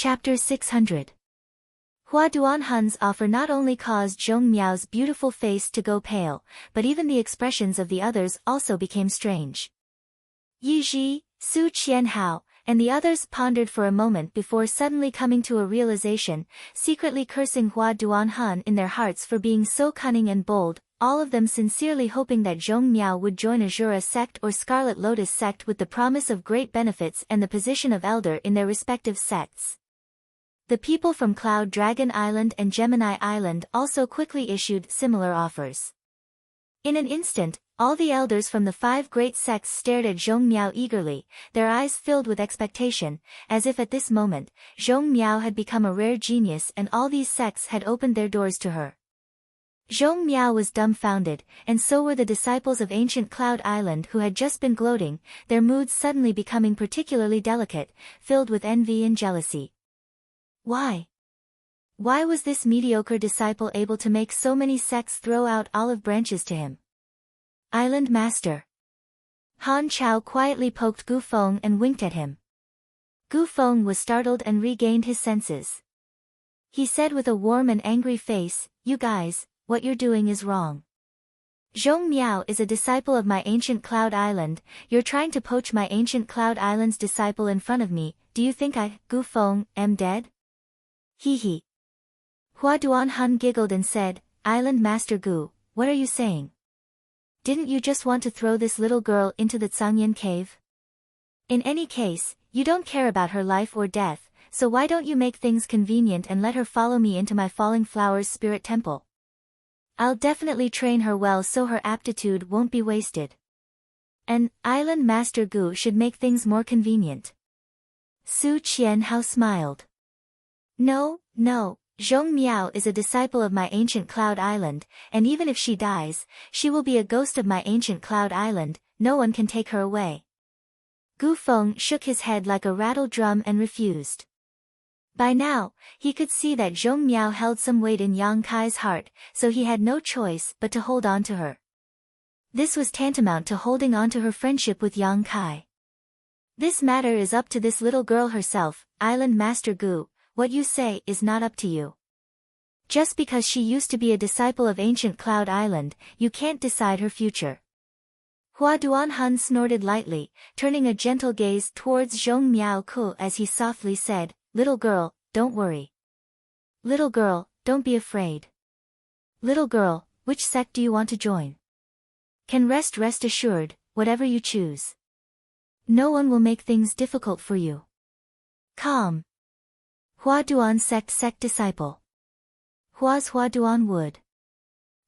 Chapter 600. Hua Duanhan's offer not only caused Zhong Miao's beautiful face to go pale, but even the expressions of the others also became strange. Yi Ji, Su Qianhao, and the others pondered for a moment before suddenly coming to a realization, secretly cursing Hua Duanhan in their hearts for being so cunning and bold, all of them sincerely hoping that Zhong Miao would join Azura sect or Scarlet Lotus sect with the promise of great benefits and the position of elder in their respective sects. The people from Cloud Dragon Island and Gemini Island also quickly issued similar offers. In an instant, all the elders from the 5 great sects stared at Zhong Miao eagerly, their eyes filled with expectation, as if at this moment, Zhong Miao had become a rare genius and all these sects had opened their doors to her. Zhong Miao was dumbfounded, and so were the disciples of ancient Cloud Island who had just been gloating, their moods suddenly becoming particularly delicate, filled with envy and jealousy. Why? Why was this mediocre disciple able to make so many sects throw out olive branches to him? Island Master. Han Chao quietly poked Gu Feng and winked at him. Gu Feng was startled and regained his senses. He said with a warm and angry face, "You guys, what you're doing is wrong. Zhong Miao is a disciple of my ancient Cloud Island, you're trying to poach my ancient Cloud Island's disciple in front of me, do you think I, Gu Feng, am dead?" Hee hee. Hua Duanhan giggled and said, "Island Master Gu, what are you saying? Didn't you just want to throw this little girl into the Tsangyan cave? In any case, you don't care about her life or death, so why don't you make things convenient and let her follow me into my Falling Flowers Spirit Temple? I'll definitely train her well so her aptitude won't be wasted. And, Island Master Gu should make things more convenient." Su Qianhao smiled. No, Zhong Miao is a disciple of my ancient Cloud Island, and even if she dies, she will be a ghost of my ancient Cloud Island, no one can take her away. Gu Feng shook his head like a rattle drum and refused. By now, he could see that Zhong Miao held some weight in Yang Kai's heart, so he had no choice but to hold on to her. This was tantamount to holding on to her friendship with Yang Kai. This matter is up to this little girl herself, Island Master Gu. What you say is not up to you. Just because she used to be a disciple of ancient Cloud Island, you can't decide her future. Hua Duanhan snorted lightly, turning a gentle gaze towards Zhong Miao Ku as he softly said, "Little girl, don't worry. Little girl, don't be afraid. Little girl, which sect do you want to join? Can rest assured, whatever you choose. No one will make things difficult for you. Calm." Hua Duan sect disciple. Hua's Hua Duan wood.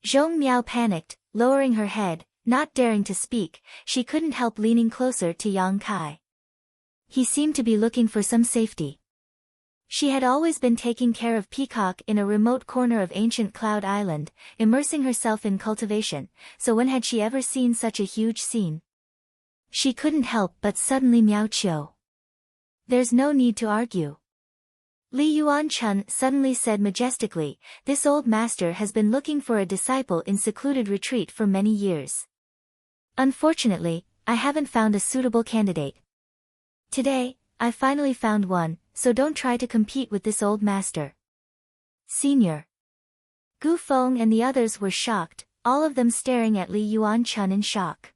Zhong Miao panicked, lowering her head, not daring to speak, she couldn't help leaning closer to Yang Kai. He seemed to be looking for some safety. She had always been taking care of Peacock in a remote corner of ancient Cloud Island, immersing herself in cultivation, so when had she ever seen such a huge scene? She couldn't help but suddenly miao chiu. "There's no need to argue." Li Yuanchun suddenly said majestically, "This old master has been looking for a disciple in secluded retreat for many years. Unfortunately, I haven't found a suitable candidate. Today, I finally found one, so don't try to compete with this old master." Senior. Gu Feng and the others were shocked, all of them staring at Li Yuanchun in shock.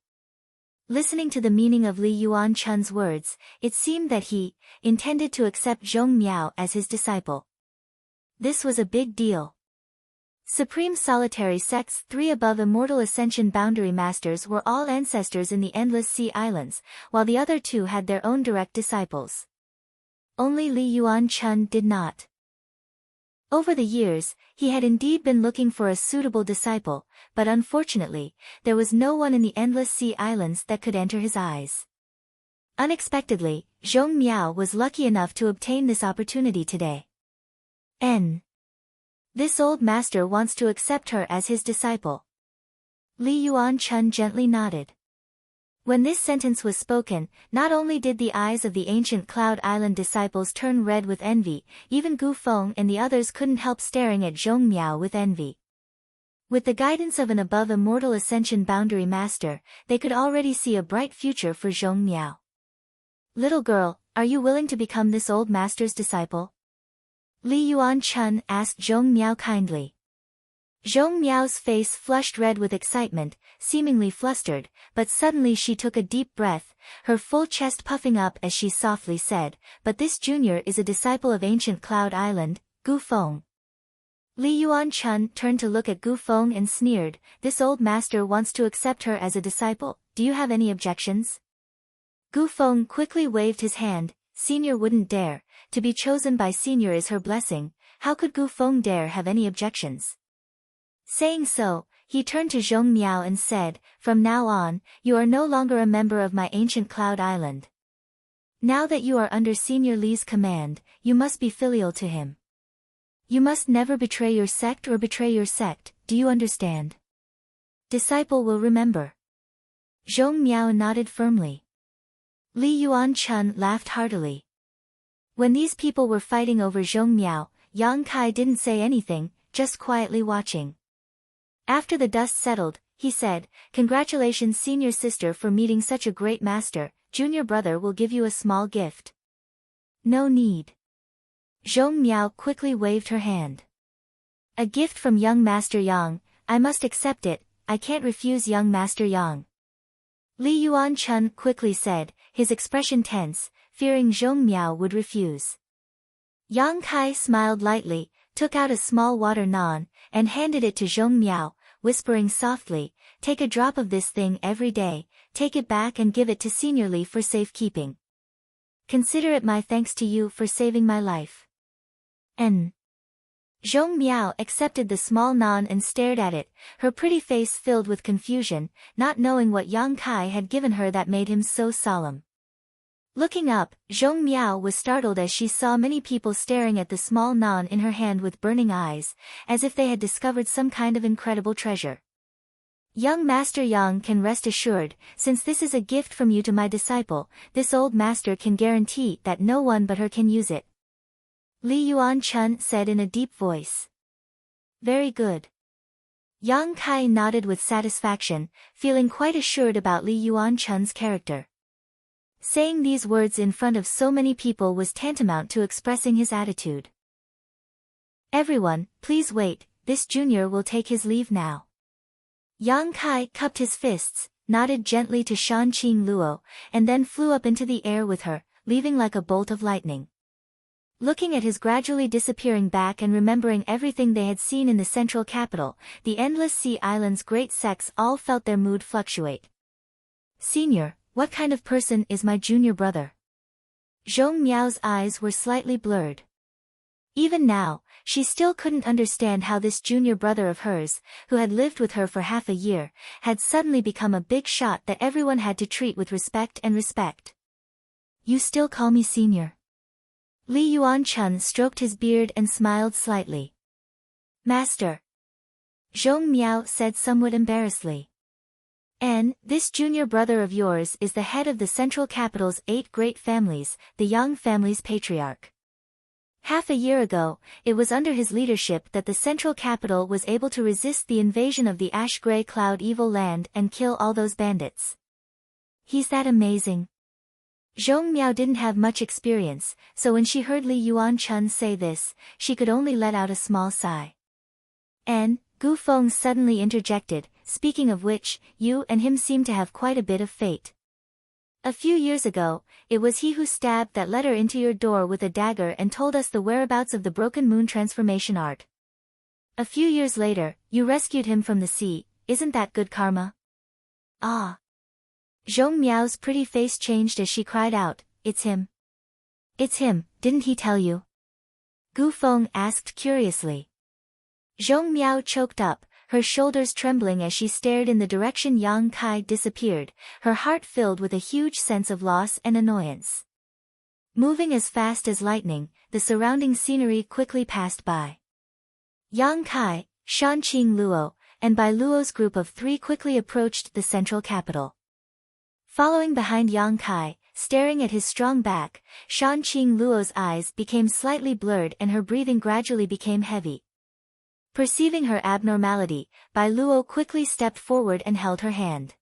Listening to the meaning of Li Yuanchun's words, it seemed that he intended to accept Zhong Miao as his disciple. This was a big deal. Supreme Solitary Sect's 3 above Immortal Ascension Boundary Masters were all ancestors in the Endless Sea Islands, while the other 2 had their own direct disciples. Only Li Yuanchun did not. Over the years, he had indeed been looking for a suitable disciple, but unfortunately, there was no one in the Endless Sea Islands that could enter his eyes. Unexpectedly, Zhong Miao was lucky enough to obtain this opportunity today. This old master wants to accept her as his disciple. Li Yuanchun gently nodded. When this sentence was spoken, not only did the eyes of the ancient Cloud Island disciples turn red with envy, even Gu Feng and the others couldn't help staring at Zhong Miao with envy. With the guidance of an above Immortal Ascension Boundary Master, they could already see a bright future for Zhong Miao. "Little girl, are you willing to become this old master's disciple?" Li Yuan-chun asked Zhong Miao kindly. Zhong Miao's face flushed red with excitement, seemingly flustered, but suddenly she took a deep breath, her full chest puffing up as she softly said, "But this junior is a disciple of ancient Cloud Island, Gu Feng." Li Yuan-chun turned to look at Gu Feng and sneered, "This old master wants to accept her as a disciple, do you have any objections?" Gu Feng quickly waved his hand, "Senior wouldn't dare, to be chosen by senior is her blessing, how could Gu Feng dare have any objections?" Saying so, he turned to Zhong Miao and said, "From now on, you are no longer a member of my ancient Cloud Island. Now that you are under Senior Li's command, you must be filial to him. You must never betray your sect or betray your sect, do you understand?" "Disciple will remember." Zhong Miao nodded firmly. Li Yuan-chun laughed heartily. When these people were fighting over Zhong Miao, Yang Kai didn't say anything, just quietly watching. After the dust settled, he said, "Congratulations senior sister for meeting such a great master, junior brother will give you a small gift." "No need." Zhong Miao quickly waved her hand. "A gift from young Master Yang, I must accept it, I can't refuse young Master Yang." Li Yuan-chun quickly said, his expression tense, fearing Zhong Miao would refuse. Yang Kai smiled lightly, took out a small water nan, and handed it to Zhong Miao, whispering softly, "Take a drop of this thing every day, take it back and give it to Senior Li for safekeeping. Consider it my thanks to you for saving my life." Zhong Miao accepted the small nan and stared at it, her pretty face filled with confusion, not knowing what Yang Kai had given her that made him so solemn. Looking up, Zhong Miao was startled as she saw many people staring at the small nan in her hand with burning eyes, as if they had discovered some kind of incredible treasure. "Young Master Yang can rest assured, since this is a gift from you to my disciple, this old master can guarantee that no one but her can use it," Li Yuan-chun said in a deep voice. "Very good." Yang Kai nodded with satisfaction, feeling quite assured about Li Yuan-chun's character. Saying these words in front of so many people was tantamount to expressing his attitude. "Everyone, please wait, this junior will take his leave now." Yang Kai cupped his fists, nodded gently to Shanqing Luo, and then flew up into the air with her, leaving like a bolt of lightning. Looking at his gradually disappearing back and remembering everything they had seen in the central capital, the endless sea island's great sects all felt their mood fluctuate. "Senior, what kind of person is my junior brother?" Zhong Miao's eyes were slightly blurred. Even now, she still couldn't understand how this junior brother of hers, who had lived with her for half a year, had suddenly become a big shot that everyone had to treat with respect. "You still call me senior?" Li Yuan-chun stroked his beard and smiled slightly. "Master," Zhong Miao said somewhat embarrassedly. "And this junior brother of yours is the head of the central capital's 8 great families, the Yang family's patriarch. Half a year ago, it was under his leadership that the central capital was able to resist the invasion of the ash-gray cloud evil land and kill all those bandits. He's that amazing." Zhong Miao didn't have much experience, so when she heard Li Yuan-chun say this, she could only let out a small sigh. And Gu Feng suddenly interjected, "Speaking of which, you and him seem to have quite a bit of fate. A few years ago, it was he who stabbed that letter into your door with a dagger and told us the whereabouts of the broken moon transformation art. A few years later, you rescued him from the sea, isn't that good karma?" "Ah." Zhong Miao's pretty face changed as she cried out, "It's him." "It's him, didn't he tell you?" Gu Feng asked curiously. Zhong Miao choked up, her shoulders trembling as she stared in the direction Yang Kai disappeared, her heart filled with a huge sense of loss and annoyance. Moving as fast as lightning, the surrounding scenery quickly passed by. Yang Kai, Shanqing Luo, and Bai Luo's group of 3 quickly approached the central capital. Following behind Yang Kai, staring at his strong back, Shanqing Luo's eyes became slightly blurred and her breathing gradually became heavy. Perceiving her abnormality, Bai Luo quickly stepped forward and held her hand.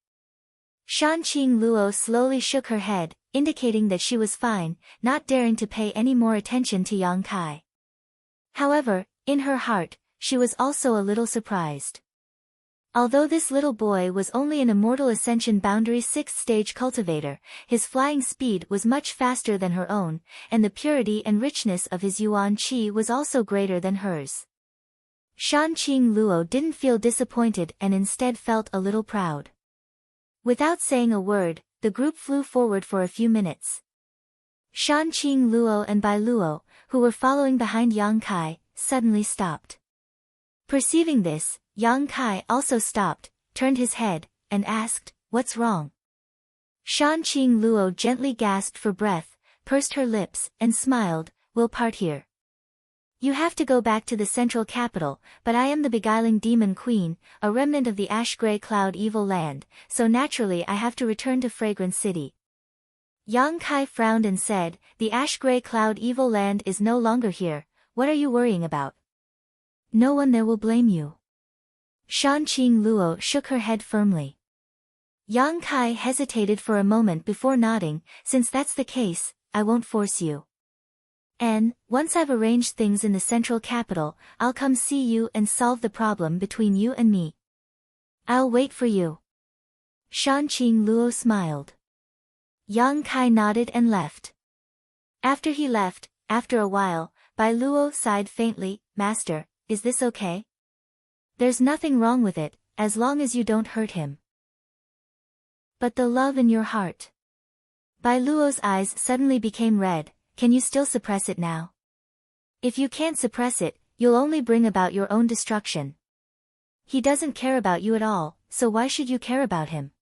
Shanqing Luo slowly shook her head, indicating that she was fine, not daring to pay any more attention to Yang Kai. However, in her heart, she was also a little surprised. Although this little boy was only an Immortal Ascension Boundary 6th stage cultivator, his flying speed was much faster than her own, and the purity and richness of his Yuan Qi was also greater than hers. Shan Qing Luo didn't feel disappointed and instead felt a little proud. Without saying a word, the group flew forward for a few minutes. Shan Qing Luo and Bai Luo, who were following behind Yang Kai, suddenly stopped. Perceiving this, Yang Kai also stopped, turned his head, and asked, "What's wrong?" Shan Qing Luo gently gasped for breath, pursed her lips, and smiled, "We'll part here. You have to go back to the central capital, but I am the beguiling demon queen, a remnant of the ash-gray cloud evil land, so naturally I have to return to Fragrance City." Yang Kai frowned and said, "The ash-gray cloud evil land is no longer here, what are you worrying about? No one there will blame you." Shan Qing Luo shook her head firmly. Yang Kai hesitated for a moment before nodding, "Since that's the case, I won't force you. And, once I've arranged things in the central capital, I'll come see you and solve the problem between you and me. I'll wait for you." Shan Qing Luo smiled. Yang Kai nodded and left. After he left, after a while, Bai Luo sighed faintly, "Master, is this okay? There's nothing wrong with it, as long as you don't hurt him." "But the love in your heart." Bai Luo's eyes suddenly became red. "Can you still suppress it now? If you can't suppress it, you'll only bring about your own destruction. He doesn't care about you at all, so why should you care about him?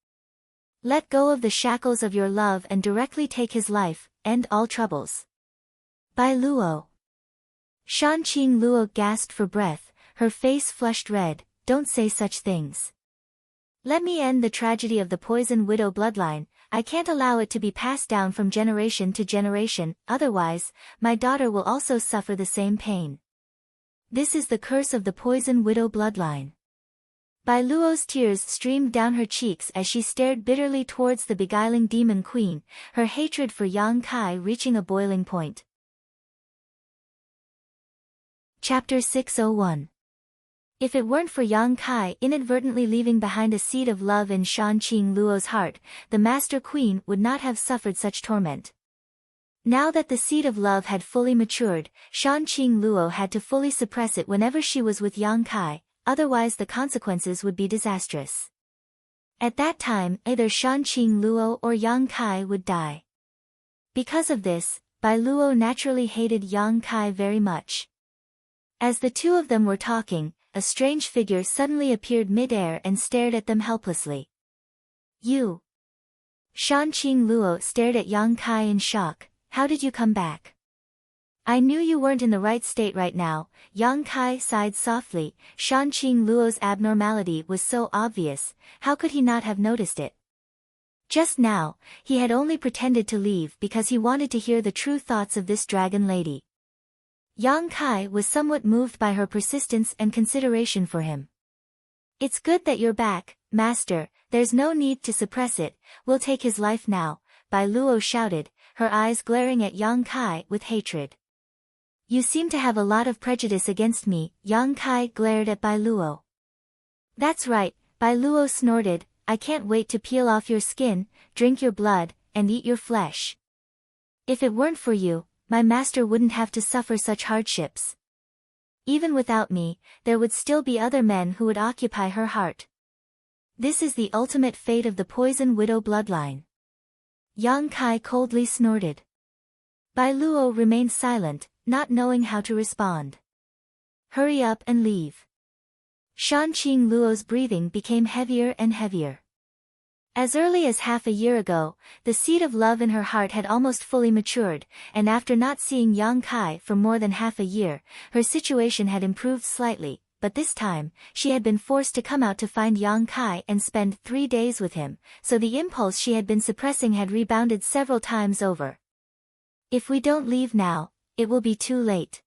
Let go of the shackles of your love and directly take his life, end all troubles." Bai Luo. Shan Qing Luo gasped for breath, her face flushed red. "Don't say such things. Let me end the tragedy of the poison widow bloodline. I can't allow it to be passed down from generation to generation, otherwise, my daughter will also suffer the same pain. This is the curse of the poison widow bloodline." Bai Luo's tears streamed down her cheeks as she stared bitterly towards the beguiling demon queen, her hatred for Yang Kai reaching a boiling point. Chapter 601. If it weren't for Yang Kai inadvertently leaving behind a seed of love in Shan Qing Luo's heart, the Master Queen would not have suffered such torment. Now that the seed of love had fully matured, Shan Qing Luo had to fully suppress it whenever she was with Yang Kai, otherwise the consequences would be disastrous. At that time, either Shan Qing Luo or Yang Kai would die. Because of this, Bai Luo naturally hated Yang Kai very much. As the two of them were talking, a strange figure suddenly appeared mid-air and stared at them helplessly. "You?" Shan Qing Luo stared at Yang Kai in shock. "How did you come back?" "I knew you weren't in the right state right now," Yang Kai sighed softly. Shan Qing Luo's abnormality was so obvious, how could he not have noticed it? Just now, he had only pretended to leave because he wanted to hear the true thoughts of this dragon lady. Yang Kai was somewhat moved by her persistence and consideration for him. "It's good that you're back, Master, there's no need to suppress it, we'll take his life now," Bai Luo shouted, her eyes glaring at Yang Kai with hatred. "You seem to have a lot of prejudice against me," Yang Kai glared at Bai Luo. "That's right," Bai Luo snorted, "I can't wait to peel off your skin, drink your blood, and eat your flesh. If it weren't for you, my master wouldn't have to suffer such hardships. Even without me, there would still be other men who would occupy her heart. This is the ultimate fate of the poison widow bloodline." Yang Kai coldly snorted. Bai Luo remained silent, not knowing how to respond. "Hurry up and leave." Shan Qing Luo's breathing became heavier and heavier. As early as half a year ago, the seed of love in her heart had almost fully matured, and after not seeing Yang Kai for more than half a year, her situation had improved slightly, but this time, she had been forced to come out to find Yang Kai and spend 3 days with him, so the impulse she had been suppressing had rebounded several times over. "If we don't leave now, it will be too late."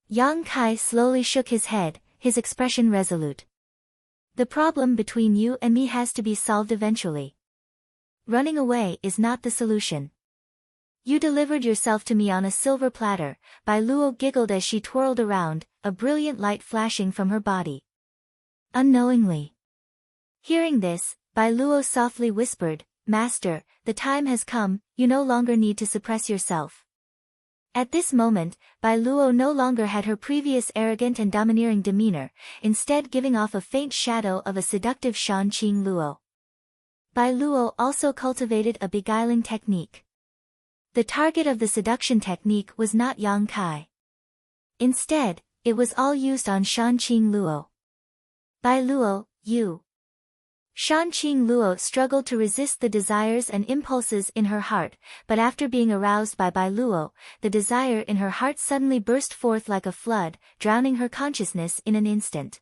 Yang Kai slowly shook his head, his expression resolute. "The problem between you and me has to be solved eventually. Running away is not the solution. You delivered yourself to me on a silver platter, Bai Luo giggled as she twirled around, a brilliant light flashing from her body. Unknowingly. Hearing this, Bai Luo softly whispered, Master, the time has come, you no longer need to suppress yourself. At this moment, Bai Luo no longer had her previous arrogant and domineering demeanor, instead giving off a faint shadow of a seductive Shan Qing Luo. Bai Luo also cultivated a beguiling technique. The target of the seduction technique was not Yang Kai. Instead, it was all used on Shan Qing Luo. Bai Luo, you. Shan Qing Luo struggled to resist the desires and impulses in her heart, but after being aroused by Bai Luo, the desire in her heart suddenly burst forth like a flood, drowning her consciousness in an instant.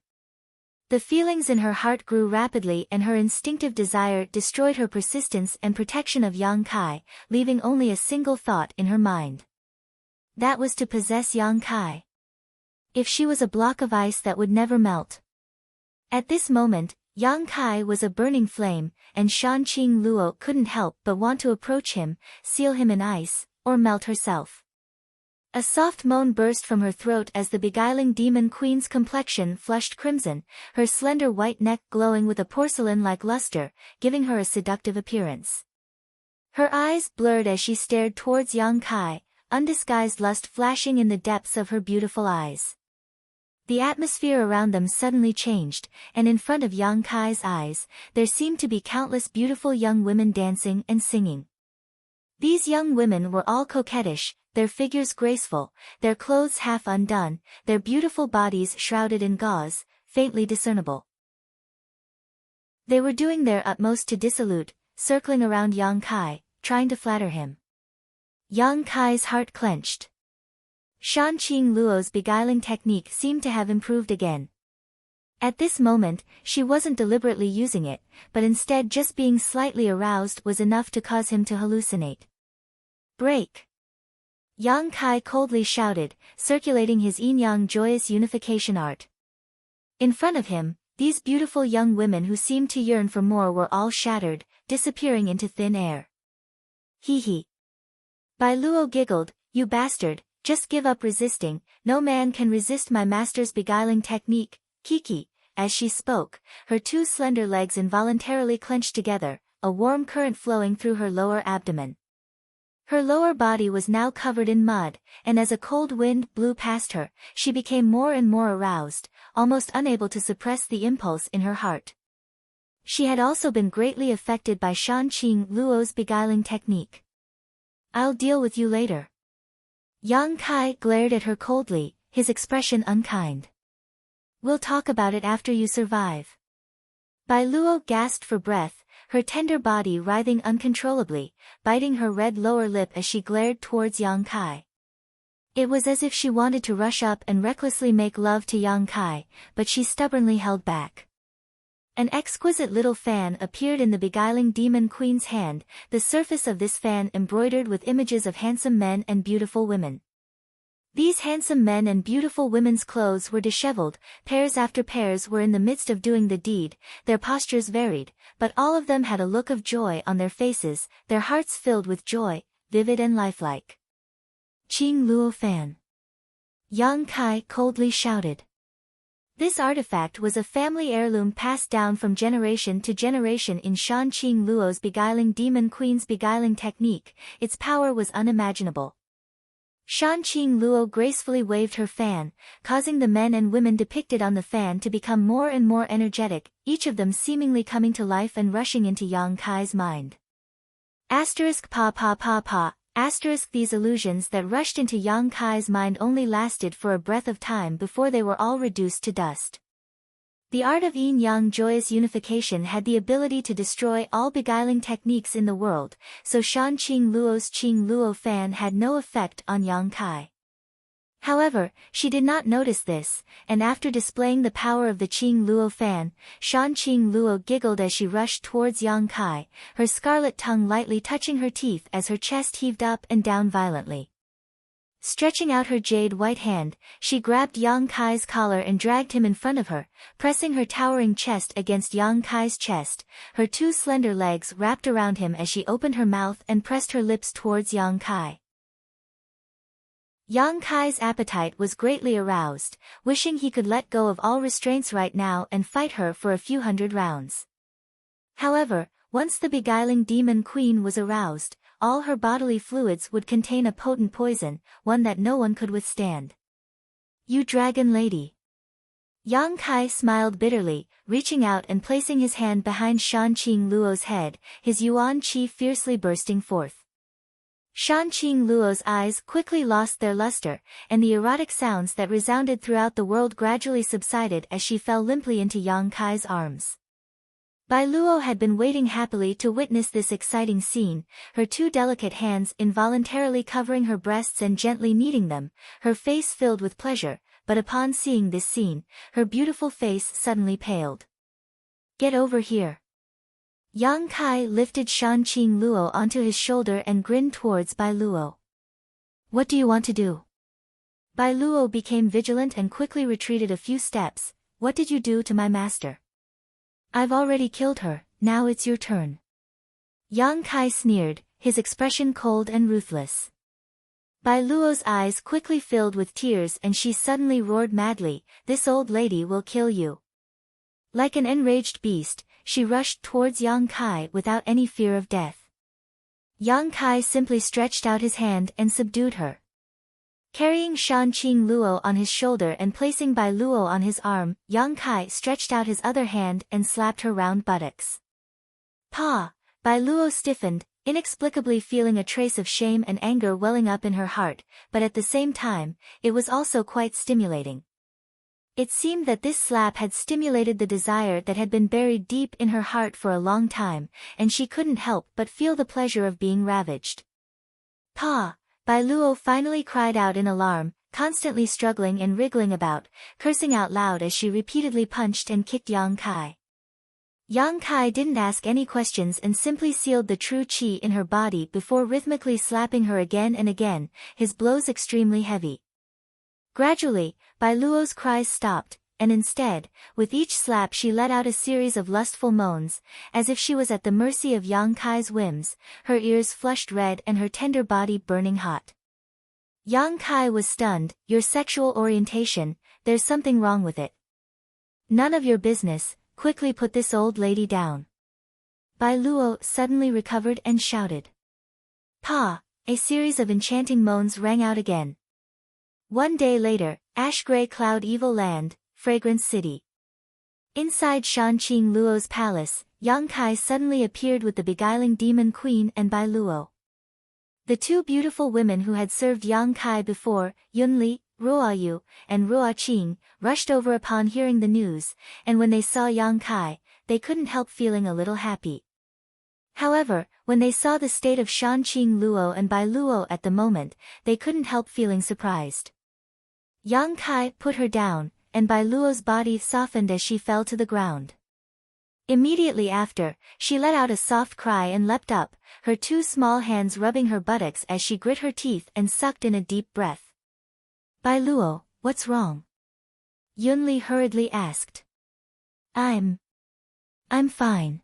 The feelings in her heart grew rapidly and her instinctive desire destroyed her persistence and protection of Yang Kai, leaving only a single thought in her mind. That was to possess Yang Kai. If she was a block of ice that would never melt. At this moment, Yang Kai was a burning flame, and Shan Qing Luo couldn't help but want to approach him, seal him in ice, or melt herself. A soft moan burst from her throat as the beguiling demon queen's complexion flushed crimson, her slender white neck glowing with a porcelain-like luster, giving her a seductive appearance. Her eyes blurred as she stared towards Yang Kai, undisguised lust flashing in the depths of her beautiful eyes. The atmosphere around them suddenly changed, and in front of Yang Kai's eyes, there seemed to be countless beautiful young women dancing and singing. These young women were all coquettish, their figures graceful, their clothes half undone, their beautiful bodies shrouded in gauze, faintly discernible. They were doing their utmost to dissolute, circling around Yang Kai, trying to flatter him. Yang Kai's heart clenched. Shan Qing Luo's beguiling technique seemed to have improved again. At this moment, she wasn't deliberately using it, but instead just being slightly aroused was enough to cause him to hallucinate. Break! Yang Kai coldly shouted, circulating his yin-yang joyous unification art. In front of him, these beautiful young women who seemed to yearn for more were all shattered, disappearing into thin air. Hee hee. Bai Luo giggled, you bastard, just give up resisting, no man can resist my master's beguiling technique, Kiki. As she spoke, her two slender legs involuntarily clenched together, a warm current flowing through her lower abdomen. Her lower body was now covered in mud, and as a cold wind blew past her, she became more and more aroused, almost unable to suppress the impulse in her heart. She had also been greatly affected by Shan Qing Luo's beguiling technique. I'll deal with you later. Yang Kai glared at her coldly, his expression unkind. We'll talk about it after you survive. Bai Luo gasped for breath, her tender body writhing uncontrollably, biting her red lower lip as she glared towards Yang Kai. It was as if she wanted to rush up and recklessly make love to Yang Kai, but she stubbornly held back. An exquisite little fan appeared in the beguiling demon queen's hand, the surface of this fan embroidered with images of handsome men and beautiful women. These handsome men and beautiful women's clothes were disheveled, pairs after pairs were in the midst of doing the deed, their postures varied, but all of them had a look of joy on their faces, their hearts filled with joy, vivid and lifelike. Qing Luo fan. Yang Kai coldly shouted. This artifact was a family heirloom passed down from generation to generation in Shan Qing Luo's beguiling demon queen's beguiling technique, its power was unimaginable. Shan Qing Luo gracefully waved her fan, causing the men and women depicted on the fan to become more and more energetic, each of them seemingly coming to life and rushing into Yang Kai's mind. Asterisk pa pa pa pa, asterisk these illusions that rushed into Yang Kai's mind only lasted for a breath of time before they were all reduced to dust. The art of yin-yang joyous unification had the ability to destroy all beguiling techniques in the world, so Shan Qing Luo's Qing Luo fan had no effect on Yang Kai. However, she did not notice this, and after displaying the power of the Qing Luo fan, Shan Qing Luo giggled as she rushed towards Yang Kai, her scarlet tongue lightly touching her teeth as her chest heaved up and down violently. Stretching out her jade white hand, she grabbed Yang Kai's collar and dragged him in front of her, pressing her towering chest against Yang Kai's chest, her two slender legs wrapped around him as she opened her mouth and pressed her lips towards Yang Kai. Yang Kai's appetite was greatly aroused, wishing he could let go of all restraints right now and fight her for a few hundred rounds. However, once the beguiling demon queen was aroused, all her bodily fluids would contain a potent poison, one that no one could withstand. You dragon lady. Yang Kai smiled bitterly, reaching out and placing his hand behind Shan Qing Luo's head, his yuan qi fiercely bursting forth. Shan Qing Luo's eyes quickly lost their luster, and the erotic sounds that resounded throughout the world gradually subsided as she fell limply into Yang Kai's arms. Bai Luo had been waiting happily to witness this exciting scene, her two delicate hands involuntarily covering her breasts and gently kneading them, her face filled with pleasure, but upon seeing this scene, her beautiful face suddenly paled. Get over here. Yang Kai lifted Shan Qing Luo onto his shoulder and grinned towards Bai Luo. What do you want to do? Bai Luo became vigilant and quickly retreated a few steps. What did you do to my master? I've already killed her, now it's your turn. Yang Kai sneered, his expression cold and ruthless. Bai Luo's eyes quickly filled with tears and she suddenly roared madly, this old lady will kill you. Like an enraged beast, she rushed towards Yang Kai without any fear of death. Yang Kai simply stretched out his hand and subdued her. Carrying Shan Qing Luo on his shoulder and placing Bai Luo on his arm, Yang Kai stretched out his other hand and slapped her round buttocks. Pa! Bai Luo stiffened, inexplicably feeling a trace of shame and anger welling up in her heart, but at the same time, it was also quite stimulating. It seemed that this slap had stimulated the desire that had been buried deep in her heart for a long time, and she couldn't help but feel the pleasure of being ravaged. Pa! Bai Luo finally cried out in alarm, constantly struggling and wriggling about, cursing out loud as she repeatedly punched and kicked Yang Kai. Yang Kai didn't ask any questions and simply sealed the true qi in her body before rhythmically slapping her again and again, his blows extremely heavy. Gradually, Bai Luo's cries stopped, and instead, with each slap she let out a series of lustful moans, as if she was at the mercy of Yang Kai's whims, her ears flushed red and her tender body burning hot. Yang Kai was stunned, your sexual orientation, there's something wrong with it. None of your business, quickly put this old lady down. Bai Luo suddenly recovered and shouted. Pa! A series of enchanting moans rang out again. One day later, ash-gray cloud evil land, Fragrance City. Inside Shan Qing Luo's palace, Yang Kai suddenly appeared with the beguiling demon queen and Bai Luo. The two beautiful women who had served Yang Kai before, Yunli, Ruoyu, and Ruoqing, rushed over upon hearing the news, and when they saw Yang Kai, they couldn't help feeling a little happy. However, when they saw the state of Shan Qing Luo and Bai Luo at the moment, they couldn't help feeling surprised. Yang Kai put her down, and Bai Luo's body softened as she fell to the ground. Immediately after, she let out a soft cry and leapt up, her two small hands rubbing her buttocks as she grit her teeth and sucked in a deep breath. Bai Luo, what's wrong? Yunli hurriedly asked. I'm fine.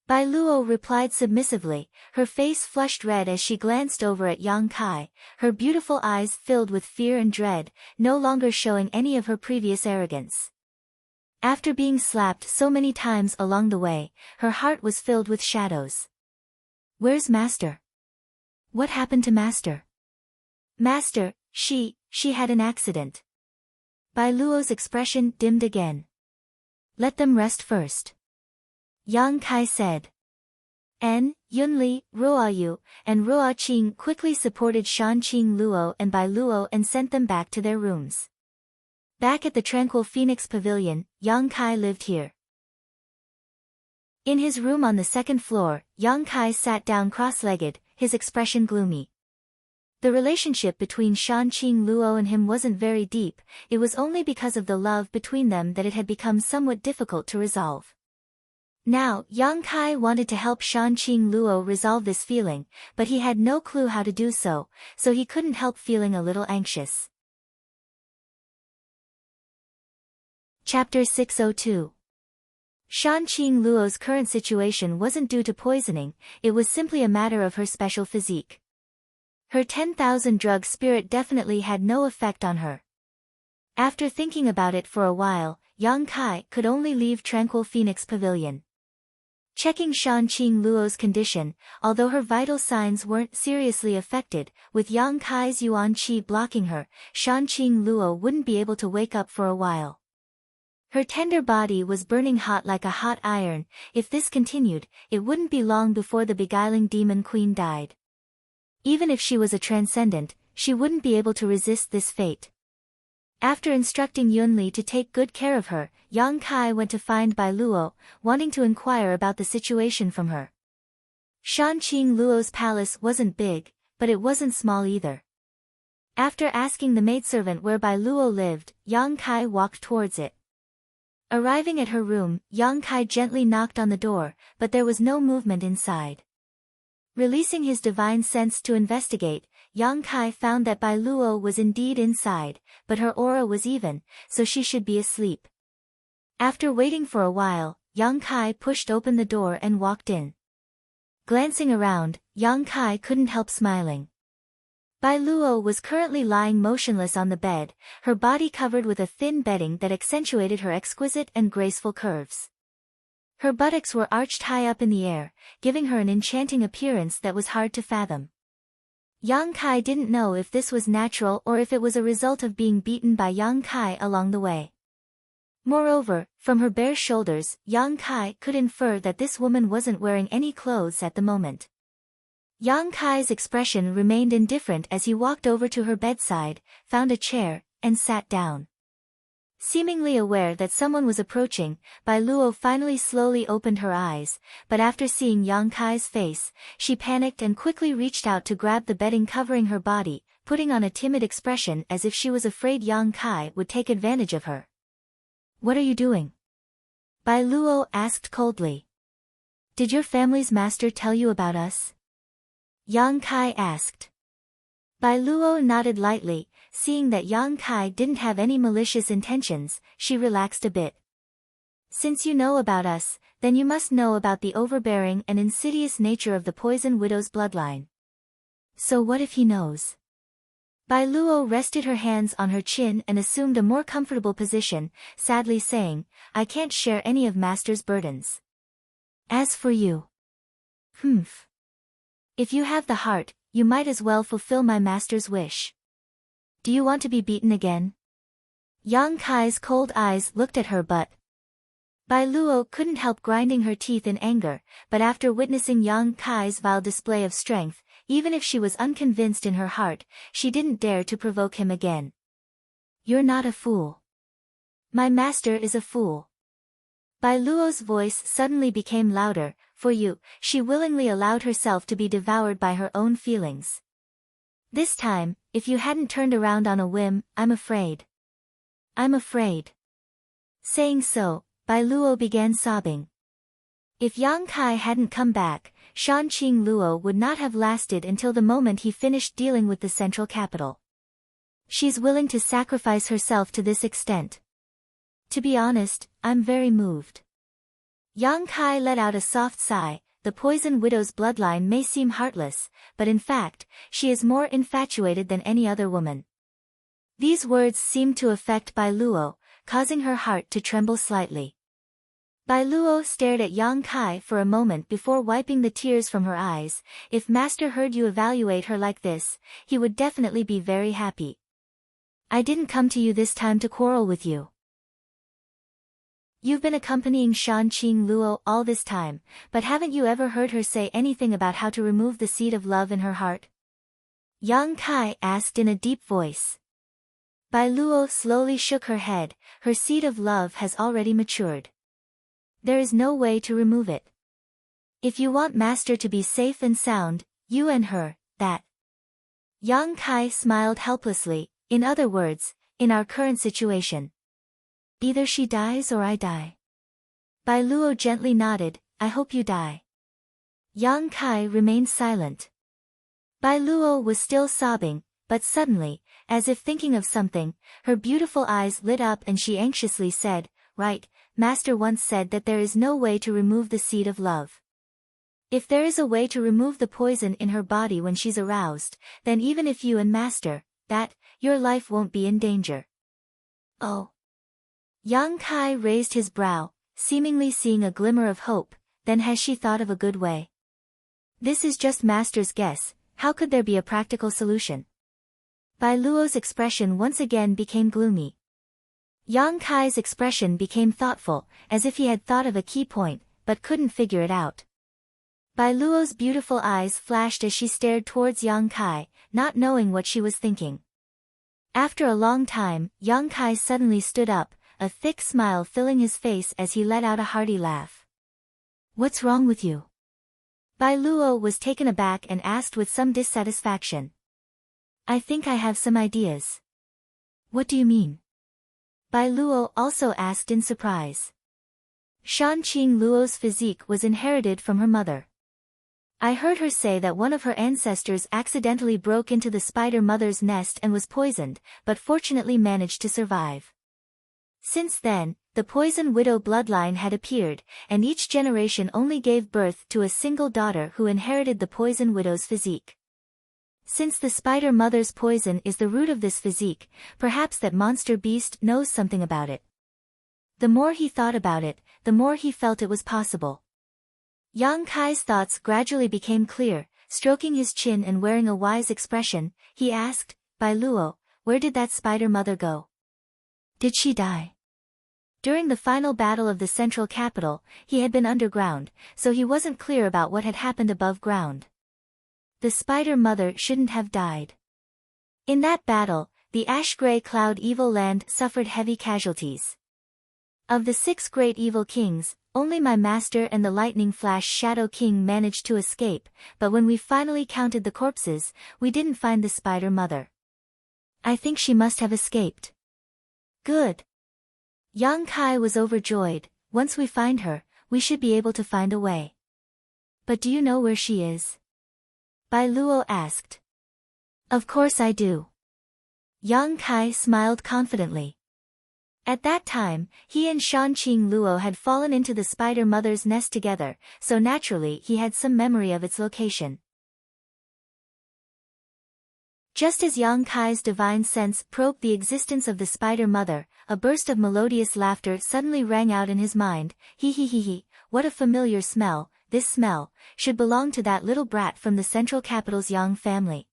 Bai Luo replied submissively, her face flushed red as she glanced over at Yang Kai, her beautiful eyes filled with fear and dread, no longer showing any of her previous arrogance. After being slapped so many times along the way, her heart was filled with shadows. Where's Master? What happened to Master? Master, she had an accident. Bai Luo's expression dimmed again. Let them rest first. Yang Kai said. Yunli, Ruoyu, and Ruoqing quickly supported Shan Qing Luo and Bai Luo and sent them back to their rooms. Back at the tranquil Phoenix Pavilion, Yang Kai lived here. In his room on the second floor, Yang Kai sat down cross-legged, his expression gloomy. The relationship between Shan Qing Luo and him wasn't very deep, it was only because of the love between them that it had become somewhat difficult to resolve. Now, Yang Kai wanted to help Shanqing Luo resolve this feeling, but he had no clue how to do so, so he couldn't help feeling a little anxious. Chapter 602. Shanqing Luo's current situation wasn't due to poisoning, it was simply a matter of her special physique. Her 10,000 drug spirit definitely had no effect on her. After thinking about it for a while, Yang Kai could only leave Tranquil Phoenix Pavilion. Checking Shanqing Luo's condition, although her vital signs weren't seriously affected, with Yang Kai's Yuan Qi blocking her, Shanqing Luo wouldn't be able to wake up for a while. Her tender body was burning hot like a hot iron. If this continued, it wouldn't be long before the beguiling demon queen died. Even if she was a transcendent, she wouldn't be able to resist this fate. After instructing Yunli to take good care of her, Yang Kai went to find Bai Luo, wanting to inquire about the situation from her. Shanqing Luo's palace wasn't big, but it wasn't small either. After asking the maidservant where Bai Luo lived, Yang Kai walked towards it. Arriving at her room, Yang Kai gently knocked on the door, but there was no movement inside. Releasing his divine sense to investigate, Yang Kai found that Bai Luo was indeed inside, but her aura was even, so she should be asleep. After waiting for a while, Yang Kai pushed open the door and walked in. Glancing around, Yang Kai couldn't help smiling. Bai Luo was currently lying motionless on the bed, her body covered with a thin bedding that accentuated her exquisite and graceful curves. Her buttocks were arched high up in the air, giving her an enchanting appearance that was hard to fathom. Yang Kai didn't know if this was natural or if it was a result of being beaten by Yang Kai along the way. Moreover, from her bare shoulders, Yang Kai could infer that this woman wasn't wearing any clothes at the moment. Yang Kai's expression remained indifferent as he walked over to her bedside, found a chair, and sat down. Seemingly aware that someone was approaching, Bai Luo finally slowly opened her eyes, but after seeing Yang Kai's face, she panicked and quickly reached out to grab the bedding covering her body, putting on a timid expression as if she was afraid Yang Kai would take advantage of her. "What are you doing?" Bai Luo asked coldly. "Did your family's master tell you about us?" Yang Kai asked. Bai Luo nodded lightly. Seeing that Yang Kai didn't have any malicious intentions, she relaxed a bit. "Since you know about us, then you must know about the overbearing and insidious nature of the Poison Widow's bloodline." "So what if he knows?" Bai Luo rested her hands on her chin and assumed a more comfortable position, sadly saying, "I can't share any of Master's burdens. As for you, if you have the heart, you might as well fulfill my master's wish. Do you want to be beaten again?" Yang Kai's cold eyes looked at her but Bai Luo couldn't help grinding her teeth in anger, but after witnessing Yang Kai's vile display of strength, even if she was unconvinced in her heart, she didn't dare to provoke him again. "You're not a fool. My master is a fool." Bai Luo's voice suddenly became louder. "For you, she willingly allowed herself to be devoured by her own feelings. This time, if you hadn't turned around on a whim, I'm afraid." "I'm afraid." Saying so, Bai Luo began sobbing. If Yang Kai hadn't come back, Shanqing Luo would not have lasted until the moment he finished dealing with the central capital. She's willing to sacrifice herself to this extent. To be honest, I'm very moved. Yang Kai let out a soft sigh. The Poison Widow's bloodline may seem heartless, but in fact, she is more infatuated than any other woman. These words seemed to affect Bai Luo, causing her heart to tremble slightly. Bai Luo stared at Yang Kai for a moment before wiping the tears from her eyes. If Master heard you evaluate her like this, he would definitely be very happy. "I didn't come to you this time to quarrel with you. You've been accompanying Shanqing Luo all this time, but haven't you ever heard her say anything about how to remove the seed of love in her heart?" Yang Kai asked in a deep voice. Bai Luo slowly shook her head. "Her seed of love has already matured. There is no way to remove it. If you want Master to be safe and sound, you and her, that." Yang Kai smiled helplessly. "In other words, in our current situation, either she dies or I die." Bai Luo gently nodded, I hope you die. Yang Kai remained silent. Bai Luo was still sobbing, but suddenly, as if thinking of something, her beautiful eyes lit up and she anxiously said, Right, Master once said that there is no way to remove the seed of love. If there is a way to remove the poison in her body when she's aroused, then even if you and Master, your life won't be in danger. Oh. Yang Kai raised his brow, seemingly seeing a glimmer of hope, then has she thought of a good way? This is just Master's guess, how could there be a practical solution? Bai Luo's expression once again became gloomy. Yang Kai's expression became thoughtful, as if he had thought of a key point, but couldn't figure it out. Bai Luo's beautiful eyes flashed as she stared towards Yang Kai, not knowing what she was thinking. After a long time, Yang Kai suddenly stood up, a thick smile filling his face as he let out a hearty laugh. What's wrong with you? Bai Luo was taken aback and asked with some dissatisfaction. I think I have some ideas. What do you mean? Bai Luo also asked in surprise. Shanqing Luo's physique was inherited from her mother. I heard her say that one of her ancestors accidentally broke into the spider mother's nest and was poisoned, but fortunately managed to survive. Since then, the poison widow bloodline had appeared, and each generation only gave birth to a single daughter who inherited the poison widow's physique. Since the spider mother's poison is the root of this physique, perhaps that monster beast knows something about it. The more he thought about it, the more he felt it was possible. Yang Kai's thoughts gradually became clear. Stroking his chin and wearing a wise expression, he asked, Bai Luo, where did that spider mother go? Did she die? During the final battle of the central capital, he had been underground, so he wasn't clear about what had happened above ground. The spider mother shouldn't have died. In that battle, the ash-gray cloud evil land suffered heavy casualties. Of the 6 great evil kings, only my master and the lightning flash shadow king managed to escape, but when we finally counted the corpses, we didn't find the spider mother. I think she must have escaped. Good. Yang Kai was overjoyed. Once we find her, we should be able to find a way. But do you know where she is? Bai Luo asked. Of course I do. Yang Kai smiled confidently. At that time, he and Shanqing Luo had fallen into the spider mother's nest together, so naturally he had some memory of its location. Just as Yang Kai's divine sense probed the existence of the spider mother, a burst of melodious laughter suddenly rang out in his mind. He, what a familiar smell, this smell should belong to that little brat from the central capital's Yang family.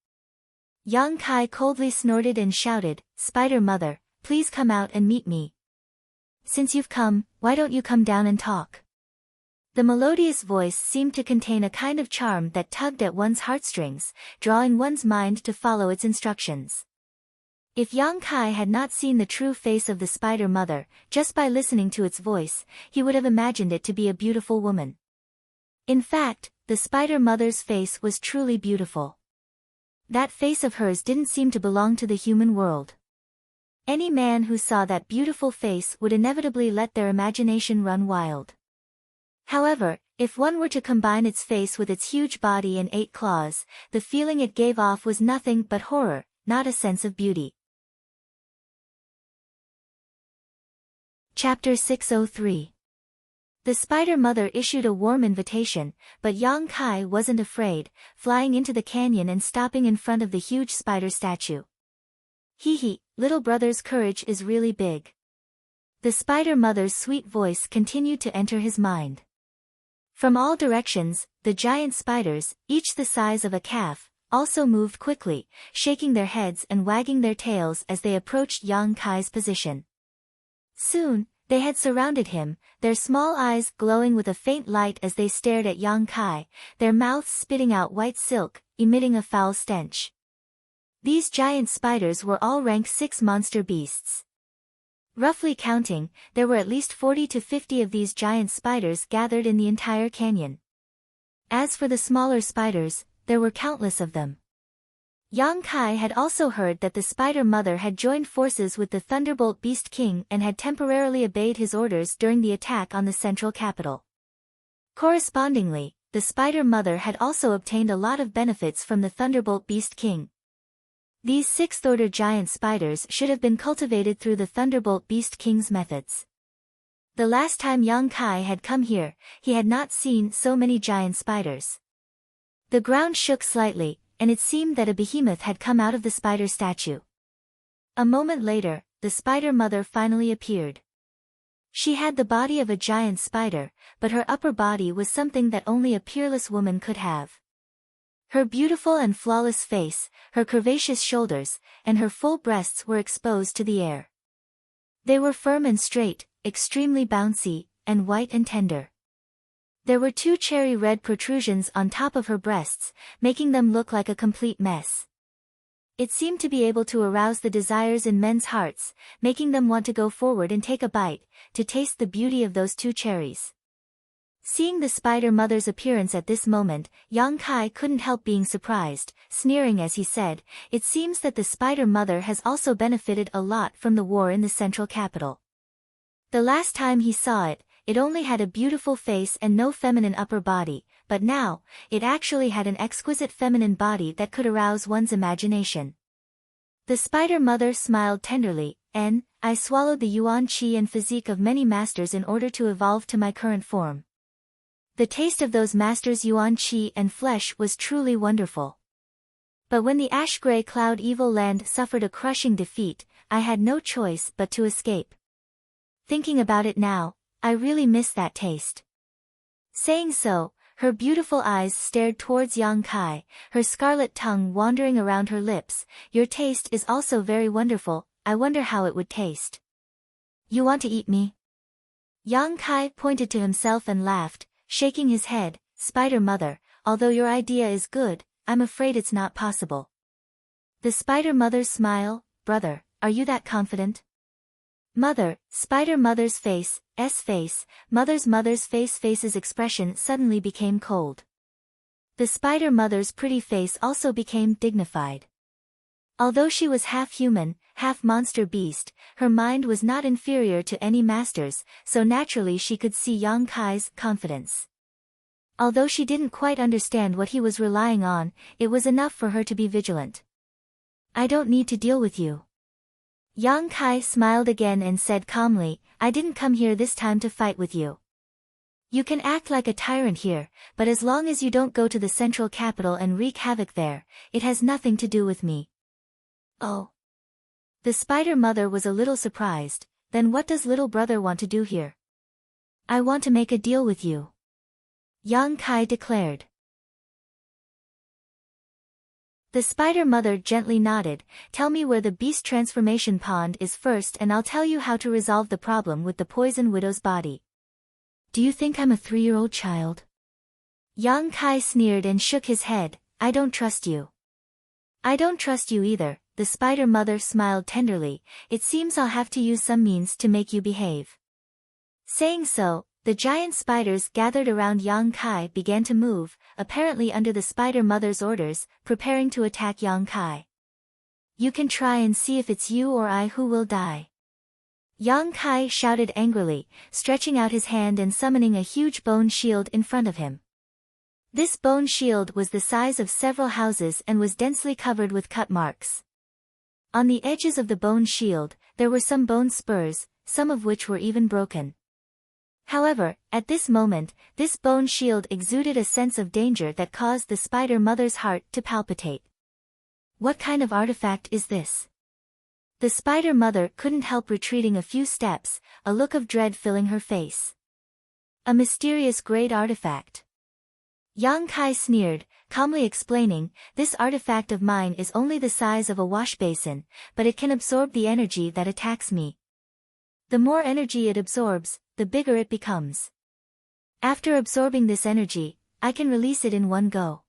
Yang Kai coldly snorted and shouted, Spider mother, please come out and meet me. Since you've come, why don't you come down and talk? The melodious voice seemed to contain a kind of charm that tugged at one's heartstrings, drawing one's mind to follow its instructions. If Yang Kai had not seen the true face of the spider mother, just by listening to its voice, he would have imagined it to be a beautiful woman. In fact, the spider mother's face was truly beautiful. That face of hers didn't seem to belong to the human world. Any man who saw that beautiful face would inevitably let their imagination run wild. However, if one were to combine its face with its huge body and 8 claws, the feeling it gave off was nothing but horror, not a sense of beauty. Chapter 603. The spider mother issued a warm invitation, but Yang Kai wasn't afraid, flying into the canyon and stopping in front of the huge spider statue. Little brother's courage is really big. The spider mother's sweet voice continued to enter his mind. From all directions, the giant spiders, each the size of a calf, also moved quickly, shaking their heads and wagging their tails as they approached Yang Kai's position. Soon, they had surrounded him, their small eyes glowing with a faint light as they stared at Yang Kai, their mouths spitting out white silk, emitting a foul stench. These giant spiders were all rank 6 monster beasts. Roughly counting, there were at least 40 to 50 of these giant spiders gathered in the entire canyon. As for the smaller spiders, there were countless of them. Yang Kai had also heard that the Spider Mother had joined forces with the Thunderbolt Beast King and had temporarily obeyed his orders during the attack on the central capital. Correspondingly, the Spider Mother had also obtained a lot of benefits from the Thunderbolt Beast King. These sixth-order giant spiders should have been cultivated through the Thunderbolt Beast King's methods. The last time Yang Kai had come here, he had not seen so many giant spiders. The ground shook slightly, and it seemed that a behemoth had come out of the spider statue. A moment later, the Spider Mother finally appeared. She had the body of a giant spider, but her upper body was something that only a peerless woman could have. Her beautiful and flawless face, her curvaceous shoulders, and her full breasts were exposed to the air. They were firm and straight, extremely bouncy, and white and tender. There were two cherry red protrusions on top of her breasts, making them look like a complete mess. It seemed to be able to arouse the desires in men's hearts, making them want to go forward and take a bite, to taste the beauty of those two cherries. Seeing the Spider Mother's appearance at this moment, Yang Kai couldn't help being surprised, sneering as he said, "It seems that the Spider Mother has also benefited a lot from the war in the central capital." The last time he saw it, it only had a beautiful face and no feminine upper body, but now, it actually had an exquisite feminine body that could arouse one's imagination. The Spider Mother smiled tenderly, "I swallowed the yuan qi and physique of many masters in order to evolve to my current form. The taste of those masters' yuan qi and flesh was truly wonderful. But when the ash-gray cloud evil land suffered a crushing defeat, I had no choice but to escape. Thinking about it now, I really miss that taste." Saying so, her beautiful eyes stared towards Yang Kai, her scarlet tongue wandering around her lips. "Your taste is also very wonderful, I wonder how it would taste. You want to eat me?" Yang Kai pointed to himself and laughed, shaking his head. "Spider Mother, although your idea is good, I'm afraid it's not possible." The Spider Mother's smile, "Brother, are you that confident?" "Mother," Spider Mother's face's expression suddenly became cold. The Spider Mother's pretty face also became dignified. Although she was half human, half monster beast, her mind was not inferior to any master's, so naturally she could see Yang Kai's confidence. Although she didn't quite understand what he was relying on, it was enough for her to be vigilant. "I don't need to deal with you." Yang Kai smiled again and said calmly, "I didn't come here this time to fight with you. You can act like a tyrant here, but as long as you don't go to the central capital and wreak havoc there, it has nothing to do with me." "Oh." The Spider Mother was a little surprised. "Then what does little brother want to do here?" "I want to make a deal with you," Yang Kai declared. The Spider Mother gently nodded. "Tell me where the beast transformation pond is first and I'll tell you how to resolve the problem with the poison widow's body." "Do you think I'm a 3-year-old child?" Yang Kai sneered and shook his head. "I don't trust you." "I don't trust you either," the Spider Mother smiled tenderly. "It seems I'll have to use some means to make you behave." Saying so, the giant spiders gathered around Yang Kai began to move, apparently under the Spider Mother's orders, preparing to attack Yang Kai. "You can try and see if it's you or I who will die," Yang Kai shouted angrily, stretching out his hand and summoning a huge bone shield in front of him. This bone shield was the size of several houses and was densely covered with cut marks. On the edges of the bone shield, there were some bone spurs, some of which were even broken. However, at this moment, this bone shield exuded a sense of danger that caused the Spider Mother's heart to palpitate. "What kind of artifact is this?" The Spider Mother couldn't help retreating a few steps, a look of dread filling her face. "A mysterious great artifact," Yang Kai sneered, calmly explaining, "This artifact of mine is only the size of a wash basin, but it can absorb the energy that attacks me. The more energy it absorbs, the bigger it becomes. After absorbing this energy, I can release it in one go.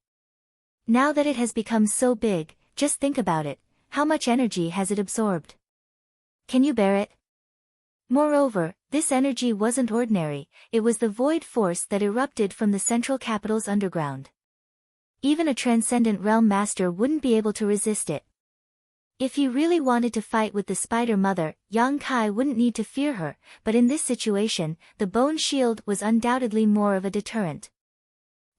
Now that it has become so big, just think about it, how much energy has it absorbed? Can you bear it?" Moreover, this energy wasn't ordinary, it was the void force that erupted from the central capital's underground. Even a transcendent realm master wouldn't be able to resist it. If he really wanted to fight with the Spider Mother, Yang Kai wouldn't need to fear her, but in this situation, the bone shield was undoubtedly more of a deterrent.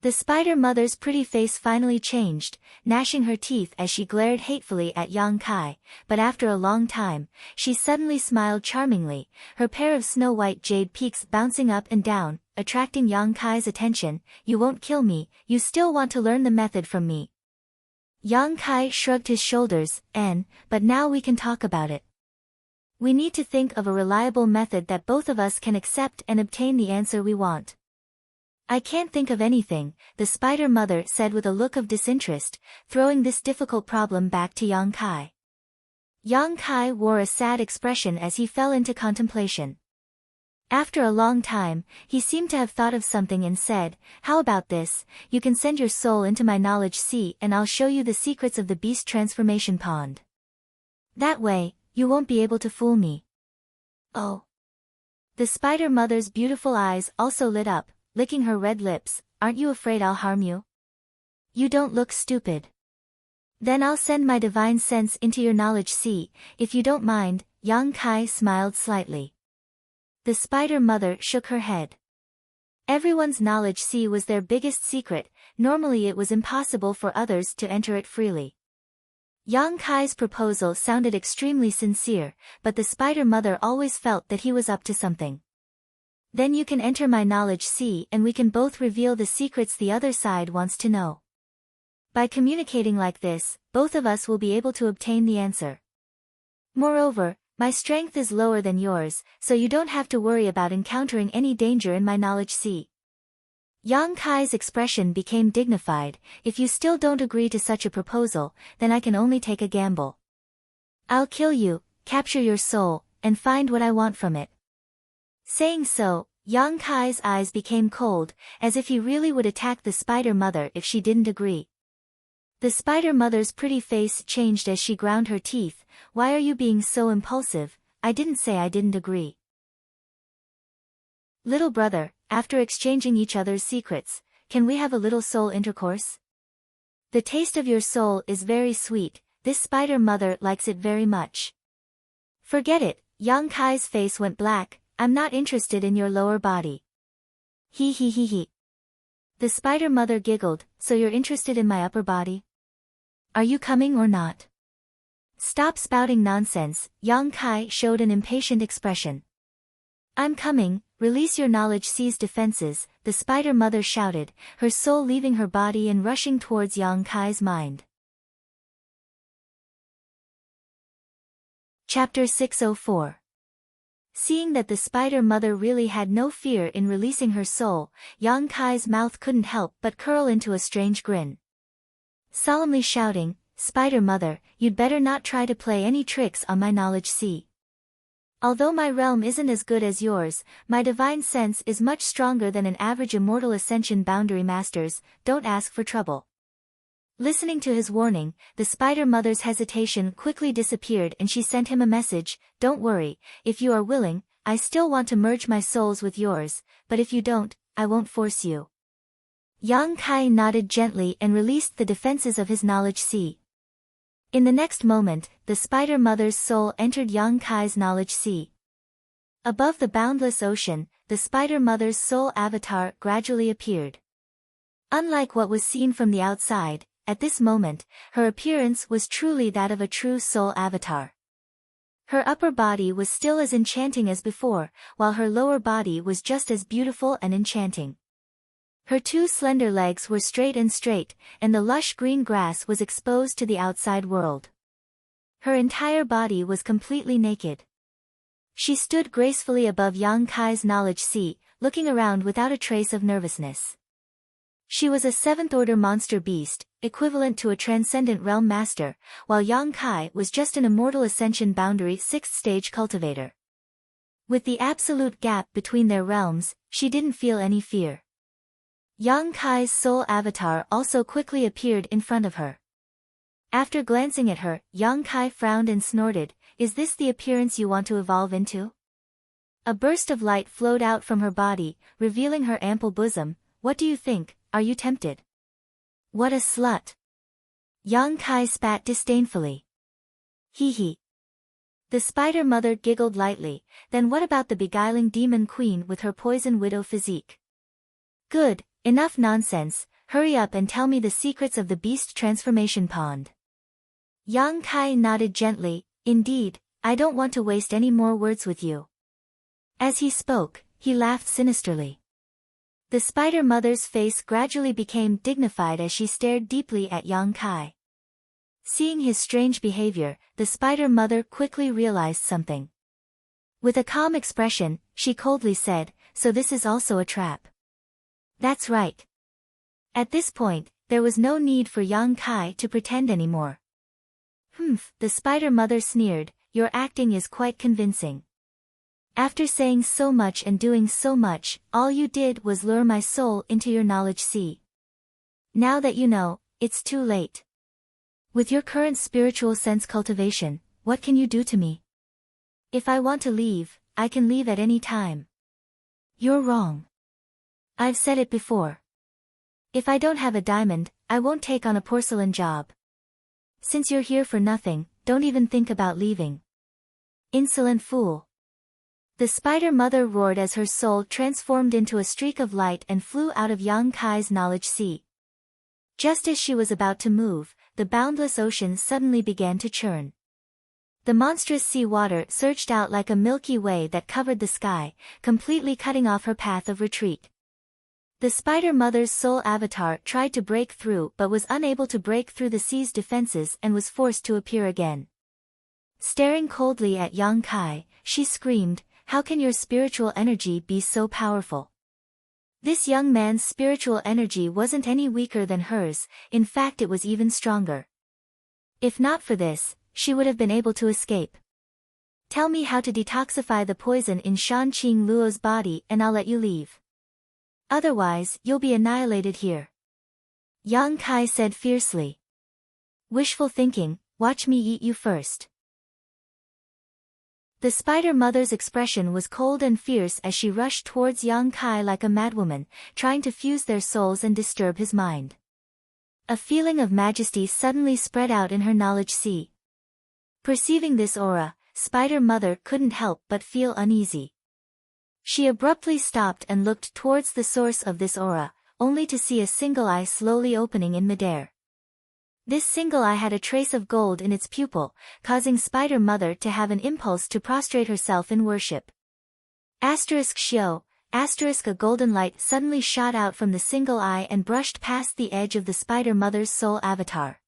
The Spider Mother's pretty face finally changed, gnashing her teeth as she glared hatefully at Yang Kai, but after a long time, she suddenly smiled charmingly, her pair of snow-white jade peaks bouncing up and down, attracting Yang Kai's attention. "You won't kill me, you still want to learn the method from me." Yang Kai shrugged his shoulders, but now we can talk about it. We need to think of a reliable method that both of us can accept and obtain the answer we want. "I can't think of anything," the Spider Mother said with a look of disinterest, throwing this difficult problem back to Yang Kai. Yang Kai wore a sad expression as he fell into contemplation. After a long time, he seemed to have thought of something and said, "How about this? You can send your soul into my knowledge sea and I'll show you the secrets of the beast transformation pond. That way, you won't be able to fool me." "Oh." The Spider Mother's beautiful eyes also lit up, licking her red lips. "Aren't you afraid I'll harm you? You don't look stupid." "Then I'll send my divine sense into your knowledge sea, if you don't mind." Yang Kai smiled slightly. The Spider Mother shook her head. Everyone's knowledge sea was their biggest secret, normally it was impossible for others to enter it freely. Yang Kai's proposal sounded extremely sincere, but the Spider Mother always felt that he was up to something. "Then you can enter my knowledge sea and we can both reveal the secrets the other side wants to know. By communicating like this, both of us will be able to obtain the answer. Moreover, my strength is lower than yours, so you don't have to worry about encountering any danger in my knowledge sea." Yang Kai's expression became dignified. "If you still don't agree to such a proposal, then I can only take a gamble. I'll kill you, capture your soul, and find what I want from it." Saying so, Yang Kai's eyes became cold, as if he really would attack the Spider Mother if she didn't agree. The Spider Mother's pretty face changed as she ground her teeth. "Why are you being so impulsive? I didn't say I didn't agree." "Little brother, after exchanging each other's secrets, can we have a little soul intercourse? The taste of your soul is very sweet, this Spider Mother likes it very much." "Forget it." Yang Kai's face went black. "I'm not interested in your lower body." He. The Spider Mother giggled. "So you're interested in my upper body? Are you coming or not?" "Stop spouting nonsense." Yang Kai showed an impatient expression. "I'm coming, release your knowledge sea's defenses," the Spider Mother shouted, her soul leaving her body and rushing towards Yang Kai's mind. Chapter 604. Seeing that the Spider Mother really had no fear in releasing her soul, Yang Kai's mouth couldn't help but curl into a strange grin. Solemnly shouting, "Spider Mother, you'd better not try to play any tricks on my knowledge sea. Although my realm isn't as good as yours, my divine sense is much stronger than an average immortal ascension boundary master's. Don't ask for trouble." Listening to his warning, the Spider Mother's hesitation quickly disappeared and she sent him a message. "Don't worry, if you are willing, I still want to merge my souls with yours, but if you don't, I won't force you." Yang Kai nodded gently and released the defenses of his knowledge sea. In the next moment, the Spider Mother's soul entered Yang Kai's knowledge sea. Above the boundless ocean, the Spider Mother's soul avatar gradually appeared. Unlike what was seen from the outside, at this moment, her appearance was truly that of a true soul avatar. Her upper body was still as enchanting as before, while her lower body was just as beautiful and enchanting. Her two slender legs were straight, and the lush green grass was exposed to the outside world. Her entire body was completely naked. She stood gracefully above Yang Kai's knowledge sea, looking around without a trace of nervousness. She was a seventh-order monster beast, equivalent to a transcendent realm master, while Yang Kai was just an immortal ascension boundary 6th stage cultivator. With the absolute gap between their realms, she didn't feel any fear. Yang Kai's soul avatar also quickly appeared in front of her. After glancing at her, Yang Kai frowned and snorted. "Is this the appearance you want to evolve into?" A burst of light flowed out from her body, revealing her ample bosom. "What do you think? Are you tempted?" What a slut. Yang Kai spat disdainfully. Hee hee. The spider mother giggled lightly. Then what about the beguiling demon queen with her poison widow physique? Good, enough nonsense, hurry up and tell me the secrets of the beast transformation pond. Yang Kai nodded gently. Indeed, I don't want to waste any more words with you. As he spoke, he laughed sinisterly. The spider mother's face gradually became dignified as she stared deeply at Yang Kai. Seeing his strange behavior, the spider mother quickly realized something. With a calm expression, she coldly said, "So this is also a trap." That's right. At this point, there was no need for Yang Kai to pretend anymore. Humph, the spider mother sneered, your acting is quite convincing. After saying so much and doing so much, all you did was lure my soul into your knowledge sea. Now that you know, it's too late. With your current spiritual sense cultivation, what can you do to me? If I want to leave, I can leave at any time. You're wrong. I've said it before. If I don't have a diamond, I won't take on a porcelain job. Since you're here for nothing, don't even think about leaving. Insolent fool. The spider mother roared as her soul transformed into a streak of light and flew out of Yang Kai's knowledge sea. Just as she was about to move, the boundless ocean suddenly began to churn. The monstrous sea water surged out like a milky way that covered the sky, completely cutting off her path of retreat. The spider mother's soul avatar tried to break through but was unable to break through the sea's defenses and was forced to appear again. Staring coldly at Yang Kai, she screamed, "How can your spiritual energy be so powerful?" This young man's spiritual energy wasn't any weaker than hers, in fact it was even stronger. If not for this, she would have been able to escape. Tell me how to detoxify the poison in Shan Qing Luo's body and I'll let you leave. Otherwise, you'll be annihilated here. Yang Kai said fiercely. Wishful thinking, watch me eat you first. The spider mother's expression was cold and fierce as she rushed towards Yang Kai like a madwoman, trying to fuse their souls and disturb his mind. A feeling of majesty suddenly spread out in her knowledge sea. Perceiving this aura, spider mother couldn't help but feel uneasy. She abruptly stopped and looked towards the source of this aura, only to see a single eye slowly opening in midair. This single eye had a trace of gold in its pupil, causing Spider Mother to have an impulse to prostrate herself in worship. Shio, a golden light suddenly shot out from the single eye and brushed past the edge of the Spider Mother's soul avatar.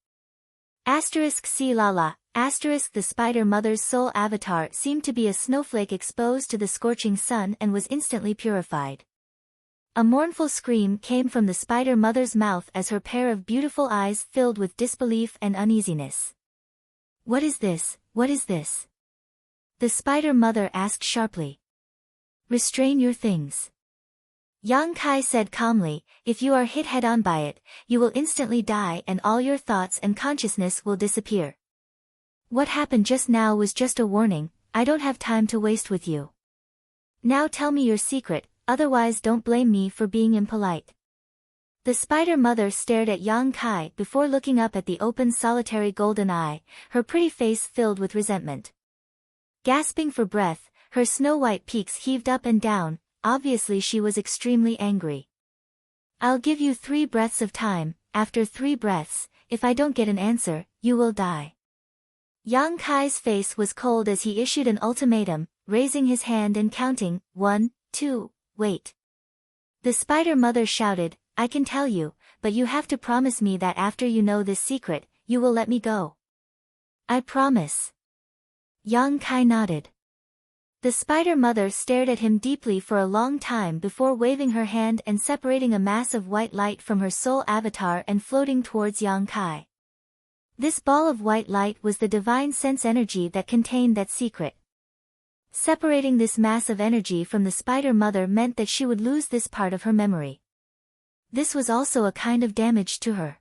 Lala, the Spider Mother's soul avatar seemed to be a snowflake exposed to the scorching sun and was instantly purified. A mournful scream came from the spider mother's mouth as her pair of beautiful eyes filled with disbelief and uneasiness. What is this? What is this? The spider mother asked sharply. Restrain your things. Yang Kai said calmly, if you are hit head-on by it, you will instantly die and all your thoughts and consciousness will disappear. What happened just now was just a warning, I don't have time to waste with you. Now tell me your secret. Otherwise don't blame me for being impolite. The spider mother stared at Yang Kai before looking up at the open solitary golden eye, her pretty face filled with resentment. Gasping for breath, her snow-white peaks heaved up and down, obviously she was extremely angry. I'll give you 3 breaths of time, after 3 breaths, if I don't get an answer, you will die. Yang Kai's face was cold as he issued an ultimatum, raising his hand and counting, 1, 2, wait. The spider mother shouted, I can tell you, but you have to promise me that after you know this secret, you will let me go. I promise. Yang Kai nodded. The spider mother stared at him deeply for a long time before waving her hand and separating a mass of white light from her soul avatar and floating towards Yang Kai. This ball of white light was the divine sense energy that contained that secret. Separating this mass of energy from the spider mother meant that she would lose this part of her memory. This was also a kind of damage to her.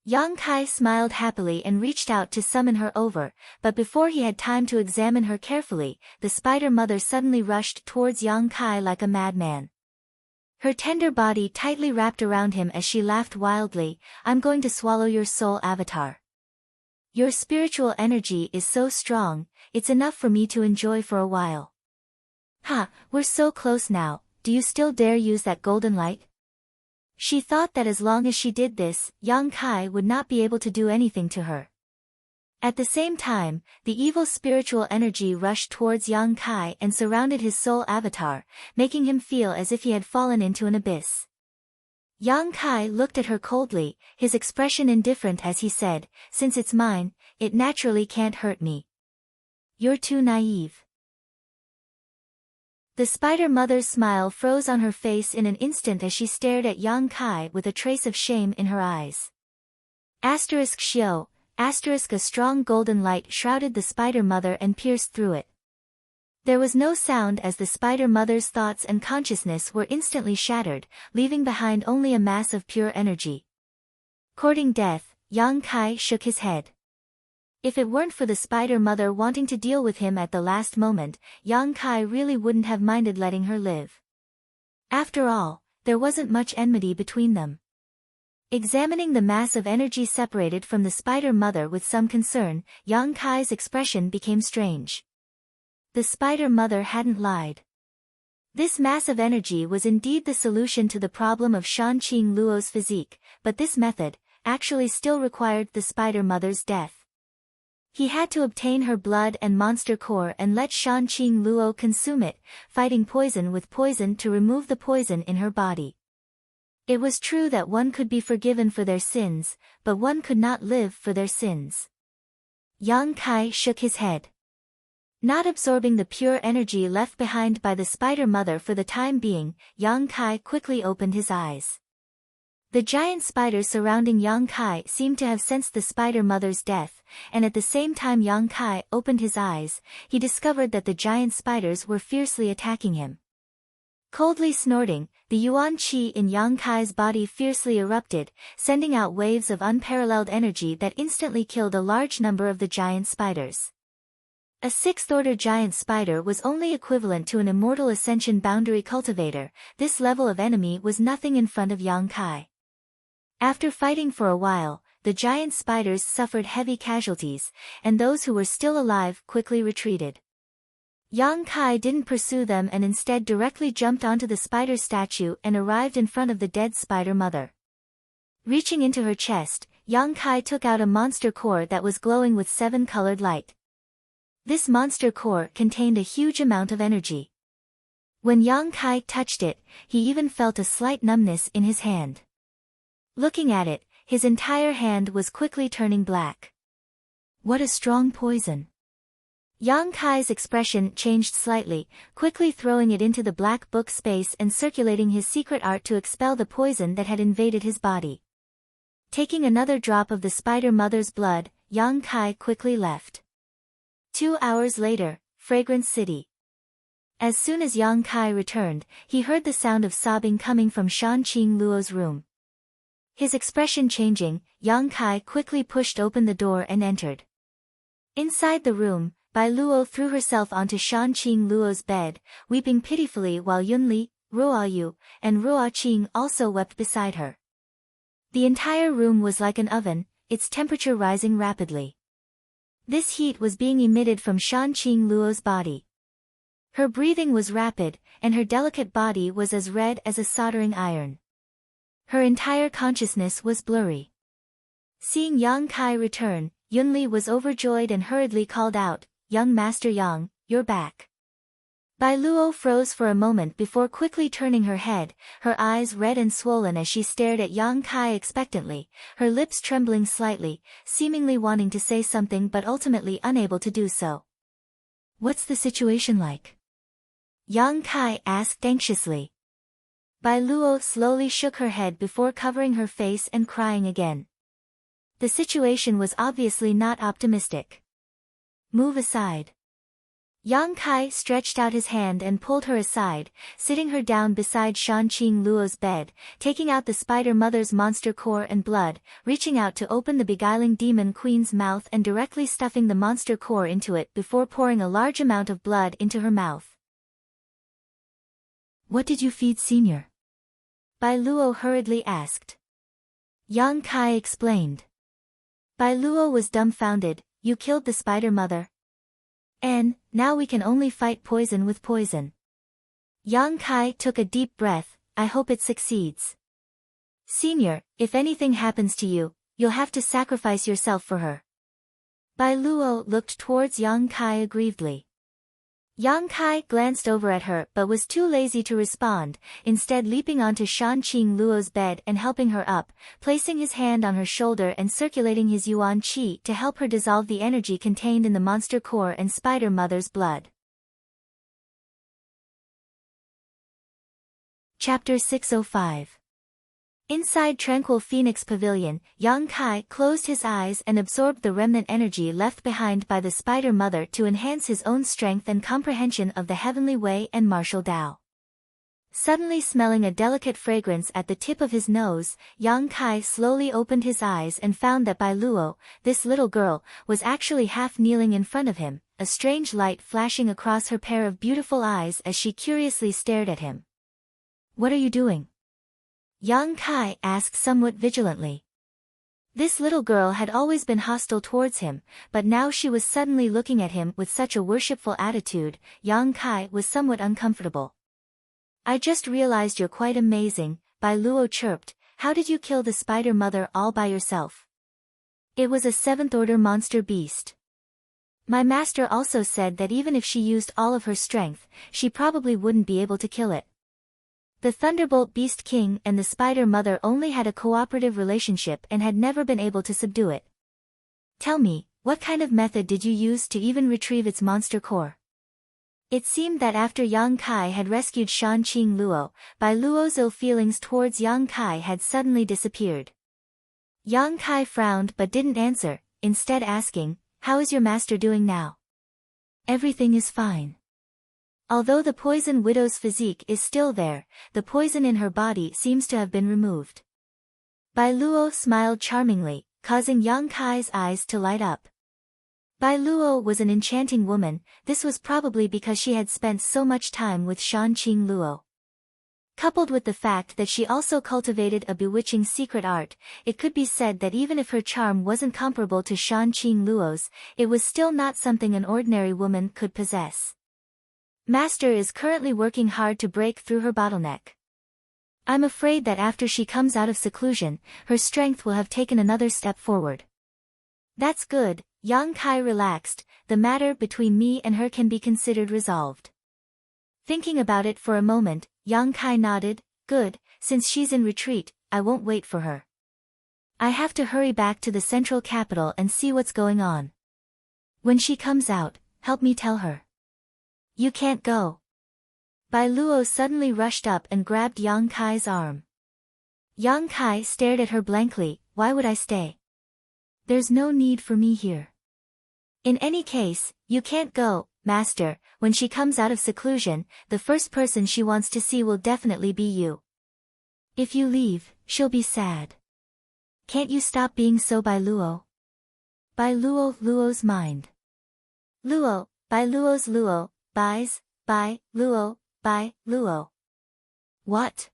Yang Kai smiled happily and reached out to summon her over, but before he had time to examine her carefully, the spider mother suddenly rushed towards Yang Kai like a madman. Her tender body tightly wrapped around him as she laughed wildly. I'm going to swallow your soul avatar. Your spiritual energy is so strong, it's enough for me to enjoy for a while. Ha, we're so close now, do you still dare use that golden light? She thought that as long as she did this, Yang Kai would not be able to do anything to her. At the same time, the evil spiritual energy rushed towards Yang Kai and surrounded his soul avatar, making him feel as if he had fallen into an abyss. Yang Kai looked at her coldly, his expression indifferent as he said, since it's mine, it naturally can't hurt me. You're too naive. The spider mother's smile froze on her face in an instant as she stared at Yang Kai with a trace of shame in her eyes. *Xiao*. A strong golden light shrouded the spider mother and pierced through it. There was no sound as the spider mother's thoughts and consciousness were instantly shattered, leaving behind only a mass of pure energy. Courting death, Yang Kai shook his head. If it weren't for the spider mother wanting to deal with him at the last moment, Yang Kai really wouldn't have minded letting her live. After all, there wasn't much enmity between them. Examining the mass of energy separated from the spider mother with some concern, Yang Kai's expression became strange. The spider mother hadn't lied. This mass of energy was indeed the solution to the problem of Shanqing Luo's physique, but this method, actually still required the spider mother's death. He had to obtain her blood and monster core and let Shanqing Luo consume it, fighting poison with poison to remove the poison in her body. It was true that one could be forgiven for their sins, but one could not live for their sins. Yang Kai shook his head. Not absorbing the pure energy left behind by the spider mother for the time being, Yang Kai quickly opened his eyes. The giant spiders surrounding Yang Kai seemed to have sensed the spider mother's death, and at the same time Yang Kai opened his eyes, he discovered that the giant spiders were fiercely attacking him. Coldly snorting, the yuan qi in Yang Kai's body fiercely erupted, sending out waves of unparalleled energy that instantly killed a large number of the giant spiders. A sixth-order giant spider was only equivalent to an immortal ascension boundary cultivator. This level of enemy was nothing in front of Yang Kai. After fighting for a while, the giant spiders suffered heavy casualties, and those who were still alive quickly retreated. Yang Kai didn't pursue them and instead directly jumped onto the spider statue and arrived in front of the dead spider mother. Reaching into her chest, Yang Kai took out a monster core that was glowing with 7-colored light. This monster core contained a huge amount of energy. When Yang Kai touched it, he even felt a slight numbness in his hand. Looking at it, his entire hand was quickly turning black. What a strong poison! Yang Kai's expression changed slightly, quickly throwing it into the black book space and circulating his secret art to expel the poison that had invaded his body. Taking another drop of the spider mother's blood, Yang Kai quickly left. 2 hours later, Fragrance City. As soon as Yang Kai returned, he heard the sound of sobbing coming from Shanqing Luo's room. His expression changing, Yang Kai quickly pushed open the door and entered. Inside the room, Bai Luo threw herself onto Shanqing Luo's bed, weeping pitifully while Yunli, Ruoyu, and Ruoqing also wept beside her. The entire room was like an oven, its temperature rising rapidly. This heat was being emitted from Shanqing Luo's body. Her breathing was rapid, and her delicate body was as red as a soldering iron. Her entire consciousness was blurry. Seeing Yang Kai return, Yunli was overjoyed and hurriedly called out, "Young Master Yang, you're back." Bai Luo froze for a moment before quickly turning her head, her eyes red and swollen as she stared at Yang Kai expectantly, her lips trembling slightly, seemingly wanting to say something but ultimately unable to do so. "What's the situation like?" Yang Kai asked anxiously. Bai Luo slowly shook her head before covering her face and crying again. The situation was obviously not optimistic. "Move aside." Yang Kai stretched out his hand and pulled her aside, sitting her down beside Shanqing Luo's bed, taking out the spider mother's monster core and blood, reaching out to open the beguiling demon queen's mouth and directly stuffing the monster core into it before pouring a large amount of blood into her mouth. "What did you feed Senior?" Bai Luo hurriedly asked. Yang Kai explained. Bai Luo was dumbfounded. You killed the spider mother? And, now we can only fight poison with poison. Yang Kai took a deep breath. I hope it succeeds. Senior, if anything happens to you, you'll have to sacrifice yourself for her. Bai Luo looked towards Yang Kai aggrievedly. Yang Kai glanced over at her but was too lazy to respond, instead leaping onto Shanqing Luo's bed and helping her up, placing his hand on her shoulder and circulating his yuan qi to help her dissolve the energy contained in the monster core and spider mother's blood. Chapter 605. Inside Tranquil Phoenix Pavilion, Yang Kai closed his eyes and absorbed the remnant energy left behind by the Spider Mother to enhance his own strength and comprehension of the Heavenly Way and martial Tao. Suddenly smelling a delicate fragrance at the tip of his nose, Yang Kai slowly opened his eyes and found that Bai Luo, this little girl, was actually half kneeling in front of him, a strange light flashing across her pair of beautiful eyes as she curiously stared at him. What are you doing? Yang Kai asked somewhat vigilantly. This little girl had always been hostile towards him, but now she was suddenly looking at him with such a worshipful attitude. Yang Kai was somewhat uncomfortable. I just realized you're quite amazing, Bai Luo chirped. How did you kill the spider mother all by yourself? It was a 7th-order monster beast. My master also said that even if she used all of her strength, she probably wouldn't be able to kill it. The Thunderbolt Beast King and the Spider Mother only had a cooperative relationship and had never been able to subdue it. Tell me, what kind of method did you use to even retrieve its monster core? It seemed that after Yang Kai had rescued Shanqing Luo, Bai Luo's ill feelings towards Yang Kai had suddenly disappeared. Yang Kai frowned but didn't answer, instead asking, how is your master doing now? Everything is fine. Although the poison widow's physique is still there, the poison in her body seems to have been removed. Bai Luo smiled charmingly, causing Yang Kai's eyes to light up. Bai Luo was an enchanting woman. This was probably because she had spent so much time with Shanqing Luo. Coupled with the fact that she also cultivated a bewitching secret art, it could be said that even if her charm wasn't comparable to Shanqing Luo's, it was still not something an ordinary woman could possess. Master is currently working hard to break through her bottleneck. I'm afraid that after she comes out of seclusion, her strength will have taken another step forward. That's good, Yang Kai relaxed. The matter between me and her can be considered resolved. Thinking about it for a moment, Yang Kai nodded. Good, since she's in retreat, I won't wait for her. I have to hurry back to the central capital and see what's going on. When she comes out, help me tell her. You can't go. Bai Luo suddenly rushed up and grabbed Yang Kai's arm. Yang Kai stared at her blankly. Why would I stay? There's no need for me here. In any case, you can't go, Master. When she comes out of seclusion, the first person she wants to see will definitely be you. If you leave, she'll be sad. Can't you stop being so, Bai Luo? Bai Luo's mind. Luo, Bai Luo's Luo. Bai Luo. What?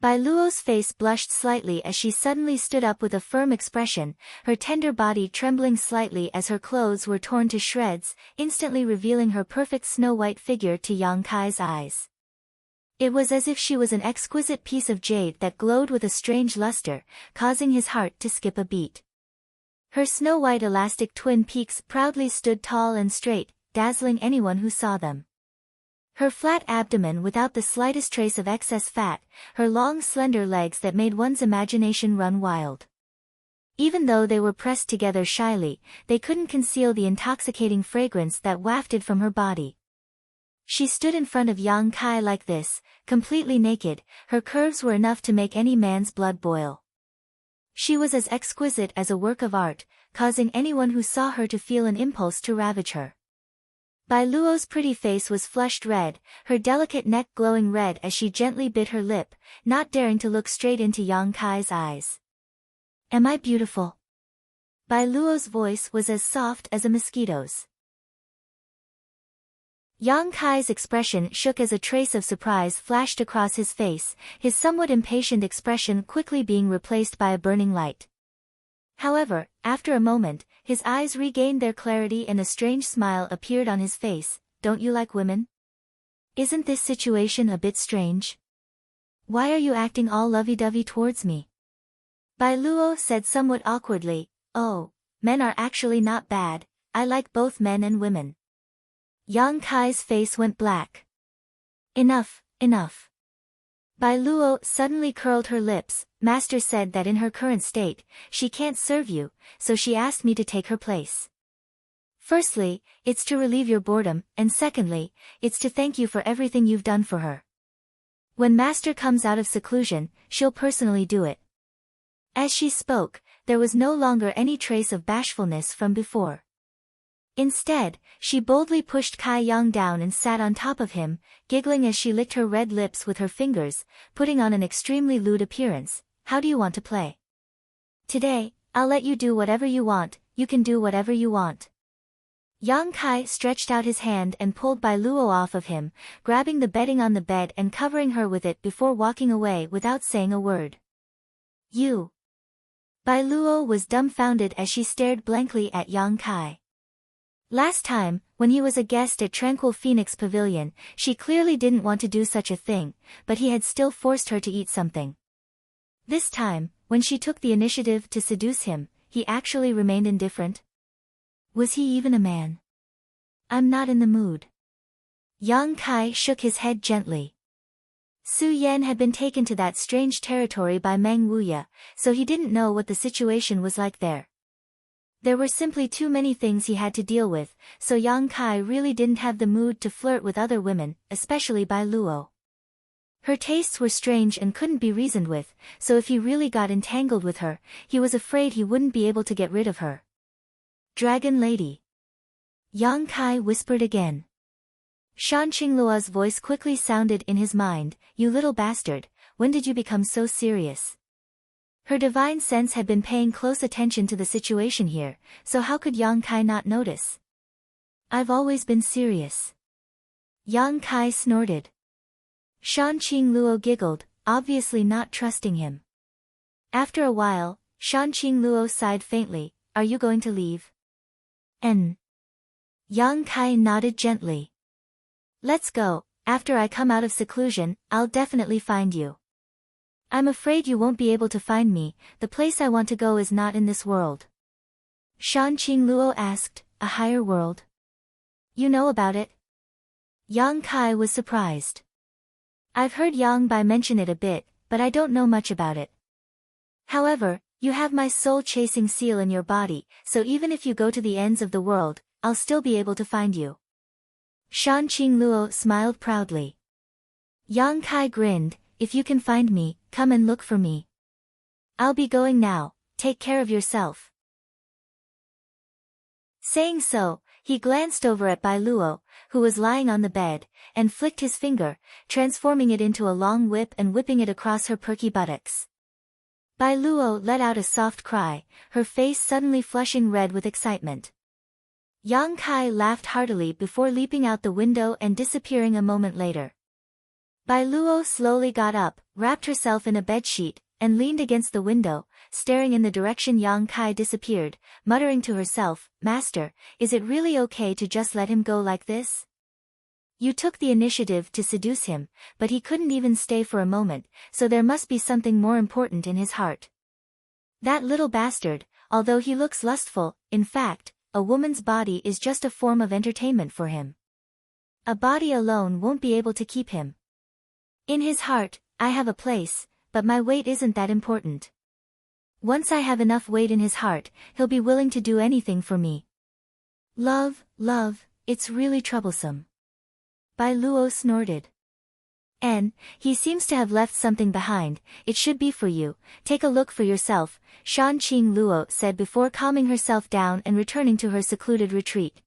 Bai Luo's face blushed slightly as she suddenly stood up with a firm expression, her tender body trembling slightly as her clothes were torn to shreds, instantly revealing her perfect snow-white figure to Yang Kai's eyes. It was as if she was an exquisite piece of jade that glowed with a strange luster, causing his heart to skip a beat. Her snow-white elastic twin peaks proudly stood tall and straight, dazzling anyone who saw them. Her flat abdomen without the slightest trace of excess fat, her long slender legs that made one's imagination run wild. Even though they were pressed together shyly, they couldn't conceal the intoxicating fragrance that wafted from her body. She stood in front of Yang Kai like this, completely naked. Her curves were enough to make any man's blood boil. She was as exquisite as a work of art, causing anyone who saw her to feel an impulse to ravage her. Bai Luo's pretty face was flushed red, her delicate neck glowing red as she gently bit her lip, not daring to look straight into Yang Kai's eyes. Am I beautiful? Bai Luo's voice was as soft as a mosquito's. Yang Kai's expression shook as a trace of surprise flashed across his face, his somewhat impatient expression quickly being replaced by a burning light. However, after a moment, his eyes regained their clarity and a strange smile appeared on his face. Don't you like women? Isn't this situation a bit strange? Why are you acting all lovey-dovey towards me? Bai Luo said somewhat awkwardly, Oh, men are actually not bad, I like both men and women. Yang Kai's face went black. Enough, enough. Bai Luo suddenly curled her lips. Master said that in her current state, she can't serve you, so she asked me to take her place. Firstly, it's to relieve your boredom, and secondly, it's to thank you for everything you've done for her. When Master comes out of seclusion, she'll personally do it. As she spoke, there was no longer any trace of bashfulness from before. Instead, she boldly pushed Kai Yang down and sat on top of him, giggling as she licked her red lips with her fingers, putting on an extremely lewd appearance. How do you want to play? Today, I'll let you do whatever you want, you can do whatever you want. Yang Kai stretched out his hand and pulled Bai Luo off of him, grabbing the bedding on the bed and covering her with it before walking away without saying a word. You. Bai Luo was dumbfounded as she stared blankly at Yang Kai. Last time, when he was a guest at Tranquil Phoenix Pavilion, she clearly didn't want to do such a thing, but he had still forced her to eat something. This time, when she took the initiative to seduce him, he actually remained indifferent. Was he even a man? I'm not in the mood. Yang Kai shook his head gently. Su Yan had been taken to that strange territory by Meng Wuya, so he didn't know what the situation was like there. There were simply too many things he had to deal with, so Yang Kai really didn't have the mood to flirt with other women, especially Bai Luo. Her tastes were strange and couldn't be reasoned with, so if he really got entangled with her, he was afraid he wouldn't be able to get rid of her. Dragon Lady. Yang Kai whispered again. Shan Qingluo's voice quickly sounded in his mind, You little bastard, when did you become so serious? Her divine sense had been paying close attention to the situation here, so how could Yang Kai not notice? I've always been serious. Yang Kai snorted. Shan Qingluo giggled, obviously not trusting him. After a while, Shan Qingluo sighed faintly, Are you going to leave? Yang Kai nodded gently. Let's go, after I come out of seclusion, I'll definitely find you. I'm afraid you won't be able to find me, the place I want to go is not in this world. Shan Qingluo asked, A higher world? You know about it? Yang Kai was surprised. I've heard Yang Bai mention it a bit, but I don't know much about it. However, you have my soul-chasing seal in your body, so even if you go to the ends of the world, I'll still be able to find you. Shan Qingluo smiled proudly. Yang Kai grinned, If you can find me, come and look for me. I'll be going now, take care of yourself. Saying so, he glanced over at Bai Luo, who was lying on the bed, and flicked his finger, transforming it into a long whip and whipping it across her perky buttocks. Bai Luo let out a soft cry, her face suddenly flushing red with excitement. Yang Kai laughed heartily before leaping out the window and disappearing a moment later. Bai Luo slowly got up, wrapped herself in a bedsheet, and leaned against the window, staring in the direction Yang Kai disappeared, muttering to herself, Master, is it really okay to just let him go like this? You took the initiative to seduce him, but he couldn't even stay for a moment, so there must be something more important in his heart. That little bastard, although he looks lustful, in fact, a woman's body is just a form of entertainment for him. A body alone won't be able to keep him. In his heart, I have a place, but my weight isn't that important. Once I have enough weight in his heart, he'll be willing to do anything for me. Love, it's really troublesome. Bai Luo snorted. And, he seems to have left something behind, it should be for you, take a look for yourself, Shan Qingluo said before calming herself down and returning to her secluded retreat.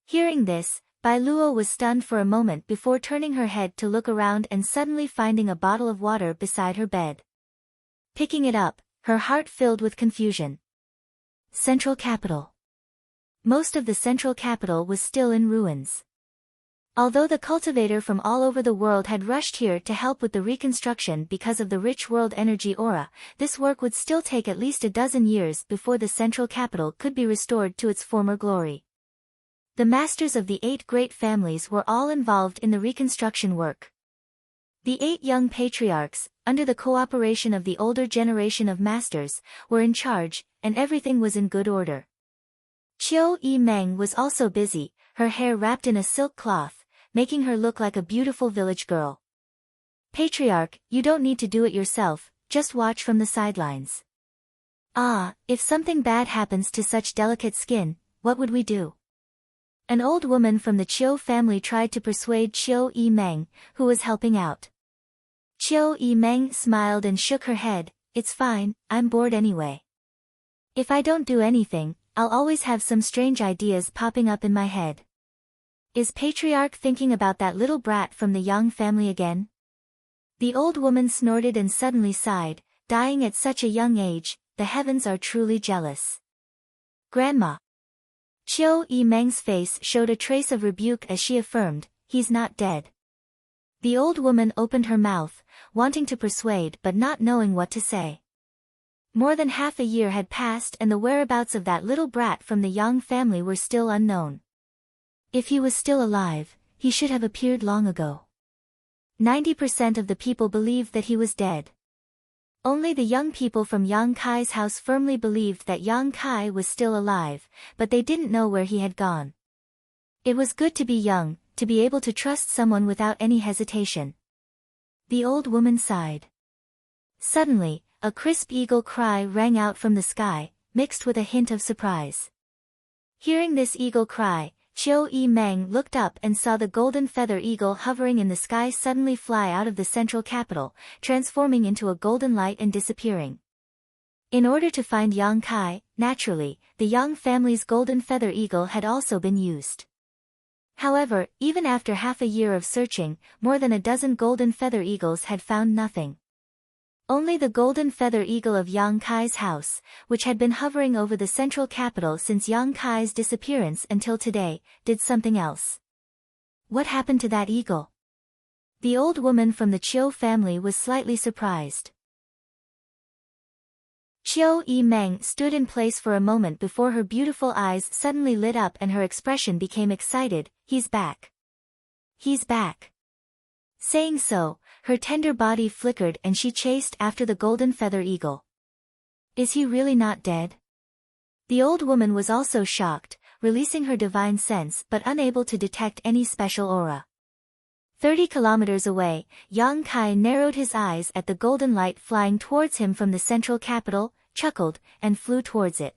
Hearing this, Bai Luo was stunned for a moment before turning her head to look around and suddenly finding a bottle of water beside her bed. Picking it up, her heart filled with confusion. Central capital. Most of the central capital was still in ruins. Although the cultivator from all over the world had rushed here to help with the reconstruction because of the rich world energy aura, this work would still take at least a dozen years before the central capital could be restored to its former glory. The masters of the 8 great families were all involved in the reconstruction work. The 8 young patriarchs, under the cooperation of the older generation of masters, were in charge, and everything was in good order. Qiu Yimeng was also busy, her hair wrapped in a silk cloth, making her look like a beautiful village girl. Patriarch, you don't need to do it yourself, just watch from the sidelines. Ah, if something bad happens to such delicate skin, what would we do? An old woman from the Qiu family tried to persuade Qiu Yimeng, who was helping out. Qiu Yimeng smiled and shook her head, it's fine, I'm bored anyway. If I don't do anything, I'll always have some strange ideas popping up in my head. Is Patriarch thinking about that little brat from the Yang family again? The old woman snorted and suddenly sighed, dying at such a young age, the heavens are truly jealous. Grandma. Qiu Yimeng's face showed a trace of rebuke as she affirmed, he's not dead. The old woman opened her mouth, wanting to persuade but not knowing what to say. More than half a year had passed and the whereabouts of that little brat from the Yang family were still unknown. If he was still alive, he should have appeared long ago. 90% of the people believed that he was dead. Only the young people from Yang Kai's house firmly believed that Yang Kai was still alive, but they didn't know where he had gone. It was good to be young, to be able to trust someone without any hesitation. The old woman sighed. Suddenly, a crisp eagle cry rang out from the sky, mixed with a hint of surprise. Hearing this eagle cry, Qiu Yimeng looked up and saw the golden feather eagle hovering in the sky suddenly fly out of the central capital, transforming into a golden light and disappearing. In order to find Yang Kai, naturally, the Yang family's golden feather eagle had also been used. However, even after half a year of searching, more than a dozen golden feather eagles had found nothing. Only the golden feather eagle of Yang Kai's house, which had been hovering over the central capital since Yang Kai's disappearance until today, did something else. What happened to that eagle? The old woman from the Qiu family was slightly surprised. Qiu Yimeng stood in place for a moment before her beautiful eyes suddenly lit up and her expression became excited, he's back. He's back. Saying so, her tender body flickered and she chased after the golden feather eagle. Is he really not dead? The old woman was also shocked, releasing her divine sense but unable to detect any special aura. 30 kilometers away, Yang Kai narrowed his eyes at the golden light flying towards him from the central capital, chuckled, and flew towards it.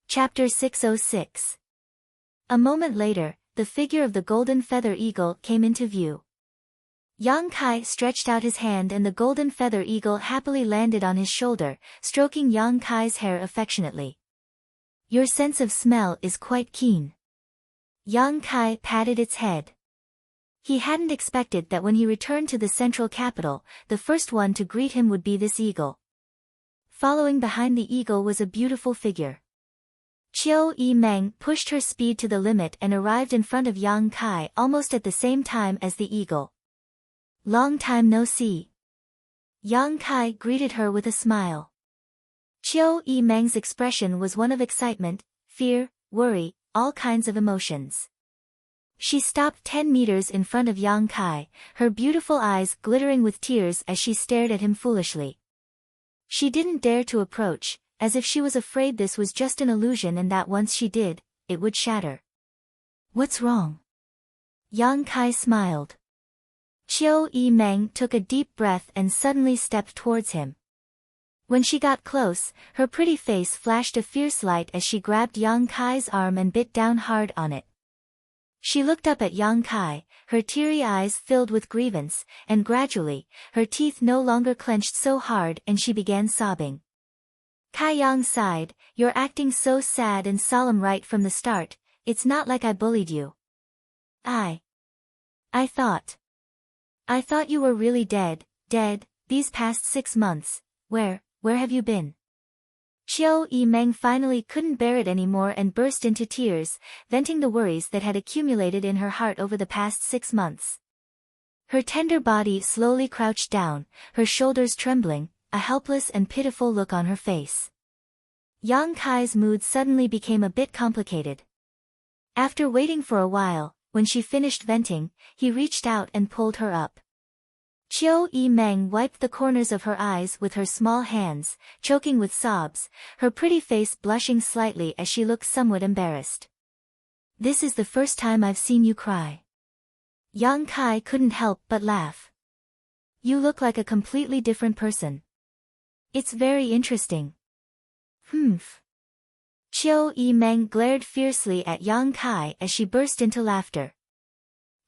Chapter 606. A moment later, the figure of the golden feather eagle came into view. Yang Kai stretched out his hand and the golden feather eagle happily landed on his shoulder, stroking Yang Kai's hair affectionately. Your sense of smell is quite keen. Yang Kai patted its head. He hadn't expected that when he returned to the central capital, the first one to greet him would be this eagle. Following behind the eagle was a beautiful figure. Qiu Yimeng pushed her speed to the limit and arrived in front of Yang Kai almost at the same time as the eagle. Long time no see. Yang Kai greeted her with a smile. Qiu Yimeng's expression was one of excitement, fear, worry, all kinds of emotions. She stopped 10 meters in front of Yang Kai, her beautiful eyes glittering with tears as she stared at him foolishly. She didn't dare to approach, as if she was afraid this was just an illusion and that once she did, it would shatter. What's wrong? Yang Kai smiled. Qiu Yimeng took a deep breath and suddenly stepped towards him. When she got close, her pretty face flashed a fierce light as she grabbed Yang Kai's arm and bit down hard on it. She looked up at Yang Kai, her teary eyes filled with grievance, and gradually, her teeth no longer clenched so hard and she began sobbing. Kai Yang sighed, you're acting so sad and solemn right from the start, it's not like I bullied you. I thought you were really dead, these past 6 months, where have you been? Qiu Yimeng finally couldn't bear it anymore and burst into tears, venting the worries that had accumulated in her heart over the past 6 months. Her tender body slowly crouched down, her shoulders trembling, a helpless and pitiful look on her face. Yang Kai's mood suddenly became a bit complicated. After waiting for a while, when she finished venting, he reached out and pulled her up. Qiu Yimeng wiped the corners of her eyes with her small hands, choking with sobs, her pretty face blushing slightly as she looked somewhat embarrassed. "This is the first time I've seen you cry." Yang Kai couldn't help but laugh. "You look like a completely different person. It's very interesting." Humph. Qiu Yimeng glared fiercely at Yang Kai as she burst into laughter.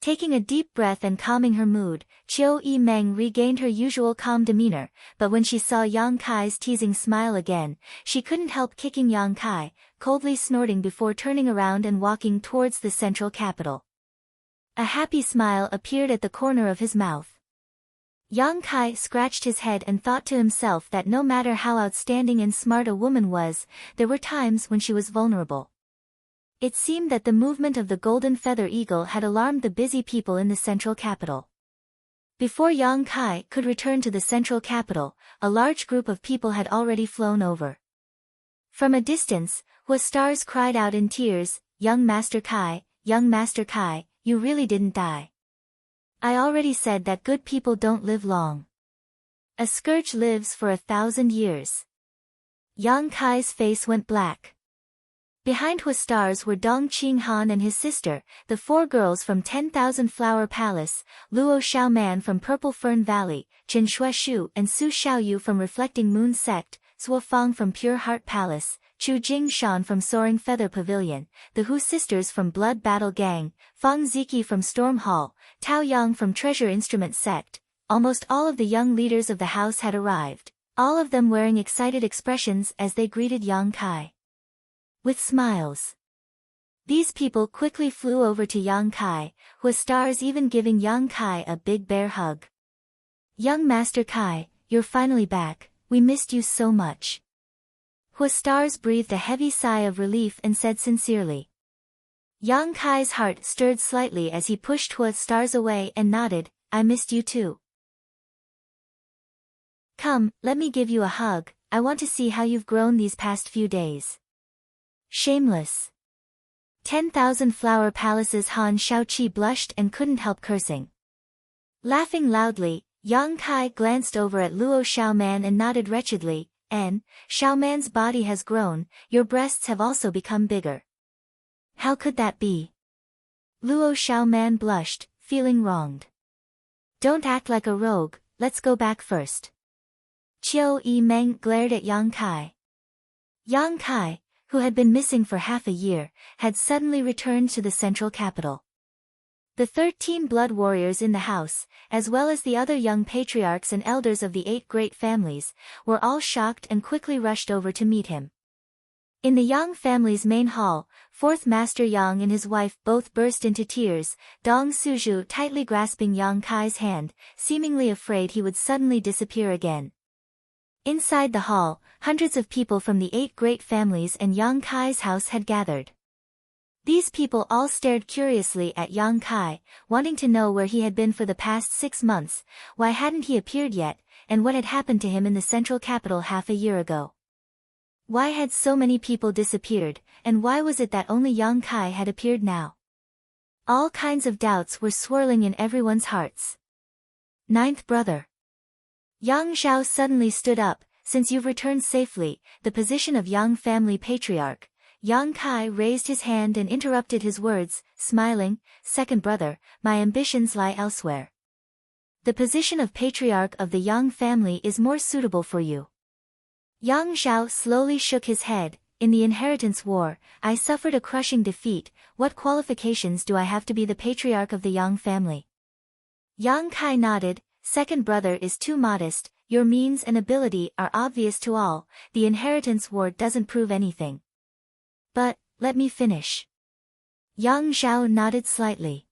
Taking a deep breath and calming her mood, Qiu Yimeng regained her usual calm demeanor, but when she saw Yang Kai's teasing smile again, she couldn't help kicking Yang Kai, coldly snorting before turning around and walking towards the central capital. A happy smile appeared at the corner of his mouth. Yang Kai scratched his head and thought to himself that no matter how outstanding and smart a woman was, there were times when she was vulnerable. It seemed that the movement of the golden feather eagle had alarmed the busy people in the central capital. Before Yang Kai could return to the central capital, a large group of people had already flown over. From a distance, stars cried out in tears, Young Master Kai, you really didn't die. I already said that good people don't live long. A scourge lives for 1,000 years. Yang Kai's face went black. Behind stars were Dong Qinghan and his sister, the 4 girls from 10,000 Flower Palace, Luo Xiaoman from Purple Fern Valley, Chen Shueshu and Su Xiaoyu from Reflecting Moon Sect, Suo Fang from Pure Heart Palace, Chu Jingshan from Soaring Feather Pavilion, the Hu sisters from Blood Battle Gang, Fang Ziki from Storm Hall, Tao Yang from Treasure Instrument Sect. Almost all of the young leaders of the house had arrived, all of them wearing excited expressions as they greeted Yang Kai with smiles. These people quickly flew over to Yang Kai, with stars even giving Yang Kai a big bear hug. Young Master Kai, you're finally back, we missed you so much. Stars breathed a heavy sigh of relief and said sincerely. Yang Kai's heart stirred slightly as he pushed stars away and nodded, I missed you too. Come, let me give you a hug, I want to see how you've grown these past few days. Shameless. 10,000 Flower Palace's Han Shaoqi blushed and couldn't help cursing. Laughing loudly, Yang Kai glanced over at Luo Xiaoman and nodded wretchedly, and, Xiaoman's body has grown, your breasts have also become bigger. How could that be? Luo Xiaoman blushed, feeling wronged. Don't act like a rogue, let's go back first. Qiu Yimeng glared at Yang Kai. Yang Kai, who had been missing for half a year, had suddenly returned to the central capital. The 13 blood warriors in the house, as well as the other young patriarchs and elders of the 8 great families, were all shocked and quickly rushed over to meet him. In the Yang family's main hall, 4th Master Yang and his wife both burst into tears, Dong Suzhu tightly grasping Yang Kai's hand, seemingly afraid he would suddenly disappear again. Inside the hall, hundreds of people from the 8 great families and Yang Kai's house had gathered. These people all stared curiously at Yang Kai, wanting to know where he had been for the past 6 months, why hadn't he appeared yet, and what had happened to him in the central capital half a year ago. Why had so many people disappeared, and why was it that only Yang Kai had appeared now? All kinds of doubts were swirling in everyone's hearts. 9th brother. Yang Zhao suddenly stood up, since you've returned safely, the position of Yang family patriarch. Yang Kai raised his hand and interrupted his words, smiling, 2nd brother, my ambitions lie elsewhere. The position of patriarch of the Yang family is more suitable for you. Yang Zhao slowly shook his head, in the inheritance war, I suffered a crushing defeat, what qualifications do I have to be the patriarch of the Yang family? Yang Kai nodded, 2nd brother is too modest, your means and ability are obvious to all, the inheritance war doesn't prove anything. But, let me finish. Yang Zhao nodded slightly.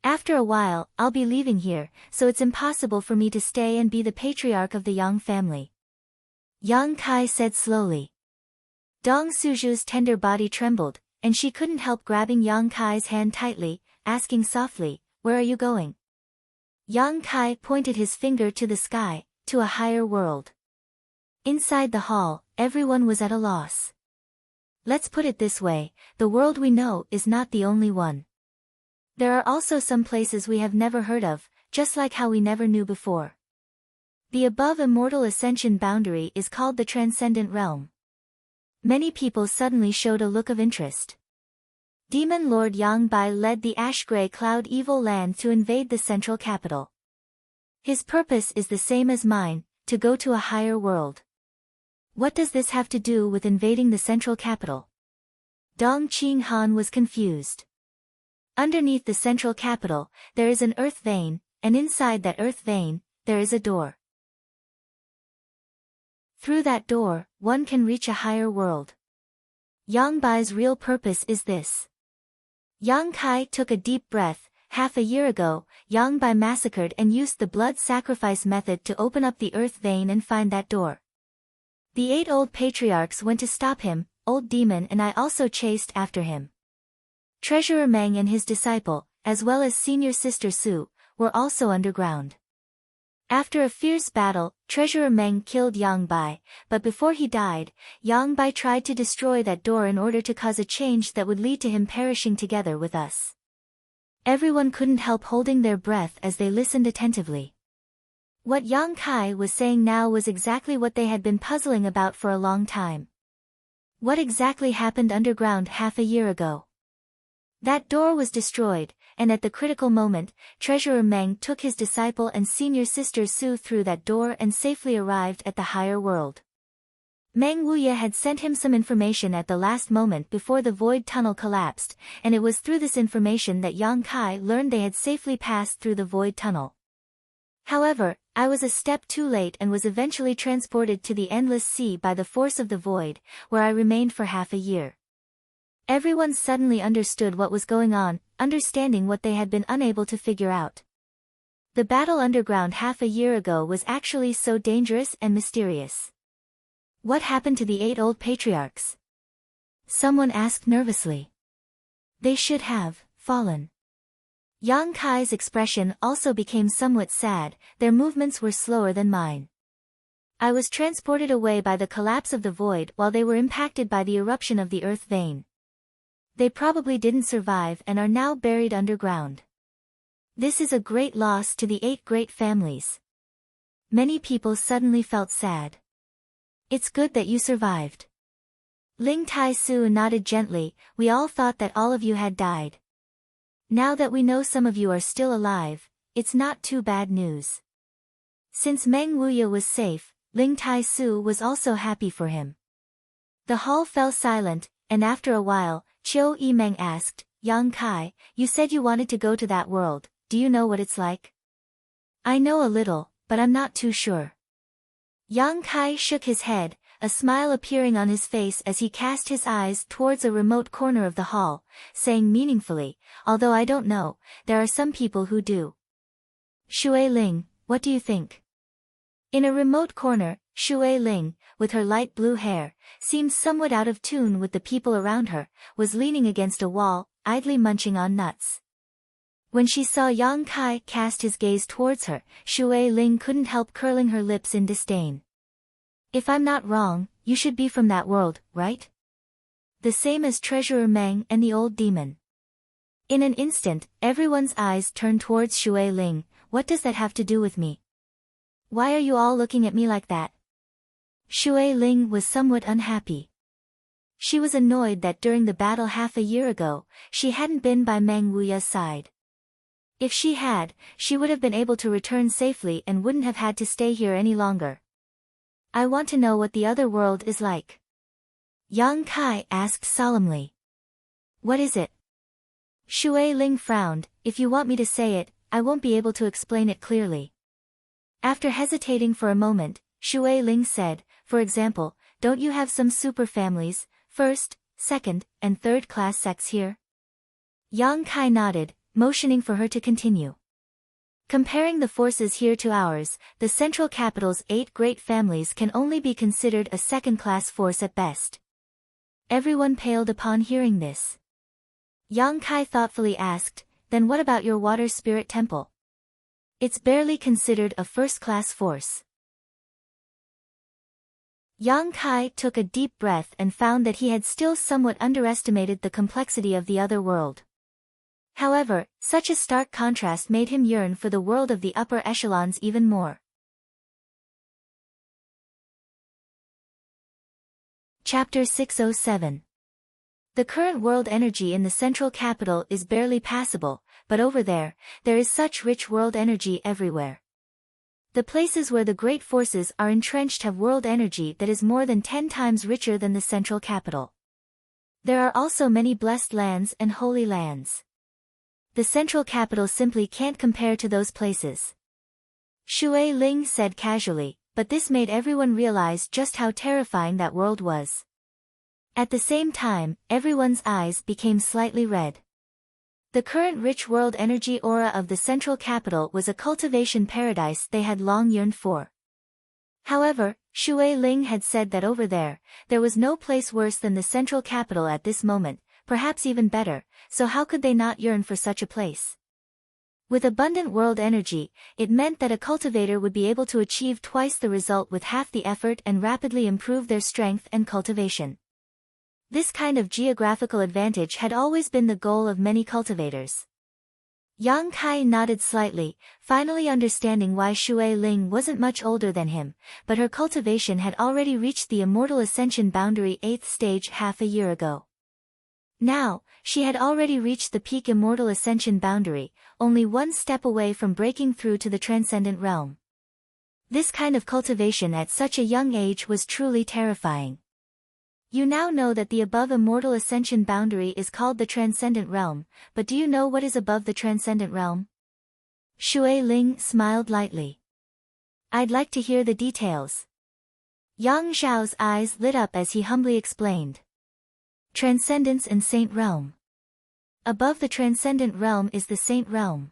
After a while, I'll be leaving here, so it's impossible for me to stay and be the patriarch of the Yang family. Yang Kai said slowly. Dong Suju's tender body trembled, and she couldn't help grabbing Yang Kai's hand tightly, asking softly, "Where are you going?" Yang Kai pointed his finger to the sky, to a higher world. Inside the hall, everyone was at a loss. Let's put it this way, the world we know is not the only one. There are also some places we have never heard of, just like how we never knew before. The above immortal ascension boundary is called the Transcendent Realm. Many people suddenly showed a look of interest. Demon Lord Yang Bai led the ash-gray cloud evil land to invade the central capital. His purpose is the same as mine, to go to a higher world. What does this have to do with invading the central capital? Dong Qing Han was confused. Underneath the central capital, there is an earth vein, and inside that earth vein, there is a door. Through that door, one can reach a higher world. Yang Bai's real purpose is this. Yang Kai took a deep breath. Half a year ago, Yang Bai massacred and used the blood sacrifice method to open up the earth vein and find that door. The 8 old patriarchs went to stop him, old demon, and I also chased after him. Treasurer Meng and his disciple, as well as senior sister Su, were also underground. After a fierce battle, Treasurer Meng killed Yang Bai, but before he died, Yang Bai tried to destroy that door in order to cause a change that would lead to him perishing together with us. Everyone couldn't help holding their breath as they listened attentively. What Yang Kai was saying now was exactly what they had been puzzling about for a long time. What exactly happened underground half a year ago? That door was destroyed, and at the critical moment, Treasurer Meng took his disciple and senior sister Su through that door and safely arrived at the higher world. Meng Wuye had sent him some information at the last moment before the void tunnel collapsed, and it was through this information that Yang Kai learned they had safely passed through the void tunnel. However, I was a step too late and was eventually transported to the endless sea by the force of the void, where I remained for half a year. Everyone suddenly understood what was going on, understanding what they had been unable to figure out. The battle underground half a year ago was actually so dangerous and mysterious. What happened to the 8 old patriarchs? Someone asked nervously. They should have fallen. Yang Kai's expression also became somewhat sad, their movements were slower than mine. I was transported away by the collapse of the void while they were impacted by the eruption of the earth vein. They probably didn't survive and are now buried underground. This is a great loss to the 8 great families. Many people suddenly felt sad. It's good that you survived. Ling Tai Su nodded gently. We all thought that all of you had died. Now that we know some of you are still alive, it's not too bad news. Since Meng Wuye was safe, Ling Tai Su was also happy for him. The hall fell silent, and after a while, Chiu Yimeng asked, Yang Kai, you said you wanted to go to that world, do you know what it's like? I know a little, but I'm not too sure. Yang Kai shook his head, a smile appearing on his face as he cast his eyes towards a remote corner of the hall, saying meaningfully, although I don't know, there are some people who do. Shui Ling, what do you think? In a remote corner, Shui Ling, with her light blue hair, seemed somewhat out of tune with the people around her, was leaning against a wall, idly munching on nuts. When she saw Yang Kai cast his gaze towards her, Shui Ling couldn't help curling her lips in disdain. If I'm not wrong, you should be from that world, right? The same as Treasurer Meng and the old demon. In an instant, everyone's eyes turned towards Shui Ling. What does that have to do with me? Why are you all looking at me like that? Shui Ling was somewhat unhappy. She was annoyed that during the battle half a year ago, she hadn't been by Meng Wuye's side. If she had, she would have been able to return safely and wouldn't have had to stay here any longer. I want to know what the other world is like. Yang Kai asked solemnly. What is it? Shui Ling frowned. If you want me to say it, I won't be able to explain it clearly. After hesitating for a moment, Shui Ling said, for example, don't you have some super families, first, second, and third class sects here? Yang Kai nodded, motioning for her to continue. Comparing the forces here to ours, the central capital's 8 great families can only be considered a second-class force at best. Everyone paled upon hearing this. Yang Kai thoughtfully asked, "Then what about your water spirit temple? It's barely considered a first-class force." Yang Kai took a deep breath and found that he had still somewhat underestimated the complexity of the other world. However, such a stark contrast made him yearn for the world of the upper echelons even more. Chapter 607. The current world energy in the central capital is barely passable, but over there is such rich world energy everywhere. The places where the great forces are entrenched have world energy that is more than 10 times richer than the central capital. There are also many blessed lands and holy lands. The central capital simply can't compare to those places. Shui Ling said casually, but this made everyone realize just how terrifying that world was. At the same time, everyone's eyes became slightly red. The current rich world energy aura of the central capital was a cultivation paradise they had long yearned for. However, Shui Ling had said that over there was no place worse than the central capital at this moment, perhaps even better, so how could they not yearn for such a place? With abundant world energy, it meant that a cultivator would be able to achieve twice the result with half the effort and rapidly improve their strength and cultivation. This kind of geographical advantage had always been the goal of many cultivators. Yang Kai nodded slightly, finally understanding why Shui Ling wasn't much older than him, but her cultivation had already reached the Immortal Ascension boundary 8th stage half a year ago. Now, she had already reached the peak Immortal Ascension boundary, only one step away from breaking through to the Transcendent Realm. This kind of cultivation at such a young age was truly terrifying. You now know that the above Immortal Ascension boundary is called the Transcendent Realm, but do you know what is above the Transcendent Realm? Shui Ling smiled lightly. I'd like to hear the details. Yang Zhao's eyes lit up as he humbly explained. Transcendence and Saint Realm. Above the Transcendent Realm is the Saint Realm.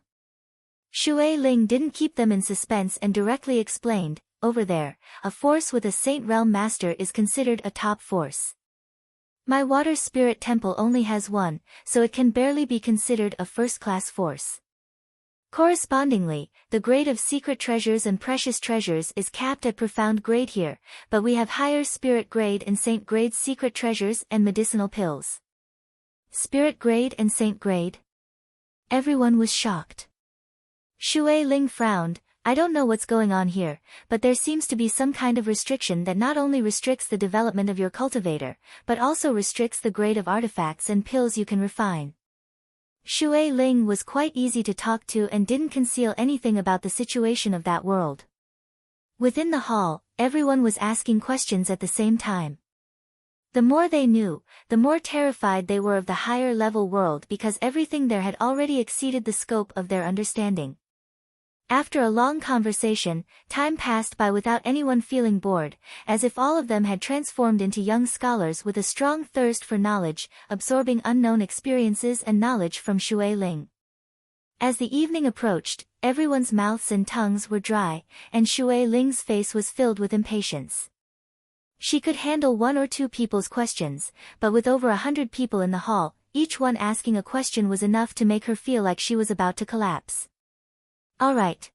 Shui Ling didn't keep them in suspense and directly explained, over there, a force with a Saint Realm Master is considered a top force. My water spirit temple only has one, so it can barely be considered a first-class force. Correspondingly, the grade of secret treasures and precious treasures is capped at profound grade here, but we have higher spirit grade and saint grade secret treasures and medicinal pills. Spirit grade and saint grade? Everyone was shocked. Shui Ling frowned. I don't know what's going on here, but there seems to be some kind of restriction that not only restricts the development of your cultivator, but also restricts the grade of artifacts and pills you can refine. Shui Ling was quite easy to talk to and didn't conceal anything about the situation of that world. Within the hall, everyone was asking questions at the same time. The more they knew, the more terrified they were of the higher level world because everything there had already exceeded the scope of their understanding. After a long conversation, time passed by without anyone feeling bored, as if all of them had transformed into young scholars with a strong thirst for knowledge, absorbing unknown experiences and knowledge from Shui Ling. As the evening approached, everyone's mouths and tongues were dry, and Shui Ling's face was filled with impatience. She could handle 1 or 2 people's questions, but with over 100 people in the hall, each one asking a question was enough to make her feel like she was about to collapse. All right.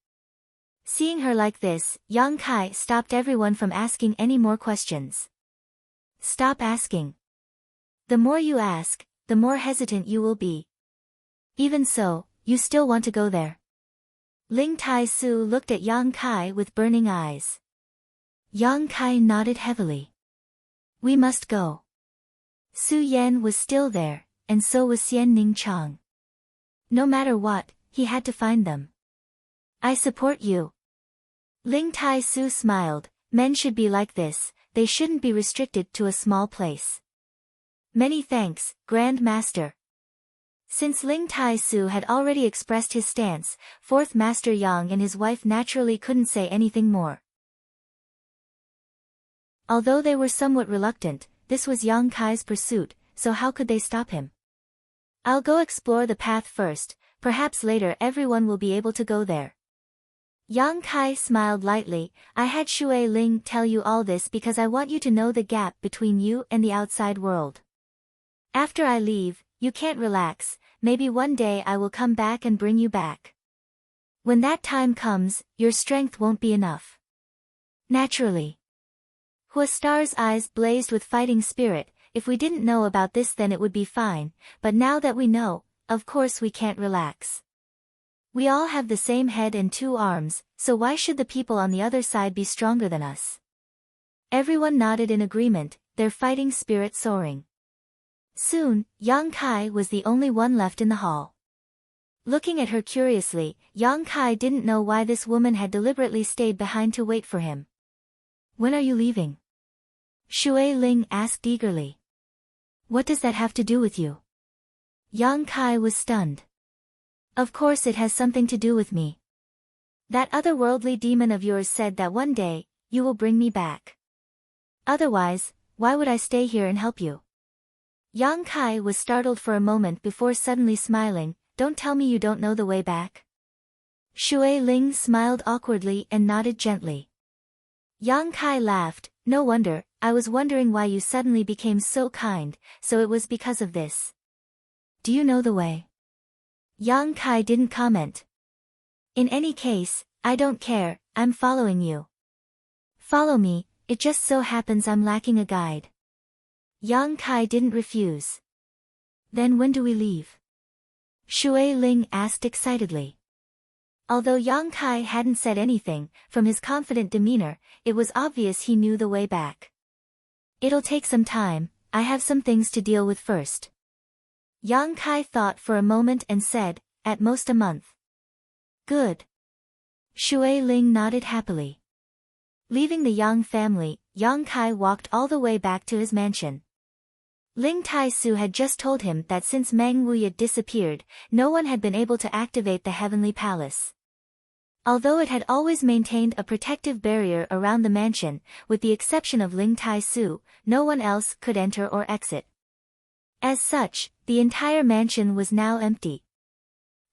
Seeing her like this, Yang Kai stopped everyone from asking any more questions. Stop asking. The more you ask, the more hesitant you will be. Even so, you still want to go there. Ling Tai Su looked at Yang Kai with burning eyes. Yang Kai nodded heavily. We must go. Su Yan was still there, and so was Xian Ning Chang. No matter what, he had to find them. I support you. Ling Tai Su smiled. Men should be like this, they shouldn't be restricted to a small place. Many thanks, Grand Master. Since Ling Tai Su had already expressed his stance, 4th Master Yang and his wife naturally couldn't say anything more. Although they were somewhat reluctant, this was Yang Kai's pursuit, so how could they stop him? I'll go explore the path first, perhaps later everyone will be able to go there. Yang Kai smiled lightly. I had Shui Ling tell you all this because I want you to know the gap between you and the outside world. After I leave, you can't relax, maybe one day I will come back and bring you back. When that time comes, your strength won't be enough. Naturally. Hua Star's eyes blazed with fighting spirit. If we didn't know about this then it would be fine, but now that we know, of course we can't relax. We all have the same head and 2 arms, so why should the people on the other side be stronger than us? Everyone nodded in agreement, their fighting spirit soaring. Soon, Yang Kai was the only one left in the hall. Looking at her curiously, Yang Kai didn't know why this woman had deliberately stayed behind to wait for him. When are you leaving? Shui Ling asked eagerly. What does that have to do with you? Yang Kai was stunned. Of course it has something to do with me. That otherworldly demon of yours said that one day, you will bring me back. Otherwise, why would I stay here and help you? Yang Kai was startled for a moment before suddenly smiling. Don't tell me you don't know the way back. Shui Ling smiled awkwardly and nodded gently. Yang Kai laughed. No wonder, I was wondering why you suddenly became so kind, so it was because of this. Do you know the way? Yang Kai didn't comment. In any case, I don't care, I'm following you. Follow me, it just so happens I'm lacking a guide. Yang Kai didn't refuse. Then when do we leave? Shui Ling asked excitedly. Although Yang Kai hadn't said anything, from his confident demeanor, it was obvious he knew the way back. It'll take some time, I have some things to deal with first. Yang Kai thought for a moment and said, at most a month. Good. Shui Ling nodded happily. Leaving the Yang family, Yang Kai walked all the way back to his mansion. Ling Tai-su had just told him that since Meng Wuya disappeared, no one had been able to activate the Heavenly Palace. Although it had always maintained a protective barrier around the mansion, with the exception of Ling Tai-su, no one else could enter or exit. As such, the entire mansion was now empty.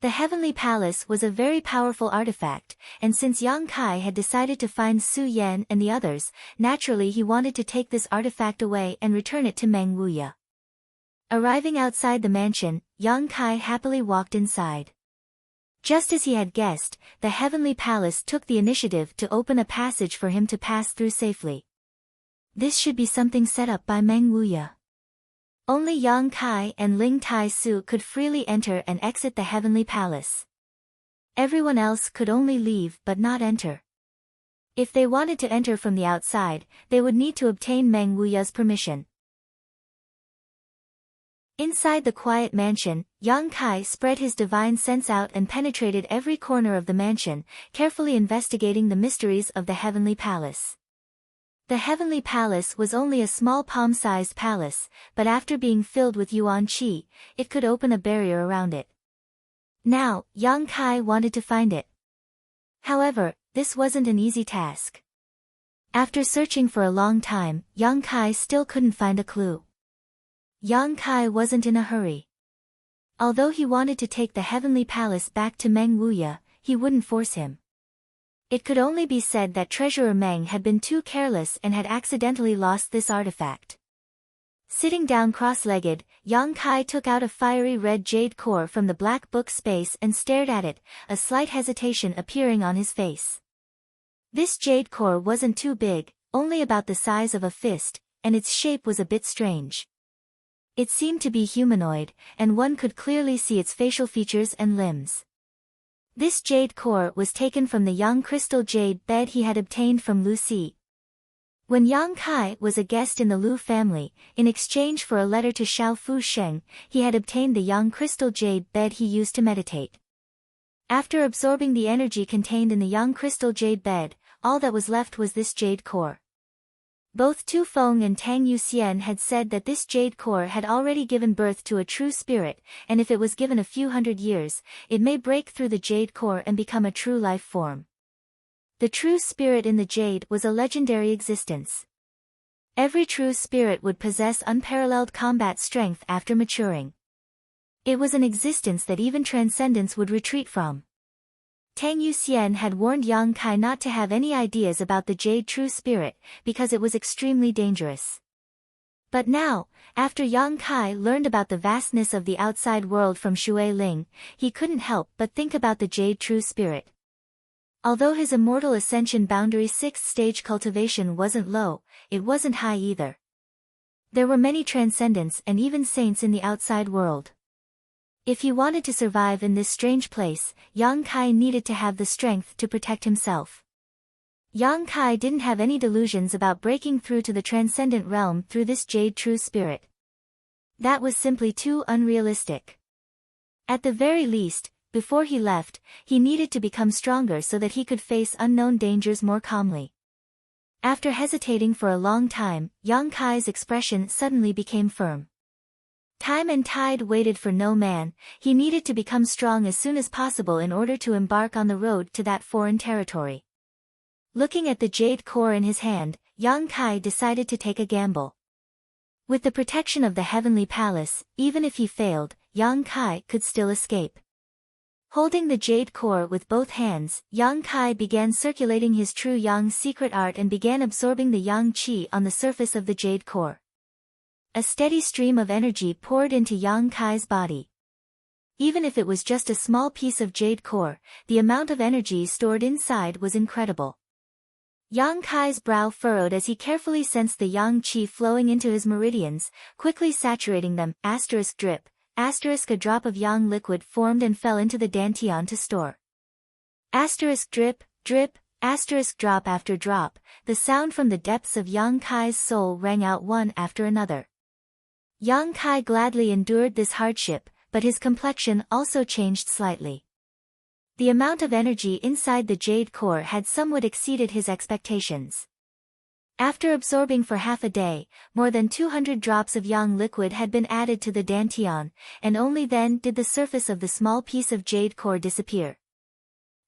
The Heavenly Palace was a very powerful artifact, and since Yang Kai had decided to find Su Yan and the others, naturally he wanted to take this artifact away and return it to Meng Wuya. Arriving outside the mansion, Yang Kai happily walked inside. Just as he had guessed, the Heavenly Palace took the initiative to open a passage for him to pass through safely. This should be something set up by Meng Wuya. Only Yang Kai and Ling Tai-su could freely enter and exit the Heavenly Palace. Everyone else could only leave but not enter. If they wanted to enter from the outside, they would need to obtain Meng Wuya's permission. Inside the quiet mansion, Yang Kai spread his divine sense out and penetrated every corner of the mansion, carefully investigating the mysteries of the Heavenly Palace. The Heavenly Palace was only a small palm-sized palace, but after being filled with Yuan Qi, it could open a barrier around it. Now, Yang Kai wanted to find it. However, this wasn't an easy task. After searching for a long time, Yang Kai still couldn't find a clue. Yang Kai wasn't in a hurry. Although he wanted to take the Heavenly Palace back to Meng Wuya, he wouldn't force him. It could only be said that Treasurer Meng had been too careless and had accidentally lost this artifact. Sitting down cross-legged, Yang Kai took out a fiery red jade core from the black book space and stared at it, a slight hesitation appearing on his face. This jade core wasn't too big, only about the size of a fist, and its shape was a bit strange. It seemed to be humanoid, and one could clearly see its facial features and limbs. This jade core was taken from the young crystal jade bed he had obtained from Lu Si. When Yang Kai was a guest in the Lu family, in exchange for a letter to Xiao Fu Sheng, he had obtained the young crystal jade bed he used to meditate. After absorbing the energy contained in the young crystal jade bed, all that was left was this jade core. Both Tu Feng and Tang Yuxian had said that this jade core had already given birth to a true spirit, and if it was given a few hundred years, it may break through the jade core and become a true life form. The true spirit in the jade was a legendary existence. Every true spirit would possess unparalleled combat strength after maturing. It was an existence that even transcendence would retreat from. Tang Yuxian had warned Yang Kai not to have any ideas about the jade true spirit, because it was extremely dangerous. But now, after Yang Kai learned about the vastness of the outside world from Shui Ling, he couldn't help but think about the Jade True Spirit. Although his immortal ascension boundary 6th stage cultivation wasn't low, it wasn't high either. There were many transcendents and even saints in the outside world. If he wanted to survive in this strange place, Yang Kai needed to have the strength to protect himself. Yang Kai didn't have any delusions about breaking through to the transcendent realm through this Jade True Spirit. That was simply too unrealistic. At the very least, before he left, he needed to become stronger so that he could face unknown dangers more calmly. After hesitating for a long time, Yang Kai's expression suddenly became firm. Time and tide waited for no man, he needed to become strong as soon as possible in order to embark on the road to that foreign territory. Looking at the jade core in his hand, Yang Kai decided to take a gamble. With the protection of the heavenly palace, even if he failed, Yang Kai could still escape. Holding the jade core with both hands, Yang Kai began circulating his true Yang secret art and began absorbing the Yang Qi on the surface of the jade core. A steady stream of energy poured into Yang Kai's body. Even if it was just a small piece of jade core, the amount of energy stored inside was incredible. Yang Kai's brow furrowed as he carefully sensed the Yang Qi flowing into his meridians, quickly saturating them, *drip, *a drop of Yang liquid formed and fell into the dantian to store. *drip, drip, *drop after drop, the sound from the depths of Yang Kai's soul rang out one after another. Yang Kai gladly endured this hardship, but his complexion also changed slightly. The amount of energy inside the jade core had somewhat exceeded his expectations. After absorbing for half a day, more than 200 drops of yang liquid had been added to the dantian, and only then did the surface of the small piece of jade core disappear.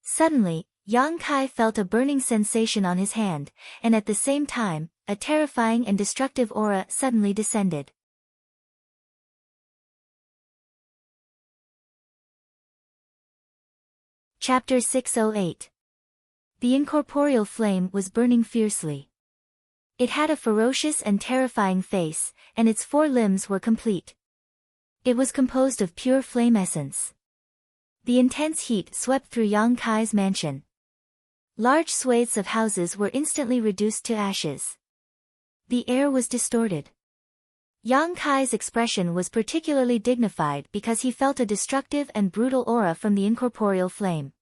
Suddenly, Yang Kai felt a burning sensation on his hand, and at the same time, a terrifying and destructive aura suddenly descended. Chapter 608. The incorporeal flame was burning fiercely. It had a ferocious and terrifying face, and its 4 limbs were complete. It was composed of pure flame essence. The intense heat swept through Yang Kai's mansion. Large swathes of houses were instantly reduced to ashes. The air was distorted. Yang Kai's expression was particularly dignified because he felt a destructive and brutal aura from the incorporeal flame.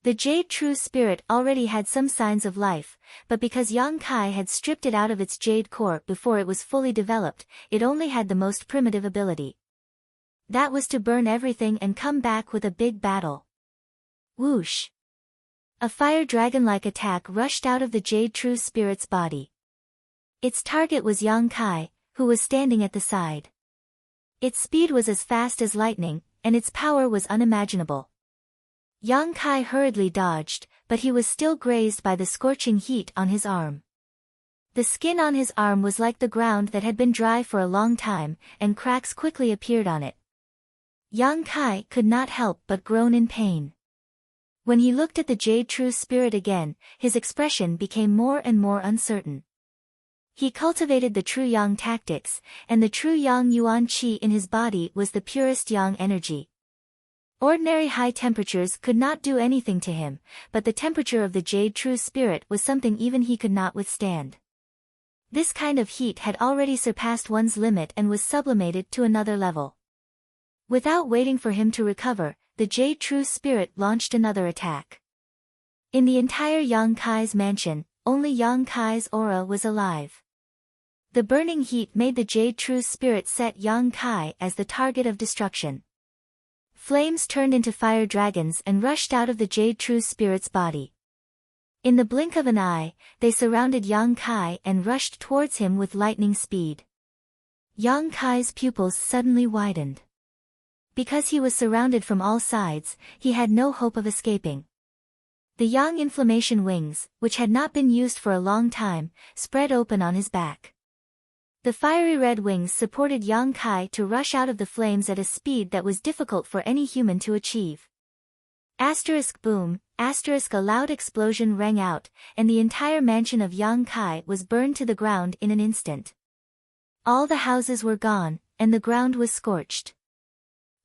The Jade True Spirit already had some signs of life, but because Yang Kai had stripped it out of its jade core before it was fully developed, it only had the most primitive ability. That was to burn everything and come back with a big battle. Whoosh! A fire dragon-like attack rushed out of the Jade True Spirit's body. Its target was Yang Kai, who was standing at the side. Its speed was as fast as lightning, and its power was unimaginable. Yang Kai hurriedly dodged, but he was still grazed by the scorching heat on his arm. The skin on his arm was like the ground that had been dry for a long time, and cracks quickly appeared on it. Yang Kai could not help but groan in pain. When he looked at the Jade True Spirit again, his expression became more and more uncertain. He cultivated the true Yang tactics, and the true Yang Yuan Qi in his body was the purest Yang energy. Ordinary high temperatures could not do anything to him, but the temperature of the Jade True Spirit was something even he could not withstand. This kind of heat had already surpassed one's limit and was sublimated to another level. Without waiting for him to recover, the Jade True Spirit launched another attack. In the entire Yang Kai's mansion, only Yang Kai's aura was alive. The burning heat made the Jade True Spirit set Yang Kai as the target of destruction. Flames turned into fire dragons and rushed out of the Jade True Spirit's body. In the blink of an eye, they surrounded Yang Kai and rushed towards him with lightning speed. Yang Kai's pupils suddenly widened. Because he was surrounded from all sides, he had no hope of escaping. The Yang inflammation wings, which had not been used for a long time, spread open on his back. The fiery red wings supported Yang Kai to rush out of the flames at a speed that was difficult for any human to achieve. Boom, a loud explosion rang out, and the entire mansion of Yang Kai was burned to the ground in an instant. All the houses were gone, and the ground was scorched.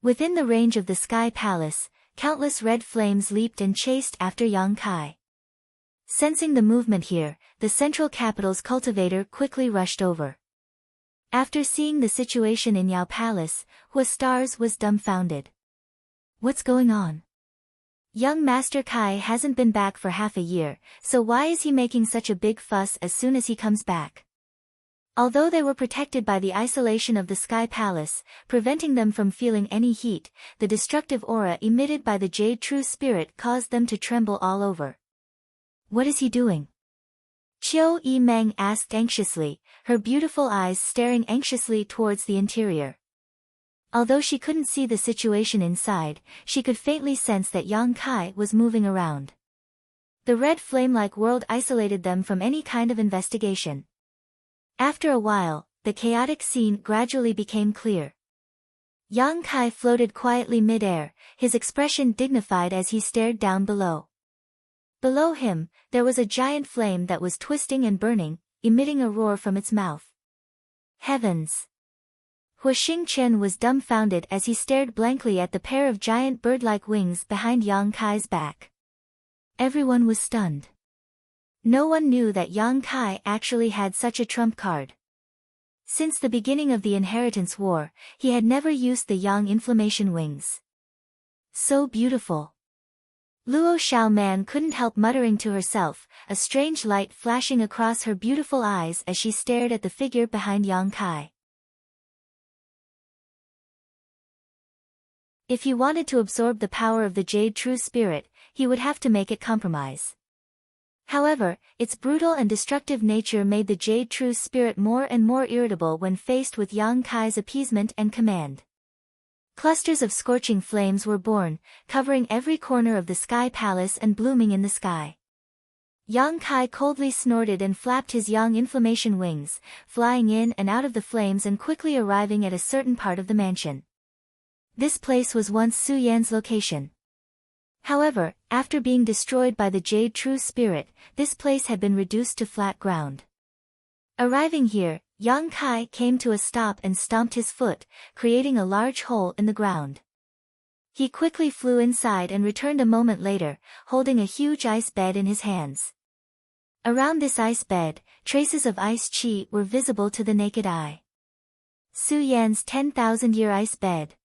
Within the range of the Sky Palace, countless red flames leaped and chased after Yang Kai. Sensing the movement here, the central capital's cultivator quickly rushed over. After seeing the situation in Yao Palace, Hua Stars was dumbfounded. What's going on? Young Master Kai hasn't been back for half a year, so why is he making such a big fuss as soon as he comes back? Although they were protected by the isolation of the Sky Palace, preventing them from feeling any heat, the destructive aura emitted by the Jade True Spirit caused them to tremble all over. What is he doing? Chiu Yi-meng asked anxiously, her beautiful eyes staring anxiously towards the interior. Although she couldn't see the situation inside, she could faintly sense that Yang Kai was moving around. The red flame-like world isolated them from any kind of investigation. After a while, the chaotic scene gradually became clear. Yang Kai floated quietly mid-air, his expression dignified as he stared down below. Below him, there was a giant flame that was twisting and burning, emitting a roar from its mouth. Heavens! Hua Xingchen was dumbfounded as he stared blankly at the pair of giant bird-like wings behind Yang Kai's back. Everyone was stunned. No one knew that Yang Kai actually had such a trump card. Since the beginning of the Inheritance War, he had never used the Yang Inflammation Wings. So beautiful. Luo Xiaoman couldn't help muttering to herself, a strange light flashing across her beautiful eyes as she stared at the figure behind Yang Kai. If he wanted to absorb the power of the Jade True Spirit, he would have to make it compromise. However, its brutal and destructive nature made the Jade True Spirit more and more irritable when faced with Yang Kai's appeasement and command. Clusters of scorching flames were born, covering every corner of the Sky Palace and blooming in the sky. Yang Kai coldly snorted and flapped his Yang Inflammation Wings, flying in and out of the flames and quickly arriving at a certain part of the mansion. This place was once Su Yan's location. However, after being destroyed by the Jade True Spirit, this place had been reduced to flat ground. Arriving here, Yang Kai came to a stop and stomped his foot, creating a large hole in the ground. He quickly flew inside and returned a moment later, holding a huge ice bed in his hands. Around this ice bed, traces of ice chi were visible to the naked eye. Su Yan's 10,000-year ice bed.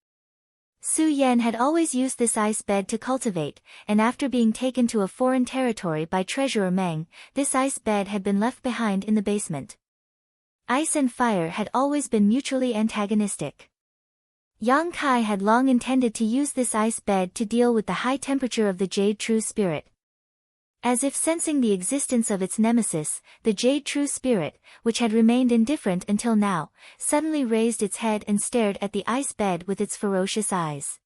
Su Yan had always used this ice bed to cultivate, and after being taken to a foreign territory by Treasurer Meng, this ice bed had been left behind in the basement. Ice and fire had always been mutually antagonistic. Yang Kai had long intended to use this ice bed to deal with the high temperature of the Jade True Spirit. As if sensing the existence of its nemesis, the Jade True Spirit, which had remained indifferent until now, suddenly raised its head and stared at the ice bed with its ferocious eyes.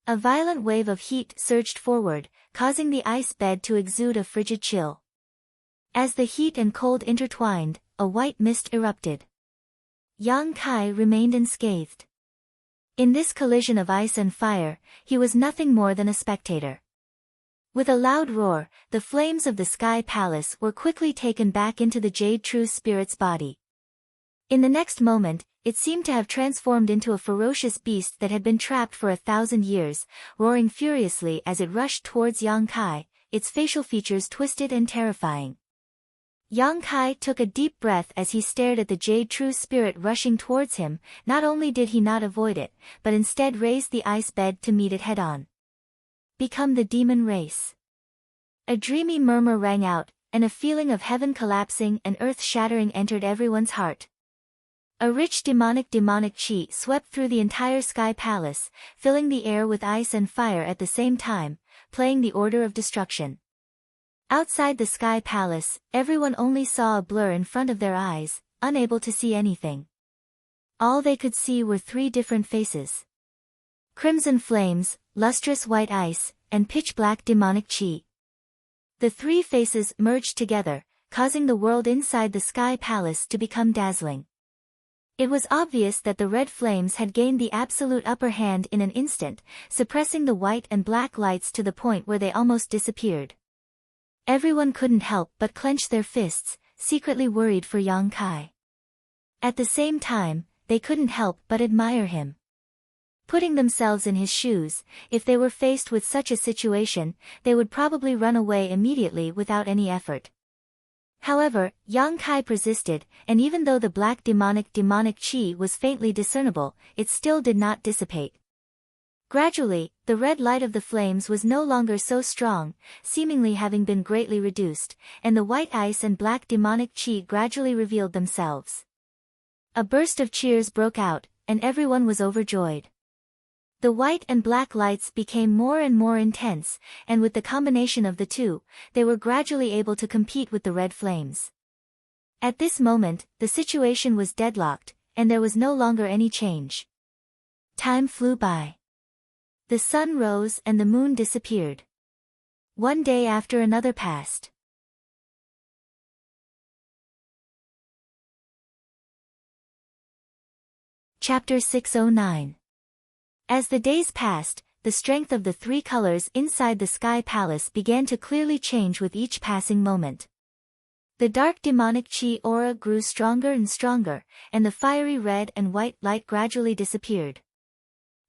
A violent wave of heat surged forward, causing the ice bed to exude a frigid chill. As the heat and cold intertwined, a white mist erupted. Yang Kai remained unscathed. In this collision of ice and fire, he was nothing more than a spectator. With a loud roar, the flames of the Sky Palace were quickly taken back into the Jade True Spirit's body. In the next moment, it seemed to have transformed into a ferocious beast that had been trapped for 1,000 years, roaring furiously as it rushed towards Yang Kai, its facial features twisted and terrifying. Yang Kai took a deep breath as he stared at the Jade True Spirit rushing towards him. Not only did he not avoid it, but instead raised the ice bed to meet it head-on. Become the demon race. A dreamy murmur rang out, and a feeling of heaven collapsing and earth shattering entered everyone's heart. A rich demonic chi swept through the entire Sky Palace, filling the air with ice and fire at the same time, playing the order of destruction. Outside the Sky Palace, everyone only saw a blur in front of their eyes, unable to see anything. All they could see were 3 different faces. Crimson flames, lustrous white ice, and pitch-black demonic chi. The 3 faces merged together, causing the world inside the Sky Palace to become dazzling. It was obvious that the red flames had gained the absolute upper hand in an instant, suppressing the white and black lights to the point where they almost disappeared. Everyone couldn't help but clench their fists, secretly worried for Yang Kai. At the same time, they couldn't help but admire him. Putting themselves in his shoes, if they were faced with such a situation, they would probably run away immediately without any effort. However, Yang Kai persisted, and even though the black demonic chi was faintly discernible, it still did not dissipate. Gradually, the red light of the flames was no longer so strong, seemingly having been greatly reduced, and the white ice and black demonic chi gradually revealed themselves. A burst of cheers broke out, and everyone was overjoyed. The white and black lights became more and more intense, and with the combination of the two, they were gradually able to compete with the red flames. At this moment, the situation was deadlocked, and there was no longer any change. Time flew by. The sun rose and the moon disappeared. One day after another passed. Chapter 609. As the days passed, the strength of the three colors inside the Sky Palace began to clearly change with each passing moment. The dark demonic chi aura grew stronger and stronger, and the fiery red and white light gradually disappeared.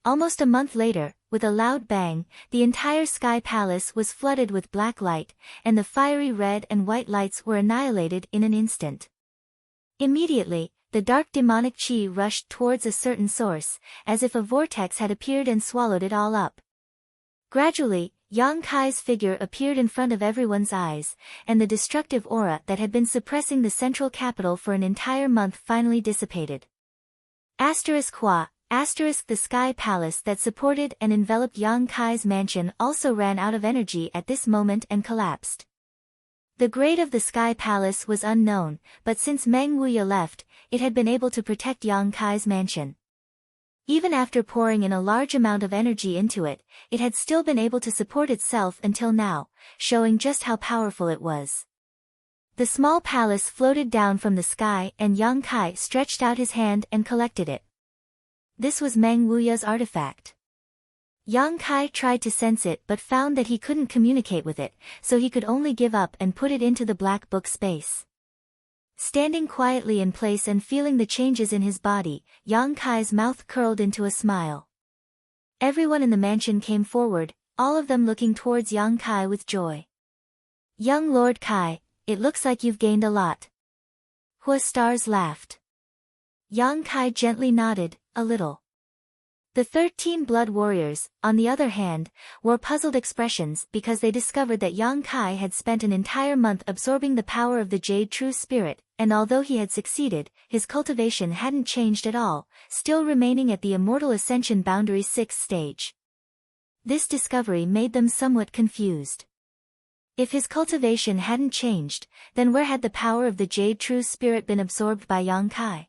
Almost a month later, with a loud bang, the entire Sky Palace was flooded with black light, and the fiery red and white lights were annihilated in an instant. Immediately, the dark demonic chi rushed towards a certain source, as if a vortex had appeared and swallowed it all up. Gradually, Yang Kai's figure appeared in front of everyone's eyes, and the destructive aura that had been suppressing the central capital for an entire month finally dissipated. ****, the Sky Palace that supported and enveloped Yang Kai's mansion also ran out of energy at this moment and collapsed. The grade of the Sky Palace was unknown, but since Meng Wuya left, it had been able to protect Yang Kai's mansion. Even after pouring in a large amount of energy into it, it had still been able to support itself until now, showing just how powerful it was. The small palace floated down from the sky and Yang Kai stretched out his hand and collected it. This was Meng Wuya's artifact. Yang Kai tried to sense it but found that he couldn't communicate with it, so he could only give up and put it into the black book space. Standing quietly in place and feeling the changes in his body, Yang Kai's mouth curled into a smile. Everyone in the mansion came forward, all of them looking towards Yang Kai with joy. "Young Lord Kai, it looks like you've gained a lot." Hua Stars laughed. Yang Kai gently nodded, a little. The 13 Blood Warriors, on the other hand, wore puzzled expressions because they discovered that Yang Kai had spent an entire month absorbing the power of the Jade True Spirit, and although he had succeeded, his cultivation hadn't changed at all, still remaining at the Immortal Ascension Boundary 6th stage. This discovery made them somewhat confused. If his cultivation hadn't changed, then where had the power of the Jade True Spirit been absorbed by Yang Kai?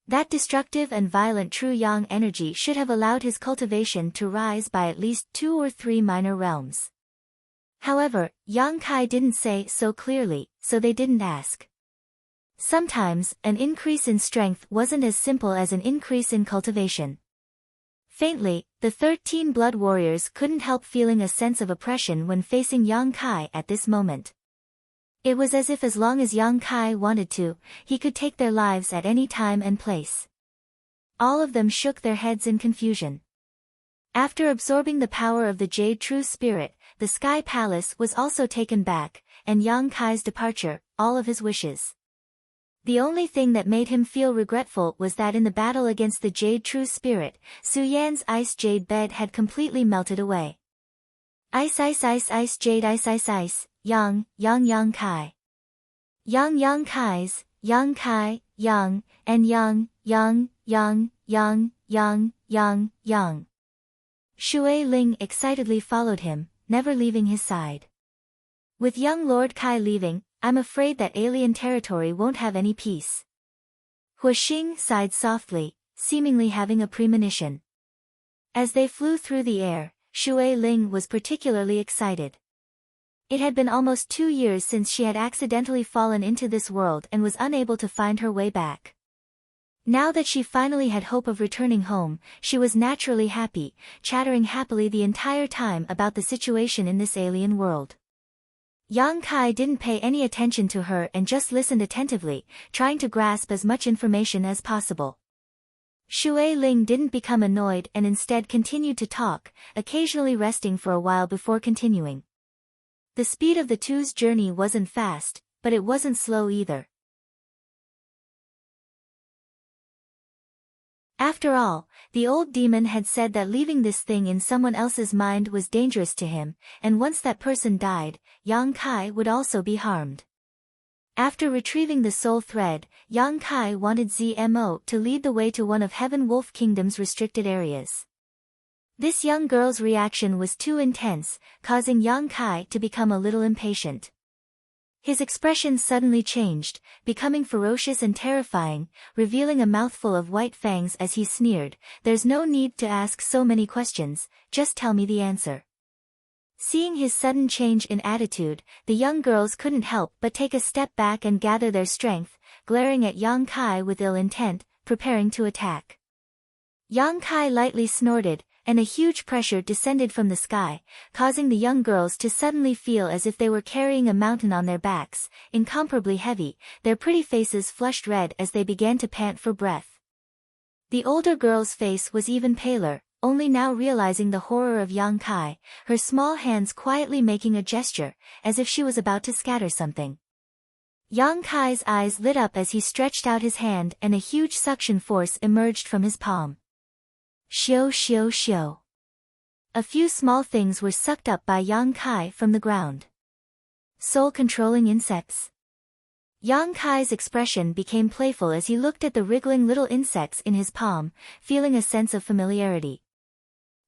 That destructive and violent true yang energy should have allowed his cultivation to rise by at least 2 or 3 minor realms. However, Yang Kai didn't say so clearly, so they didn't ask. Sometimes, an increase in strength wasn't as simple as an increase in cultivation. Faintly, the 13 Blood Warriors couldn't help feeling a sense of oppression when facing Yang Kai at this moment. It was as if as long as Yang Kai wanted to, he could take their lives at any time and place. All of them shook their heads in confusion. After absorbing the power of the Jade True Spirit, the Sky Palace was also taken back, and Yang Kai's departure, all of his wishes. The only thing that made him feel regretful was that in the battle against the Jade True Spirit, Su Yan's ice jade bed had completely melted away. Ice ice ice ice jade ice ice ice. Yang Kai. Yang Kai's, Yang Kai, Yang, and Yang. Shui Ling excitedly followed him, never leaving his side. With young Lord Kai leaving, I'm afraid that alien territory won't have any peace. Hua Xing sighed softly, seemingly having a premonition. As they flew through the air, Shui Ling was particularly excited. It had been almost 2 years since she had accidentally fallen into this world and was unable to find her way back. Now that she finally had hope of returning home, she was naturally happy, chattering happily the entire time about the situation in this alien world. Yang Kai didn't pay any attention to her and just listened attentively, trying to grasp as much information as possible. Shui Ling didn't become annoyed and instead continued to talk, occasionally resting for a while before continuing. The speed of the two's journey wasn't fast, but it wasn't slow either. After all, the old demon had said that leaving this thing in someone else's mind was dangerous to him, and once that person died, Yang Kai would also be harmed. After retrieving the soul thread, Yang Kai wanted ZMO to lead the way to one of Heaven Wolf Kingdom's restricted areas. This young girl's reaction was too intense, causing Yang Kai to become a little impatient. His expression suddenly changed, becoming ferocious and terrifying, revealing a mouthful of white fangs as he sneered, "There's no need to ask so many questions, just tell me the answer." Seeing his sudden change in attitude, the young girls couldn't help but take a step back and gather their strength, glaring at Yang Kai with ill intent, preparing to attack. Yang Kai lightly snorted, and a huge pressure descended from the sky, causing the young girls to suddenly feel as if they were carrying a mountain on their backs, incomparably heavy, their pretty faces flushed red as they began to pant for breath. The older girl's face was even paler, only now realizing the horror of Yang Kai, her small hands quietly making a gesture, as if she was about to scatter something. Yang Kai's eyes lit up as he stretched out his hand and a huge suction force emerged from his palm. Shio shio shio. A few small things were sucked up by Yang Kai from the ground. Soul-controlling insects. Yang Kai's expression became playful as he looked at the wriggling little insects in his palm, feeling a sense of familiarity.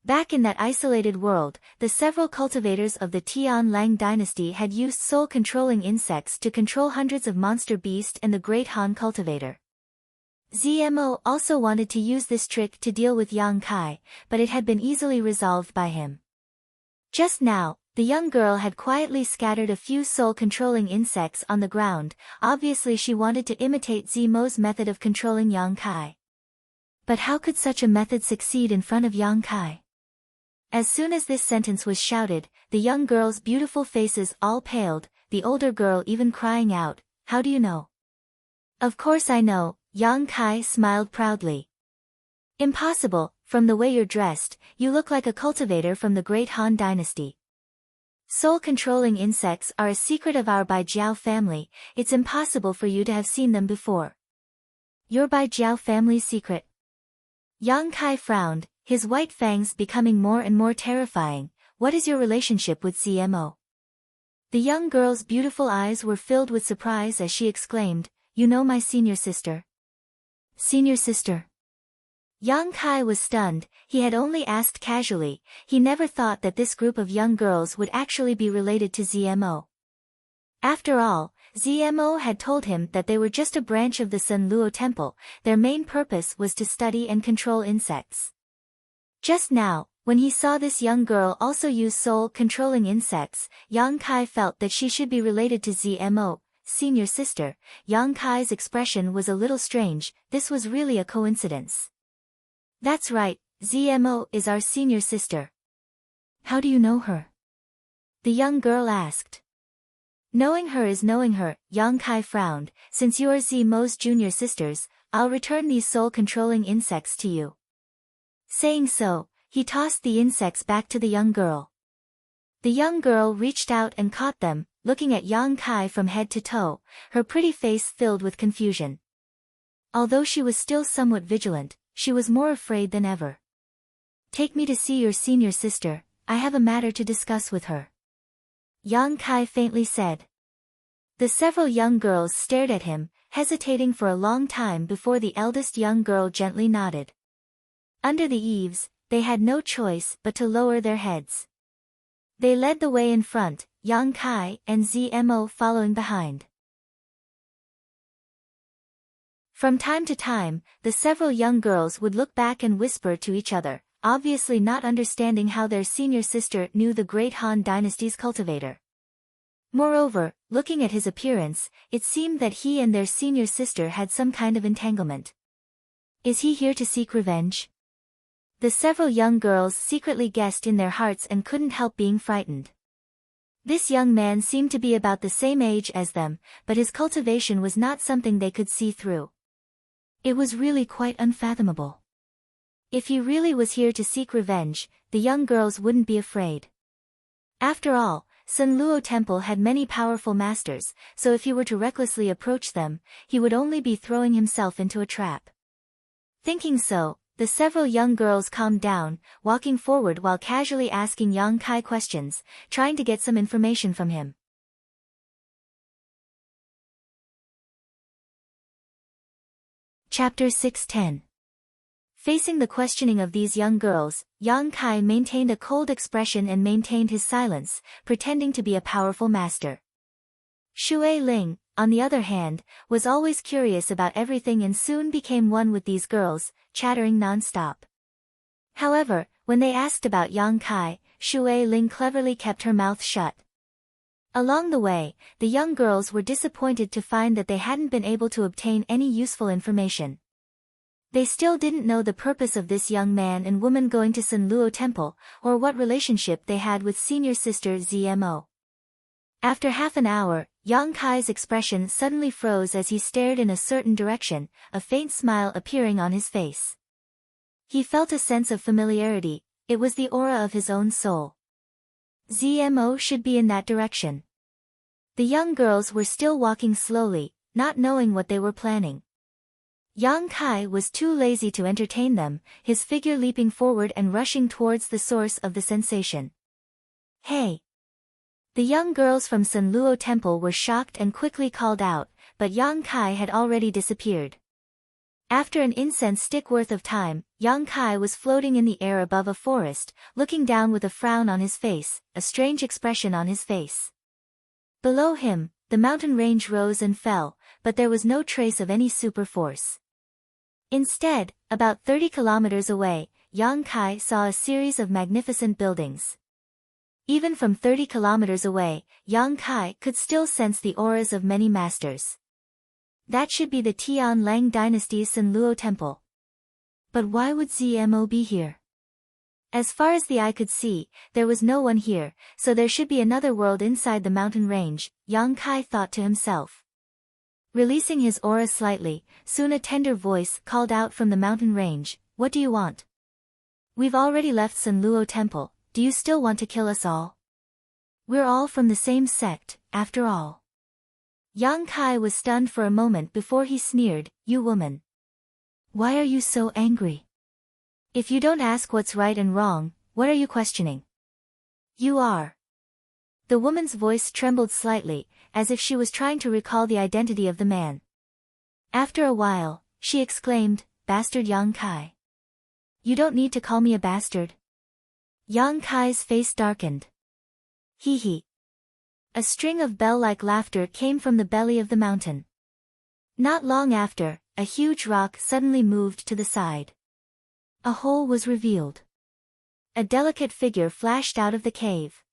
Back in that isolated world, the several cultivators of the Tian Lang dynasty had used soul-controlling insects to control hundreds of monster beasts and the Great Han cultivator. ZMO also wanted to use this trick to deal with Yang Kai, but it had been easily resolved by him. Just now, the young girl had quietly scattered a few soul-controlling insects on the ground, obviously she wanted to imitate ZMO's method of controlling Yang Kai. But how could such a method succeed in front of Yang Kai? As soon as this sentence was shouted, the young girls' beautiful faces all paled, the older girl even crying out, "How do you know?" "Of course I know," Yang Kai smiled proudly. "Impossible, from the way you're dressed, you look like a cultivator from the Great Han dynasty. Soul-controlling insects are a secret of our Baijiao family, it's impossible for you to have seen them before." "Your Baijiao family's secret?" Yang Kai frowned, his white fangs becoming more and more terrifying. "What is your relationship with ZMO?" The young girl's beautiful eyes were filled with surprise as she exclaimed, "You know my senior sister." "Senior sister?" Yang Kai was stunned, he had only asked casually, he never thought that this group of young girls would actually be related to ZMO. After all, ZMO had told him that they were just a branch of the Sun Luo Temple, their main purpose was to study and control insects. Just now, when he saw this young girl also use soul-controlling insects, Yang Kai felt that she should be related to ZMO. Senior sister. Yang Kai's expression was a little strange, this was really a coincidence. "That's right, ZMO is our senior sister." "How do you know her?" the young girl asked. "Knowing her is knowing her," Yang Kai frowned, "since you are ZMO's junior sisters, I'll return these soul-controlling insects to you." Saying so, he tossed the insects back to the young girl. The young girl reached out and caught them, looking at Yang Kai from head to toe, her pretty face filled with confusion. Although she was still somewhat vigilant, she was more afraid than ever. "Take me to see your senior sister, I have a matter to discuss with her," Yang Kai faintly said. The several young girls stared at him, hesitating for a long time before the eldest young girl gently nodded. Under the eaves, they had no choice but to lower their heads. They led the way in front, Yang Kai and ZMO following behind. From time to time, the several young girls would look back and whisper to each other, obviously not understanding how their senior sister knew the Great Han dynasty's cultivator. Moreover, looking at his appearance, it seemed that he and their senior sister had some kind of entanglement. Is he here to seek revenge? The several young girls secretly guessed in their hearts and couldn't help being frightened. This young man seemed to be about the same age as them, but his cultivation was not something they could see through. It was really quite unfathomable. If he really was here to seek revenge, the young girls wouldn't be afraid. After all, Sun Luo Temple had many powerful masters, so if he were to recklessly approach them, he would only be throwing himself into a trap. Thinking so, the several young girls calmed down, walking forward while casually asking Yang Kai questions, trying to get some information from him. Chapter 610. Facing the questioning of these young girls, Yang Kai maintained a cold expression and maintained his silence, pretending to be a powerful master. Shui Ling, on the other hand, was always curious about everything and soon became one with these girls, chattering non-stop. However, when they asked about Yang Kai, Shui Ling cleverly kept her mouth shut. Along the way, the young girls were disappointed to find that they hadn't been able to obtain any useful information. They still didn't know the purpose of this young man and woman going to Sun Luo Temple, or what relationship they had with senior sister ZMO. After half an hour, Yang Kai's expression suddenly froze as he stared in a certain direction, a faint smile appearing on his face. He felt a sense of familiarity. It was the aura of his own soul. ZMO should be in that direction. The young girls were still walking slowly, not knowing what they were planning. Yang Kai was too lazy to entertain them, his figure leaping forward and rushing towards the source of the sensation. Hey! The young girls from Sun Luo Temple were shocked and quickly called out, but Yang Kai had already disappeared. After an incense stick worth of time, Yang Kai was floating in the air above a forest, looking down with a frown on his face, a strange expression on his face. Below him, the mountain range rose and fell, but there was no trace of any super force. Instead, about 30 kilometers away, Yang Kai saw a series of magnificent buildings. Even from 30 kilometers away, Yang Kai could still sense the auras of many masters. That should be the Tian Lang dynasty's Sun Luo Temple. But why would ZMO be here? As far as the eye could see, there was no one here, so there should be another world inside the mountain range, Yang Kai thought to himself. Releasing his aura slightly, soon a tender voice called out from the mountain range, "What do you want? We've already left Sun Luo Temple. Do you still want to kill us all? We're all from the same sect, after all." Yang Kai was stunned for a moment before he sneered, "You woman. Why are you so angry? If you don't ask what's right and wrong, what are you questioning? You are." The woman's voice trembled slightly, as if she was trying to recall the identity of the man. After a while, she exclaimed, "Bastard Yang Kai. You don't need to call me a bastard." Yang Kai's face darkened. Hee hee. A string of bell-like laughter came from the belly of the mountain. Not long after, a huge rock suddenly moved to the side. A hole was revealed. A delicate figure flashed out of the cave.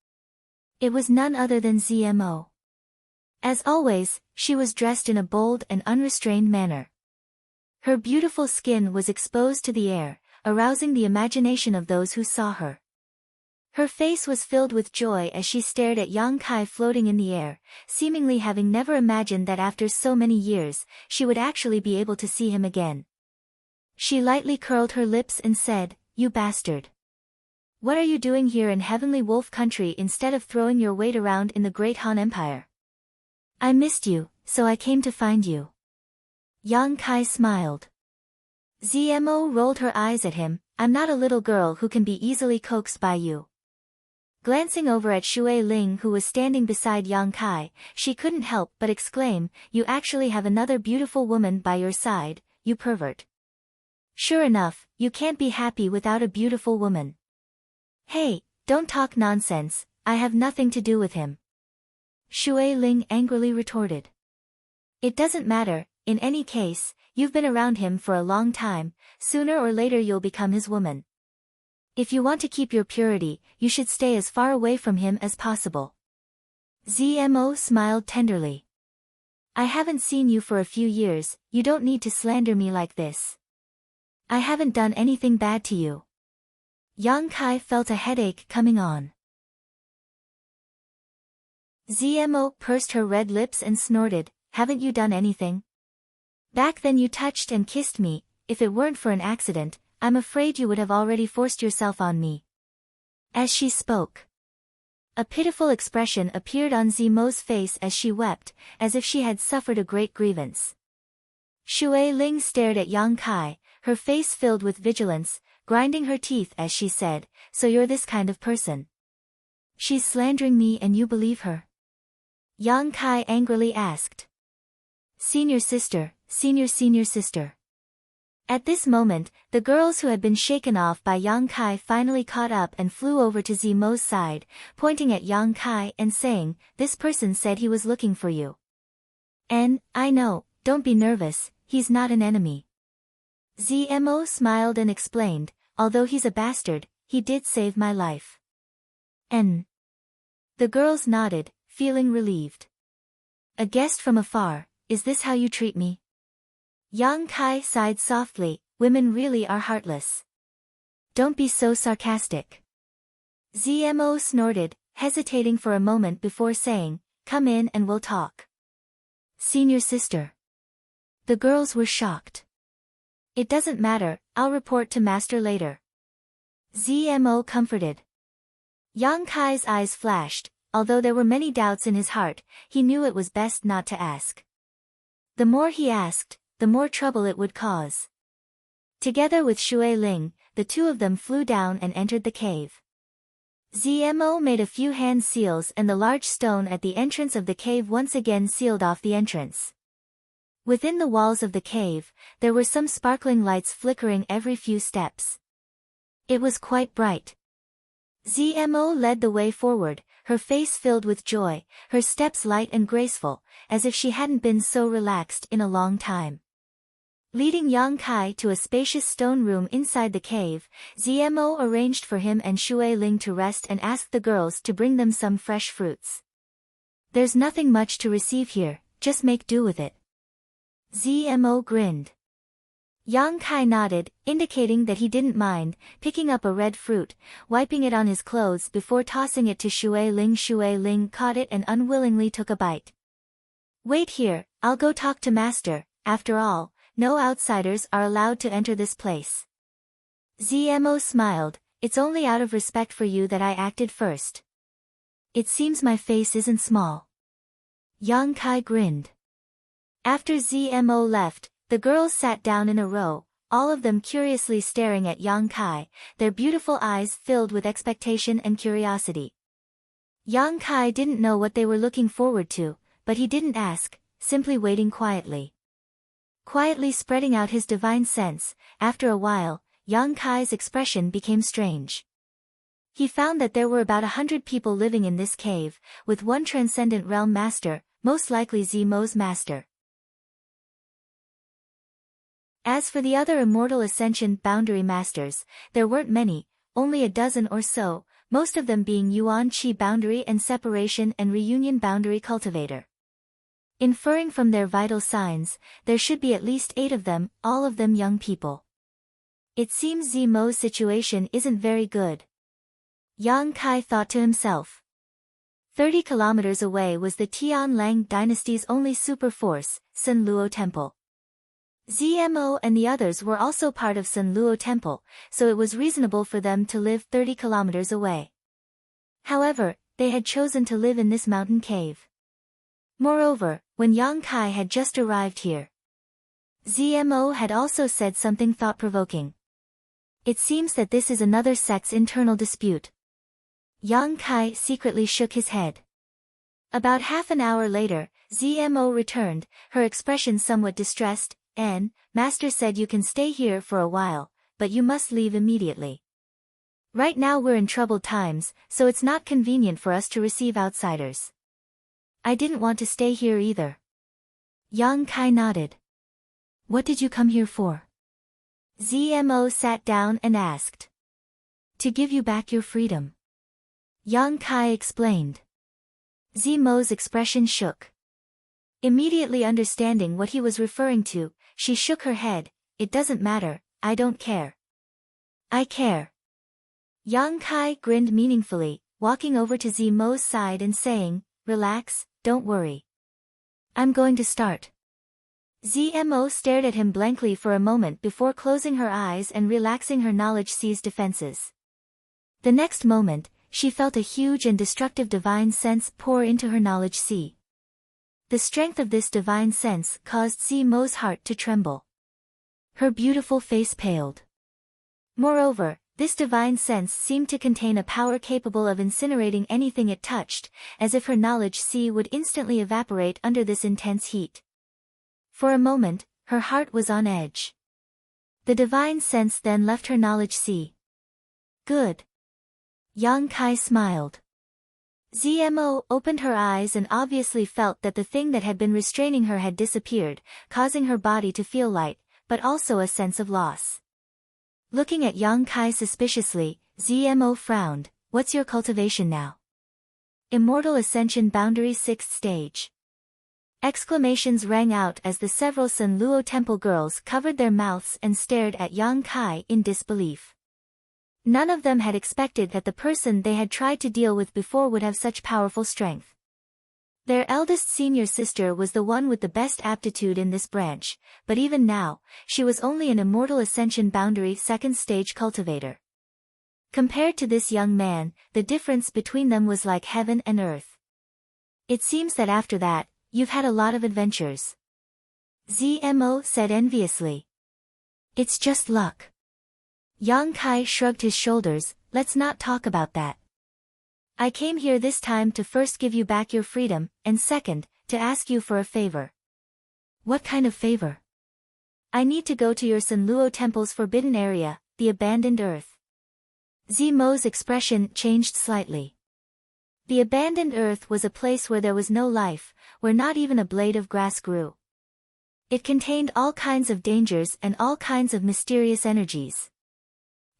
It was none other than ZMO. As always, she was dressed in a bold and unrestrained manner. Her beautiful skin was exposed to the air, arousing the imagination of those who saw her. Her face was filled with joy as she stared at Yang Kai floating in the air, seemingly having never imagined that after so many years, she would actually be able to see him again. She lightly curled her lips and said, "You bastard. What are you doing here in Heavenly Wolf Country instead of throwing your weight around in the Great Han Empire? I missed you, so I came to find you." Yang Kai smiled. ZMO rolled her eyes at him, "I'm not a little girl who can be easily coaxed by you." Glancing over at Shui Ling who was standing beside Yang Kai, she couldn't help but exclaim, "You actually have another beautiful woman by your side, you pervert. Sure enough, you can't be happy without a beautiful woman." "Hey, don't talk nonsense, I have nothing to do with him," Shui Ling angrily retorted. "It doesn't matter, in any case, you've been around him for a long time, sooner or later you'll become his woman. If you want to keep your purity, you should stay as far away from him as possible." ZMO smiled tenderly. "I haven't seen you for a few years, you don't need to slander me like this. I haven't done anything bad to you." Yang Kai felt a headache coming on. Zmo pursed her red lips and snorted, haven't you done anything? Back then you touched and kissed me, if it weren't for an accident, I'm afraid you would have already forced yourself on me. As she spoke, a pitiful expression appeared on Zmo's face as she wept, as if she had suffered a great grievance. Shui Ling stared at Yang Kai, her face filled with vigilance, grinding her teeth as she said, so you're this kind of person. She's slandering me and you believe her? Yang Kai angrily asked. Senior sister, senior sister. At this moment, the girls who had been shaken off by Yang Kai finally caught up and flew over to Zmo's side, pointing at Yang Kai and saying, this person said he was looking for you. I know, don't be nervous, he's not an enemy. Zmo smiled and explained, although he's a bastard, he did save my life. The girls nodded, feeling relieved. A guest from afar, is this how you treat me? Yang Kai sighed softly, women really are heartless. Don't be so sarcastic. Zmo snorted, hesitating for a moment before saying, come in and we'll talk. Senior sister. The girls were shocked. It doesn't matter, I'll report to master later. Zmo comforted. Yang Kai's eyes flashed, although there were many doubts in his heart, he knew it was best not to ask. The more he asked, the more trouble it would cause. Together with Shui Ling, the two of them flew down and entered the cave. Zmo made a few hand seals and the large stone at the entrance of the cave once again sealed off the entrance. Within the walls of the cave, there were some sparkling lights flickering every few steps. It was quite bright. Zmo led the way forward, her face filled with joy, her steps light and graceful, as if she hadn't been so relaxed in a long time. Leading Yang Kai to a spacious stone room inside the cave, Zmo arranged for him and Shui Ling to rest and asked the girls to bring them some fresh fruits. There's nothing much to receive here, just make do with it. Zmo grinned. Yang Kai nodded, indicating that he didn't mind, picking up a red fruit, wiping it on his clothes before tossing it to Shui Ling. Shui Ling caught it and unwillingly took a bite. Wait here, I'll go talk to master, after all, no outsiders are allowed to enter this place. Zmo smiled, it's only out of respect for you that I acted first. It seems my face isn't small. Yang Kai grinned. After Zmo left, the girls sat down in a row, all of them curiously staring at Yang Kai, their beautiful eyes filled with expectation and curiosity. Yang Kai didn't know what they were looking forward to, but he didn't ask, simply waiting quietly. Quietly spreading out his divine sense, after a while, Yang Kai's expression became strange. He found that there were about 100 people living in this cave, with one transcendent realm master, most likely Zmo's master. As for the other immortal ascension boundary masters, there weren't many, only a dozen or so, most of them being Yuan Qi boundary and separation and reunion boundary cultivator. Inferring from their vital signs, there should be at least 8 of them, all of them young people. It seems Zmo's situation isn't very good. Yang Kai thought to himself. 30 kilometers away was the Tian Lang dynasty's only super force, Sun Luo Temple. Zmo and the others were also part of Sun Luo Temple, so it was reasonable for them to live 30 kilometers away. However, they had chosen to live in this mountain cave. Moreover, when Yang Kai had just arrived here, Zmo had also said something thought-provoking. It seems that this is another sect's internal dispute. Yang Kai secretly shook his head. About half an hour later, Zmo returned, her expression somewhat distressed. Master said you can stay here for a while, but you must leave immediately. Right now we're in troubled times, so it's not convenient for us to receive outsiders. I didn't want to stay here either. Yang Kai nodded. What did you come here for? Zmo sat down and asked. To give you back your freedom. Yang Kai explained. Zmo's expression shook. Immediately understanding what he was referring to, she shook her head. It doesn't matter, I don't care. I care. Yang Kai grinned meaningfully, walking over to Zmo's side and saying, relax, don't worry. I'm going to start. ZMO stared at him blankly for a moment before closing her eyes and relaxing her knowledge C's defenses. The next moment, she felt a huge and destructive divine sense pour into her knowledge C. The strength of this divine sense caused ZMO's heart to tremble. Her beautiful face paled. Moreover, this divine sense seemed to contain a power capable of incinerating anything it touched, as if her knowledge C would instantly evaporate under this intense heat. For a moment, her heart was on edge. The divine sense then left her knowledge C. Good. Yang Kai smiled. ZMO opened her eyes and obviously felt that the thing that had been restraining her had disappeared, causing her body to feel light, but also a sense of loss. Looking at Yang Kai suspiciously, ZMO frowned. What's your cultivation now? Immortal Ascension Boundary 6th Stage. Exclamations rang out as the several Sun Luo temple girls covered their mouths and stared at Yang Kai in disbelief. None of them had expected that the person they had tried to deal with before would have such powerful strength. Their eldest senior sister was the one with the best aptitude in this branch, but even now, she was only an Immortal Ascension Boundary 2nd Stage cultivator. Compared to this young man, the difference between them was like heaven and earth. It seems that after that, you've had a lot of adventures. ZMO said enviously. It's just luck. Yang Kai shrugged his shoulders. Let's not talk about that. I came here this time to first give you back your freedom, and second, to ask you for a favor. What kind of favor? I need to go to your Sun Luo Temple's forbidden area, the abandoned earth. ZMO's expression changed slightly. The abandoned earth was a place where there was no life, where not even a blade of grass grew. It contained all kinds of dangers and all kinds of mysterious energies.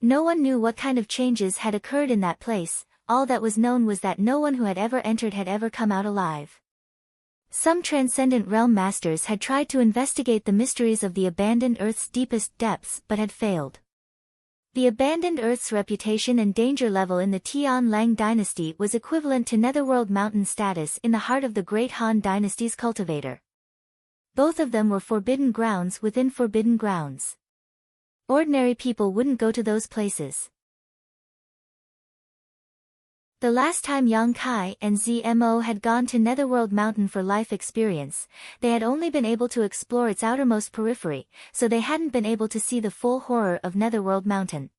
No one knew what kind of changes had occurred in that place, all that was known was that no one who had ever entered had ever come out alive. Some transcendent realm masters had tried to investigate the mysteries of the abandoned earth's deepest depths but had failed. The abandoned earth's reputation and danger level in the Tian Lang dynasty was equivalent to Netherworld Mountain status in the heart of the Great Han dynasty's cultivator. Both of them were forbidden grounds within forbidden grounds. Ordinary people wouldn't go to those places. The last time Yang Kai and ZMO had gone to Netherworld Mountain for life experience, they had only been able to explore its outermost periphery, so they hadn't been able to see the full horror of Netherworld Mountain.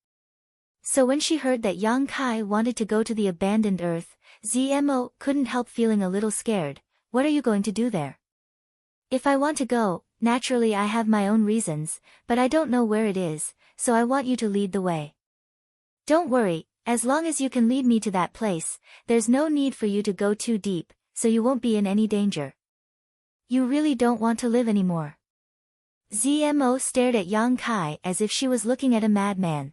So when she heard that Yang Kai wanted to go to the abandoned earth, ZMO couldn't help feeling a little scared. What are you going to do there? If I want to go, naturally I have my own reasons, but I don't know where it is, so I want you to lead the way. Don't worry, as long as you can lead me to that place, there's no need for you to go too deep, so you won't be in any danger. You really don't want to live anymore. ZMO stared at Yang Kai as if she was looking at a madman.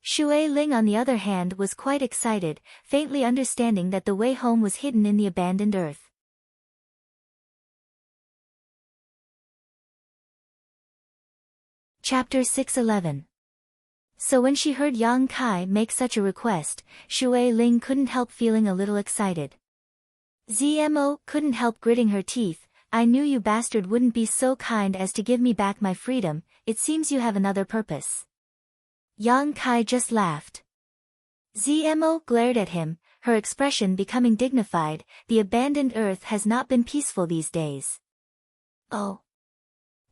Shui Ling on the other hand was quite excited, faintly understanding that the way home was hidden in the abandoned earth. Chapter 611. So when she heard Yang Kai make such a request, Shui Ling couldn't help feeling a little excited. ZMO couldn't help gritting her teeth. I knew you bastard wouldn't be so kind as to give me back my freedom, it seems you have another purpose. Yang Kai just laughed. ZMO glared at him, her expression becoming dignified. The abandoned earth has not been peaceful these days. Oh.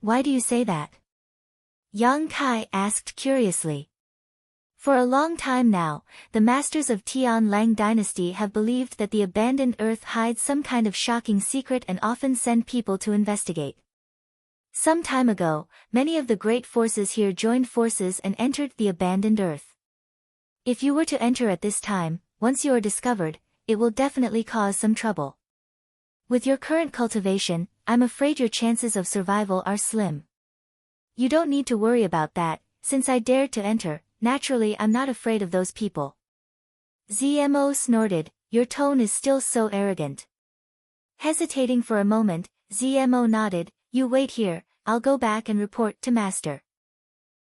Why do you say that? Yang Kai asked curiously. For a long time now, the masters of Tian Lang dynasty have believed that the abandoned earth hides some kind of shocking secret and often send people to investigate. Some time ago, many of the great forces here joined forces and entered the abandoned earth. If you were to enter at this time, once you are discovered, it will definitely cause some trouble. With your current cultivation, I'm afraid your chances of survival are slim. You don't need to worry about that, since I dared to enter. Naturally I'm not afraid of those people. ZMO snorted, your tone is still so arrogant. Hesitating for a moment, ZMO nodded, you wait here, I'll go back and report to Master.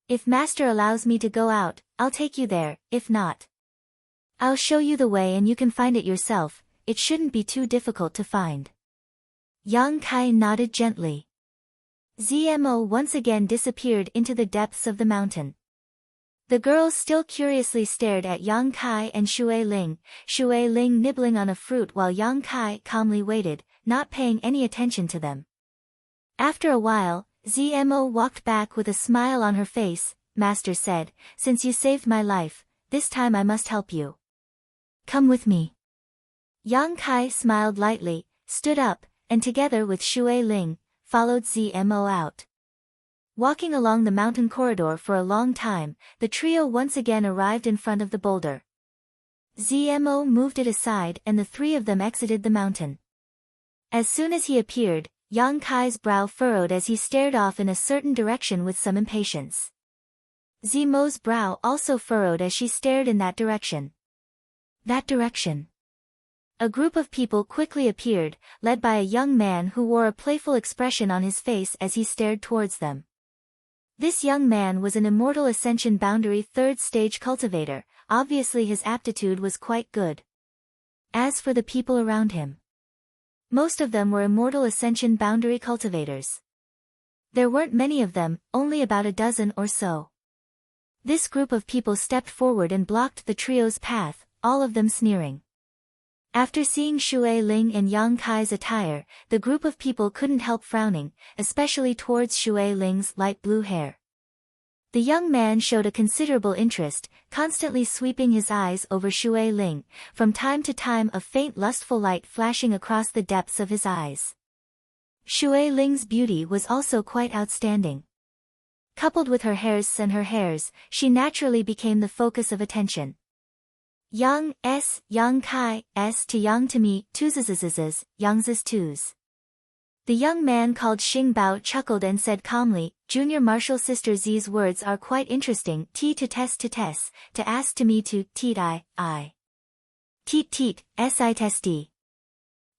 If Master allows me to go out, I'll take you there, if not, I'll show you the way and you can find it yourself. it shouldn't be too difficult to find. Yang Kai nodded gently. Zmo once again disappeared into the depths of the mountain. The girls still curiously stared at Yang Kai and Shui Ling nibbling on a fruit while Yang Kai calmly waited, not paying any attention to them. After a while, Zmo walked back with a smile on her face. Master said, since you saved my life, this time I must help you. Come with me. Yang Kai smiled lightly, stood up, and together with Shui Ling, followed Zmo out. Walking along the mountain corridor for a long time, the trio once again arrived in front of the boulder. Zmo moved it aside and the three of them exited the mountain. As soon as he appeared, Yang Kai's brow furrowed as he stared off in a certain direction with some impatience. Zmo's brow also furrowed as she stared in that direction. That direction. A group of people quickly appeared, led by a young man who wore a playful expression on his face as he stared towards them. This young man was an Immortal Ascension Boundary 3rd Stage cultivator. Obviously his aptitude was quite good. As for the people around him, most of them were Immortal Ascension Boundary cultivators. There weren't many of them, only about a dozen or so. This group of people stepped forward and blocked the trio's path, all of them sneering. After seeing Shui Ling and Yang Kai's attire, the group of people couldn't help frowning, especially towards Shui Ling's light blue hair. The young man showed a considerable interest, constantly sweeping his eyes over Shui Ling, from time to time a faint lustful light flashing across the depths of his eyes. Shui Ling's beauty was also quite outstanding. Coupled with her hairs, she naturally became the focus of attention. Yang Kai to Yang to me, twos, Yang's twos. The young man called Xing Bao chuckled and said calmly, Junior Martial Sister Z's words are quite interesting. T to test, to ask to me to, teat I. Teat, si test D.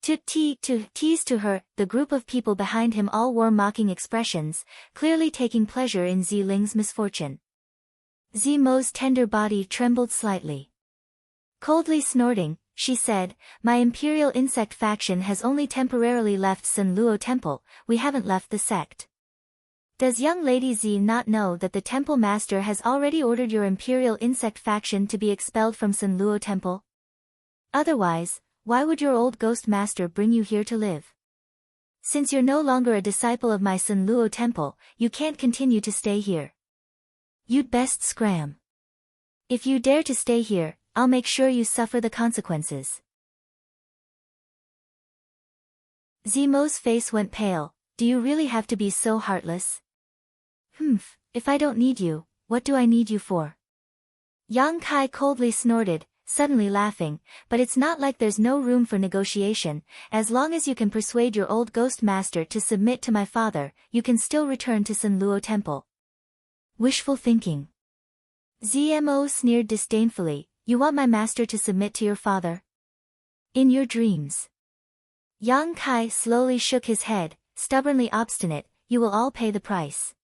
To tease to her. The group of people behind him all wore mocking expressions, clearly taking pleasure in Z Ling's misfortune. Zmo's tender body trembled slightly. Coldly snorting, she said, my Imperial Insect faction has only temporarily left Sun Luo Temple, we haven't left the sect. Does young Lady Z not know that the Temple Master has already ordered your Imperial Insect faction to be expelled from Sun Luo Temple? Otherwise, why would your old Ghost Master bring you here to live? Since you're no longer a disciple of my Sun Luo Temple, you can't continue to stay here. You'd best scram. If you dare to stay here, I'll make sure you suffer the consequences. Zmo's face went pale. Do you really have to be so heartless? If I don't need you, what do I need you for? Yang Kai coldly snorted, suddenly laughing, but it's not like there's no room for negotiation. As long as you can persuade your old Ghost Master to submit to my father, you can still return to Sun Luo Temple. Wishful thinking. Zmo sneered disdainfully, you want my master to submit to your father? In your dreams. Yang Kai slowly shook his head, stubbornly obstinate, you will all pay the price.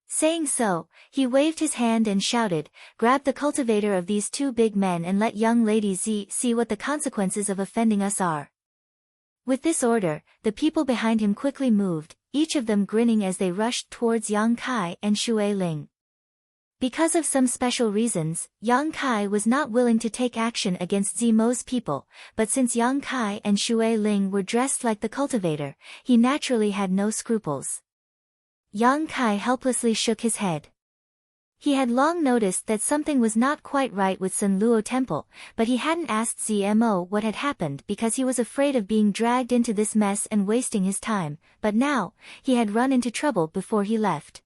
Saying so, he waved his hand and shouted, grab the cultivator of these two big men and let young Lady Z see what the consequences of offending us are. With this order, the people behind him quickly moved, each of them grinning as they rushed towards Yang Kai and Shui Ling. Because of some special reasons, Yang Kai was not willing to take action against Zmo's people, but since Yang Kai and Shui Ling were dressed like the cultivator, he naturally had no scruples. Yang Kai helplessly shook his head. He had long noticed that something was not quite right with Sun Luo Temple, but he hadn't asked Zmo what had happened because he was afraid of being dragged into this mess and wasting his time, but now, he had run into trouble before he left.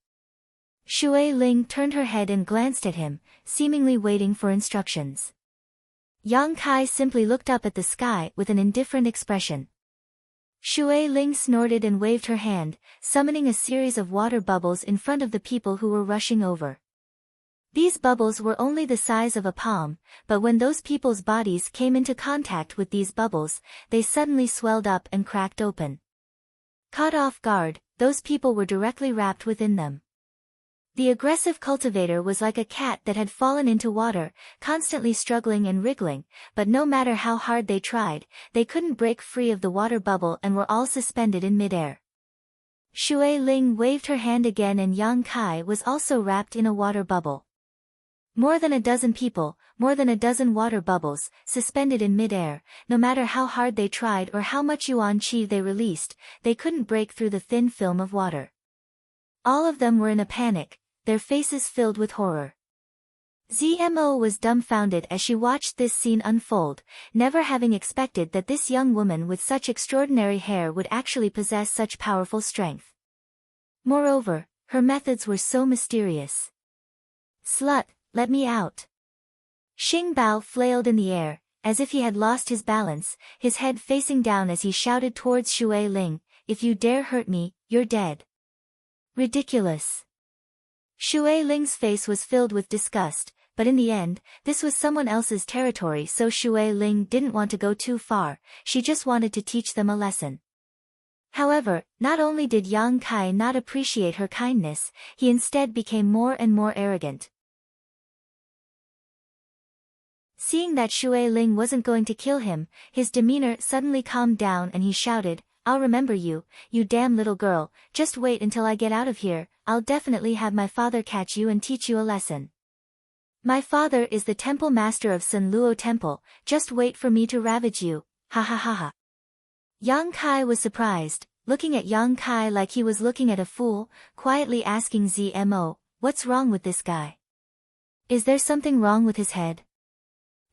Shui Ling turned her head and glanced at him, seemingly waiting for instructions. Yang Kai simply looked up at the sky with an indifferent expression. Shui Ling snorted and waved her hand, summoning a series of water bubbles in front of the people who were rushing over. These bubbles were only the size of a palm, but when those people's bodies came into contact with these bubbles, they suddenly swelled up and cracked open. Caught off guard, those people were directly wrapped within them. The aggressive cultivator was like a cat that had fallen into water, constantly struggling and wriggling, but no matter how hard they tried, they couldn't break free of the water bubble and were all suspended in midair. Shui Ling waved her hand again and Yang Kai was also wrapped in a water bubble. More than a dozen people, more than a dozen water bubbles, suspended in midair. No matter how hard they tried or how much yuan qi they released, they couldn't break through the thin film of water. All of them were in a panic, their faces filled with horror. ZMO was dumbfounded as she watched this scene unfold, never having expected that this young woman with such extraordinary hair would actually possess such powerful strength. Moreover, her methods were so mysterious. "Slut, let me out." Xing Bao flailed in the air, as if he had lost his balance, his head facing down as he shouted towards Shui Ling, "If you dare hurt me, you're dead." Ridiculous. Shui Ling's face was filled with disgust, but in the end, this was someone else's territory, so Shui Ling didn't want to go too far, she just wanted to teach them a lesson. However, not only did Yang Kai not appreciate her kindness, he instead became more and more arrogant. Seeing that Shui Ling wasn't going to kill him, his demeanor suddenly calmed down and he shouted, "I'll remember you, you damn little girl, just wait until I get out of here, I'll definitely have my father catch you and teach you a lesson. My father is the temple master of Sun Luo Temple, just wait for me to ravage you, ha ha ha ha." Yang Kai was surprised, looking at Yang Kai like he was looking at a fool, quietly asking ZMO, "What's wrong with this guy? Is there something wrong with his head?"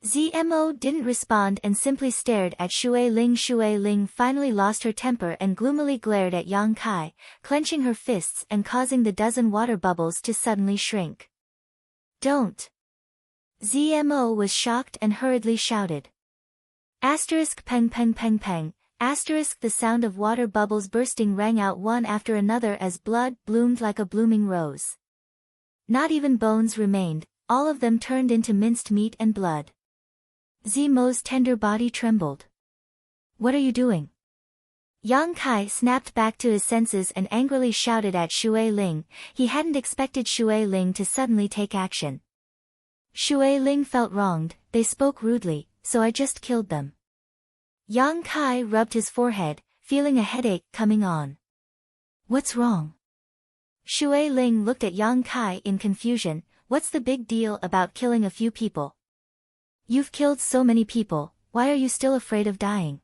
ZMO didn't respond and simply stared at Shui Ling. Shui Ling finally lost her temper and gloomily glared at Yang Kai, clenching her fists and causing the dozen water bubbles to suddenly shrink. "Don't." ZMO was shocked and hurriedly shouted. Asterisk peng peng peng peng, asterisk the sound of water bubbles bursting rang out one after another as blood bloomed like a blooming rose. Not even bones remained, all of them turned into minced meat and blood. Zmo's tender body trembled. "What are you doing?" Yang Kai snapped back to his senses and angrily shouted at Shui Ling. He hadn't expected Shui Ling to suddenly take action. Shui Ling felt wronged, they spoke rudely, so I just killed them. Yang Kai rubbed his forehead, feeling a headache coming on. "What's wrong?" Shui Ling looked at Yang Kai in confusion. "What's the big deal about killing a few people? You've killed so many people, why are you still afraid of dying?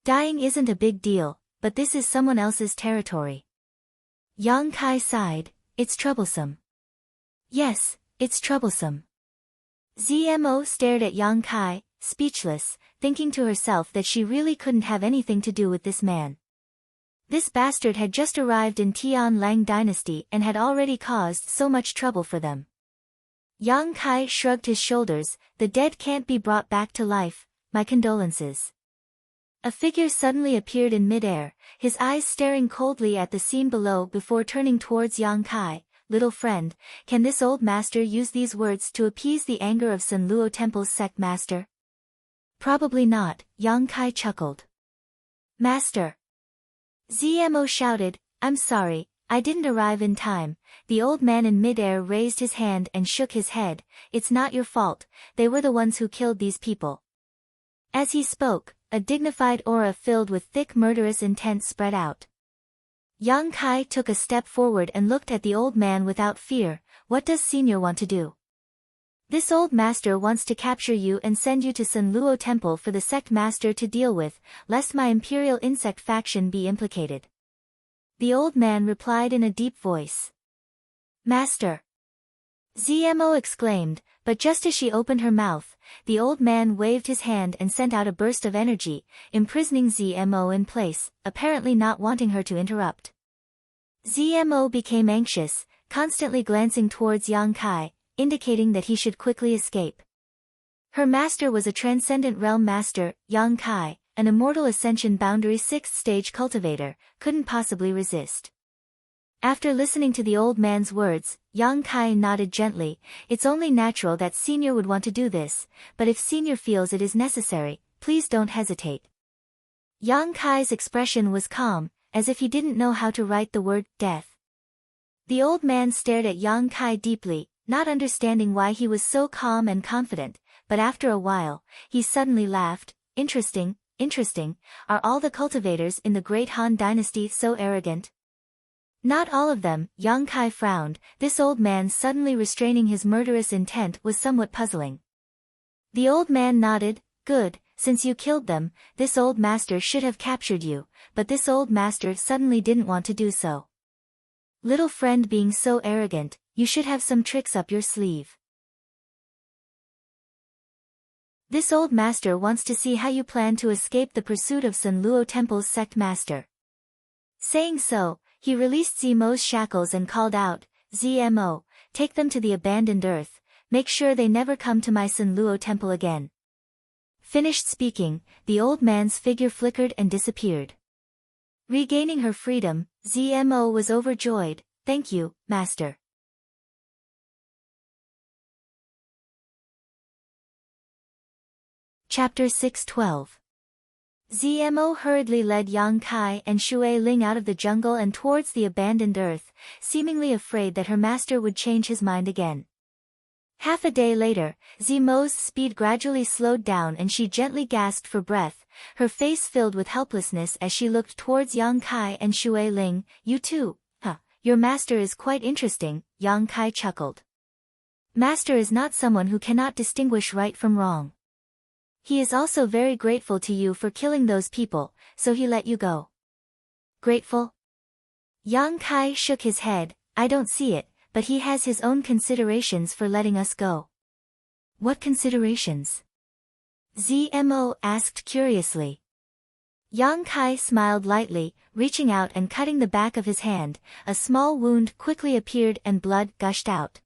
Dying isn't a big deal, but this is someone else's territory." Yang Kai sighed, "It's troublesome." "Yes, it's troublesome." ZMO stared at Yang Kai, speechless, thinking to herself that she really couldn't have anything to do with this man. This bastard had just arrived in Tian Lang dynasty and had already caused so much trouble for them. Yang Kai shrugged his shoulders, "The dead can't be brought back to life, my condolences." A figure suddenly appeared in midair, his eyes staring coldly at the scene below before turning towards Yang Kai. "Little friend, can this old master use these words to appease the anger of Sun Luo Temple's sect master?" "Probably not," Yang Kai chuckled. "Master." ZMO shouted, "I'm sorry, I didn't arrive in time." The old man in midair raised his hand and shook his head, "It's not your fault, they were the ones who killed these people." As he spoke, a dignified aura filled with thick murderous intent spread out. Yang Kai took a step forward and looked at the old man without fear. "What does Senior want to do?" "This old master wants to capture you and send you to Sun Luo Temple for the sect master to deal with, lest my imperial insect faction be implicated." The old man replied in a deep voice. "Master!" ZMO exclaimed, but just as she opened her mouth, the old man waved his hand and sent out a burst of energy, imprisoning ZMO in place, apparently not wanting her to interrupt. ZMO became anxious, constantly glancing towards Yang Kai, indicating that he should quickly escape. Her master was a transcendent realm master, Yang Kai, an immortal ascension boundary 6th stage cultivator, couldn't possibly resist. After listening to the old man's words, Yang Kai nodded gently. "It's only natural that Senior would want to do this, but if Senior feels it is necessary, please don't hesitate." Yang Kai's expression was calm, as if he didn't know how to write the word death. The old man stared at Yang Kai deeply, not understanding why he was so calm and confident, but after a while, he suddenly laughed. Interesting, interesting, are all the cultivators in the great Han dynasty so arrogant? Not all of them, Yang Kai frowned. This old man suddenly restraining his murderous intent was somewhat puzzling. The old man nodded. Good, since you killed them, this old master should have captured you, but this old master suddenly didn't want to do so. Little friend, being so arrogant, you should have some tricks up your sleeve. This old master wants to see how you plan to escape the pursuit of Sun Luo Temple's sect master. Saying so, he released Zimo's shackles and called out, Zmo, take them to the abandoned earth, make sure they never come to my Sun Luo Temple again. Finished speaking, the old man's figure flickered and disappeared. Regaining her freedom, Zmo was overjoyed. Thank you, master. Chapter 612. Zmo hurriedly led Yang Kai and Shui Ling out of the jungle and towards the abandoned earth, seemingly afraid that her master would change his mind again. Half a day later, Zimo's speed gradually slowed down and she gently gasped for breath, her face filled with helplessness as she looked towards Yang Kai and Shui Ling. You too, huh? Your master is quite interesting, Yang Kai chuckled. Master is not someone who cannot distinguish right from wrong. He is also very grateful to you for killing those people, so he let you go. Grateful? Yang Kai shook his head. I don't see it, but he has his own considerations for letting us go. What considerations? Zmo asked curiously. Yang Kai smiled lightly, reaching out and cutting the back of his hand. A small wound quickly appeared and blood gushed out.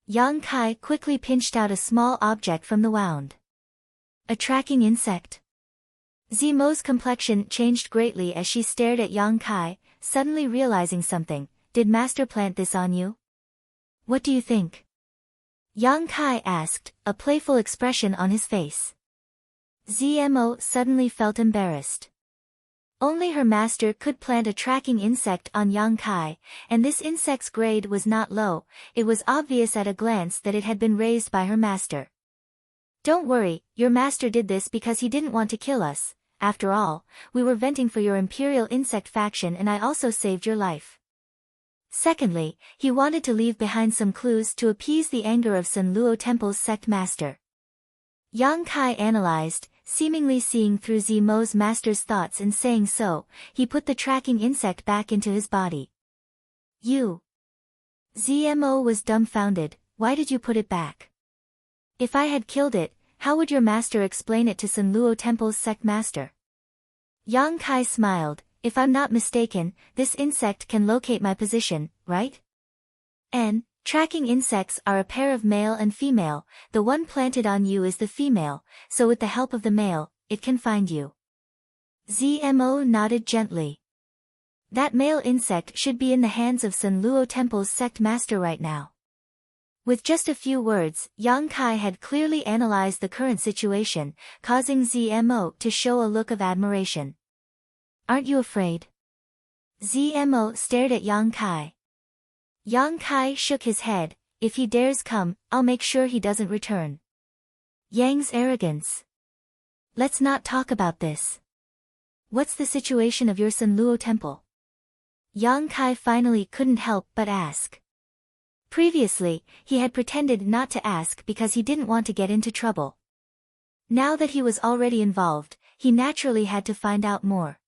Yang Kai quickly pinched out a small object from the wound. A tracking insect. Zimo's complexion changed greatly as she stared at Yang Kai, suddenly realizing something. Did master plant this on you? What do you think? Yang Kai asked, a playful expression on his face. Zmo suddenly felt embarrassed. Only her master could plant a tracking insect on Yang Kai, and this insect's grade was not low. It was obvious at a glance that it had been raised by her master. Don't worry, your master did this because he didn't want to kill us. After all, we were venting for your imperial insect faction and I also saved your life. Secondly, he wanted to leave behind some clues to appease the anger of Sun Luo Temple's sect master. Yang Kai analyzed, seemingly seeing through Zimo's master's thoughts, and saying so, he put the tracking insect back into his body. You. Zmo was dumbfounded. Why did you put it back? If I had killed it, how would your master explain it to Sun Luo Temple's sect master? Yang Kai smiled. If I'm not mistaken, this insect can locate my position, right? And, tracking insects are a pair of male and female. The one planted on you is the female, so with the help of the male, it can find you. Zmo nodded gently. That male insect should be in the hands of Sun Luo Temple's sect master right now. With just a few words, Yang Kai had clearly analyzed the current situation, causing Zmo to show a look of admiration. Aren't you afraid? Zmo stared at Yang Kai. Yang Kai shook his head. If he dares come, I'll make sure he doesn't return. Yang's arrogance. Let's not talk about this. What's the situation of your Sun Luo Temple? Yang Kai finally couldn't help but ask. Previously, he had pretended not to ask because he didn't want to get into trouble. Now that he was already involved, he naturally had to find out more.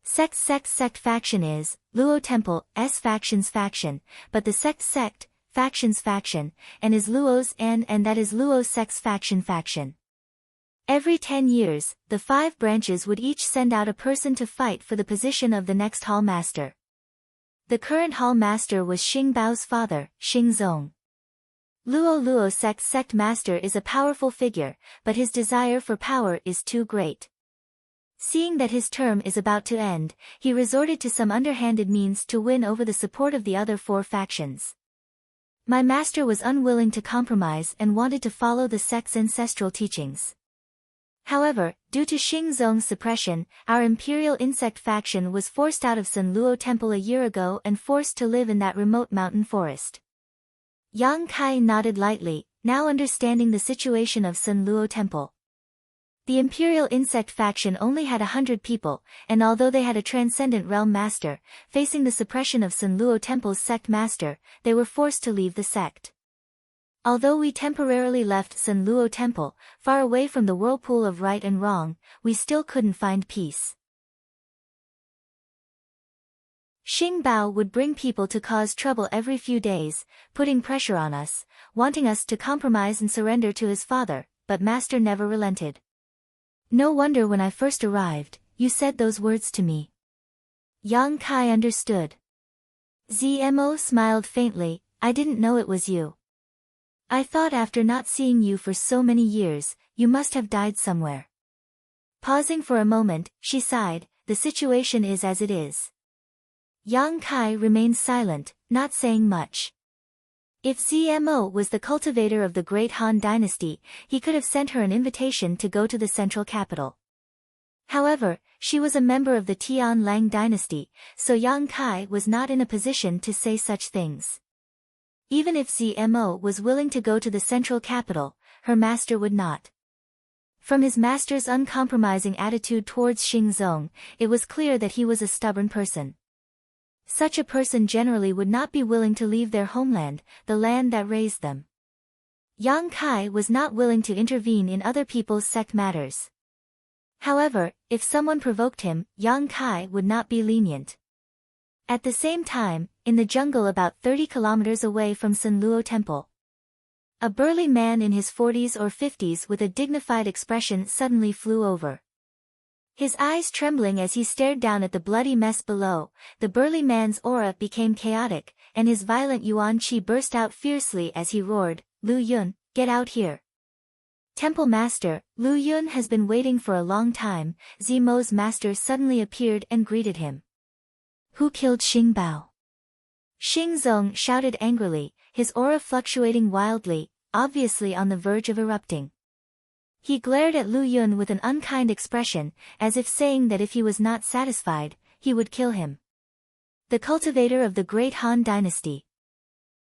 Sect faction is, Luo Temple, faction's faction, but the sect faction's faction, and is Luo's and that is Luo sect's faction. Every 10 years, the 5 branches would each send out a person to fight for the position of the next hall master. The current hall master was Xing Bao's father, Xing Zong. Luo sect's sect master is a powerful figure, but his desire for power is too great. Seeing that his term is about to end, he resorted to some underhanded means to win over the support of the other 4 factions. My master was unwilling to compromise and wanted to follow the sect's ancestral teachings. However, due to Xingzong's suppression, our imperial insect faction was forced out of Sunluo Temple a year ago and forced to live in that remote mountain forest. Yang Kai nodded lightly, now understanding the situation of Sunluo Temple. The imperial insect faction only had 100 people, and although they had a transcendent realm master, facing the suppression of Sunluo Temple's sect master, they were forced to leave the sect. Although we temporarily left Sunluo Temple, far away from the whirlpool of right and wrong, we still couldn't find peace. Xing Bao would bring people to cause trouble every few days, putting pressure on us, wanting us to compromise and surrender to his father, but master never relented. No wonder when I first arrived, you said those words to me. Yang Kai understood. Zmo smiled faintly, I didn't know it was you. I thought after not seeing you for so many years, you must have died somewhere. Pausing for a moment, she sighed, the situation is as it is. Yang Kai remained silent, not saying much. If Zmo was the cultivator of the great Han dynasty, he could have sent her an invitation to go to the central capital. However, she was a member of the Tian Lang dynasty, so Yang Kai was not in a position to say such things. Even if Zmo was willing to go to the central capital, her master would not. From his master's uncompromising attitude towards Xingzong, it was clear that he was a stubborn person. Such a person generally would not be willing to leave their homeland, the land that raised them. Yang Kai was not willing to intervene in other people's sect matters. However, if someone provoked him, Yang Kai would not be lenient. At the same time, in the jungle about 30 kilometers away from Sunluo Temple, a burly man in his 40s or 50s with a dignified expression suddenly flew over. His eyes trembling as he stared down at the bloody mess below, the burly man's aura became chaotic, and his violent yuan qi burst out fiercely as he roared, Lu Yun, get out here. Temple Master, Lu Yun has been waiting for a long time. Zmo's master suddenly appeared and greeted him. Who killed Xing Bao? Xingzong shouted angrily, his aura fluctuating wildly, obviously on the verge of erupting. He glared at Lu Yun with an unkind expression, as if saying that if he was not satisfied, he would kill him. The cultivator of the great Han dynasty.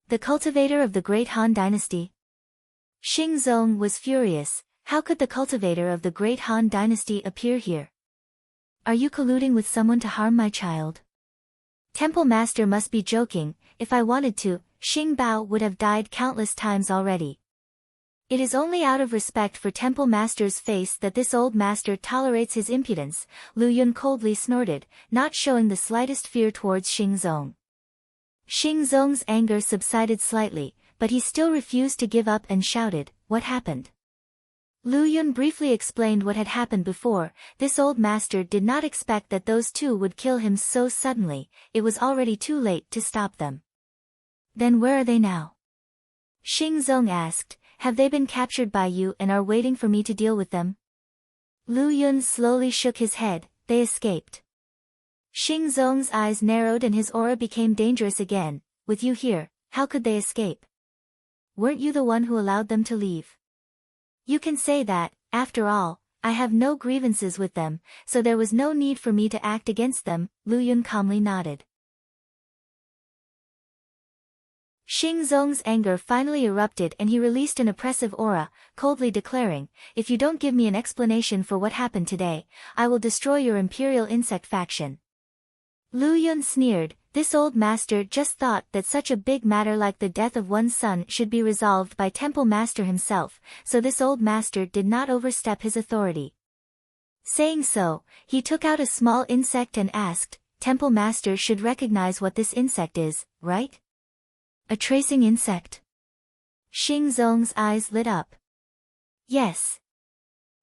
The cultivator of the great Han dynasty? Xingzong was furious, how could the cultivator of the great Han dynasty appear here? Are you colluding with someone to harm my child? Temple Master must be joking, if I wanted to, Xing Bao would have died countless times already. It is only out of respect for Temple Master's face that this old master tolerates his impudence, Lu Yun coldly snorted, not showing the slightest fear towards Xingzong. Xingzong's anger subsided slightly, but he still refused to give up and shouted, what happened? Lu Yun briefly explained what had happened before. This old master did not expect that those two would kill him so suddenly, it was already too late to stop them. Then where are they now? Xingzong asked, have they been captured by you and are waiting for me to deal with them? Lu Yun slowly shook his head, they escaped. Xingzong's eyes narrowed and his aura became dangerous again, with you here, how could they escape? Weren't you the one who allowed them to leave? You can say that, after all, I have no grievances with them, so there was no need for me to act against them, Lu Yun calmly nodded. Xingzong's anger finally erupted and he released an oppressive aura, coldly declaring, if you don't give me an explanation for what happened today, I will destroy your imperial insect faction. Lu Yun sneered, this old master just thought that such a big matter like the death of one's son should be resolved by Temple Master himself, so this old master did not overstep his authority. Saying so, he took out a small insect and asked, Temple Master should recognize what this insect is, right? A tracing insect? Xingzong's eyes lit up. Yes.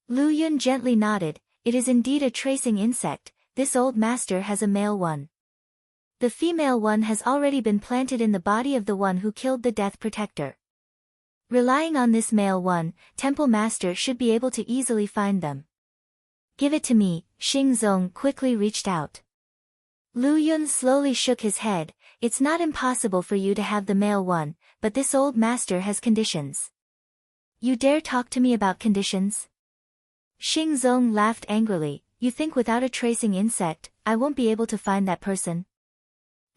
Lu Yun gently nodded, it is indeed a tracing insect, this old master has a male one. The female one has already been planted in the body of the one who killed the Death Protector. Relying on this male one, Temple Master should be able to easily find them. Give it to me, Xingzong quickly reached out. Lu Yun slowly shook his head, it's not impossible for you to have the male one, but this old master has conditions. You dare talk to me about conditions? Xing Zong laughed angrily. You think without a tracing insect, I won't be able to find that person?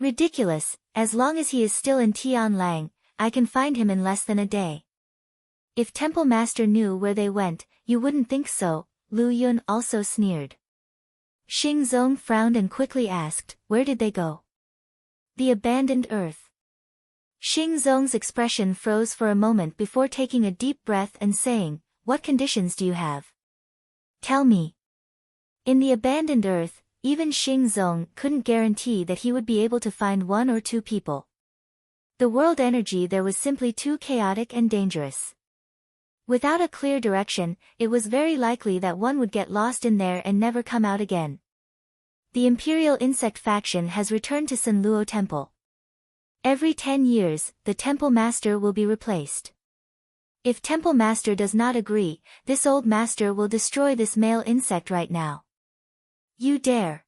Ridiculous, as long as he is still in Tianlang, I can find him in less than a day. If Temple Master knew where they went, you wouldn't think so, Lu Yun also sneered. Xing Zong frowned and quickly asked, where did they go? The abandoned earth. Xing Zong's expression froze for a moment before taking a deep breath and saying, what conditions do you have? Tell me. In the abandoned earth, even Xing Zong couldn't guarantee that he would be able to find one or two people. The world energy there was simply too chaotic and dangerous. Without a clear direction, it was very likely that one would get lost in there and never come out again. The Imperial Insect faction has returned to Sanluo Temple. Every 10 years, the Temple Master will be replaced. If Temple Master does not agree, this old master will destroy this male insect right now. You dare!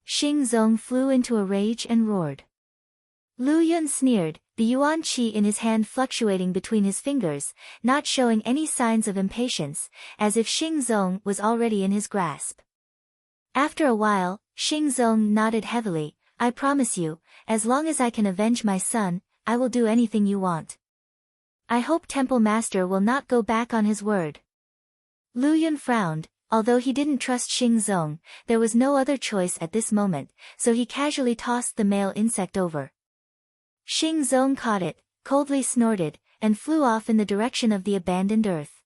Xing Zong flew into a rage and roared. Lu Yun sneered, the yuan qi in his hand fluctuating between his fingers, not showing any signs of impatience, as if Xing Zong was already in his grasp. After a while, Xing Zong nodded heavily, I promise you, as long as I can avenge my son, I will do anything you want. I hope Temple Master will not go back on his word. Lu Yun frowned. Although he didn't trust Xing Zong, there was no other choice at this moment, so he casually tossed the male insect over. Xing Zong caught it, coldly snorted, and flew off in the direction of the abandoned earth.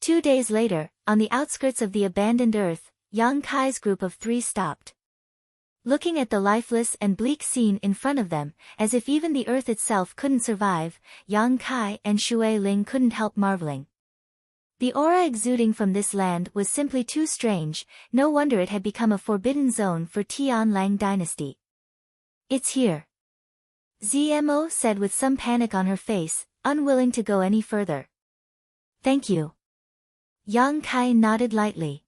2 days later, on the outskirts of the abandoned earth, Yang Kai's group of 3 stopped. Looking at the lifeless and bleak scene in front of them, as if even the earth itself couldn't survive, Yang Kai and Shui Ling couldn't help marveling. The aura exuding from this land was simply too strange, no wonder it had become a forbidden zone for Tianlang dynasty. It's here. ZMO said with some panic on her face, unwilling to go any further. Thank you. Yang Kai nodded lightly.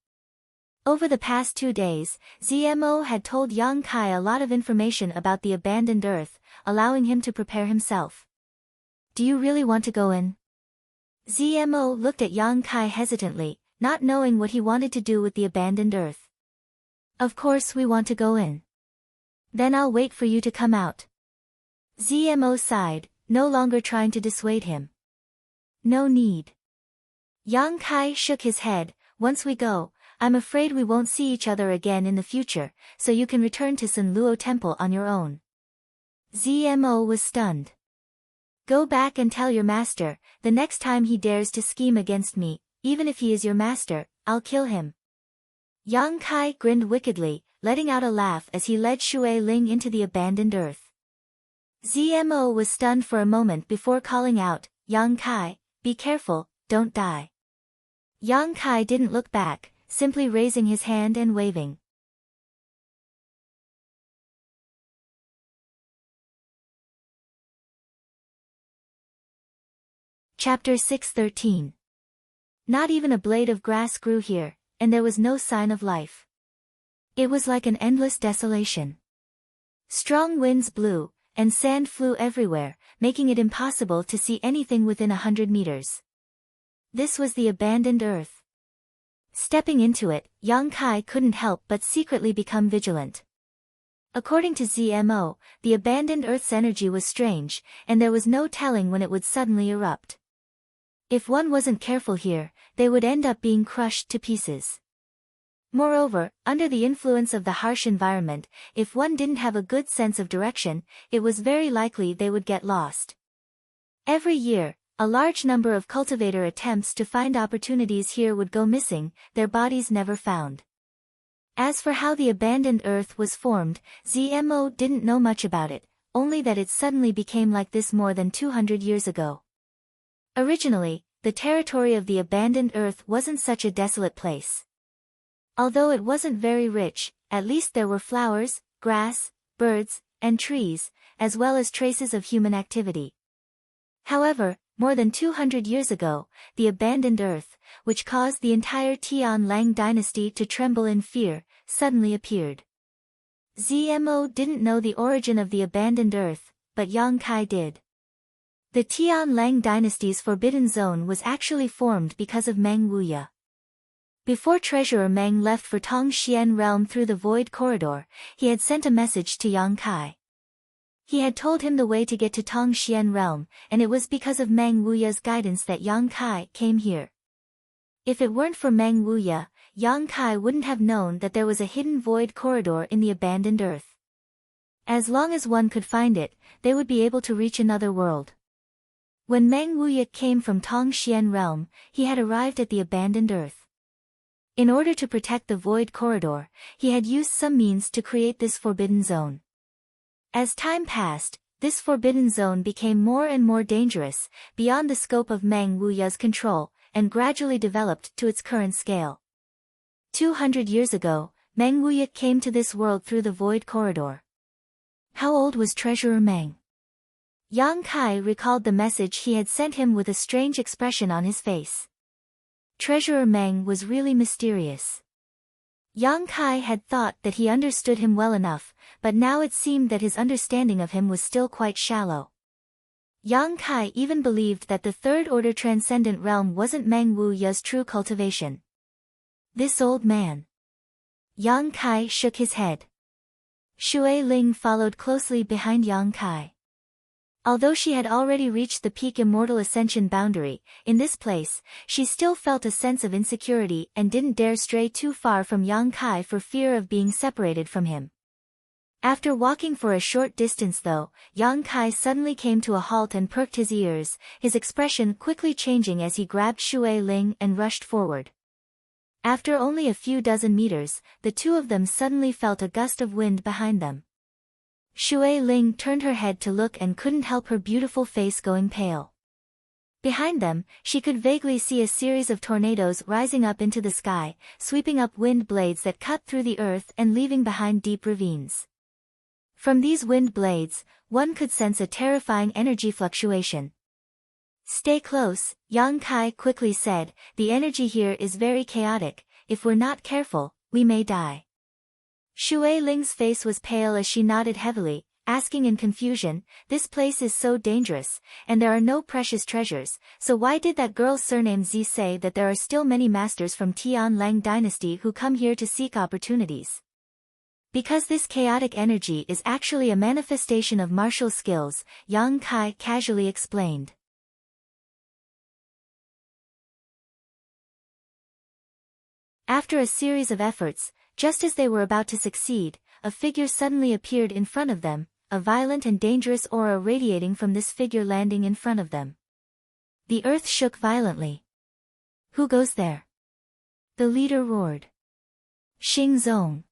Over the past 2 days, ZMO had told Yang Kai a lot of information about the abandoned earth, allowing him to prepare himself. Do you really want to go in? ZMO looked at Yang Kai hesitantly, not knowing what he wanted to do with the abandoned earth. Of course we want to go in. Then I'll wait for you to come out. ZMO sighed, no longer trying to dissuade him. No need. Yang Kai shook his head, once we go, I'm afraid we won't see each other again in the future, so you can return to Sanluo Temple on your own. ZMO was stunned. Go back and tell your master, the next time he dares to scheme against me, even if he is your master, I'll kill him. Yang Kai grinned wickedly, letting out a laugh as he led Shui Ling into the abandoned earth. ZMO was stunned for a moment before calling out, Yang Kai, be careful, don't die. Yang Kai didn't look back, simply raising his hand and waving. Chapter 613. Not even a blade of grass grew here, and there was no sign of life. It was like an endless desolation. Strong winds blew, and sand flew everywhere, making it impossible to see anything within 100 meters. This was the abandoned earth. Stepping into it, Yang Kai couldn't help but secretly become vigilant. According to ZMO, the abandoned earth's energy was strange, and there was no telling when it would suddenly erupt. If one wasn't careful here, they would end up being crushed to pieces. Moreover, under the influence of the harsh environment, if one didn't have a good sense of direction, it was very likely they would get lost. Every year, a large number of cultivator attempts to find opportunities here would go missing, their bodies never found. As for how the abandoned earth was formed, ZMO didn't know much about it, only that it suddenly became like this more than 200 years ago. Originally, the territory of the abandoned earth wasn't such a desolate place. Although it wasn't very rich, at least there were flowers, grass, birds, and trees, as well as traces of human activity. However, more than 200 years ago, the abandoned earth, which caused the entire Tianlang dynasty to tremble in fear, suddenly appeared. ZMO didn't know the origin of the abandoned earth, but Yang Kai did. The Tianlang dynasty's forbidden zone was actually formed because of Meng Wuya. Before Treasurer Meng left for Tongxian realm through the void corridor, he had sent a message to Yang Kai. He had told him the way to get to Tongxian realm, and it was because of Meng Wuya's guidance that Yang Kai came here. If it weren't for Meng Wuya, Yang Kai wouldn't have known that there was a hidden void corridor in the abandoned earth. As long as one could find it, they would be able to reach another world. When Meng Wuya came from Tongxian realm, he had arrived at the abandoned earth. In order to protect the void corridor, he had used some means to create this forbidden zone. As time passed, this forbidden zone became more and more dangerous, beyond the scope of Meng Wuya's control, and gradually developed to its current scale. 200 years ago, Meng Wuya came to this world through the void corridor. How old was Treasurer Meng? Yang Kai recalled the message he had sent him with a strange expression on his face. Treasurer Meng was really mysterious. Yang Kai had thought that he understood him well enough, but now it seemed that his understanding of him was still quite shallow. Yang Kai even believed that the third-order transcendent realm wasn't Meng Wuya's true cultivation. This old man. Yang Kai shook his head. Shui Ling followed closely behind Yang Kai. Although she had already reached the peak immortal ascension boundary, in this place, she still felt a sense of insecurity and didn't dare stray too far from Yang Kai for fear of being separated from him. After walking for a short distance though, Yang Kai suddenly came to a halt and perked his ears, his expression quickly changing as he grabbed Shui Ling and rushed forward. After only a few dozen meters, the two of them suddenly felt a gust of wind behind them. Shui Ling turned her head to look and couldn't help her beautiful face going pale. Behind them, she could vaguely see a series of tornadoes rising up into the sky, sweeping up wind blades that cut through the earth and leaving behind deep ravines. From these wind blades, one could sense a terrifying energy fluctuation. Stay close, Yang Kai quickly said, the energy here is very chaotic, if we're not careful, we may die. Shui Ling's face was pale as she nodded heavily, asking in confusion, this place is so dangerous, and there are no precious treasures, so why did that girl's surname Zi say that there are still many masters from Tian Lang dynasty who come here to seek opportunities? Because this chaotic energy is actually a manifestation of martial skills, Yang Kai casually explained. After a series of efforts, just as they were about to succeed, a figure suddenly appeared in front of them, a violent and dangerous aura radiating from this figure landing in front of them. The earth shook violently. Who goes there? The leader roared. Xing Zong.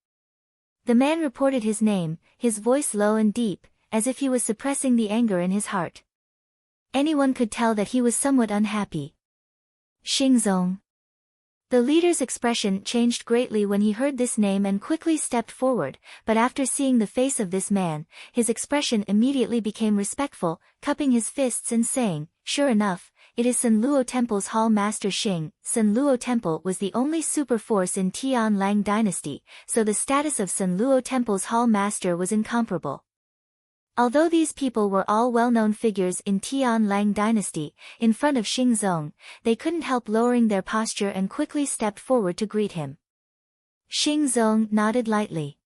The man reported his name, his voice low and deep, as if he was suppressing the anger in his heart. Anyone could tell that he was somewhat unhappy. Xing Zong. The leader's expression changed greatly when he heard this name and quickly stepped forward, but after seeing the face of this man, his expression immediately became respectful, cupping his fists and saying, sure enough, it is Sun Luo Temple's Hall Master Xing. Sun Luo Temple was the only super force in Tian Lang dynasty, so the status of Sun Luo Temple's Hall Master was incomparable. Although these people were all well-known figures in Tian Lang dynasty, in front of Xing Zong, they couldn't help lowering their posture and quickly stepped forward to greet him. Xing Zong nodded lightly.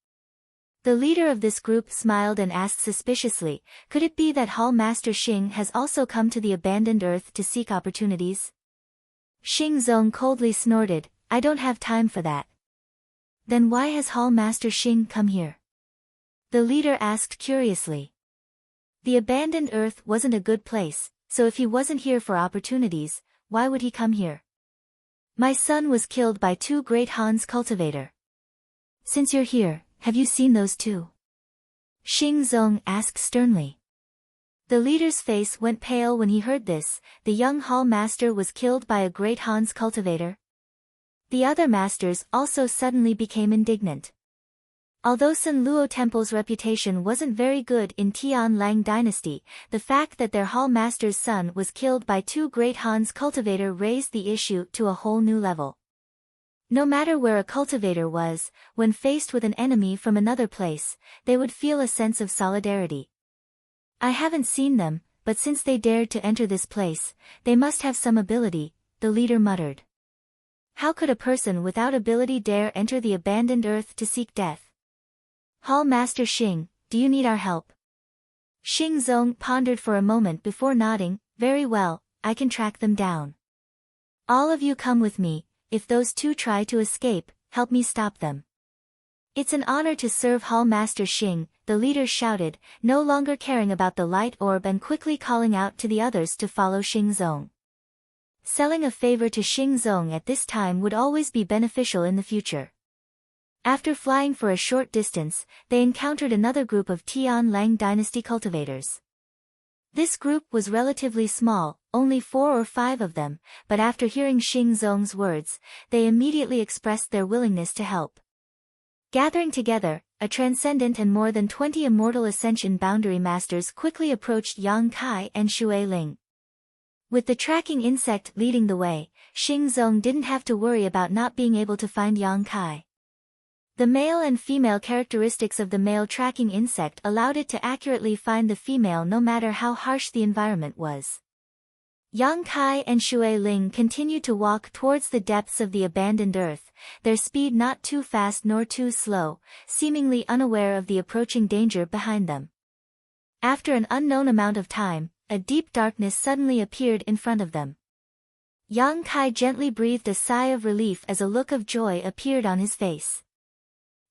The leader of this group smiled and asked suspiciously, could it be that Hall Master Xing has also come to the abandoned earth to seek opportunities? Xing Zong coldly snorted, I don't have time for that. Then why has Hall Master Xing come here? The leader asked curiously. The abandoned earth wasn't a good place, so if he wasn't here for opportunities, why would he come here? My son was killed by 2 great Han's cultivator. Since you're here, have you seen those 2? Xing Zong asked sternly. The leader's face went pale when he heard this, the young hall master was killed by a great Han's cultivator. The other masters also suddenly became indignant. Although Sun Luo Temple's reputation wasn't very good in Tian Lang dynasty, the fact that their hall master's son was killed by 2 great Han's cultivator raised the issue to a whole new level. No matter where a cultivator was, when faced with an enemy from another place, they would feel a sense of solidarity. I haven't seen them, but since they dared to enter this place, they must have some ability, the leader muttered. How could a person without ability dare enter the abandoned earth to seek death? Hall Master Xing, do you need our help? Xing Zong pondered for a moment before nodding. Very well, I can track them down. All of you come with me. If those two try to escape, help me stop them. It's an honor to serve Hall Master Xing, the leader shouted, no longer caring about the light orb and quickly calling out to the others to follow Xing Zong. Selling a favor to Xing Zong at this time would always be beneficial in the future. After flying for a short distance, they encountered another group of Tian Lang dynasty cultivators. This group was relatively small, only 4 or 5 of them, but after hearing Xing Zong's words, they immediately expressed their willingness to help. Gathering together, a transcendent and more than 20 immortal ascension boundary masters quickly approached Yang Kai and Shui Ling. With the tracking insect leading the way, Xing Zong didn't have to worry about not being able to find Yang Kai. The male and female characteristics of the male tracking insect allowed it to accurately find the female no matter how harsh the environment was. Yang Kai and Shui Ling continued to walk towards the depths of the abandoned earth, their speed not too fast nor too slow, seemingly unaware of the approaching danger behind them. After an unknown amount of time, a deep darkness suddenly appeared in front of them. Yang Kai gently breathed a sigh of relief as a look of joy appeared on his face.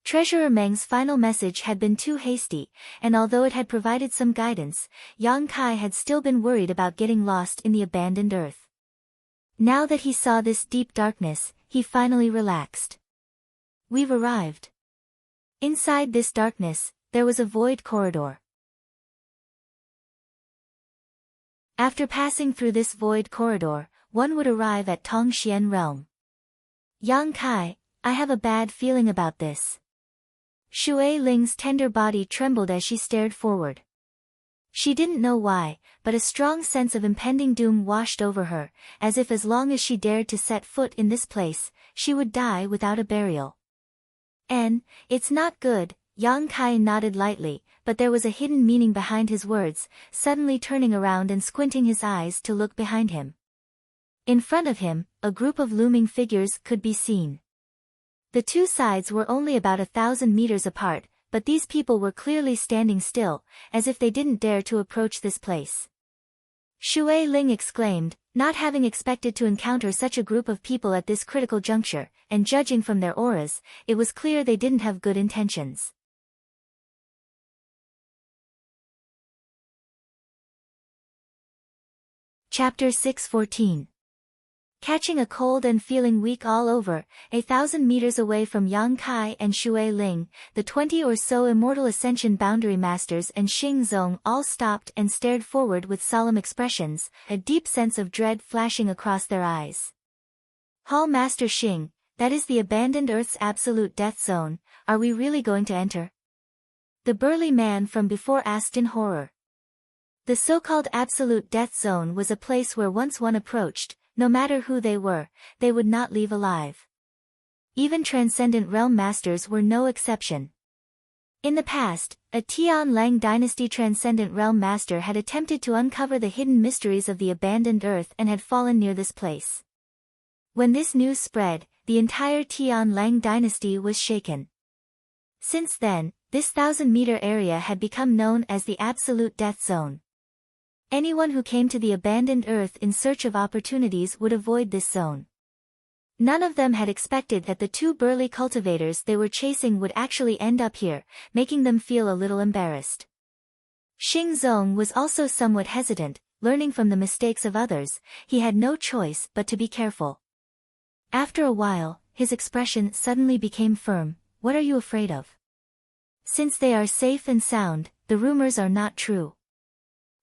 Treasurer Meng's final message had been too hasty, and although it had provided some guidance, Yang Kai had still been worried about getting lost in the abandoned earth. Now that he saw this deep darkness, he finally relaxed. We've arrived. Inside this darkness, there was a void corridor. After passing through this void corridor, one would arrive at Tongxian realm. Yang Kai, I have a bad feeling about this. Shui Ling's tender body trembled as she stared forward. She didn't know why, but a strong sense of impending doom washed over her, as if as long as she dared to set foot in this place, she would die without a burial. It's not good, Yang Kai nodded lightly, but there was a hidden meaning behind his words, suddenly turning around and squinting his eyes to look behind him. In front of him, a group of looming figures could be seen. The two sides were only about 1,000 meters apart, but these people were clearly standing still, as if they didn't dare to approach this place. Shui Ling exclaimed, not having expected to encounter such a group of people at this critical juncture, and judging from their auras, it was clear they didn't have good intentions. Chapter 614. Catching a cold and feeling weak all over, 1,000 meters away from Yang Kai and Shui Ling, the 20 or so immortal ascension boundary masters and Xing Zong all stopped and stared forward with solemn expressions, a deep sense of dread flashing across their eyes. Hall Master Xing, that is the abandoned Earth's absolute death zone, are we really going to enter? The burly man from before asked in horror. The so-called absolute death zone was a place where once one approached, no matter who they were, they would not leave alive. Even transcendent realm masters were no exception. In the past, a Tian Lang dynasty transcendent realm master had attempted to uncover the hidden mysteries of the abandoned earth and had fallen near this place. When this news spread, the entire Tian Lang dynasty was shaken. Since then, this 1,000-meter area had become known as the absolute death zone. Anyone who came to the abandoned earth in search of opportunities would avoid this zone. None of them had expected that the two burly cultivators they were chasing would actually end up here, making them feel a little embarrassed. Xing Zong was also somewhat hesitant, learning from the mistakes of others, he had no choice but to be careful. After a while, his expression suddenly became firm. What are you afraid of? Since they are safe and sound, the rumors are not true.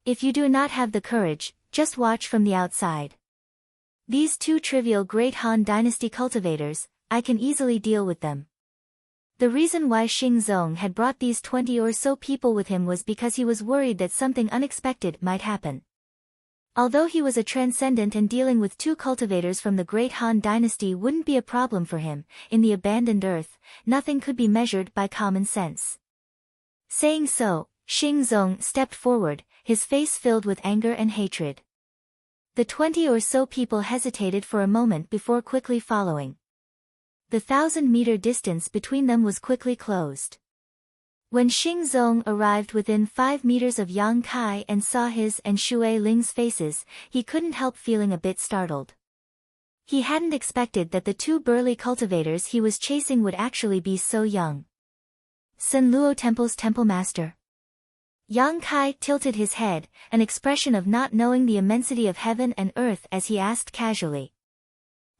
If you do not have the courage, just watch from the outside. These two trivial Great Han Dynasty cultivators, I can easily deal with them. The reason why Xing Zong had brought these 20 or so people with him was because he was worried that something unexpected might happen. Although he was a transcendent and dealing with two cultivators from the Great Han Dynasty wouldn't be a problem for him, in the abandoned earth, nothing could be measured by common sense. Saying so, Xing Zong stepped forward, his face filled with anger and hatred. The 20 or so people hesitated for a moment before quickly following. The 1,000-meter distance between them was quickly closed. When Xing Zong arrived within 5 meters of Yang Kai and saw his and Shui Ling's faces, he couldn't help feeling a bit startled. He hadn't expected that the two burly cultivators he was chasing would actually be so young. Sen Luo Temple's temple master. Yang Kai tilted his head, an expression of not knowing the immensity of heaven and earth as he asked casually.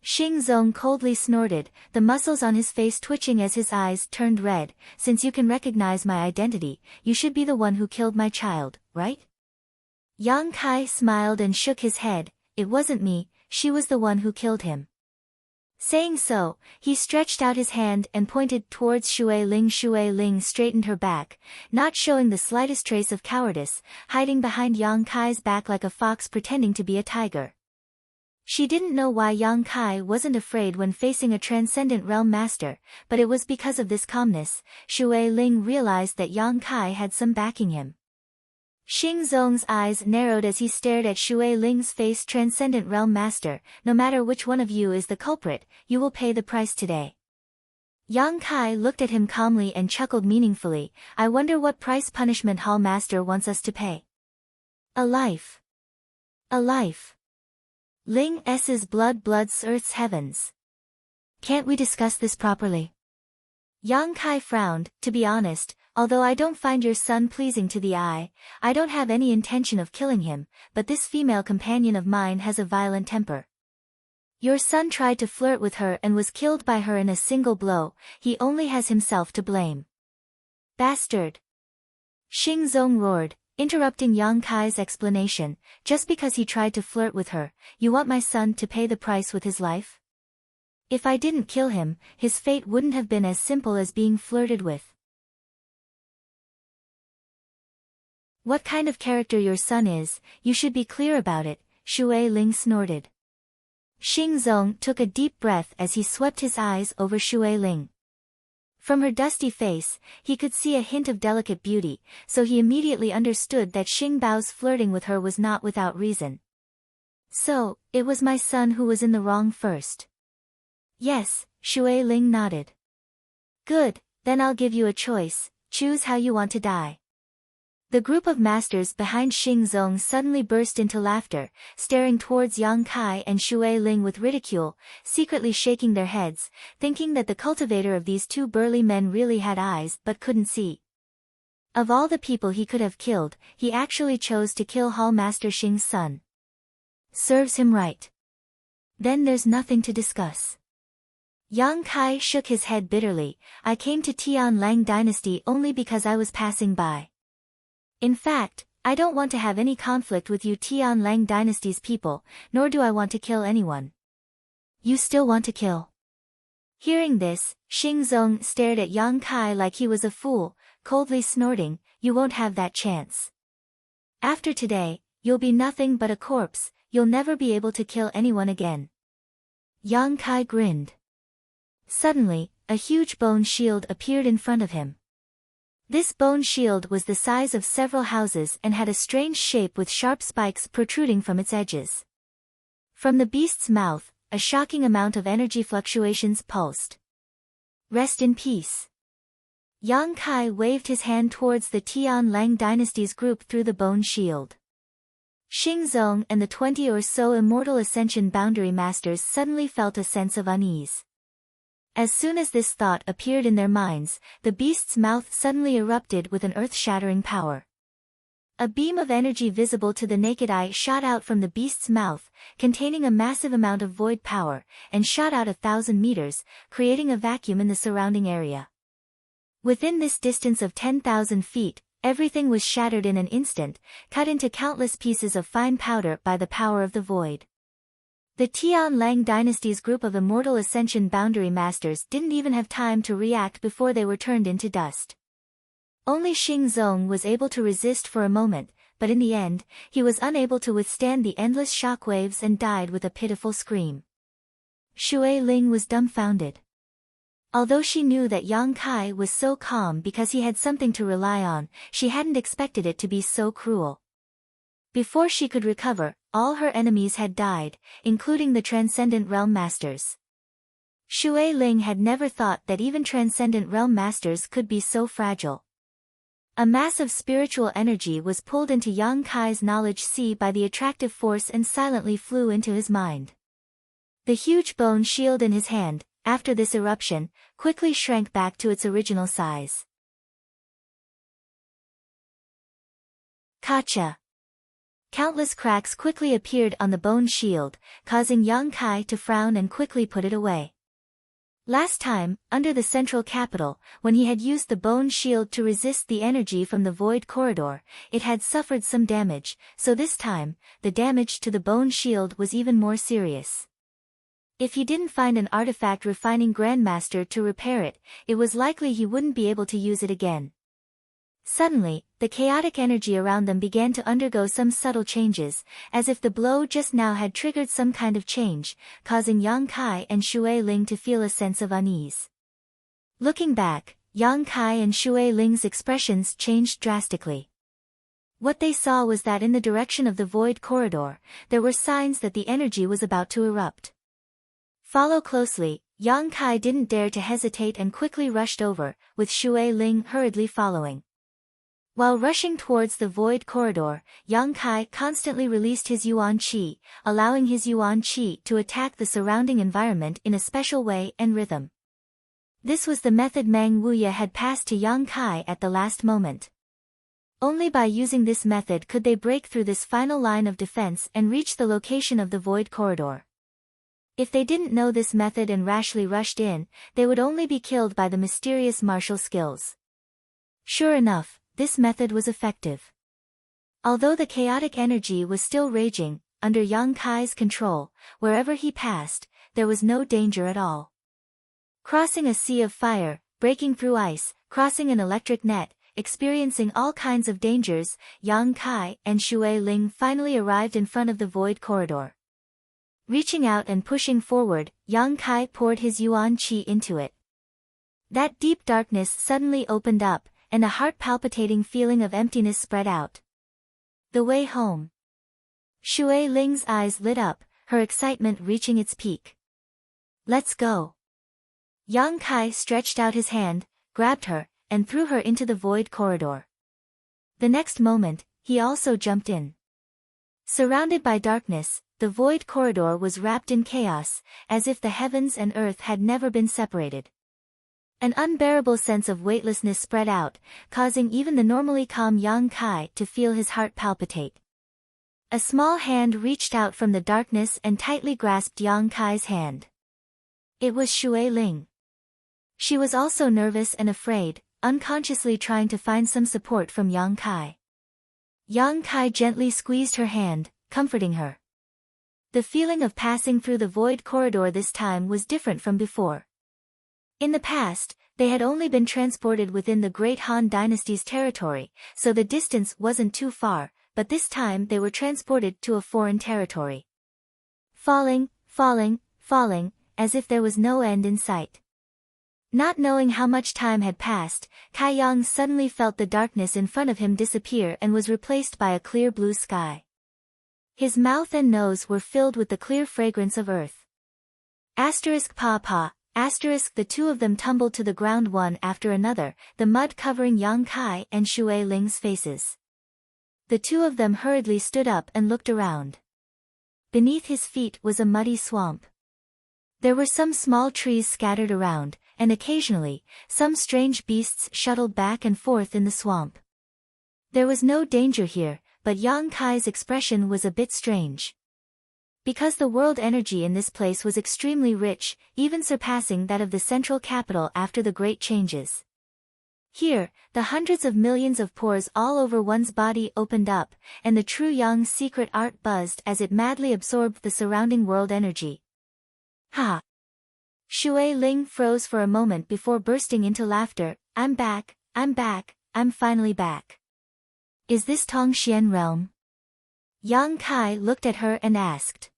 Xing Zong coldly snorted, the muscles on his face twitching as his eyes turned red. Since you can recognize my identity, you should be the one who killed my child, right? Yang Kai smiled and shook his head. It wasn't me, she was the one who killed him. Saying so, he stretched out his hand and pointed towards Shui Ling. Shui Ling straightened her back, not showing the slightest trace of cowardice, hiding behind Yang Kai's back like a fox pretending to be a tiger. She didn't know why Yang Kai wasn't afraid when facing a transcendent realm master, but it was because of this calmness. Shui Ling realized that Yang Kai had some backing him. Xing Zong's eyes narrowed as he stared at Shui Ling's face. Transcendent realm master, no matter which one of you is the culprit, you will pay the price today. Yang Kai looked at him calmly and chuckled meaningfully. I wonder what price punishment Hall Master wants us to pay. A life. A life. Ling S's blood bloods Earth's heavens. Can't we discuss this properly? Yang Kai frowned. To be honest, although I don't find your son pleasing to the eye, I don't have any intention of killing him, but this female companion of mine has a violent temper. Your son tried to flirt with her and was killed by her in a single blow. He only has himself to blame. Bastard! Xing Zong roared, interrupting Yang Kai's explanation. Just because he tried to flirt with her, you want my son to pay the price with his life? If I didn't kill him, his fate wouldn't have been as simple as being flirted with. What kind of character your son is, you should be clear about it, Shui Ling snorted. Xing Zong took a deep breath as he swept his eyes over Shui Ling. From her dusty face, he could see a hint of delicate beauty, so he immediately understood that Xing Bao's flirting with her was not without reason. So, it was my son who was in the wrong first. Yes, Shui Ling nodded. Good, then I'll give you a choice, choose how you want to die. The group of masters behind Xing Zong suddenly burst into laughter, staring towards Yang Kai and Shui Ling with ridicule, secretly shaking their heads, thinking that the cultivator of these two burly men really had eyes but couldn't see. Of all the people he could have killed, he actually chose to kill Hall Master Xing's son. Serves him right. Then there's nothing to discuss. Yang Kai shook his head bitterly. I came to Tian Lang Dynasty only because I was passing by. In fact, I don't want to have any conflict with you Tian Lang Dynasty's people, nor do I want to kill anyone. You still want to kill? Hearing this, Xing Zong stared at Yang Kai like he was a fool, coldly snorting, you won't have that chance. After today, you'll be nothing but a corpse, you'll never be able to kill anyone again. Yang Kai grinned. Suddenly, a huge bone shield appeared in front of him. This bone shield was the size of several houses and had a strange shape with sharp spikes protruding from its edges. From the beast's mouth, a shocking amount of energy fluctuations pulsed. Rest in peace. Yang Kai waved his hand towards the Tian Lang Dynasty's group through the bone shield. Xing Zong and the 20 or so Immortal Ascension Boundary Masters suddenly felt a sense of unease. As soon as this thought appeared in their minds, the beast's mouth suddenly erupted with an earth-shattering power. A beam of energy visible to the naked eye shot out from the beast's mouth, containing a massive amount of void power, and shot out 1,000 meters, creating a vacuum in the surrounding area. Within this distance of 10,000 feet, everything was shattered in an instant, cut into countless pieces of fine powder by the power of the void. The Tian Lang Dynasty's group of Immortal Ascension Boundary Masters didn't even have time to react before they were turned into dust. Only Xing Zong was able to resist for a moment, but in the end, he was unable to withstand the endless shockwaves and died with a pitiful scream. Shui Ling was dumbfounded. Although she knew that Yang Kai was so calm because he had something to rely on, she hadn't expected it to be so cruel. Before she could recover, all her enemies had died, including the Transcendent Realm Masters. Shui Ling had never thought that even Transcendent Realm Masters could be so fragile. A mass of spiritual energy was pulled into Yang Kai's knowledge sea by the attractive force and silently flew into his mind. The huge bone shield in his hand, after this eruption, quickly shrank back to its original size. Gotcha! Countless cracks quickly appeared on the bone shield, causing Yang Kai to frown and quickly put it away. Last time, under the central capital, when he had used the bone shield to resist the energy from the void corridor, it had suffered some damage, so this time, the damage to the bone shield was even more serious. If he didn't find an artifact refining Grandmaster to repair it, it was likely he wouldn't be able to use it again. Suddenly, the chaotic energy around them began to undergo some subtle changes, as if the blow just now had triggered some kind of change, causing Yang Kai and Shui Ling to feel a sense of unease. Looking back, Yang Kai and Shui Ling's expressions changed drastically. What they saw was that in the direction of the void corridor, there were signs that the energy was about to erupt. Follow closely, Yang Kai didn't dare to hesitate and quickly rushed over, with Shui Ling hurriedly following. While rushing towards the void corridor, Yang Kai constantly released his Yuan Qi, allowing his Yuan Qi to attack the surrounding environment in a special way and rhythm. This was the method Mang Wuya had passed to Yang Kai at the last moment. Only by using this method could they break through this final line of defense and reach the location of the void corridor. If they didn't know this method and rashly rushed in, they would only be killed by the mysterious martial skills. Sure enough, this method was effective. Although the chaotic energy was still raging, under Yang Kai's control, wherever he passed, there was no danger at all. Crossing a sea of fire, breaking through ice, crossing an electric net, experiencing all kinds of dangers, Yang Kai and Shui Ling finally arrived in front of the void corridor. Reaching out and pushing forward, Yang Kai poured his Yuan Qi into it. That deep darkness suddenly opened up, and a heart-palpitating feeling of emptiness spread out. The way home. Shui Ling's eyes lit up, her excitement reaching its peak. Let's go. Yang Kai stretched out his hand, grabbed her, and threw her into the void corridor. The next moment, he also jumped in. Surrounded by darkness, the void corridor was wrapped in chaos, as if the heavens and earth had never been separated. An unbearable sense of weightlessness spread out, causing even the normally calm Yang Kai to feel his heart palpitate. A small hand reached out from the darkness and tightly grasped Yang Kai's hand. It was Shui Ling. She was also nervous and afraid, unconsciously trying to find some support from Yang Kai. Yang Kai gently squeezed her hand, comforting her. The feeling of passing through the void corridor this time was different from before. In the past, they had only been transported within the Great Han Dynasty's territory, so the distance wasn't too far, but this time they were transported to a foreign territory. Falling, falling, falling, as if there was no end in sight. Not knowing how much time had passed, Kai Yang suddenly felt the darkness in front of him disappear and was replaced by a clear blue sky. His mouth and nose were filled with the clear fragrance of earth. *Pa. The two of them tumbled to the ground one after another, the mud covering Yang Kai and Shui Ling's faces. The two of them hurriedly stood up and looked around. Beneath his feet was a muddy swamp. There were some small trees scattered around, and occasionally, some strange beasts shuttled back and forth in the swamp. There was no danger here, but Yang Kai's expression was a bit strange. Because the world energy in this place was extremely rich, even surpassing that of the central capital after the great changes. Here, the hundreds of millions of pores all over one's body opened up, and the true Yang secret art buzzed as it madly absorbed the surrounding world energy. Ha! Shui Ling froze for a moment before bursting into laughter. I'm back, I'm finally back. Is this Tongxian realm? Yang Kai looked at her and asked.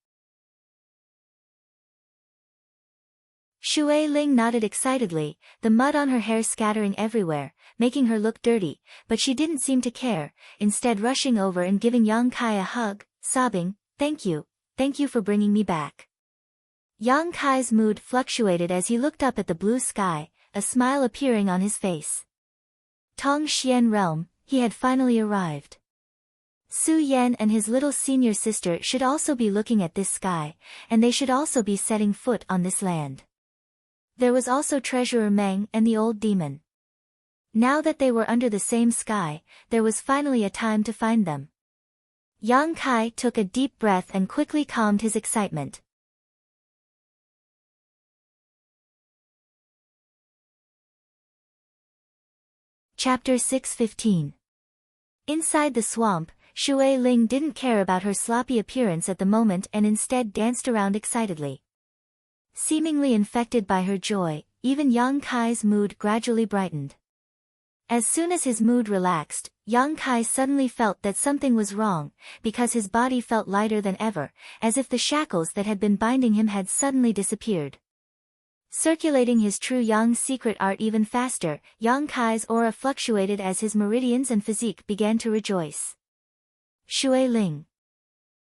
Shui Ling nodded excitedly, the mud on her hair scattering everywhere, making her look dirty, but she didn't seem to care, instead rushing over and giving Yang Kai a hug, sobbing, thank you for bringing me back. Yang Kai's mood fluctuated as he looked up at the blue sky, a smile appearing on his face. Tongxian realm, he had finally arrived. Su Yan and his little senior sister should also be looking at this sky, and they should also be setting foot on this land. There was also Treasurer Meng and the old demon. Now that they were under the same sky, there was finally a time to find them. Yang Kai took a deep breath and quickly calmed his excitement. Chapter 6:15. Inside the swamp, Shui Ling didn't care about her sloppy appearance at the moment and instead danced around excitedly. Seemingly infected by her joy, even Yang Kai's mood gradually brightened. As soon as his mood relaxed, Yang Kai suddenly felt that something was wrong, because his body felt lighter than ever, as if the shackles that had been binding him had suddenly disappeared. Circulating his true Yang secret art even faster, Yang Kai's aura fluctuated as his meridians and physique began to rejoice. Shui Ling.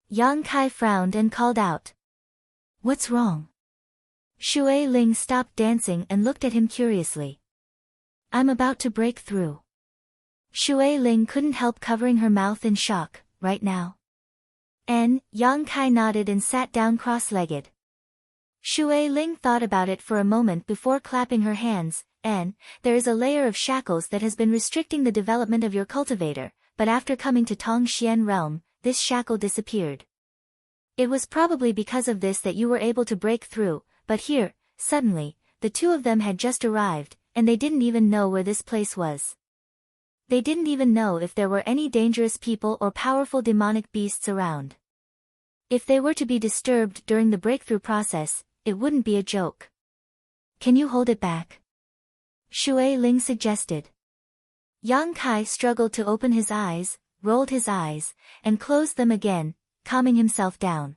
Yang Kai frowned and called out. What's wrong? Shui Ling stopped dancing and looked at him curiously. I'm about to break through. Shui Ling couldn't help covering her mouth in shock, right now. Yang Kai nodded and sat down cross-legged. Shui Ling thought about it for a moment before clapping her hands. There is a layer of shackles that has been restricting the development of your cultivator, but after coming to Tongxian realm, this shackle disappeared. It was probably because of this that you were able to break through, but here, suddenly, the two of them had just arrived, and they didn't even know where this place was. They didn't even know if there were any dangerous people or powerful demonic beasts around. If they were to be disturbed during the breakthrough process, it wouldn't be a joke. Can you hold it back? Shui Ling suggested. Yang Kai struggled to open his eyes, rolled his eyes, and closed them again, calming himself down.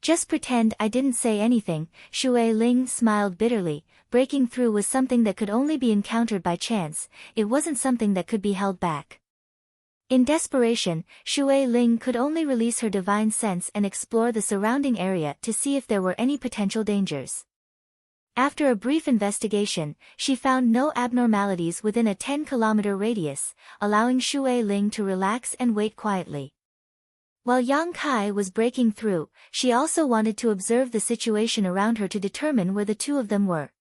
Just pretend I didn't say anything, Shui Ling smiled bitterly. Breaking through was something that could only be encountered by chance, it wasn't something that could be held back. In desperation, Shui Ling could only release her divine sense and explore the surrounding area to see if there were any potential dangers. After a brief investigation, she found no abnormalities within a 10-kilometer radius, allowing Shui Ling to relax and wait quietly. While Yang Kai was breaking through, she also wanted to observe the situation around her to determine where the two of them were.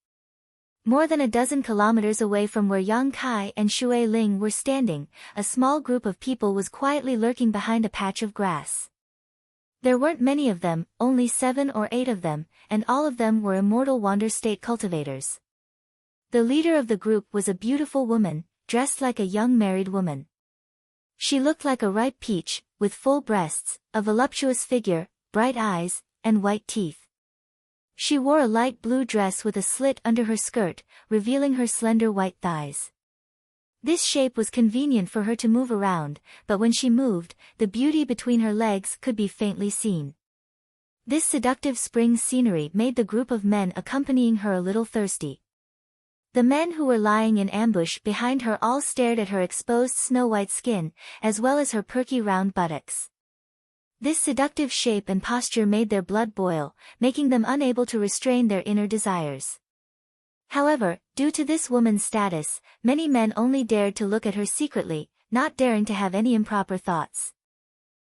More than a dozen kilometers away from where Yang Kai and Shui Ling were standing, a small group of people was quietly lurking behind a patch of grass. There weren't many of them, only 7 or 8 of them, and all of them were immortal Wander State cultivators. The leader of the group was a beautiful woman, dressed like a young married woman. She looked like a ripe peach, with full breasts, a voluptuous figure, bright eyes, and white teeth. She wore a light blue dress with a slit under her skirt, revealing her slender white thighs. This shape was convenient for her to move around, but when she moved, the beauty between her legs could be faintly seen. This seductive spring scenery made the group of men accompanying her a little thirsty. The men who were lying in ambush behind her all stared at her exposed snow-white skin, as well as her perky round buttocks. This seductive shape and posture made their blood boil, making them unable to restrain their inner desires. However, due to this woman's status, many men only dared to look at her secretly, not daring to have any improper thoughts.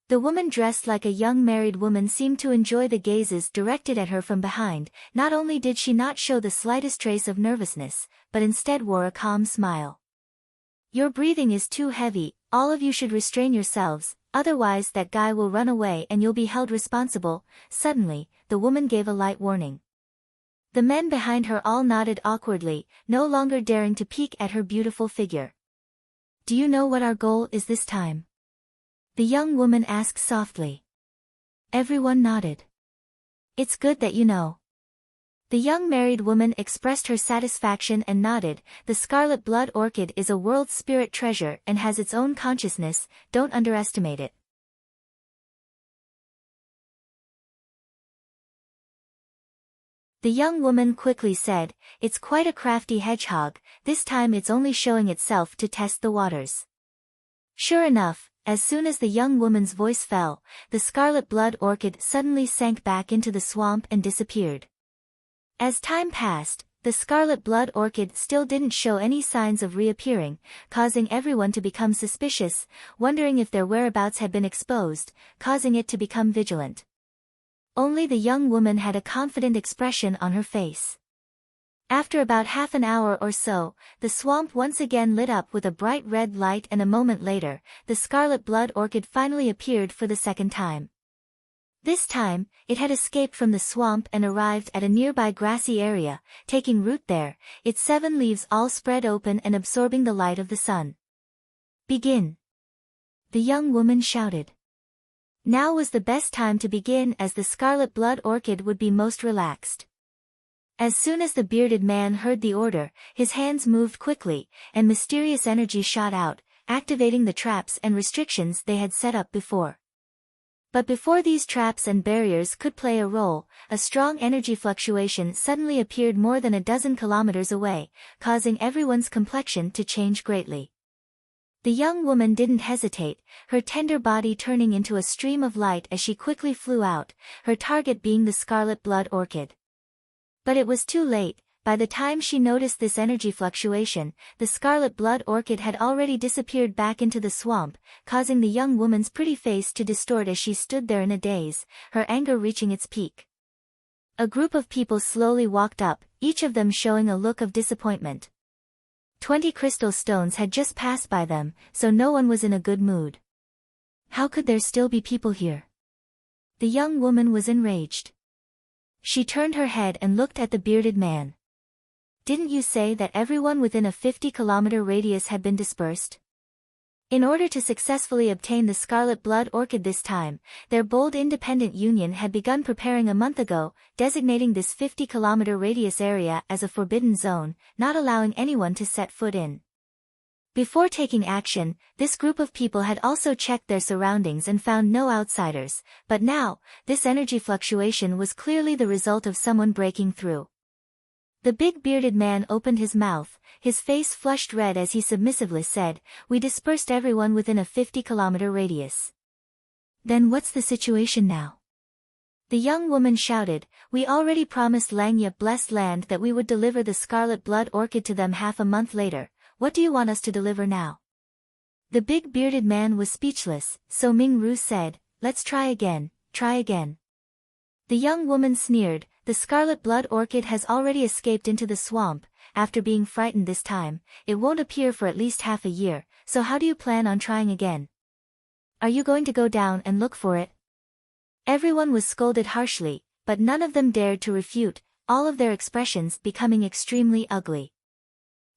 The woman dressed like a young married woman seemed to enjoy the gazes directed at her from behind. Not only did she not show the slightest trace of nervousness, but instead wore a calm smile. Your breathing is too heavy, all of you should restrain yourselves, otherwise that guy will run away and you'll be held responsible. Suddenly, the woman gave a light warning. The men behind her all nodded awkwardly, no longer daring to peek at her beautiful figure. Do you know what our goal is this time? The young woman asked softly. Everyone nodded. It's good that you know. The young married woman expressed her satisfaction and nodded. The scarlet blood orchid is a world spirit treasure and has its own consciousness, don't underestimate it. The young woman quickly said, "It's quite a crafty hedgehog, this time it's only showing itself to test the waters." Sure enough, as soon as the young woman's voice fell, the scarlet blood orchid suddenly sank back into the swamp and disappeared. As time passed, the scarlet blood orchid still didn't show any signs of reappearing, causing everyone to become suspicious, wondering if their whereabouts had been exposed, causing it to become vigilant. Only the young woman had a confident expression on her face. After about half an hour or so, the swamp once again lit up with a bright red light, and a moment later, the scarlet blood orchid finally appeared for the second time. This time, it had escaped from the swamp and arrived at a nearby grassy area, taking root there, its 7 leaves all spread open and absorbing the light of the sun. "Begin!" the young woman shouted. Now was the best time to begin, as the scarlet blood orchid would be most relaxed. As soon as the bearded man heard the order, his hands moved quickly, and mysterious energy shot out, activating the traps and restrictions they had set up before. But before these traps and barriers could play a role, a strong energy fluctuation suddenly appeared more than a dozen kilometers away, causing everyone's complexion to change greatly. The young woman didn't hesitate, her tender body turning into a stream of light as she quickly flew out, her target being the scarlet blood orchid. But it was too late. By the time she noticed this energy fluctuation, the scarlet blood orchid had already disappeared back into the swamp, causing the young woman's pretty face to distort as she stood there in a daze, her anger reaching its peak. A group of people slowly walked up, each of them showing a look of disappointment. 20 crystal stones had just passed by them, so no one was in a good mood. How could there still be people here? The young woman was enraged. She turned her head and looked at the bearded man. "Didn't you say that everyone within a 50-kilometer radius had been dispersed?" In order to successfully obtain the scarlet blood orchid this time, their bold independent union had begun preparing a month ago, designating this 50-kilometer radius area as a forbidden zone, not allowing anyone to set foot in. Before taking action, this group of people had also checked their surroundings and found no outsiders, but now, this energy fluctuation was clearly the result of someone breaking through. The big bearded man opened his mouth, his face flushed red as he submissively said, "We dispersed everyone within a 50-kilometer radius." "Then what's the situation now?" The young woman shouted, "We already promised Langya Blessed Land that we would deliver the scarlet blood orchid to them half a month later. What do you want us to deliver now?" The big bearded man was speechless, so Ming Ru said, "Let's try again, try again." The young woman sneered, "The scarlet blood orchid has already escaped into the swamp. After being frightened this time, it won't appear for at least half a year, so how do you plan on trying again? Are you going to go down and look for it?" Everyone was scolded harshly, but none of them dared to refute, all of their expressions becoming extremely ugly.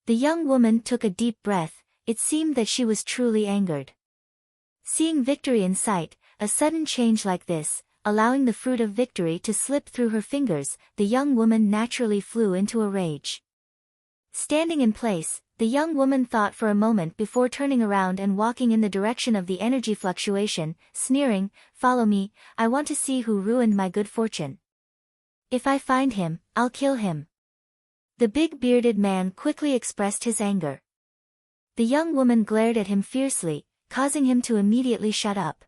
The young woman took a deep breath, it seemed that she was truly angered. Seeing victory in sight, a sudden change like this, allowing the fruit of victory to slip through her fingers, the young woman naturally flew into a rage. Standing in place, the young woman thought for a moment before turning around and walking in the direction of the energy fluctuation, sneering, "Follow me, I want to see who ruined my good fortune. If I find him, I'll kill him." The big bearded man quickly expressed his anger. The young woman glared at him fiercely, causing him to immediately shut up.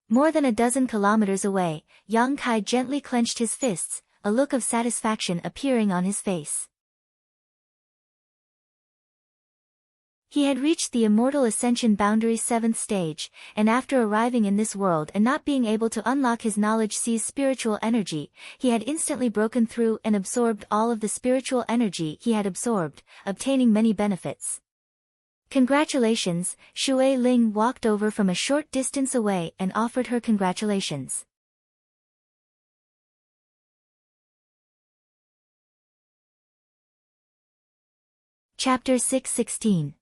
More than a dozen kilometers away, Yang Kai gently clenched his fists, a look of satisfaction appearing on his face. He had reached the immortal ascension boundary 7th stage, and after arriving in this world and not being able to unlock his knowledge sees spiritual energy, he had instantly broken through and absorbed all of the spiritual energy he had absorbed, obtaining many benefits. "Congratulations," Shui Ling walked over from a short distance away and offered her congratulations. Chapter 616.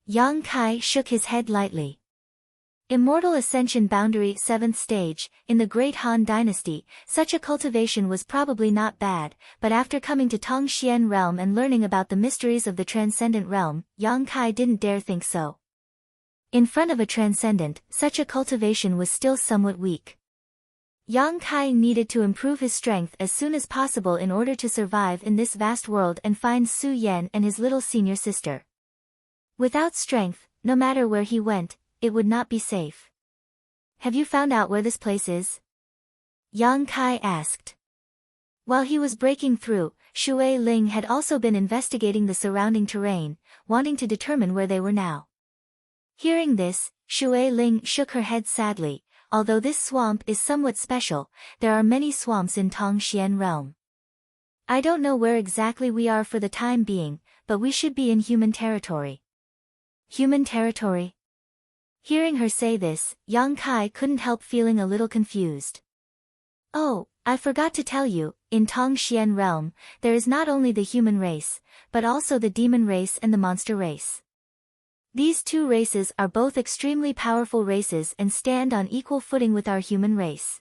Yang Kai shook his head lightly. Immortal Ascension Boundary 7th Stage, in the Great Han Dynasty, such a cultivation was probably not bad, but after coming to Tongxian Realm and learning about the mysteries of the Transcendent Realm, Yang Kai didn't dare think so. In front of a Transcendent, such a cultivation was still somewhat weak. Yang Kai needed to improve his strength as soon as possible in order to survive in this vast world and find Su Yan and his little senior sister. Without strength, no matter where he went, it would not be safe. Have you found out where this place is? Yang Kai asked. While he was breaking through, Shui Ling had also been investigating the surrounding terrain, wanting to determine where they were now. Hearing this, Shui Ling shook her head sadly. Although this swamp is somewhat special, there are many swamps in Tongxian realm. I don't know where exactly we are for the time being, but we should be in human territory. Human territory? Hearing her say this, Yang Kai couldn't help feeling a little confused. Oh, I forgot to tell you, in Tongxian realm, there is not only the human race, but also the demon race and the monster race. These two races are both extremely powerful races and stand on equal footing with our human race.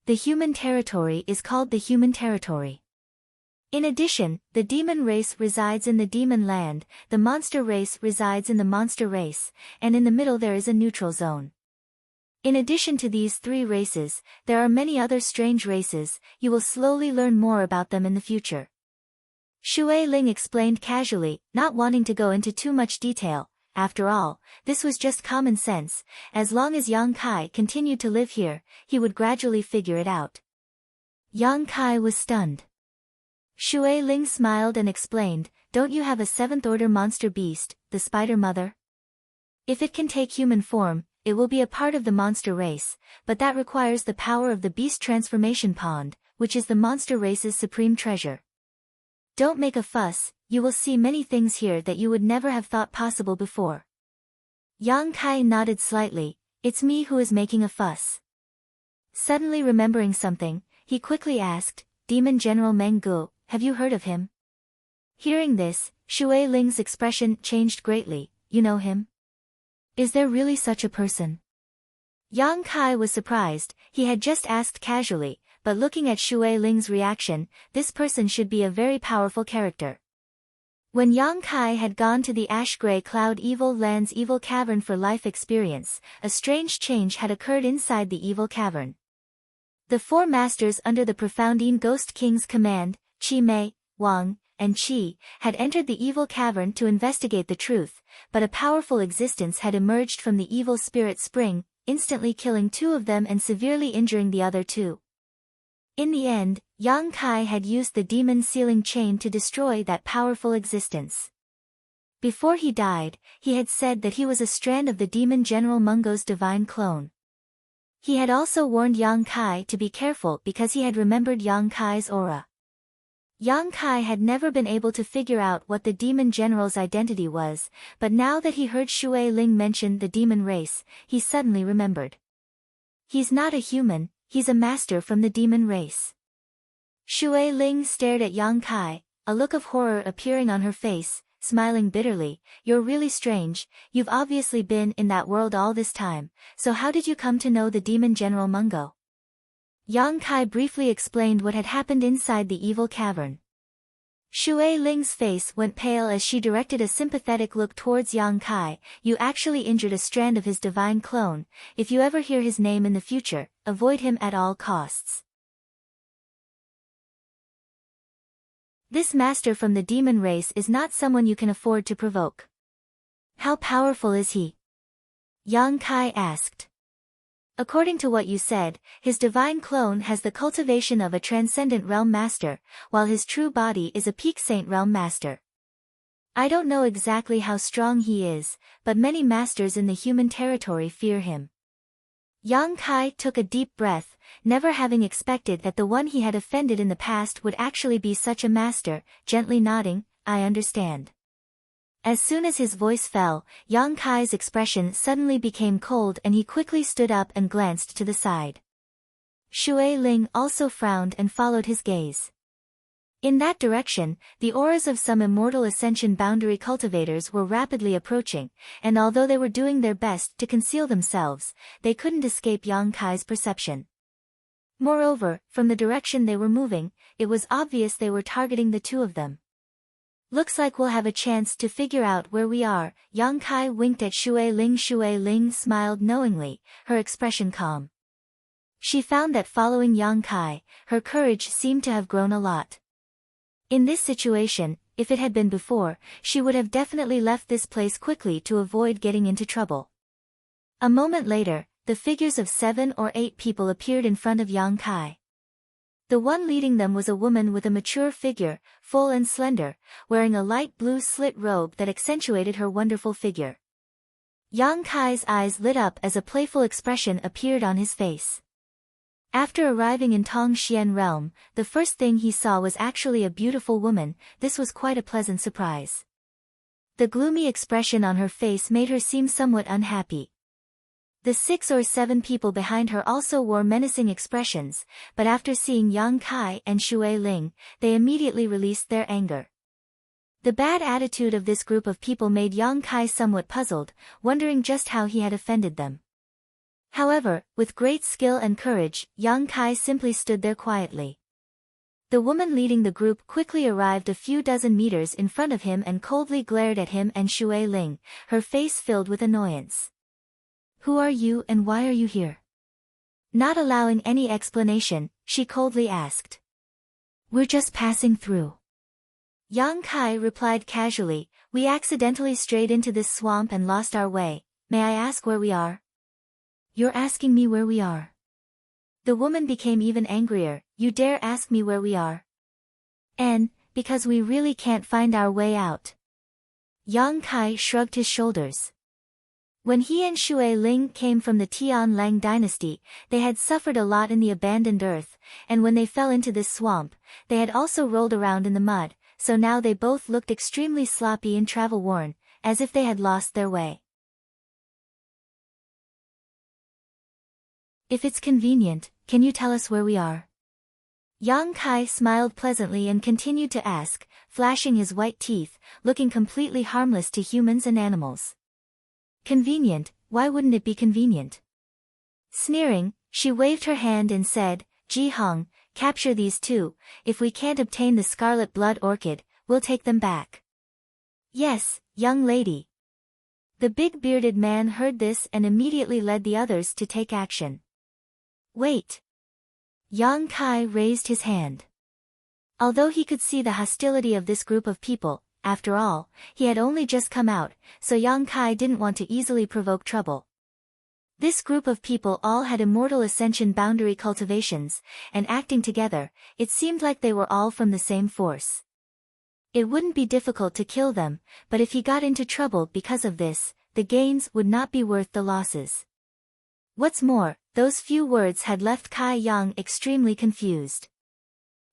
The human territory is called the human territory. In addition, the demon race resides in the demon land, the monster race resides in the monster race, and in the middle there is a neutral zone. In addition to these three races, there are many other strange races. You will slowly learn more about them in the future. Shui Ling explained casually, not wanting to go into too much detail. After all, this was just common sense. As long as Yang Kai continued to live here, he would gradually figure it out. Yang Kai was stunned. Shui Ling smiled and explained, "Don't you have a seventh-order monster beast, the Spider Mother? If it can take human form, it will be a part of the monster race, but that requires the power of the beast transformation pond, which is the monster race's supreme treasure. Don't make a fuss, you will see many things here that you would never have thought possible before." Yang Kai nodded slightly. "It's me who is making a fuss." Suddenly remembering something, he quickly asked, "Demon General Meng Gu, have you heard of him?" Hearing this, Shui Ling's expression changed greatly. "You know him? Is there really such a person?" Yang Kai was surprised. He had just asked casually, but looking at Shui Ling's reaction, this person should be a very powerful character. When Yang Kai had gone to the ash-gray cloud evil land's evil cavern for life experience, a strange change had occurred inside the evil cavern. The four masters under the Profoundine Ghost King's command, Qi Mei, Wang, and Qi, had entered the evil cavern to investigate the truth, but a powerful existence had emerged from the evil spirit spring, instantly killing two of them and severely injuring the other two. In the end, Yang Kai had used the demon sealing chain to destroy that powerful existence. Before he died, he had said that he was a strand of the demon General Mungo's divine clone. He had also warned Yang Kai to be careful because he had remembered Yang Kai's aura. Yang Kai had never been able to figure out what the demon general's identity was, but now that he heard Shui Ling mention the demon race, he suddenly remembered. He's not a human, he's a master from the demon race. Shui Ling stared at Yang Kai, a look of horror appearing on her face, smiling bitterly. "You're really strange, you've obviously been in that world all this time, so how did you come to know the demon General Mungo?" Yang Kai briefly explained what had happened inside the evil cavern. Shui Ling's face went pale as she directed a sympathetic look towards Yang Kai. "You actually injured a strand of his divine clone. If you ever hear his name in the future, avoid him at all costs. This master from the demon race is not someone you can afford to provoke." "How powerful is he?" Yang Kai asked. "According to what you said, his divine clone has the cultivation of a transcendent realm master, while his true body is a peak saint realm master. I don't know exactly how strong he is, but many masters in the human territory fear him." Yang Kai took a deep breath, never having expected that the one he had offended in the past would actually be such a master, gently nodding, "I understand." As soon as his voice fell, Yang Kai's expression suddenly became cold and he quickly stood up and glanced to the side. Shui Ling also frowned and followed his gaze. In that direction, the auras of some immortal ascension boundary cultivators were rapidly approaching, and although they were doing their best to conceal themselves, they couldn't escape Yang Kai's perception. Moreover, from the direction they were moving, it was obvious they were targeting the two of them. "Looks like we'll have a chance to figure out where we are." Yang Kai winked at Shui Ling. Shui Ling smiled knowingly, her expression calm. She found that following Yang Kai, her courage seemed to have grown a lot. In this situation, if it had been before, she would have definitely left this place quickly to avoid getting into trouble. A moment later, the figures of 7 or 8 people appeared in front of Yang Kai. The one leading them was a woman with a mature figure, full and slender, wearing a light blue slit robe that accentuated her wonderful figure. Yang Kai's eyes lit up as a playful expression appeared on his face. After arriving in Tongxian realm, the first thing he saw was actually a beautiful woman. This was quite a pleasant surprise. The gloomy expression on her face made her seem somewhat unhappy. The 6 or 7 people behind her also wore menacing expressions, but after seeing Yang Kai and Shui Ling, they immediately released their anger. The bad attitude of this group of people made Yang Kai somewhat puzzled, wondering just how he had offended them. However, with great skill and courage, Yang Kai simply stood there quietly. The woman leading the group quickly arrived a few dozen meters in front of him and coldly glared at him and Shui Ling, her face filled with annoyance. "Who are you and why are you here?" Not allowing any explanation, she coldly asked. "We're just passing through." Yang Kai replied casually, "We accidentally strayed into this swamp and lost our way. May I ask where we are?" "You're asking me where we are?" The woman became even angrier. "You dare ask me where we are?" "And, because we really can't find our way out." Yang Kai shrugged his shoulders. When he and Shui Ling came from the Tian Lang dynasty, they had suffered a lot in the abandoned earth, and when they fell into this swamp, they had also rolled around in the mud, so now they both looked extremely sloppy and travel-worn, as if they had lost their way. "If it's convenient, can you tell us where we are?" Yang Kai smiled pleasantly and continued to ask, flashing his white teeth, looking completely harmless to humans and animals. "Convenient, why wouldn't it be convenient?" Sneering, she waved her hand and said, "Ji Hong, capture these 2, if we can't obtain the scarlet blood orchid, we'll take them back." "Yes, young lady." The big bearded man heard this and immediately led the others to take action. "Wait." Yang Kai raised his hand. Although he could see the hostility of this group of people, after all, he had only just come out, so Yang Kai didn't want to easily provoke trouble. This group of people all had immortal ascension boundary cultivations, and acting together, it seemed like they were all from the same force. It wouldn't be difficult to kill them, but if he got into trouble because of this, the gains would not be worth the losses. What's more, those few words had left Kai Yang extremely confused.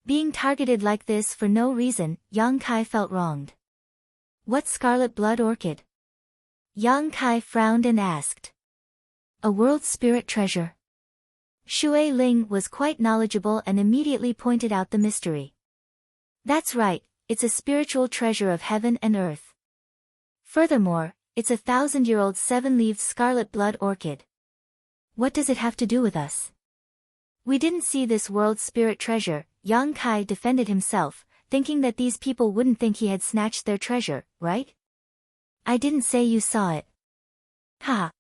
Being targeted like this for no reason, Yang Kai felt wronged. "What scarlet blood orchid?" Yang Kai frowned and asked. "A world spirit treasure." Shui Ling was quite knowledgeable and immediately pointed out the mystery. "That's right, it's a spiritual treasure of heaven and earth. Furthermore, it's a 1,000-year-old 7-leaved scarlet blood orchid. What does it have to do with us?" "We didn't see this world spirit treasure," Yang Kai defended himself, thinking that these people wouldn't think he had snatched their treasure, right? "I didn't say you saw it." "Ha!"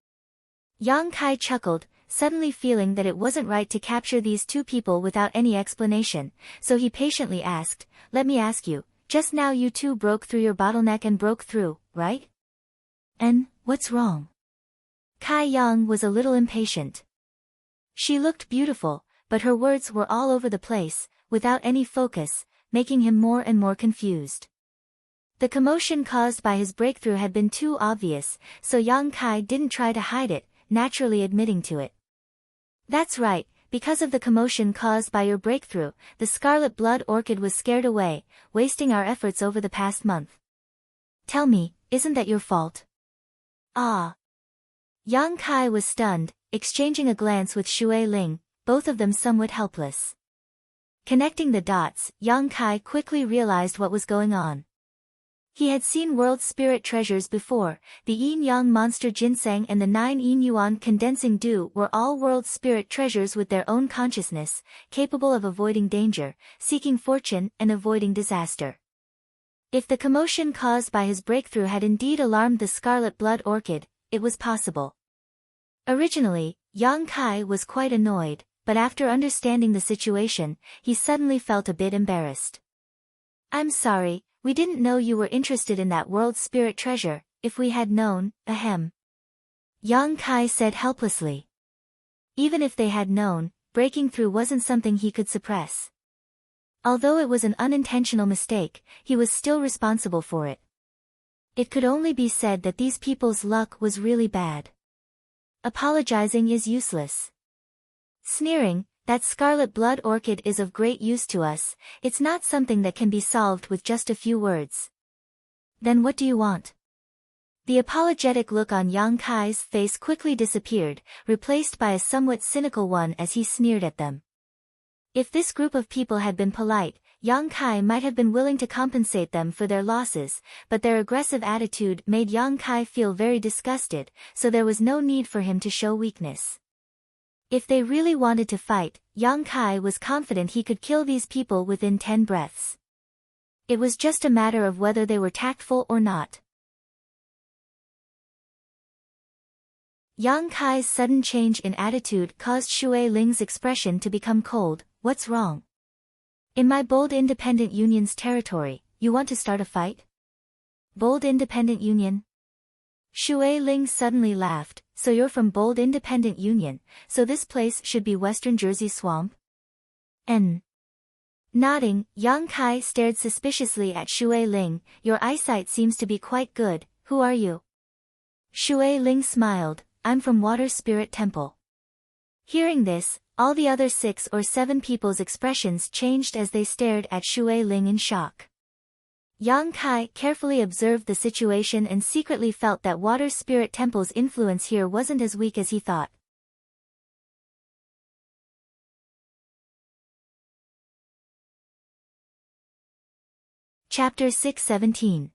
Yang Kai chuckled, suddenly feeling that it wasn't right to capture these 2 people without any explanation, so he patiently asked, "Let me ask you, just now you 2 broke through your bottleneck and broke through, right? And, what's wrong?" Kai Yang was a little impatient. She looked beautiful, but her words were all over the place, without any focus, making him more and more confused. The commotion caused by his breakthrough had been too obvious, so Yang Kai didn't try to hide it, naturally admitting to it. "That's right, because of the commotion caused by your breakthrough, the scarlet blood orchid was scared away, wasting our efforts over the past month. Tell me, isn't that your fault?" "Ah." Yang Kai was stunned, exchanging a glance with Shui Ling, both of them somewhat helpless. Connecting the dots, Yang Kai quickly realized what was going on. He had seen world spirit treasures before. The yin-yang monster ginseng and the 9 yin yuan condensing dew were all world spirit treasures with their own consciousness, capable of avoiding danger, seeking fortune and avoiding disaster. If the commotion caused by his breakthrough had indeed alarmed the scarlet blood orchid, it was possible. Originally, Yang Kai was quite annoyed, but after understanding the situation, he suddenly felt a bit embarrassed. I'm sorry, we didn't know you were interested in that world spirit treasure. If we had known, ahem. Yang Kai said helplessly. Even if they had known, breaking through wasn't something he could suppress. Although it was an unintentional mistake, he was still responsible for it. It could only be said that these people's luck was really bad. Apologizing is useless. Sneering, that scarlet blood orchid is of great use to us, it's not something that can be solved with just a few words. Then what do you want? The apologetic look on Yang Kai's face quickly disappeared, replaced by a somewhat cynical one as he sneered at them. If this group of people had been polite, Yang Kai might have been willing to compensate them for their losses, but their aggressive attitude made Yang Kai feel very disgusted, so there was no need for him to show weakness. If they really wanted to fight, Yang Kai was confident he could kill these people within 10 breaths. It was just a matter of whether they were tactful or not. Yang Kai's sudden change in attitude caused Shui Ling's expression to become cold. What's wrong? In my Bold Independent Union's territory, you want to start a fight? Bold Independent Union? Shui Ling suddenly laughed. So you're from Bold Independent Union, so this place should be Western Jersey Swamp? Nodding, Yang Kai stared suspiciously at Shui Ling. Your eyesight seems to be quite good. Who are you? Shui Ling smiled. I'm from Water Spirit Temple. Hearing this, all the other 6 or 7 people's expressions changed as they stared at Shui Ling in shock. Yang Kai carefully observed the situation and secretly felt that Water Spirit Temple's influence here wasn't as weak as he thought. Chapter 617.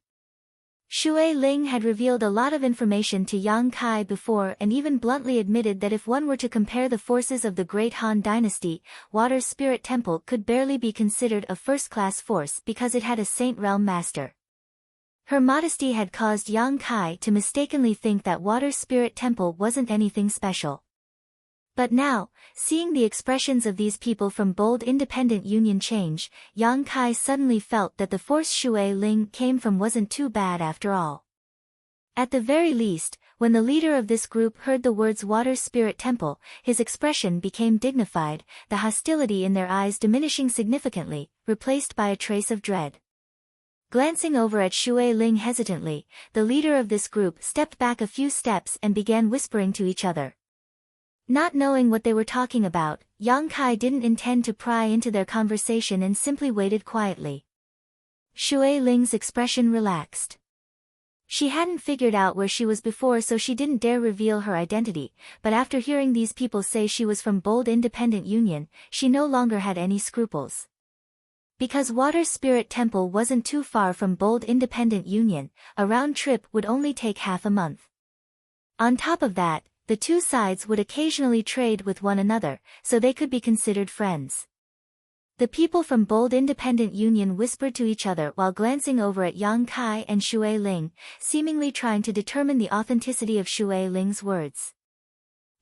Shui Ling had revealed a lot of information to Yang Kai before and even bluntly admitted that if one were to compare the forces of the Great Han Dynasty, Water Spirit Temple could barely be considered a first-class force because it had a Saint Realm Master. Her modesty had caused Yang Kai to mistakenly think that Water Spirit Temple wasn't anything special. But now, seeing the expressions of these people from Bold Independent Union change, Yang Kai suddenly felt that the force Shui Ling came from wasn't too bad after all. At the very least, when the leader of this group heard the words Water Spirit Temple, his expression became dignified, the hostility in their eyes diminishing significantly, replaced by a trace of dread. Glancing over at Shui Ling hesitantly, the leader of this group stepped back a few steps and began whispering to each other. Not knowing what they were talking about, Yang Kai didn't intend to pry into their conversation and simply waited quietly. Shui Ling's expression relaxed. She hadn't figured out where she was before, so she didn't dare reveal her identity, but after hearing these people say she was from Bold Independent Union, she no longer had any scruples. Because Water Spirit Temple wasn't too far from Bold Independent Union, a round trip would only take half a month. On top of that, the two sides would occasionally trade with one another, so they could be considered friends. The people from Bold Independent Union whispered to each other while glancing over at Yang Kai and Shui Ling, seemingly trying to determine the authenticity of Shui Ling's words.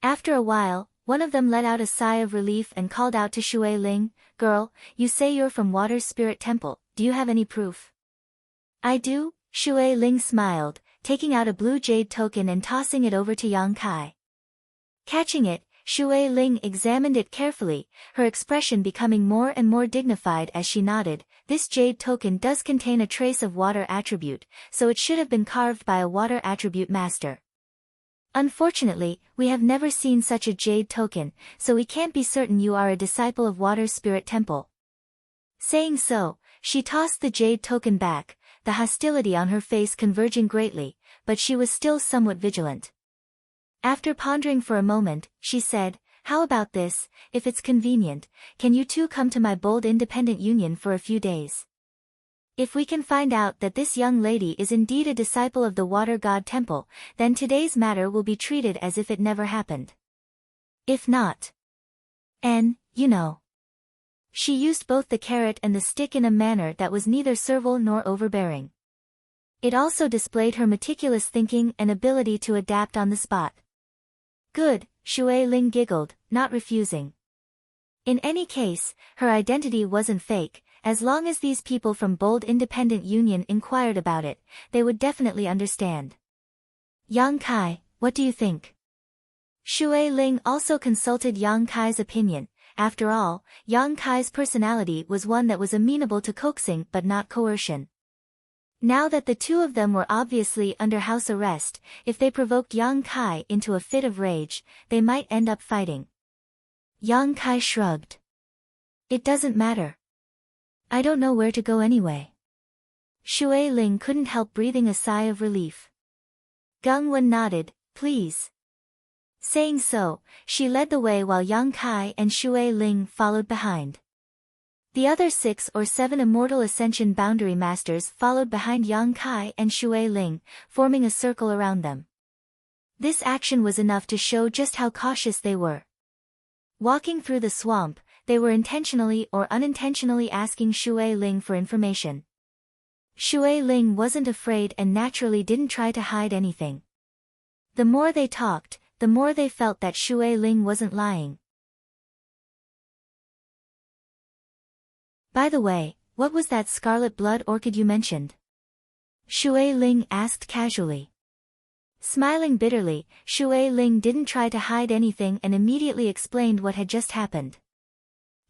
After a while, one of them let out a sigh of relief and called out to Shui Ling, "Girl, you say you're from Water Spirit Temple, do you have any proof?" "I do," Shui Ling smiled, taking out a blue jade token and tossing it over to Yang Kai. Catching it, Shui Ling examined it carefully, her expression becoming more and more dignified as she nodded. This jade token does contain a trace of water attribute, so it should have been carved by a water attribute master. Unfortunately, we have never seen such a jade token, so we can't be certain you are a disciple of Water Spirit Temple. Saying so, she tossed the jade token back, the hostility on her face converging greatly, but she was still somewhat vigilant. After pondering for a moment, she said, "How about this, if it's convenient, can you two come to my Bold Independent Union for a few days? If we can find out that this young lady is indeed a disciple of the Water God Temple, then today's matter will be treated as if it never happened. If not, you know." She used both the carrot and the stick in a manner that was neither servile nor overbearing. It also displayed her meticulous thinking and ability to adapt on the spot. "Good," Shui Ling giggled, not refusing. In any case, her identity wasn't fake. As long as these people from Bold Independent Union inquired about it, they would definitely understand. Yang Kai, what do you think? Shui Ling also consulted Yang Kai's opinion. After all, Yang Kai's personality was one that was amenable to coaxing but not coercion. Now that the two of them were obviously under house arrest, if they provoked Yang Kai into a fit of rage, they might end up fighting. Yang Kai shrugged. It doesn't matter. I don't know where to go anyway. Shui Ling couldn't help breathing a sigh of relief. Geng Wen nodded, please. Saying so, she led the way while Yang Kai and Shui Ling followed behind. The other 6 or 7 Immortal Ascension Boundary Masters followed behind Yang Kai and Shui Ling, forming a circle around them. This action was enough to show just how cautious they were. Walking through the swamp, they were intentionally or unintentionally asking Shui Ling for information. Shui Ling wasn't afraid and naturally didn't try to hide anything. The more they talked, the more they felt that Shui Ling wasn't lying. By the way, what was that scarlet blood orchid you mentioned? Shui Ling asked casually. Smiling bitterly, Shui Ling didn't try to hide anything and immediately explained what had just happened.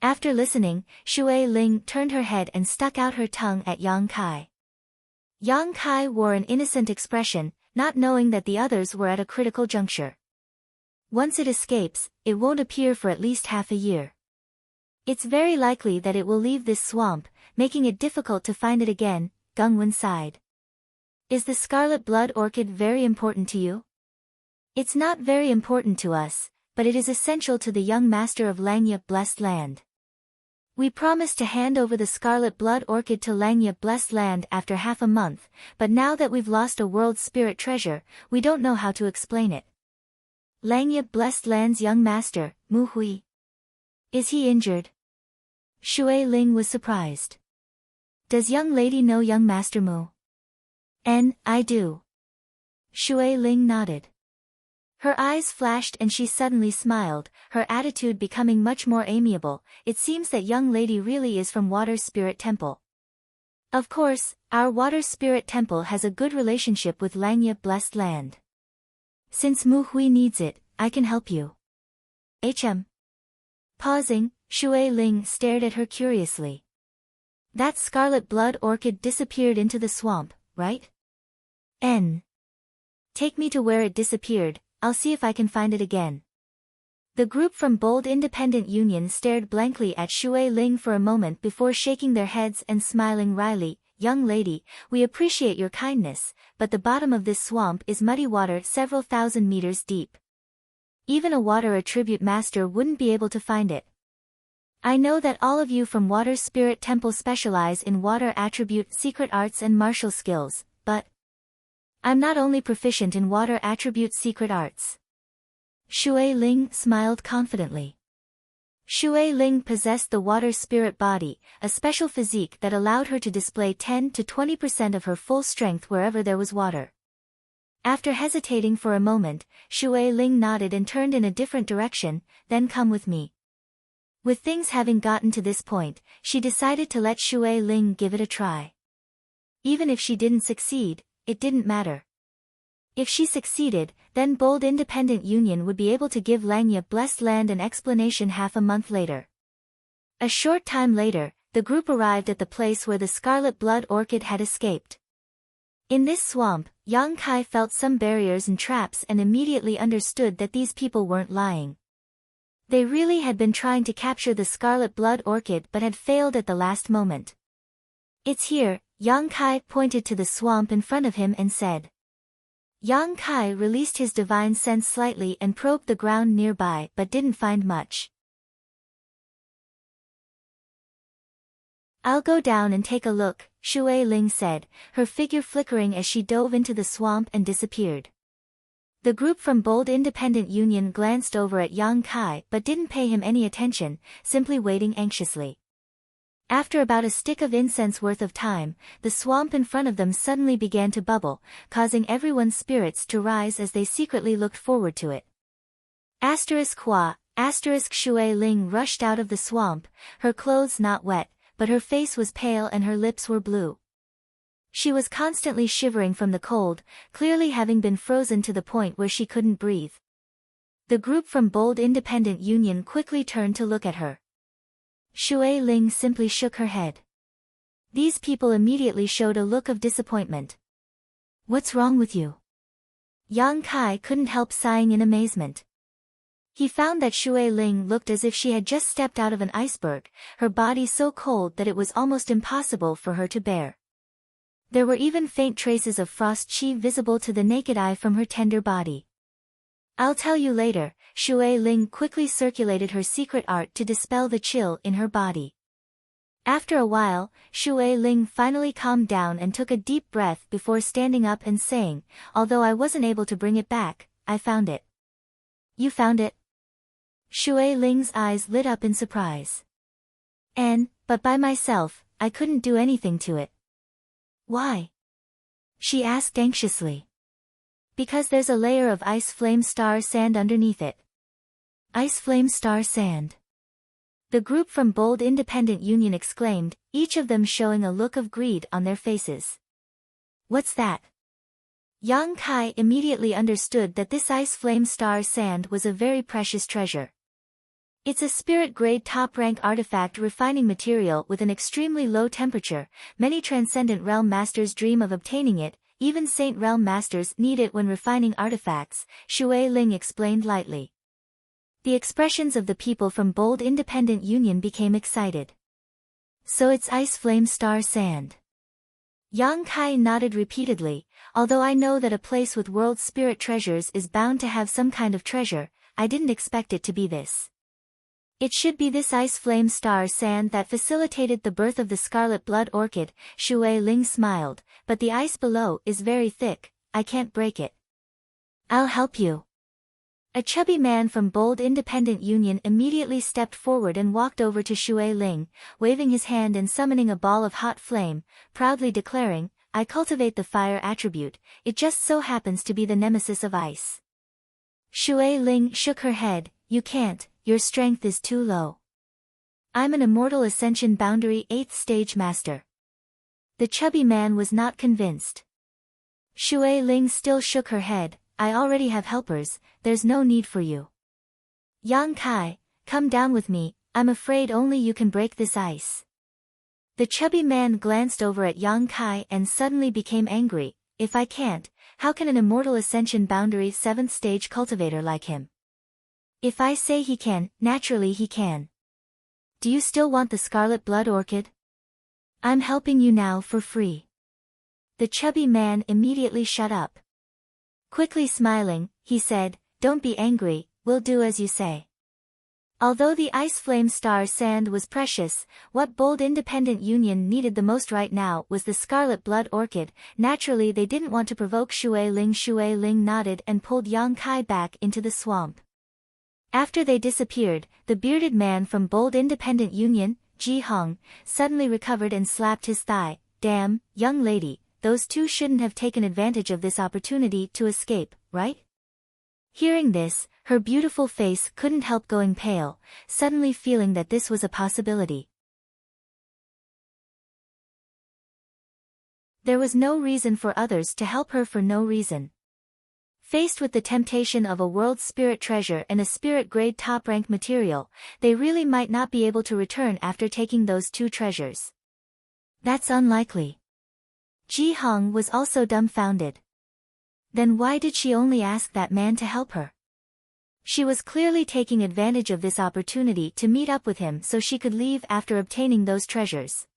After listening, Shui Ling turned her head and stuck out her tongue at Yang Kai. Yang Kai wore an innocent expression, not knowing that the others were at a critical juncture. Once it escapes, it won't appear for at least half a year. It's very likely that it will leave this swamp, making it difficult to find it again, Geng Wen sighed. Is the scarlet blood orchid very important to you? It's not very important to us, but it is essential to the young master of Langya Blessed Land. We promised to hand over the scarlet blood orchid to Langya Blessed Land after half a month, but now that we've lost a world spirit treasure, we don't know how to explain it. Langya Blessed Land's young master, Mu Hui. Is he injured? Shui Ling was surprised. Does young lady know young master Mu? I do. Shui Ling nodded. Her eyes flashed and she suddenly smiled, her attitude becoming much more amiable. It seems that young lady really is from Water Spirit Temple. Of course, our Water Spirit Temple has a good relationship with Langya Blessed Land. Since Mu Hui needs it, I can help you. Pausing, Shui Ling stared at her curiously. That scarlet blood orchid disappeared into the swamp, right? Take me to where it disappeared, I'll see if I can find it again. The group from Bold Independent Union stared blankly at Shui Ling for a moment before shaking their heads and smiling wryly. Young lady, we appreciate your kindness, but the bottom of this swamp is muddy water several thousand meters deep. Even a water attribute master wouldn't be able to find it. I know that all of you from Water Spirit Temple specialize in water attribute secret arts and martial skills, but I'm not only proficient in water attribute secret arts. Shui Ling smiled confidently. Shui Ling possessed the water spirit body, a special physique that allowed her to display 10 to 20% of her full strength wherever there was water. After hesitating for a moment, Shui Ling nodded and turned in a different direction, then come with me. With things having gotten to this point, she decided to let Shui Ling give it a try. Even if she didn't succeed, it didn't matter. If she succeeded, then Bold Independent Union would be able to give Langya Blessed Land an explanation half a month later. A short time later, the group arrived at the place where the scarlet blood orchid had escaped. In this swamp, Yang Kai felt some barriers and traps and immediately understood that these people weren't lying. They really had been trying to capture the scarlet blood orchid but had failed at the last moment. It's here, Yang Kai pointed to the swamp in front of him and said. Yang Kai released his divine sense slightly and probed the ground nearby but didn't find much. I'll go down and take a look, Shui Ling said, her figure flickering as she dove into the swamp and disappeared. The group from Bold Independent Union glanced over at Yang Kai but didn't pay him any attention, simply waiting anxiously. After about a stick of incense worth of time, the swamp in front of them suddenly began to bubble, causing everyone's spirits to rise as they secretly looked forward to it. *Hua, Shui Ling rushed out of the swamp, her clothes not wet, but her face was pale and her lips were blue. She was constantly shivering from the cold, clearly having been frozen to the point where she couldn't breathe. The group from Bold Independent Union quickly turned to look at her. Shui Ling simply shook her head. These people immediately showed a look of disappointment. "What's wrong with you?" Yang Kai couldn't help sighing in amazement. He found that Shui Ling looked as if she had just stepped out of an iceberg, her body so cold that it was almost impossible for her to bear. There were even faint traces of frost chi visible to the naked eye from her tender body. "I'll tell you later." Shui Ling quickly circulated her secret art to dispel the chill in her body. After a while, Shui Ling finally calmed down and took a deep breath before standing up and saying, "Although I wasn't able to bring it back, I found it." "You found it?" Shui Ling's eyes lit up in surprise. But by myself, I couldn't do anything to it." "Why?" she asked anxiously. "Because there's a layer of ice flame star sand underneath it." "Ice flame star sand?" The group from Bold Independent Union exclaimed, each of them showing a look of greed on their faces. "What's that?" Yang Kai immediately understood that this ice flame star sand was a very precious treasure. It's a spirit-grade top-rank artifact refining material with an extremely low temperature. Many Transcendent Realm Masters dream of obtaining it, even Saint Realm Masters need it when refining artifacts, Shui Ling explained lightly. The expressions of the people from Bold Independent Union became excited. "So it's ice flame star sand." Yang Kai nodded repeatedly. "Although I know that a place with world spirit treasures is bound to have some kind of treasure, I didn't expect it to be this. It should be this ice flame star sand that facilitated the birth of the scarlet blood orchid." Shui Ling smiled, "But the ice below is very thick, I can't break it." "I'll help you." A chubby man from Bold Independent Union immediately stepped forward and walked over to Shui Ling, waving his hand and summoning a ball of hot flame, proudly declaring, "I cultivate the fire attribute, it just so happens to be the nemesis of ice." Shui Ling shook her head. "You can't, your strength is too low. I'm an Immortal Ascension Boundary 8th Stage Master." The chubby man was not convinced. Shui Ling still shook her head. "I already have helpers, there's no need for you." "Yang Kai, come down with me, I'm afraid only you can break this ice." The chubby man glanced over at Yang Kai and suddenly became angry. "If I can't, how can an Immortal Ascension Boundary 7th Stage cultivator like him? If I say he can, naturally he can. Do you still want the scarlet blood orchid? I'm helping you now for free." The chubby man immediately shut up. Quickly smiling, he said, "Don't be angry, we'll do as you say." Although the ice flame star sand was precious, what Bold Independent Union needed the most right now was the scarlet blood orchid. Naturally they didn't want to provoke Shui Ling. Shui Ling nodded and pulled Yang Kai back into the swamp. After they disappeared, the bearded man from Bold Independent Union, Ji Hong, suddenly recovered and slapped his thigh. "Damn, young lady, those two shouldn't have taken advantage of this opportunity to escape, right?" Hearing this, her beautiful face couldn't help going pale, suddenly feeling that this was a possibility. There was no reason for others to help her for no reason. Faced with the temptation of a world spirit treasure and a spirit-grade top-rank material, they really might not be able to return after taking those two treasures. That's unlikely. Ji Hong was also dumbfounded. Then why did she only ask that man to help her? She was clearly taking advantage of this opportunity to meet up with him so she could leave after obtaining those treasures.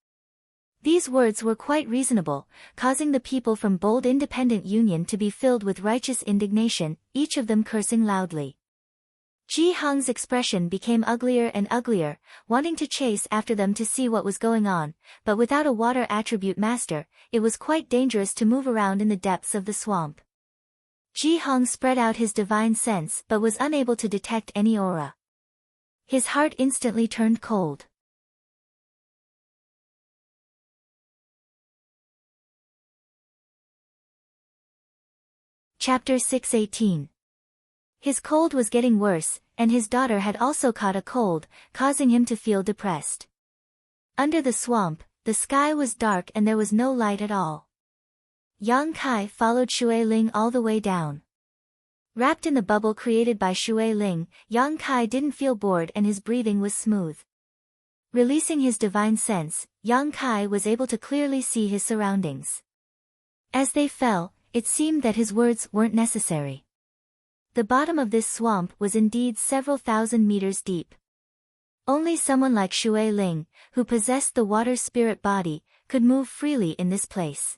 These words were quite reasonable, causing the people from Bold Independent Union to be filled with righteous indignation, each of them cursing loudly. Ji Hong's expression became uglier and uglier, wanting to chase after them to see what was going on, but without a water attribute master, it was quite dangerous to move around in the depths of the swamp. Ji Hong spread out his divine sense but was unable to detect any aura. His heart instantly turned cold. Chapter 618. His cold was getting worse. and his daughter had also caught a cold, causing him to feel depressed. Under the swamp, the sky was dark and there was no light at all. Yang Kai followed Shui Ling all the way down. Wrapped in the bubble created by Shui Ling, Yang Kai didn't feel bored and his breathing was smooth. Releasing his divine sense, Yang Kai was able to clearly see his surroundings. As they fell, it seemed that his words weren't necessary. The bottom of this swamp was indeed several thousand meters deep. Only someone like Shui Ling, who possessed the water spirit body, could move freely in this place.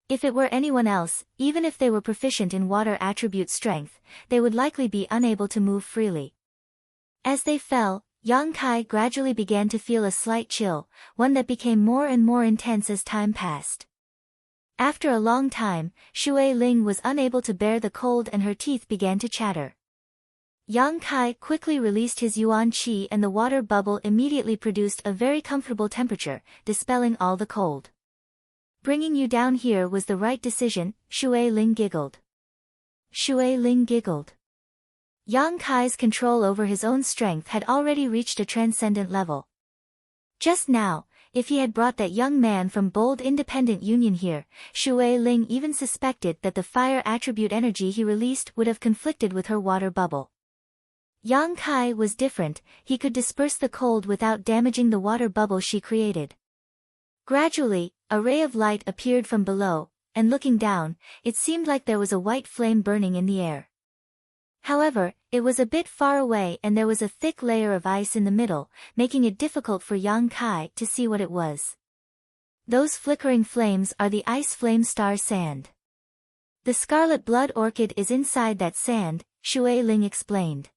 If it were anyone else, even if they were proficient in water attribute strength, they would likely be unable to move freely. As they fell, Yang Kai gradually began to feel a slight chill, one that became more and more intense as time passed. After a long time, Shui Ling was unable to bear the cold and her teeth began to chatter. Yang Kai quickly released his yuan qi and the water bubble immediately produced a very comfortable temperature, dispelling all the cold. Bringing you down here was the right decision, Shui Ling giggled. Shui Ling giggled. Yang Kai's control over his own strength had already reached a transcendent level. Just now, if he had brought that young man from Bold Independent Union here, Shui Ling even suspected that the fire attribute energy he released would have conflicted with her water bubble. Yang Kai was different, he could disperse the cold without damaging the water bubble she created. Gradually, a ray of light appeared from below, and looking down, it seemed like there was a white flame burning in the air. However, it was a bit far away and there was a thick layer of ice in the middle, making it difficult for Yang Kai to see what it was. Those flickering flames are the ice flame star sand. The scarlet blood orchid is inside that sand, Shui Ling explained.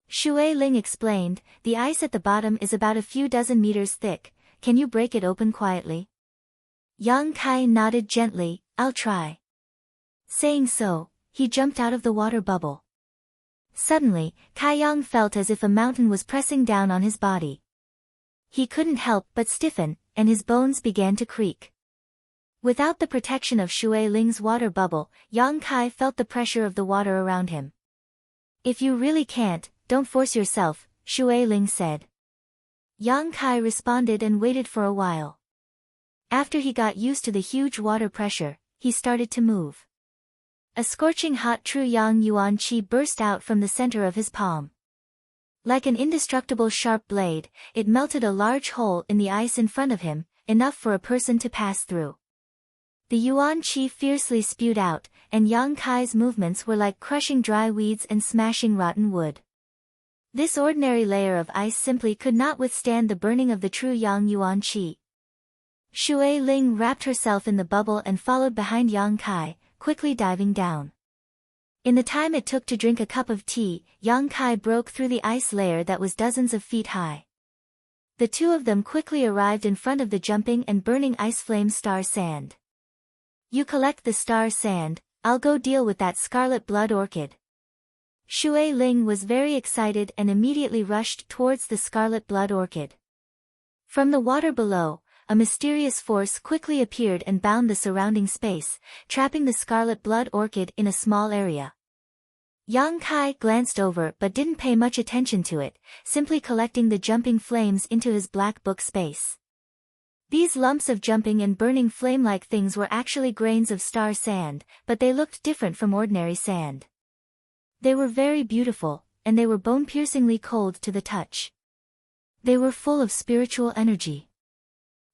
Shui Ling explained, the ice at the bottom is about a few dozen meters thick, can you break it open quietly? Yang Kai nodded gently, I'll try. Saying so, he jumped out of the water bubble. Suddenly, Kai Yang felt as if a mountain was pressing down on his body. He couldn't help but stiffen, and his bones began to creak. Without the protection of Shui Ling's water bubble, Yang Kai felt the pressure of the water around him. If you really can't, don't force yourself, Shui Ling said. Yang Kai responded and waited for a while. After he got used to the huge water pressure, he started to move. A scorching hot True Yang Yuan Qi burst out from the center of his palm. Like an indestructible sharp blade, it melted a large hole in the ice in front of him, enough for a person to pass through. The Yuan Qi fiercely spewed out, and Yang Kai's movements were like crushing dry weeds and smashing rotten wood. This ordinary layer of ice simply could not withstand the burning of the True Yang Yuan Qi. Shui Ling wrapped herself in the bubble and followed behind Yang Kai, quickly diving down. In the time it took to drink a cup of tea, Yang Kai broke through the ice layer that was dozens of feet high. The two of them quickly arrived in front of the jumping and burning ice flame star sand. You collect the star sand, I'll go deal with that scarlet blood orchid. Shui Ling was very excited and immediately rushed towards the scarlet blood orchid. From the water below, a mysterious force quickly appeared and bound the surrounding space, trapping the scarlet blood orchid in a small area. Yang Kai glanced over but didn't pay much attention to it, simply collecting the jumping flames into his black book space. These lumps of jumping and burning flame-like things were actually grains of star sand, but they looked different from ordinary sand. They were very beautiful, and they were bone-piercingly cold to the touch. They were full of spiritual energy.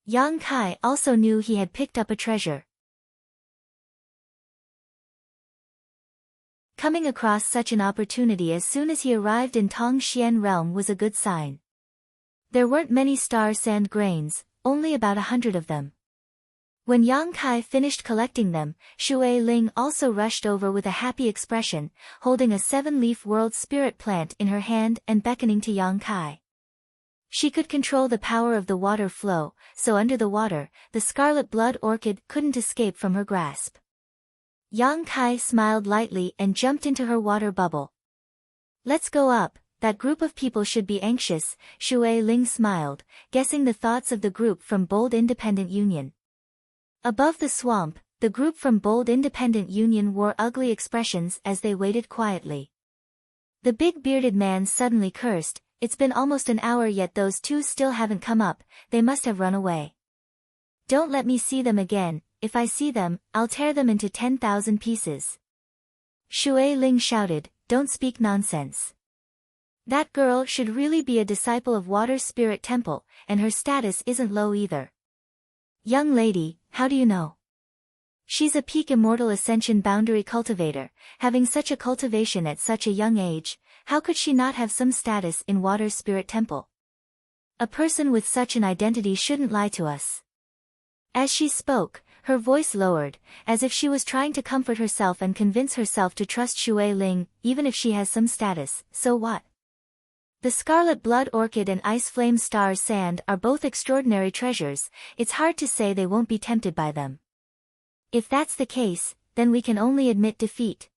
Yang Kai also knew he had picked up a treasure. Coming across such an opportunity as soon as he arrived in Tongxian realm was a good sign. There weren't many star sand grains, only about 100 of them. When Yang Kai finished collecting them, Shui Ling also rushed over with a happy expression, holding a 7-leaf world spirit plant in her hand and beckoning to Yang Kai. She could control the power of the water flow, so under the water, the scarlet blood orchid couldn't escape from her grasp. Yang Kai smiled lightly and jumped into her water bubble. Let's go up, that group of people should be anxious, Shui Ling smiled, guessing the thoughts of the group from Bold Independent Union. Above the swamp, the group from Bold Independent Union wore ugly expressions as they waited quietly. The big bearded man suddenly cursed, "It's been almost an hour yet those two still haven't come up, they must have run away. Don't let me see them again, if I see them, I'll tear them into 10,000 pieces." Shui Ling shouted, "Don't speak nonsense. That girl should really be a disciple of Water Spirit Temple, and her status isn't low either." "Young lady, how do you know?" "She's a peak immortal ascension boundary cultivator, having such a cultivation at such a young age, how could she not have some status in Water Spirit Temple? A person with such an identity shouldn't lie to us." As she spoke, her voice lowered, as if she was trying to comfort herself and convince herself to trust Shui Ling, even if she has some status, so what? The Scarlet Blood Orchid and Ice Flame Star Sand are both extraordinary treasures, it's hard to say they won't be tempted by them. If that's the case, then we can only admit defeat.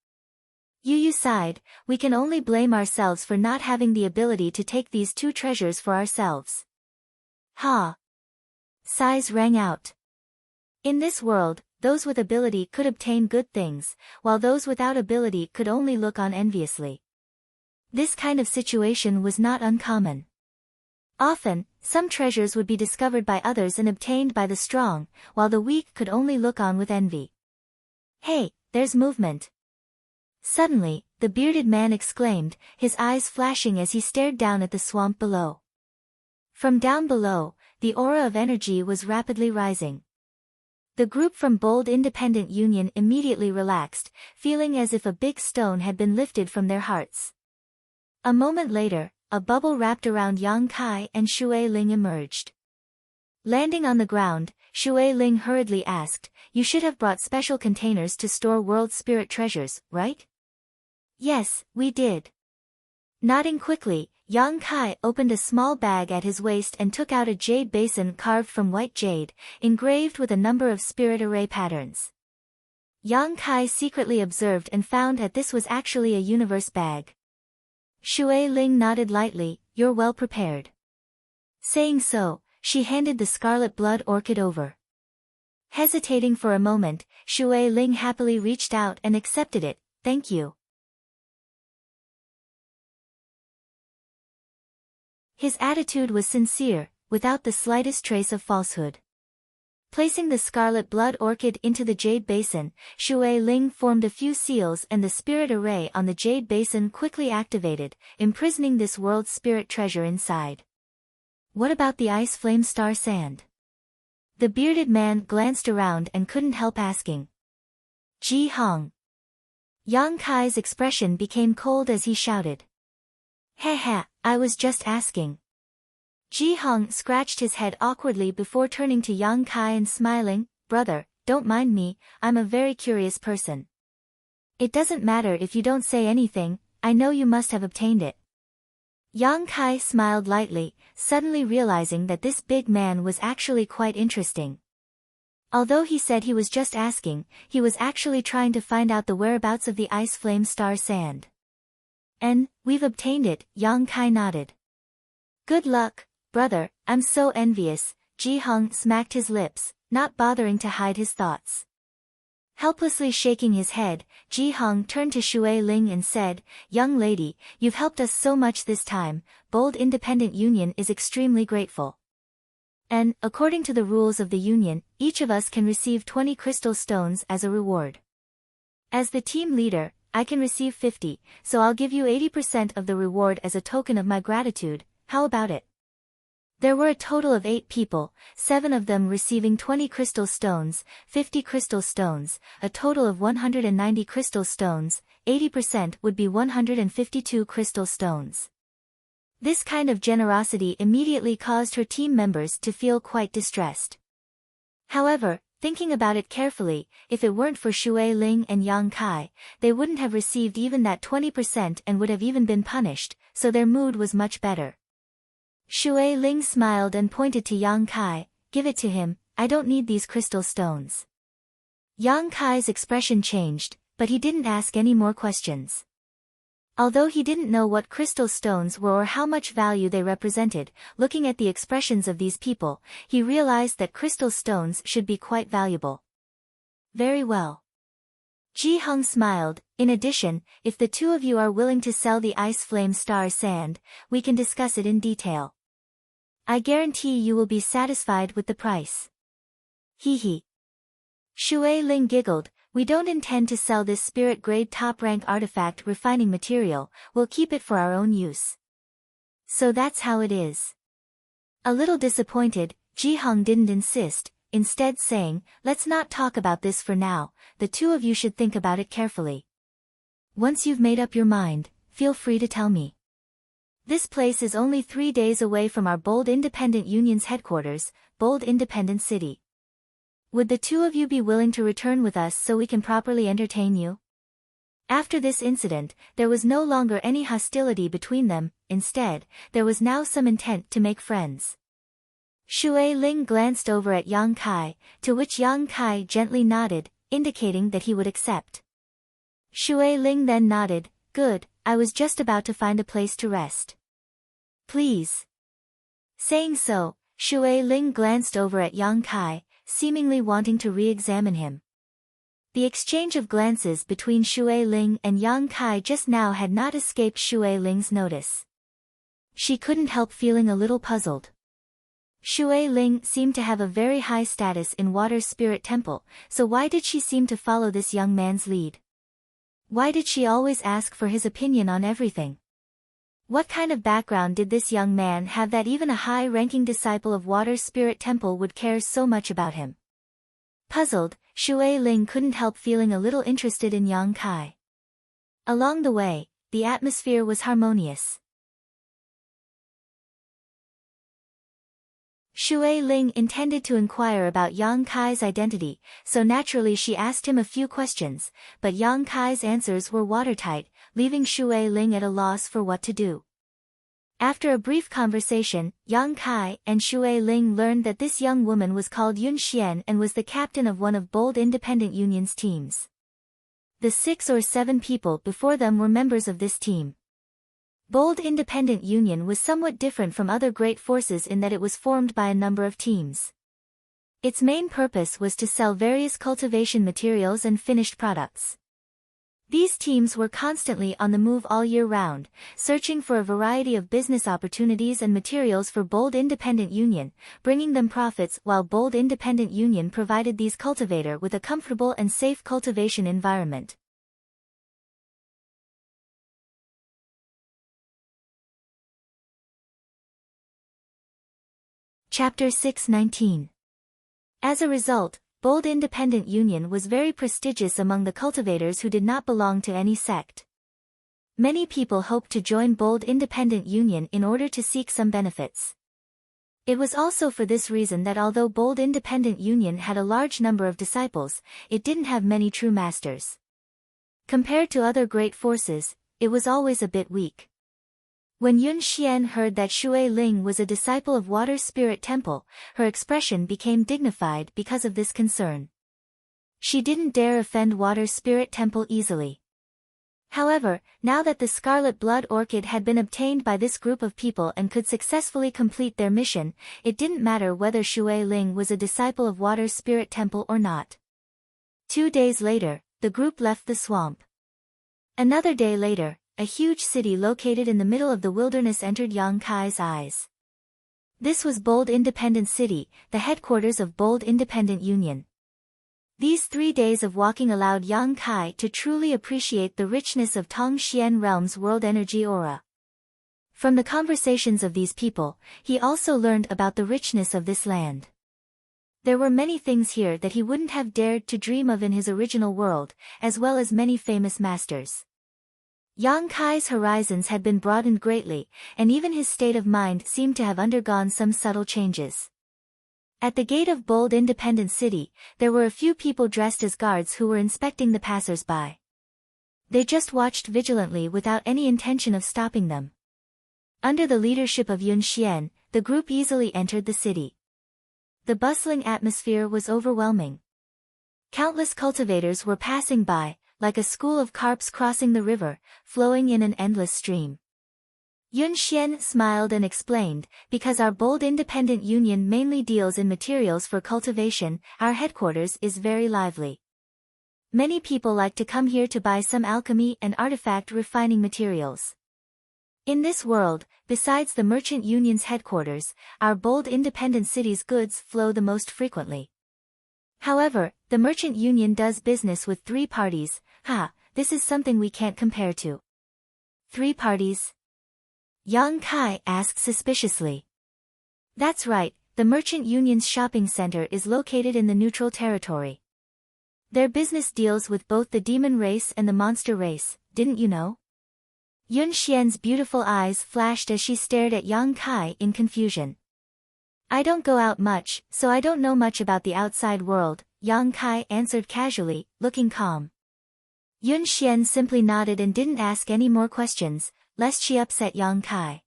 Yu Yu sighed, "We can only blame ourselves for not having the ability to take these two treasures for ourselves." Ha! Sighs rang out. In this world, those with ability could obtain good things, while those without ability could only look on enviously. This kind of situation was not uncommon. Often, some treasures would be discovered by others and obtained by the strong, while the weak could only look on with envy. "Hey, there's movement." Suddenly, the bearded man exclaimed, his eyes flashing as he stared down at the swamp below. From down below, the aura of energy was rapidly rising. The group from Bold Independent Union immediately relaxed, feeling as if a big stone had been lifted from their hearts. A moment later, a bubble wrapped around Yang Kai and Shui Ling emerged. Landing on the ground, Shui Ling hurriedly asked, "You should have brought special containers to store world spirit treasures, right?" "Yes, we did." Nodding quickly, Yang Kai opened a small bag at his waist and took out a jade basin carved from white jade, engraved with a number of spirit array patterns. Yang Kai secretly observed and found that this was actually a universe bag. Shui Ling nodded lightly, "You're well prepared." Saying so, she handed the Scarlet Blood Orchid over. Hesitating for a moment, Shui Ling happily reached out and accepted it, "Thank you." His attitude was sincere, without the slightest trace of falsehood. Placing the Scarlet Blood Orchid into the jade basin, Shui Ling formed a few seals and the spirit array on the jade basin quickly activated, imprisoning this world's spirit treasure inside. "What about the Ice Flame Star Sand?" The bearded man glanced around and couldn't help asking. "Ji Hong." Yang Kai's expression became cold as he shouted. "Heh, I was just asking." Ji Hong scratched his head awkwardly before turning to Yang Kai and smiling, "Brother, don't mind me, I'm a very curious person. It doesn't matter if you don't say anything, I know you must have obtained it." Yang Kai smiled lightly, suddenly realizing that this big man was actually quite interesting. Although he said he was just asking, he was actually trying to find out the whereabouts of the Ice Flame Star Sand. "And, we've obtained it," Yang Kai nodded. "Good luck, brother, I'm so envious." Ji Hong smacked his lips, not bothering to hide his thoughts. Helplessly shaking his head, Ji Hong turned to Shui Ling and said, "Young lady, you've helped us so much this time, Bold Independent Union is extremely grateful. And, according to the rules of the Union, each of us can receive 20 crystal stones as a reward. As the team leader, I can receive 50, so I'll give you 80% of the reward as a token of my gratitude, how about it?" There were a total of 8 people, 7 of them receiving 20 crystal stones, 50 crystal stones, a total of 190 crystal stones, 80% would be 152 crystal stones. This kind of generosity immediately caused her team members to feel quite distressed. However, thinking about it carefully, if it weren't for Shui Ling and Yang Kai, they wouldn't have received even that 20% and would have even been punished, so their mood was much better. Shui Ling smiled and pointed to Yang Kai, "Give it to him, I don't need these crystal stones." Yang Kai's expression changed, but he didn't ask any more questions. Although he didn't know what crystal stones were or how much value they represented, looking at the expressions of these people, he realized that crystal stones should be quite valuable. "Very well. Ji Hung smiled. In addition, if the two of you are willing to sell the Ice Flame Star Sand, we can discuss it in detail. I guarantee you will be satisfied with the price. Hee hee. Shui Ling giggled. We don't intend to sell this spirit-grade top-rank artifact refining material, we'll keep it for our own use. So that's how it is. A little disappointed, Ji Hung didn't insist, instead saying, let's not talk about this for now, the two of you should think about it carefully. Once you've made up your mind, feel free to tell me. This place is only 3 days away from our Bold Independent Union's headquarters, Bold Independent City. Would the two of you be willing to return with us so we can properly entertain you? After this incident, there was no longer any hostility between them, instead, there was now some intent to make friends. Shui Ling glanced over at Yang Kai, to which Yang Kai gently nodded, indicating that he would accept. Shui Ling then nodded, good, I was just about to find a place to rest. Please. Saying so, Shui Ling glanced over at Yang Kai, seemingly wanting to re-examine him. The exchange of glances between Shui Ling and Yang Kai just now had not escaped Shui Ling's notice. She couldn't help feeling a little puzzled. Shui Ling seemed to have a very high status in Water Spirit Temple, so why did she seem to follow this young man's lead? Why did she always ask for his opinion on everything? What kind of background did this young man have that even a high-ranking disciple of Water Spirit Temple would care so much about him? Puzzled, Shui Ling couldn't help feeling a little interested in Yang Kai. Along the way, the atmosphere was harmonious. Shui Ling intended to inquire about Yang Kai's identity, so naturally she asked him a few questions, but Yang Kai's answers were watertight, leaving Shui Ling at a loss for what to do. After a brief conversation, Yang Kai and Shui Ling learned that this young woman was called Yun Xian and was the captain of one of Bold Independent Union's teams. The 6 or 7 people before them were members of this team. Bold Independent Union was somewhat different from other great forces in that it was formed by a number of teams. Its main purpose was to sell various cultivation materials and finished products. These teams were constantly on the move all year round, searching for a variety of business opportunities and materials for Bold Independent Union, bringing them profits while Bold Independent Union provided these cultivators with a comfortable and safe cultivation environment. Chapter 619. As a result, Bold Independent Union was very prestigious among the cultivators who did not belong to any sect. Many people hoped to join Bold Independent Union in order to seek some benefits. It was also for this reason that although Bold Independent Union had a large number of disciples, it didn't have many true masters. Compared to other great forces, it was always a bit weak. When Yun Xian heard that Shui Ling was a disciple of Water Spirit Temple, her expression became dignified because of this concern. She didn't dare offend Water Spirit Temple easily. However, now that the Scarlet Blood Orchid had been obtained by this group of people and could successfully complete their mission, it didn't matter whether Shui Ling was a disciple of Water Spirit Temple or not. 2 days later, the group left the swamp. Another day later, a huge city located in the middle of the wilderness entered Yang Kai's eyes. This was Bold Independent City, the headquarters of Bold Independent Union. These 3 days of walking allowed Yang Kai to truly appreciate the richness of Tongxian Realm's world energy aura. From the conversations of these people, he also learned about the richness of this land. There were many things here that he wouldn't have dared to dream of in his original world, as well as many famous masters. Yang Kai's horizons had been broadened greatly, and even his state of mind seemed to have undergone some subtle changes. At the gate of Bold Independent City, there were a few people dressed as guards who were inspecting the passers-by. They just watched vigilantly without any intention of stopping them. Under the leadership of Yun Xian, the group easily entered the city. The bustling atmosphere was overwhelming. Countless cultivators were passing by, like a school of carps crossing the river, flowing in an endless stream. Yun Xian smiled and explained, because our Bold Independent Union mainly deals in materials for cultivation, our headquarters is very lively. Many people like to come here to buy some alchemy and artifact refining materials. In this world, besides the Merchant Union's headquarters, our bold independent city's goods flow the most frequently. However, the Merchant Union does business with 3 parties. This is something we can't compare to. 3 parties? Yang Kai asked suspiciously. That's right, the Merchant Union's shopping center is located in the neutral territory. Their business deals with both the demon race and the monster race, didn't you know? Yun Xian's beautiful eyes flashed as she stared at Yang Kai in confusion. I don't go out much, so I don't know much about the outside world, Yang Kai answered casually, looking calm. Yun Xian simply nodded and didn't ask any more questions, lest she upset Yang Kai.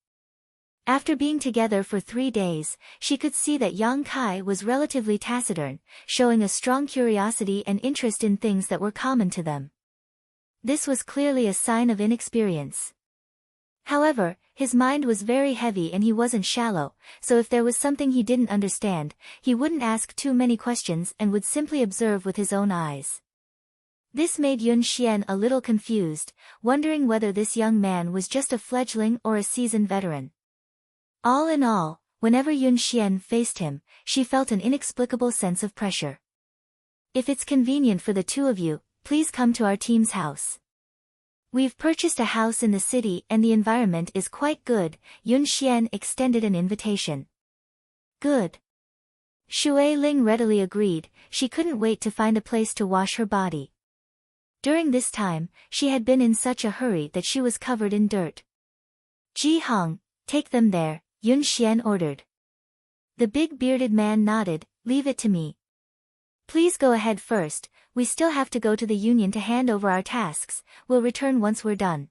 After being together for 3 days, she could see that Yang Kai was relatively taciturn, showing a strong curiosity and interest in things that were common to them. This was clearly a sign of inexperience. However, his mind was very heavy and he wasn't shallow, so if there was something he didn't understand, he wouldn't ask too many questions and would simply observe with his own eyes. This made Yun Xian a little confused, wondering whether this young man was just a fledgling or a seasoned veteran. All in all, whenever Yun Xian faced him, she felt an inexplicable sense of pressure. If it's convenient for the 2 of you, please come to our team's house. We've purchased a house in the city and the environment is quite good, Yun Xian extended an invitation. Good. Shui Ling readily agreed, she couldn't wait to find a place to wash her body. During this time, she had been in such a hurry that she was covered in dirt. Ji Hong, take them there, Yun Xian ordered. The big bearded man nodded, leave it to me. Please go ahead first, we still have to go to the union to hand over our tasks, we'll return once we're done.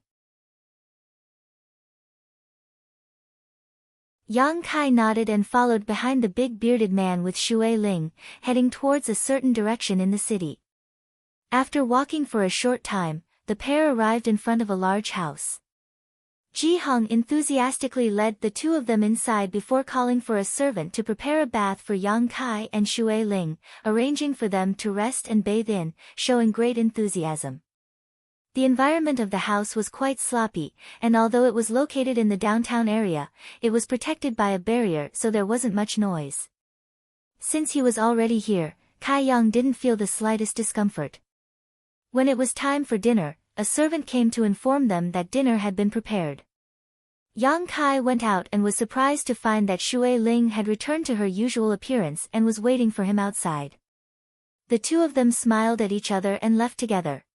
Yang Kai nodded and followed behind the big bearded man with Shui Ling, heading towards a certain direction in the city. After walking for a short time, the pair arrived in front of a large house. Ji Hong enthusiastically led the 2 of them inside before calling for a servant to prepare a bath for Yang Kai and Shui Ling, arranging for them to rest and bathe in, showing great enthusiasm. The environment of the house was quite sloppy, and although it was located in the downtown area, it was protected by a barrier so there wasn't much noise. Since he was already here, Kai Yang didn't feel the slightest discomfort. When it was time for dinner, a servant came to inform them that dinner had been prepared. Yang Kai went out and was surprised to find that Shui Ling had returned to her usual appearance and was waiting for him outside. The 2 of them smiled at each other and left together.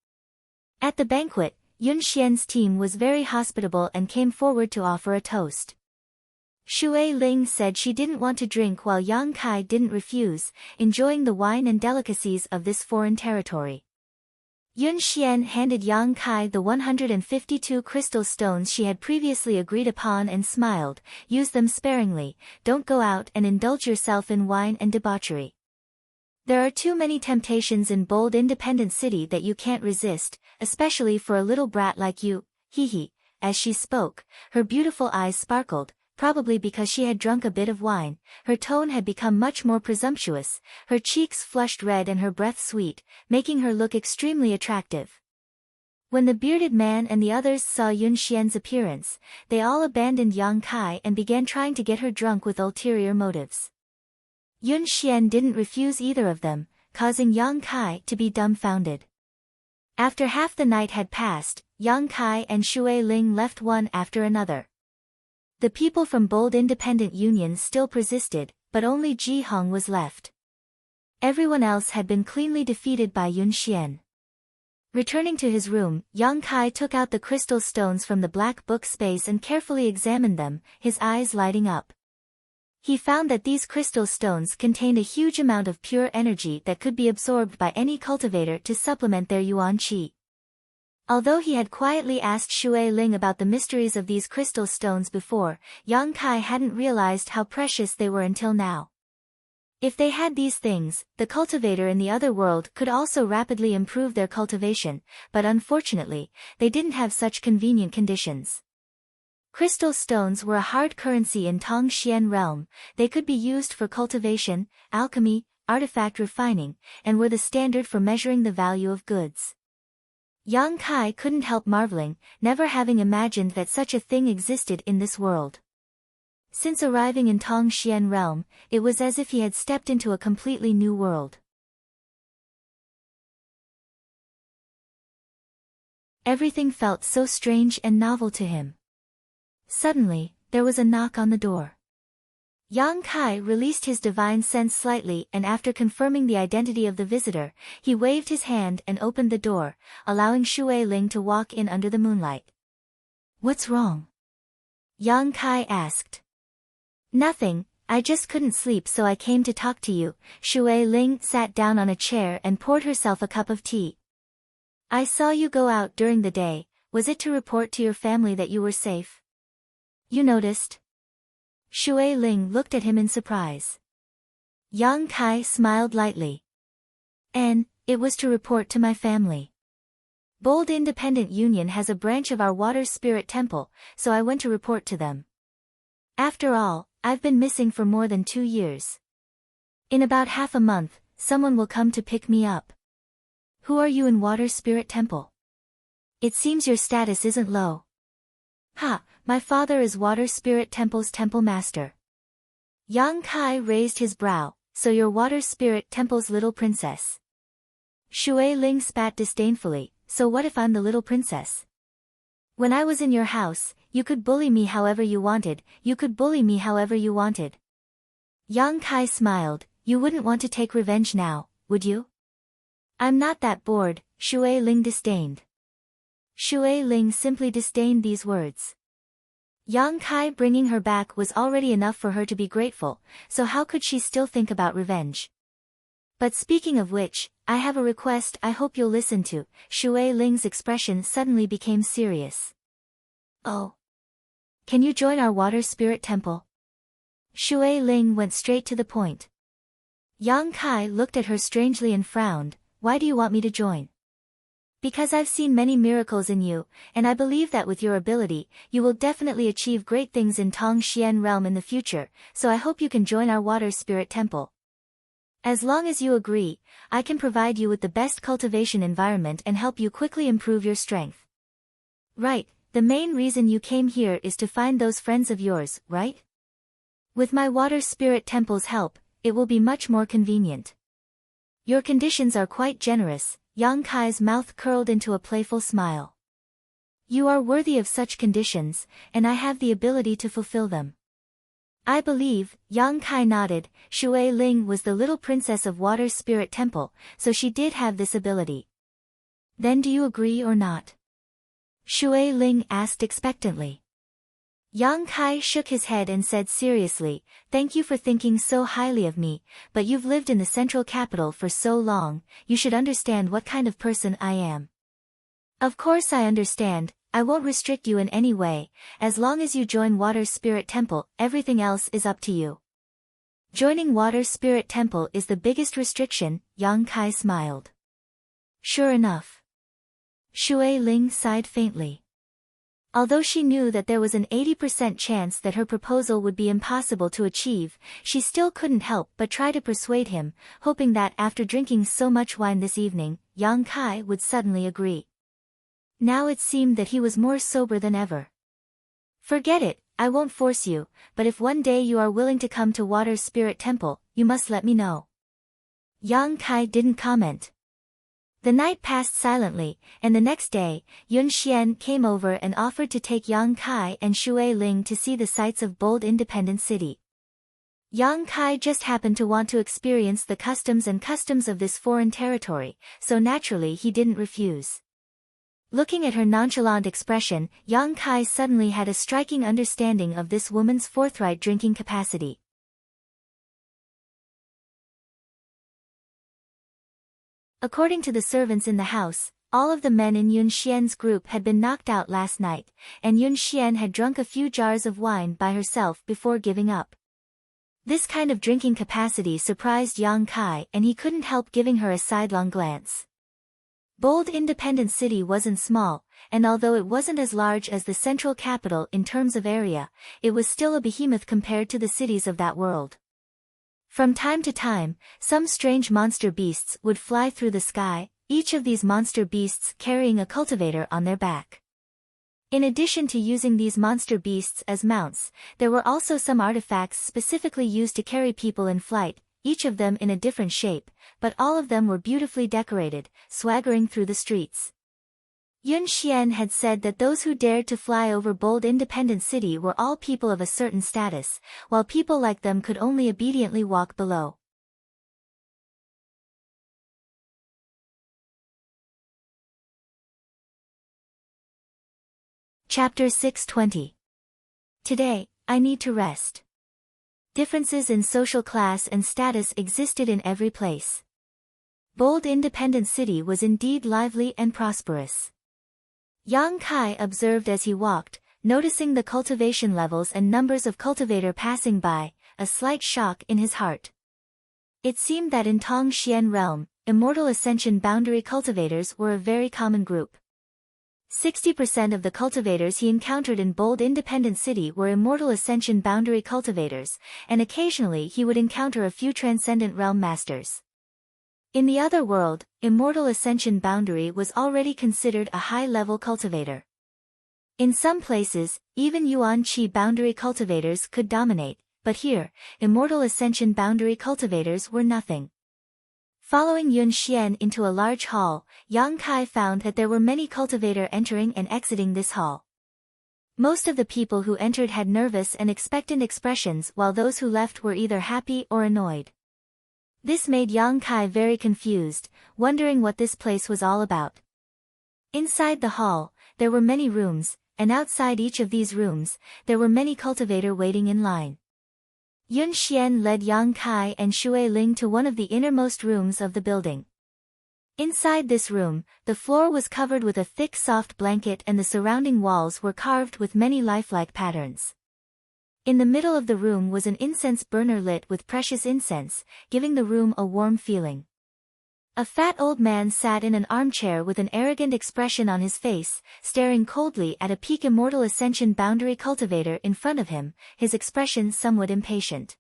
At the banquet, Yun Xian's team was very hospitable and came forward to offer a toast. Shui Ling said she didn't want to drink while Yang Kai didn't refuse, enjoying the wine and delicacies of this foreign territory. Yun Xian handed Yang Kai the 152 crystal stones she had previously agreed upon and smiled, use them sparingly, don't go out and indulge yourself in wine and debauchery. There are too many temptations in bold independent city that you can't resist, especially for a little brat like you, hee. As she spoke, her beautiful eyes sparkled, probably because she had drunk a bit of wine, her tone had become much more presumptuous, her cheeks flushed red and her breath sweet, making her look extremely attractive. When the bearded man and the others saw Yun Xian's appearance, they all abandoned Yang Kai and began trying to get her drunk with ulterior motives. Yun Xian didn't refuse either of them, causing Yang Kai to be dumbfounded. After half the night had passed, Yang Kai and Shui Ling left one after another. The people from bold independent unions still persisted, but only Ji Hong was left. Everyone else had been cleanly defeated by Yun Xian. Returning to his room, Yang Kai took out the crystal stones from the black book space and carefully examined them, his eyes lighting up. He found that these crystal stones contained a huge amount of pure energy that could be absorbed by any cultivator to supplement their yuan qi. Although he had quietly asked Shui Ling about the mysteries of these crystal stones before, Yang Kai hadn't realized how precious they were until now. If they had these things, the cultivator in the other world could also rapidly improve their cultivation, but unfortunately, they didn't have such convenient conditions. Crystal stones were a hard currency in Tongxian realm, they could be used for cultivation, alchemy, artifact refining, and were the standard for measuring the value of goods. Yang Kai couldn't help marveling, never having imagined that such a thing existed in this world. Since arriving in Tongxian realm, it was as if he had stepped into a completely new world. Everything felt so strange and novel to him. Suddenly, there was a knock on the door. Yang Kai released his divine sense slightly, and after confirming the identity of the visitor, he waved his hand and opened the door, allowing Shui Ling to walk in under the moonlight. "What's wrong?" Yang Kai asked. "Nothing, I just couldn't sleep so I came to talk to you." Shui Ling sat down on a chair and poured herself a cup of tea. "I saw you go out during the day, was it to report to your family that you were safe?" "You noticed?" Shui Ling looked at him in surprise. Yang Kai smiled lightly. "And, it was to report to my family. Bold Independent Union has a branch of our water spirit temple, so I went to report to them. After all, I've been missing for more than 2 years. In about half a month, someone will come to pick me up." "Who are you in Water Spirit Temple? It seems your status isn't low." "Ha, my father is Water Spirit Temple's temple master." Yang Kai raised his brow. "So you're Water Spirit Temple's little princess." Shui Ling spat disdainfully. "So what if I'm the little princess? When I was in your house, you could bully me however you wanted, Yang Kai smiled. "You wouldn't want to take revenge now, would you?" "I'm not that bored," Shui Ling disdained. Shui Ling simply disdained these words. Yang Kai bringing her back was already enough for her to be grateful, so how could she still think about revenge? "But speaking of which, I have a request I hope you'll listen to." Shui Ling's expression suddenly became serious. "Oh? Can you join our Water Spirit Temple?" Shui Ling went straight to the point. Yang Kai looked at her strangely and frowned. "Why do you want me to join?" "Because I've seen many miracles in you, and I believe that with your ability, you will definitely achieve great things in Tongxian realm in the future, so I hope you can join our Water Spirit Temple. As long as you agree, I can provide you with the best cultivation environment and help you quickly improve your strength." "Right, the main reason you came here is to find those friends of yours, right? With my Water Spirit Temple's help, it will be much more convenient. Your conditions are quite generous." Yang Kai's mouth curled into a playful smile. "You are worthy of such conditions, and I have the ability to fulfill them." "I believe," Yang Kai nodded. Shui Ling was the little princess of Water Spirit Temple, so she did have this ability. "Then do you agree or not?" Shui Ling asked expectantly. Yang Kai shook his head and said seriously, "Thank you for thinking so highly of me, but you've lived in the central capital for so long, you should understand what kind of person I am." "Of course I understand, I won't restrict you in any way, as long as you join Water Spirit Temple, everything else is up to you." "Joining Water Spirit Temple is the biggest restriction," Yang Kai smiled. "Sure enough." Shui Ling sighed faintly. Although she knew that there was an 80% chance that her proposal would be impossible to achieve, she still couldn't help but try to persuade him, hoping that after drinking so much wine this evening, Yang Kai would suddenly agree. Now it seemed that he was more sober than ever. "Forget it, I won't force you, but if one day you are willing to come to Water Spirit Temple, you must let me know." Yang Kai didn't comment. The night passed silently, and the next day, Yun Xian came over and offered to take Yang Kai and Shui Ling to see the sights of Bold Independent City. Yang Kai just happened to want to experience the customs of this foreign territory, so naturally he didn't refuse. Looking at her nonchalant expression, Yang Kai suddenly had a striking understanding of this woman's forthright drinking capacity. According to the servants in the house, all of the men in Yun Xian's group had been knocked out last night, and Yun Xian had drunk a few jars of wine by herself before giving up. This kind of drinking capacity surprised Yang Kai, and he couldn't help giving her a sidelong glance. Bold Independent City wasn't small, and although it wasn't as large as the central capital in terms of area, it was still a behemoth compared to the cities of that world. From time to time, some strange monster beasts would fly through the sky, each of these monster beasts carrying a cultivator on their back. In addition to using these monster beasts as mounts, there were also some artifacts specifically used to carry people in flight, each of them in a different shape, but all of them were beautifully decorated, swaggering through the streets. Yun Xian had said that those who dared to fly over bold independent city were all people of a certain status, while people like them could only obediently walk below. Chapter 620. Today, I need to rest. Differences in social class and status existed in every place. Bold independent city was indeed lively and prosperous. Yang Kai observed as he walked, noticing the cultivation levels and numbers of cultivator passing by, a slight shock in his heart. It seemed that in Tong Xian realm, immortal ascension boundary cultivators were a very common group. 60% of the cultivators he encountered in bold independent city were immortal ascension boundary cultivators, and occasionally he would encounter a few transcendent realm masters. In the other world, immortal ascension boundary was already considered a high-level cultivator. In some places, even Yuan Qi boundary cultivators could dominate, but here, immortal ascension boundary cultivators were nothing. Following Yun Xian into a large hall, Yang Kai found that there were many cultivator entering and exiting this hall. Most of the people who entered had nervous and expectant expressions, while those who left were either happy or annoyed. This made Yang Kai very confused, wondering what this place was all about. Inside the hall, there were many rooms, and outside each of these rooms, there were many cultivator waiting in line. Yun Xian led Yang Kai and Shui Ling to one of the innermost rooms of the building. Inside this room, the floor was covered with a thick soft blanket and the surrounding walls were carved with many lifelike patterns. In the middle of the room was an incense burner lit with precious incense, giving the room a warm feeling. A fat old man sat in an armchair with an arrogant expression on his face, staring coldly at a peak immortal ascension boundary cultivator in front of him, his expression somewhat impatient.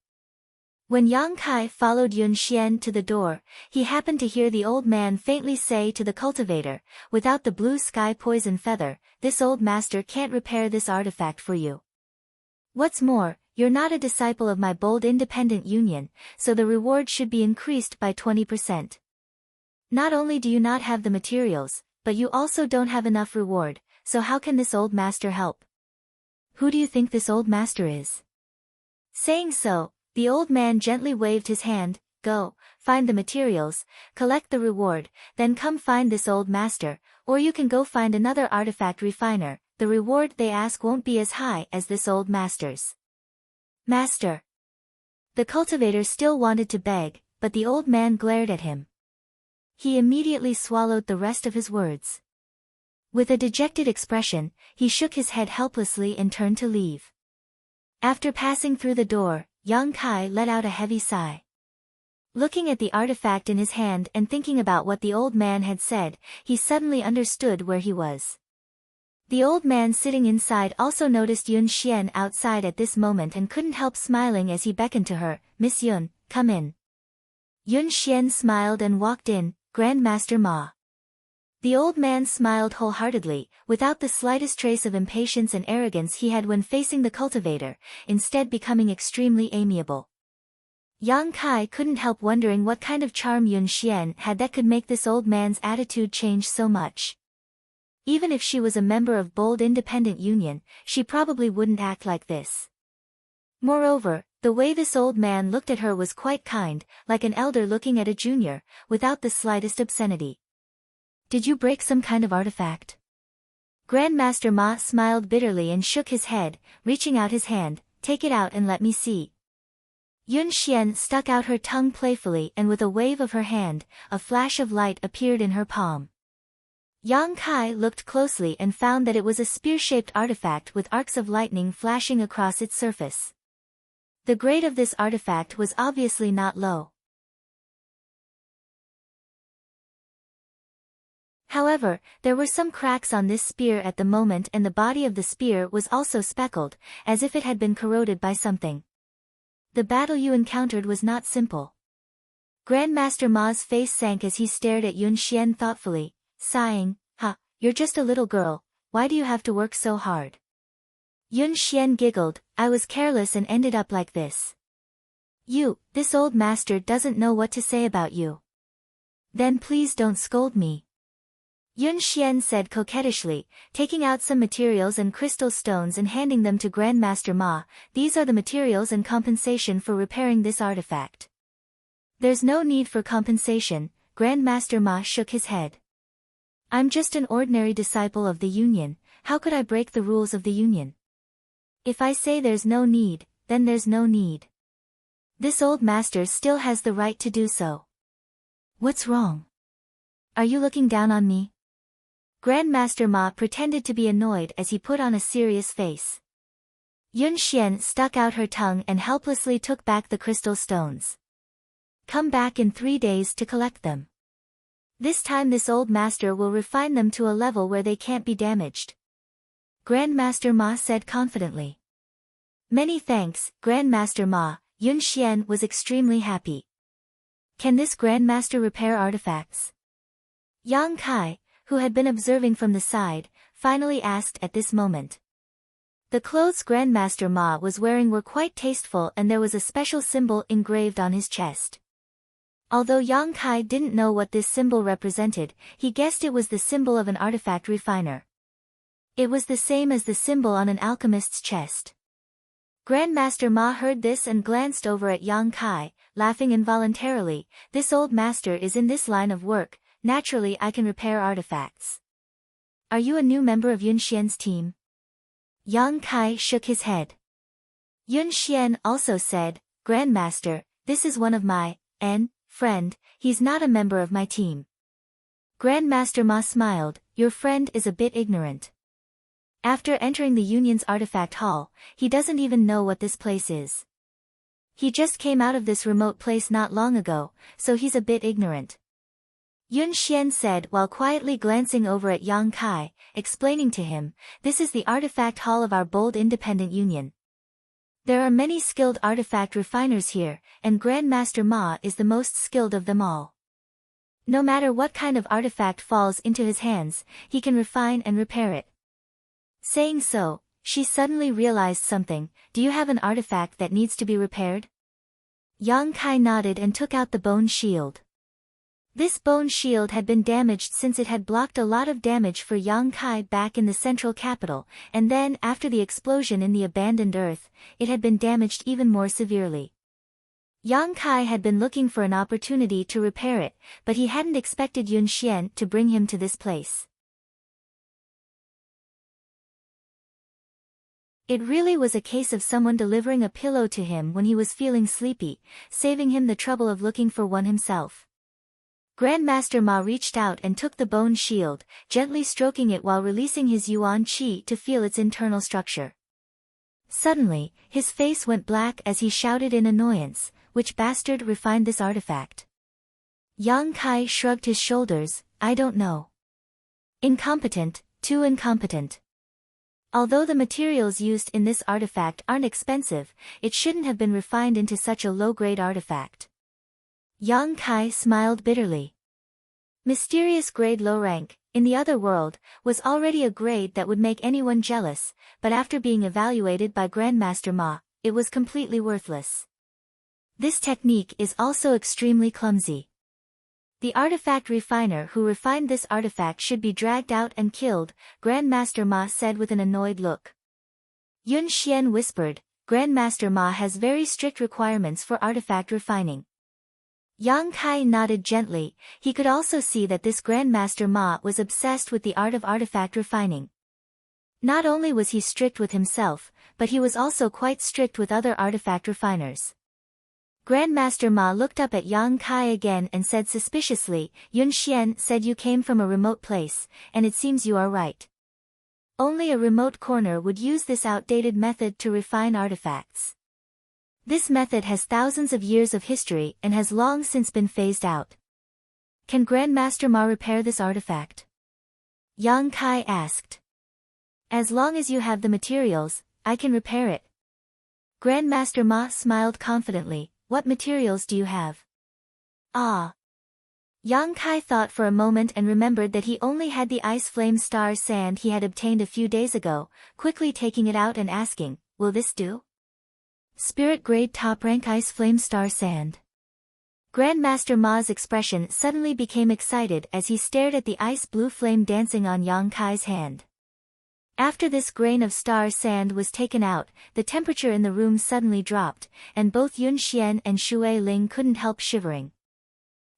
When Yang Kai followed Yun Xian to the door, he happened to hear the old man faintly say to the cultivator, "Without the blue sky poison feather, this old master can't repair this artifact for you. What's more, you're not a disciple of my bold independent union, so the reward should be increased by 20%. Not only do you not have the materials, but you also don't have enough reward, so how can this old master help? Who do you think this old master is?" Saying so, the old man gently waved his hand, "Go, find the materials, collect the reward, then come find this old master, or you can go find another artifact refiner, the reward they ask won't be as high as this old master's." "Master." The cultivator still wanted to beg, but the old man glared at him. He immediately swallowed the rest of his words. With a dejected expression, he shook his head helplessly and turned to leave. After passing through the door, Yang Kai let out a heavy sigh. Looking at the artifact in his hand and thinking about what the old man had said, he suddenly understood where he was. The old man sitting inside also noticed Yun Xian outside at this moment and couldn't help smiling as he beckoned to her, "Miss Yun, come in." Yun Xian smiled and walked in, "Grandmaster Ma." The old man smiled wholeheartedly, without the slightest trace of impatience and arrogance he had when facing the cultivator, instead becoming extremely amiable. Yang Kai couldn't help wondering what kind of charm Yun Xian had that could make this old man's attitude change so much. Even if she was a member of bold independent union, she probably wouldn't act like this. Moreover, the way this old man looked at her was quite kind, like an elder looking at a junior, without the slightest obscenity. "Did you break some kind of artifact?" Grandmaster Ma smiled bitterly and shook his head, reaching out his hand, "Take it out and let me see." Yun Xian stuck out her tongue playfully and with a wave of her hand, a flash of light appeared in her palm. Yang Kai looked closely and found that it was a spear-shaped artifact with arcs of lightning flashing across its surface. The grade of this artifact was obviously not low. However, there were some cracks on this spear at the moment and the body of the spear was also speckled, as if it had been corroded by something. The battle you encountered was not simple. Grandmaster Ma's face sank as he stared at Yun Xian thoughtfully, sighing, "Ha, you're just a little girl, why do you have to work so hard?" Yun Xian giggled, "I was careless and ended up like this." This old master doesn't know what to say about you." "Then please don't scold me," Yun Xian said coquettishly, taking out some materials and crystal stones and handing them to Grandmaster Ma. "These are the materials and compensation for repairing this artifact." "There's no need for compensation," Grandmaster Ma shook his head. "I'm just an ordinary disciple of the Union, how could I break the rules of the Union? If I say there's no need, then there's no need. This old master still has the right to do so." "What's wrong? Are you looking down on me?" Grandmaster Ma pretended to be annoyed as he put on a serious face. Yun Xian stuck out her tongue and helplessly took back the crystal stones. "Come back in 3 days to collect them. This time this old master will refine them to a level where they can't be damaged," Grandmaster Ma said confidently. "Many thanks, Grandmaster Ma." Yun Xian was extremely happy. "Can this Grandmaster repair artifacts?" Yang Kai, who had been observing from the side, finally asked at this moment. The clothes Grandmaster Ma was wearing were quite tasteful and there was a special symbol engraved on his chest. Although Yang Kai didn't know what this symbol represented, he guessed it was the symbol of an artifact refiner. It was the same as the symbol on an alchemist's chest. Grandmaster Ma heard this and glanced over at Yang Kai, laughing involuntarily. "This old master is in this line of work, naturally I can repair artifacts." "Are you a new member of Yun Xian's team?" Yang Kai shook his head. Yun Xian also said, "Grandmaster, this is one of my friend, he's not a member of my team." Grandmaster Ma smiled, "Your friend is a bit ignorant. After entering the Union's artifact hall, he doesn't even know what this place is. He just came out of this remote place not long ago, so he's a bit ignorant." Yun Xian said while quietly glancing over at Yang Kai, explaining to him, "This is the artifact hall of our bold independent Union. There are many skilled artifact refiners here, and Grandmaster Ma is the most skilled of them all. No matter what kind of artifact falls into his hands, he can refine and repair it." Saying so, she suddenly realized something. "Do you have an artifact that needs to be repaired?" Yang Kai nodded and took out the bone shield. This bone shield had been damaged since it had blocked a lot of damage for Yang Kai back in the central capital, and then after the explosion in the abandoned earth, it had been damaged even more severely. Yang Kai had been looking for an opportunity to repair it, but he hadn't expected Yun Xian to bring him to this place. It really was a case of someone delivering a pillow to him when he was feeling sleepy, saving him the trouble of looking for one himself. Grandmaster Ma reached out and took the bone shield, gently stroking it while releasing his yuan qi to feel its internal structure. Suddenly, his face went black as he shouted in annoyance, "Which bastard refined this artifact?" Yang Kai shrugged his shoulders, "I don't know. Incompetent, too incompetent. Although the materials used in this artifact aren't expensive, it shouldn't have been refined into such a low-grade artifact." Yang Kai smiled bitterly. Mysterious grade low rank, in the other world, was already a grade that would make anyone jealous, but after being evaluated by Grandmaster Ma, it was completely worthless. This technique is also extremely clumsy. The artifact refiner who refined this artifact should be dragged out and killed, Grandmaster Ma said with an annoyed look. Yun Xian whispered, "Grandmaster Ma has very strict requirements for artifact refining." Yang Kai nodded gently. He could also see that this Grandmaster Ma was obsessed with the art of artifact refining. Not only was he strict with himself, but he was also quite strict with other artifact refiners. Grandmaster Ma looked up at Yang Kai again and said suspiciously, "Yun Xian said you came from a remote place, and it seems you are right. Only a remote corner would use this outdated method to refine artifacts. This method has thousands of years of history and has long since been phased out. Can Grandmaster Ma repair this artifact?" Yang Kai asked. "As long as you have the materials, I can repair it." Grandmaster Ma smiled confidently. What materials do you have? Ah. Yang Kai thought for a moment and remembered that he only had the ice flame star sand he had obtained a few days ago, quickly taking it out and asking, will this do? Spirit grade top rank ice flame star sand. Grandmaster Ma's expression suddenly became excited as he stared at the ice blue flame dancing on Yang Kai's hand. After this grain of star sand was taken out, the temperature in the room suddenly dropped, and both Yun Xian and Shui Ling couldn't help shivering.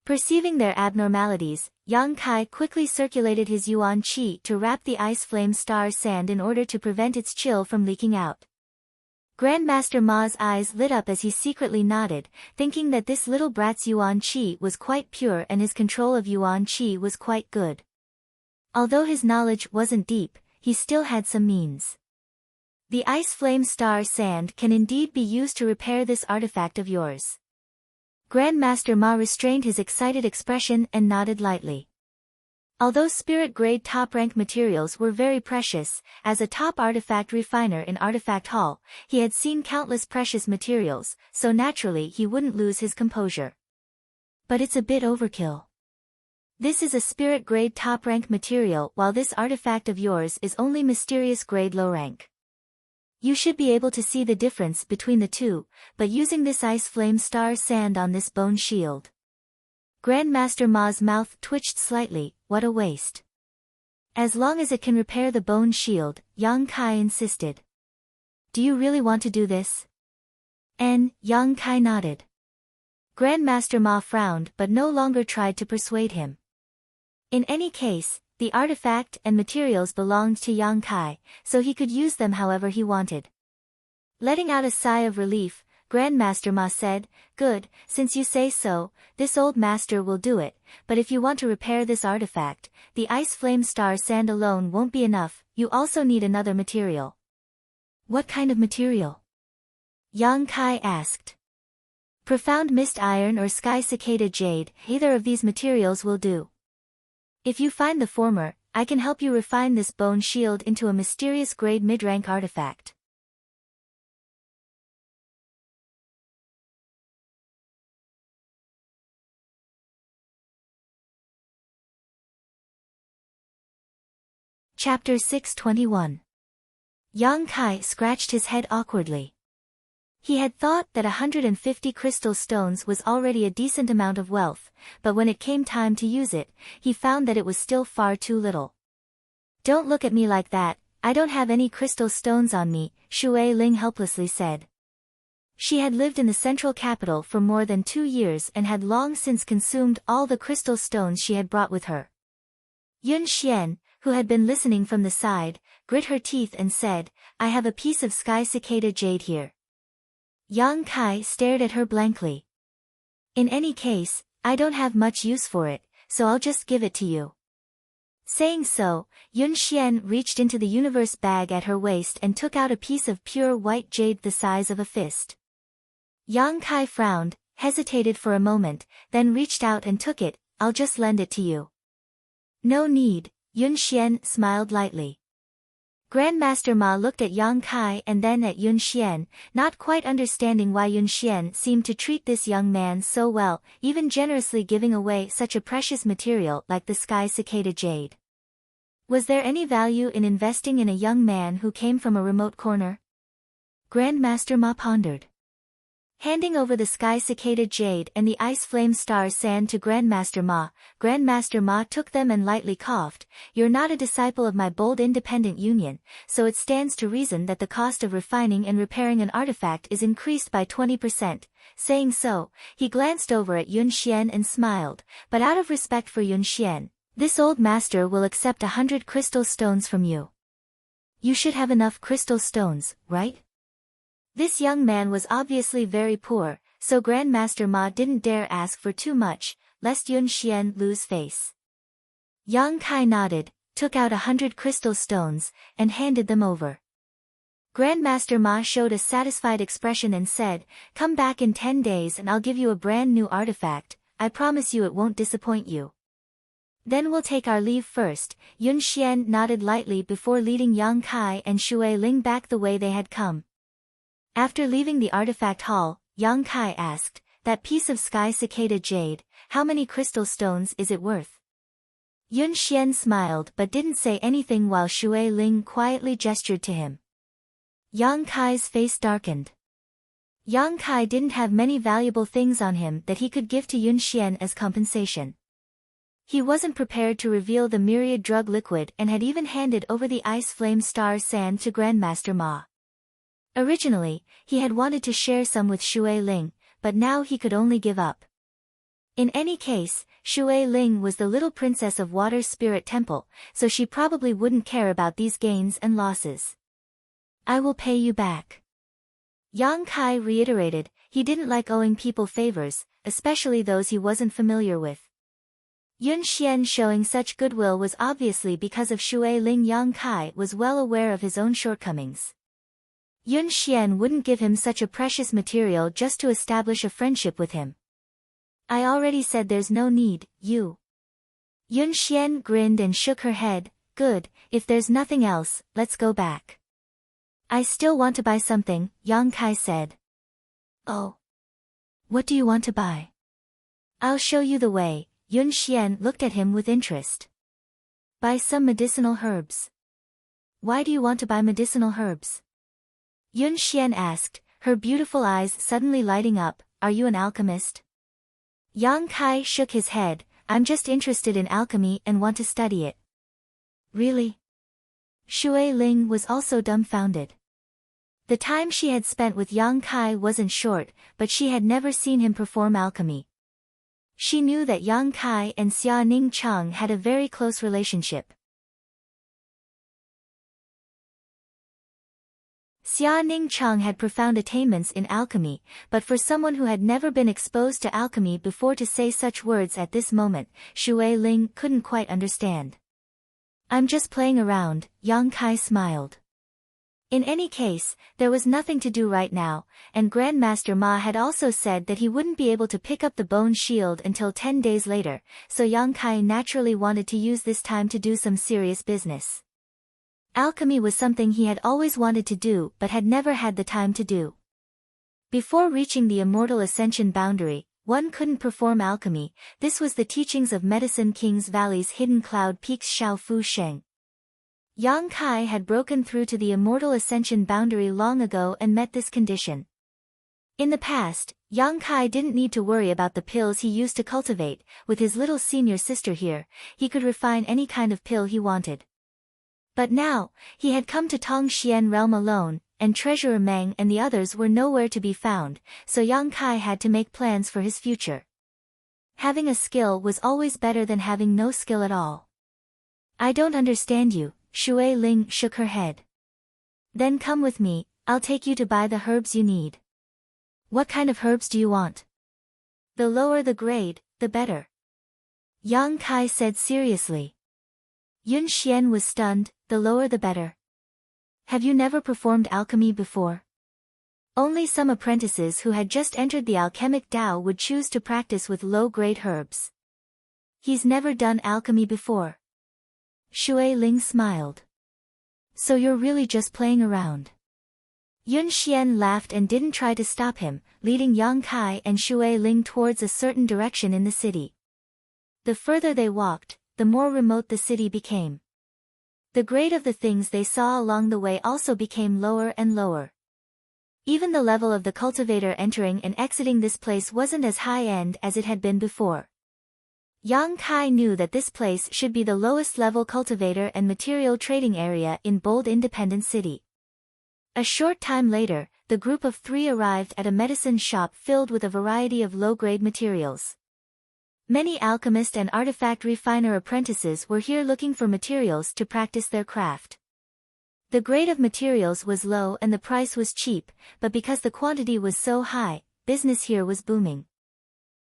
Perceiving their abnormalities, Yang Kai quickly circulated his yuan qi to wrap the ice flame star sand in order to prevent its chill from leaking out. Grandmaster Ma's eyes lit up as he secretly nodded, thinking that this little brat's yuan qi was quite pure and his control of yuan qi was quite good. Although his knowledge wasn't deep, he still had some means. The ice flame star sand can indeed be used to repair this artifact of yours. Grandmaster Ma restrained his excited expression and nodded lightly. Although spirit-grade top-rank materials were very precious, as a top artifact refiner in Artifact Hall, he had seen countless precious materials, so naturally he wouldn't lose his composure. But it's a bit overkill. This is a spirit-grade top-rank material while this artifact of yours is only mysterious-grade low-rank. You should be able to see the difference between the two, but using this ice flame star sand on this bone shield. Grandmaster Ma's mouth twitched slightly. What a waste. As long as it can repair the bone shield, Yang Kai insisted. Do you really want to do this? Yang Kai nodded. Grandmaster Ma frowned but no longer tried to persuade him. In any case, the artifact and materials belonged to Yang Kai, so he could use them however he wanted. Letting out a sigh of relief, Grandmaster Ma said, good, since you say so, this old master will do it, but if you want to repair this artifact, the ice flame star sand alone won't be enough, you also need another material. What kind of material? Yang Kai asked. Profound mist iron or sky cicada jade, either of these materials will do. If you find the former, I can help you refine this bone shield into a mysterious grade mid-rank artifact. Chapter 621. Yang Kai scratched his head awkwardly. He had thought that 150 crystal stones was already a decent amount of wealth, but when it came time to use it, he found that it was still far too little. Don't look at me like that, I don't have any crystal stones on me, Shui Ling helplessly said. She had lived in the central capital for more than 2 years and had long since consumed all the crystal stones she had brought with her. Yun Xian, who had been listening from the side, grit her teeth and said, I have a piece of sky cicada jade here. Yang Kai stared at her blankly. In any case, I don't have much use for it, so I'll just give it to you. Saying so, Yun Xian reached into the universe bag at her waist and took out a piece of pure white jade the size of a fist. Yang Kai frowned, hesitated for a moment, then reached out and took it. I'll just lend it to you. No need, Yun Xian smiled lightly. Grandmaster Ma looked at Yang Kai and then at Yun Xian, not quite understanding why Yun Xian seemed to treat this young man so well, even generously giving away such a precious material like the sky cicada jade. Was there any value in investing in a young man who came from a remote corner? Grandmaster Ma pondered. Handing over the sky cicada jade and the ice flame star sand to Grandmaster Ma took them and lightly coughed. You're not a disciple of my bold independent union, so it stands to reason that the cost of refining and repairing an artifact is increased by 20%. Saying so, he glanced over at Yun Xian and smiled, but out of respect for Yun Xian, this old master will accept 100 crystal stones from you. You should have enough crystal stones, right? This young man was obviously very poor, so Grandmaster Ma didn't dare ask for too much, lest Yun Xian lose face. Yang Kai nodded, took out 100 crystal stones, and handed them over. Grandmaster Ma showed a satisfied expression and said, come back in 10 days and I'll give you a brand new artifact, I promise you it won't disappoint you. Then we'll take our leave first. Yun Xian nodded lightly before leading Yang Kai and Shui Ling back the way they had come. After leaving the artifact hall, Yang Kai asked, "That piece of sky cicada jade, how many crystal stones is it worth?" Yun Xian smiled but didn't say anything while Shui Ling quietly gestured to him. Yang Kai's face darkened. Yang Kai didn't have many valuable things on him that he could give to Yun Xian as compensation. He wasn't prepared to reveal the myriad drug liquid and had even handed over the ice flame star sand to Grandmaster Ma. Originally, he had wanted to share some with Shui Ling, but now he could only give up. In any case, Shui Ling was the little princess of Water Spirit Temple, so she probably wouldn't care about these gains and losses. "I will pay you back." Yang Kai reiterated. He didn't like owing people favors, especially those he wasn't familiar with. Yun Xian showing such goodwill was obviously because of Shui Ling. Yang Kai was well aware of his own shortcomings. Yun Xian wouldn't give him such a precious material just to establish a friendship with him. "I already said there's no need, you." Yun Xian grinned and shook her head. "Good, if there's nothing else, let's go back." "I still want to buy something," Yang Kai said. "Oh. What do you want to buy?" "I'll show you the way." Yun Xian looked at him with interest. "Buy some medicinal herbs." "Why do you want to buy medicinal herbs?" Yun Xian asked, her beautiful eyes suddenly lighting up. "Are you an alchemist?" Yang Kai shook his head. "I'm just interested in alchemy and want to study it." "Really?" Shui Ling was also dumbfounded. The time she had spent with Yang Kai wasn't short, but she had never seen him perform alchemy. She knew that Yang Kai and Xia Ning Cheng had a very close relationship. Xia Ning Cheng had profound attainments in alchemy, but for someone who had never been exposed to alchemy before to say such words at this moment, Shui Ling couldn't quite understand. "I'm just playing around," Yang Kai smiled. In any case, there was nothing to do right now, and Grandmaster Ma had also said that he wouldn't be able to pick up the bone shield until 10 days later, so Yang Kai naturally wanted to use this time to do some serious business. Alchemy was something he had always wanted to do but had never had the time to do. Before reaching the immortal ascension boundary, one couldn't perform alchemy. This was the teachings of Medicine King's Valley's hidden cloud peaks Xiao Fu Sheng. Yang Kai had broken through to the immortal ascension boundary long ago and met this condition. In the past, Yang Kai didn't need to worry about the pills he used to cultivate. With his little senior sister here, he could refine any kind of pill he wanted. But now, he had come to Tongxian realm alone, and Treasurer Meng and the others were nowhere to be found, so Yang Kai had to make plans for his future. Having a skill was always better than having no skill at all. "I don't understand you," Shui Ling shook her head. "Then come with me, I'll take you to buy the herbs you need." "What kind of herbs do you want?" "The lower the grade, the better," Yang Kai said seriously. Yun Xian was stunned. "The lower the better. Have you never performed alchemy before?" Only some apprentices who had just entered the alchemic Tao would choose to practice with low-grade herbs. "He's never done alchemy before." Shui Ling smiled. "So you're really just playing around?" Yun Xian laughed and didn't try to stop him, leading Yang Kai and Shui Ling towards a certain direction in the city. The further they walked, the more remote the city became. The grade of the things they saw along the way also became lower and lower. Even the level of the cultivator entering and exiting this place wasn't as high-end as it had been before. Yang Kai knew that this place should be the lowest level cultivator and material trading area in Bold Independent City. A short time later, the group of 3 arrived at a medicine shop filled with a variety of low-grade materials. Many alchemist and artifact refiner apprentices were here looking for materials to practice their craft. The grade of materials was low and the price was cheap, but because the quantity was so high, business here was booming.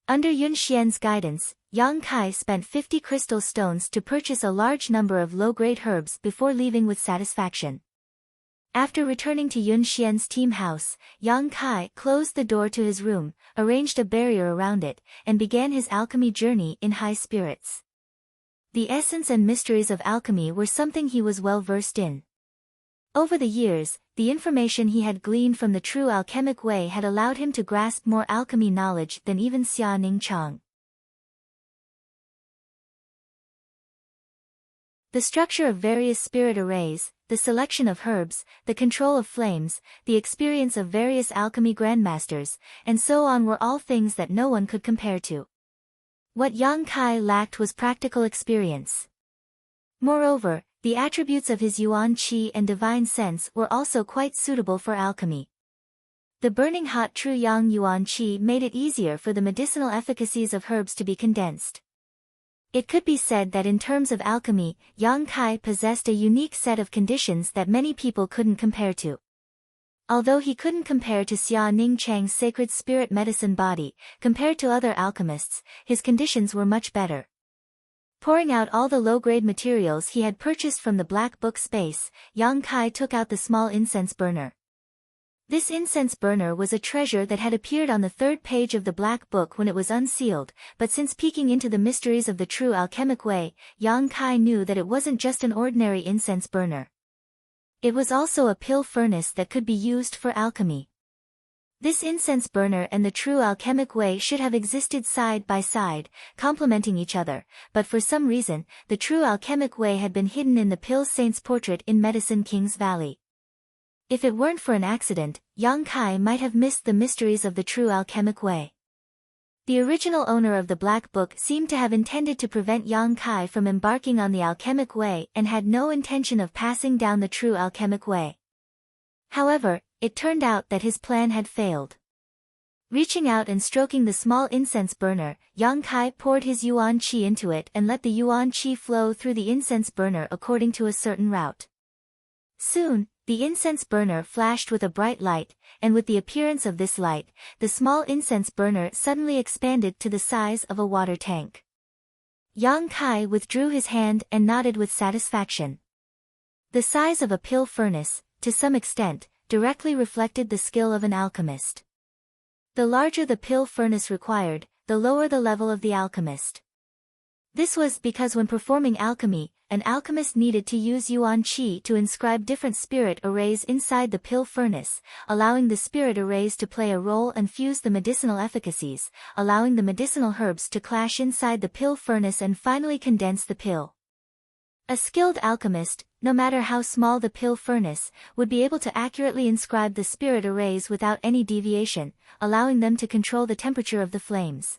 Under Yun Xian's guidance, Yang Kai spent 50 crystal stones to purchase a large number of low-grade herbs before leaving with satisfaction. After returning to Yun Xian's team house, Yang Kai closed the door to his room, arranged a barrier around it, and began his alchemy journey in high spirits. The essence and mysteries of alchemy were something he was well versed in. Over the years, the information he had gleaned from the true alchemic way had allowed him to grasp more alchemy knowledge than even Xia Ningchang. The structure of various spirit arrays, the selection of herbs, the control of flames, the experience of various alchemy grandmasters, and so on were all things that no one could compare to. What Yang Kai lacked was practical experience. Moreover, the attributes of his yuan qi and divine sense were also quite suitable for alchemy. The burning hot true yang yuan qi made it easier for the medicinal efficacies of herbs to be condensed. It could be said that in terms of alchemy, Yang Kai possessed a unique set of conditions that many people couldn't compare to. Although he couldn't compare to Xia Ningchang's sacred spirit medicine body, compared to other alchemists, his conditions were much better. Pouring out all the low-grade materials he had purchased from the black book space, Yang Kai took out the small incense burner. This incense burner was a treasure that had appeared on the third page of the black book when it was unsealed, but since peeking into the mysteries of the true alchemic way, Yang Kai knew that it wasn't just an ordinary incense burner. It was also a pill furnace that could be used for alchemy. This incense burner and the true alchemic way should have existed side by side, complementing each other, but for some reason, the true alchemic way had been hidden in the pill saint's portrait in Medicine King's Valley. If it weren't for an accident, Yang Kai might have missed the mysteries of the true alchemic way. The original owner of the Black Book seemed to have intended to prevent Yang Kai from embarking on the alchemic way and had no intention of passing down the true alchemic way. However, it turned out that his plan had failed. Reaching out and stroking the small incense burner, Yang Kai poured his yuan qi into it and let the yuan qi flow through the incense burner according to a certain route. Soon, the incense burner flashed with a bright light, and with the appearance of this light, the small incense burner suddenly expanded to the size of a water tank. Yang Kai withdrew his hand and nodded with satisfaction. The size of a pill furnace, to some extent, directly reflected the skill of an alchemist. The larger the pill furnace required, the lower the level of the alchemist. This was because when performing alchemy, an alchemist needed to use yuan qi to inscribe different spirit arrays inside the pill furnace, allowing the spirit arrays to play a role and fuse the medicinal efficacies, allowing the medicinal herbs to clash inside the pill furnace and finally condense the pill. A skilled alchemist, no matter how small the pill furnace, would be able to accurately inscribe the spirit arrays without any deviation, allowing them to control the temperature of the flames.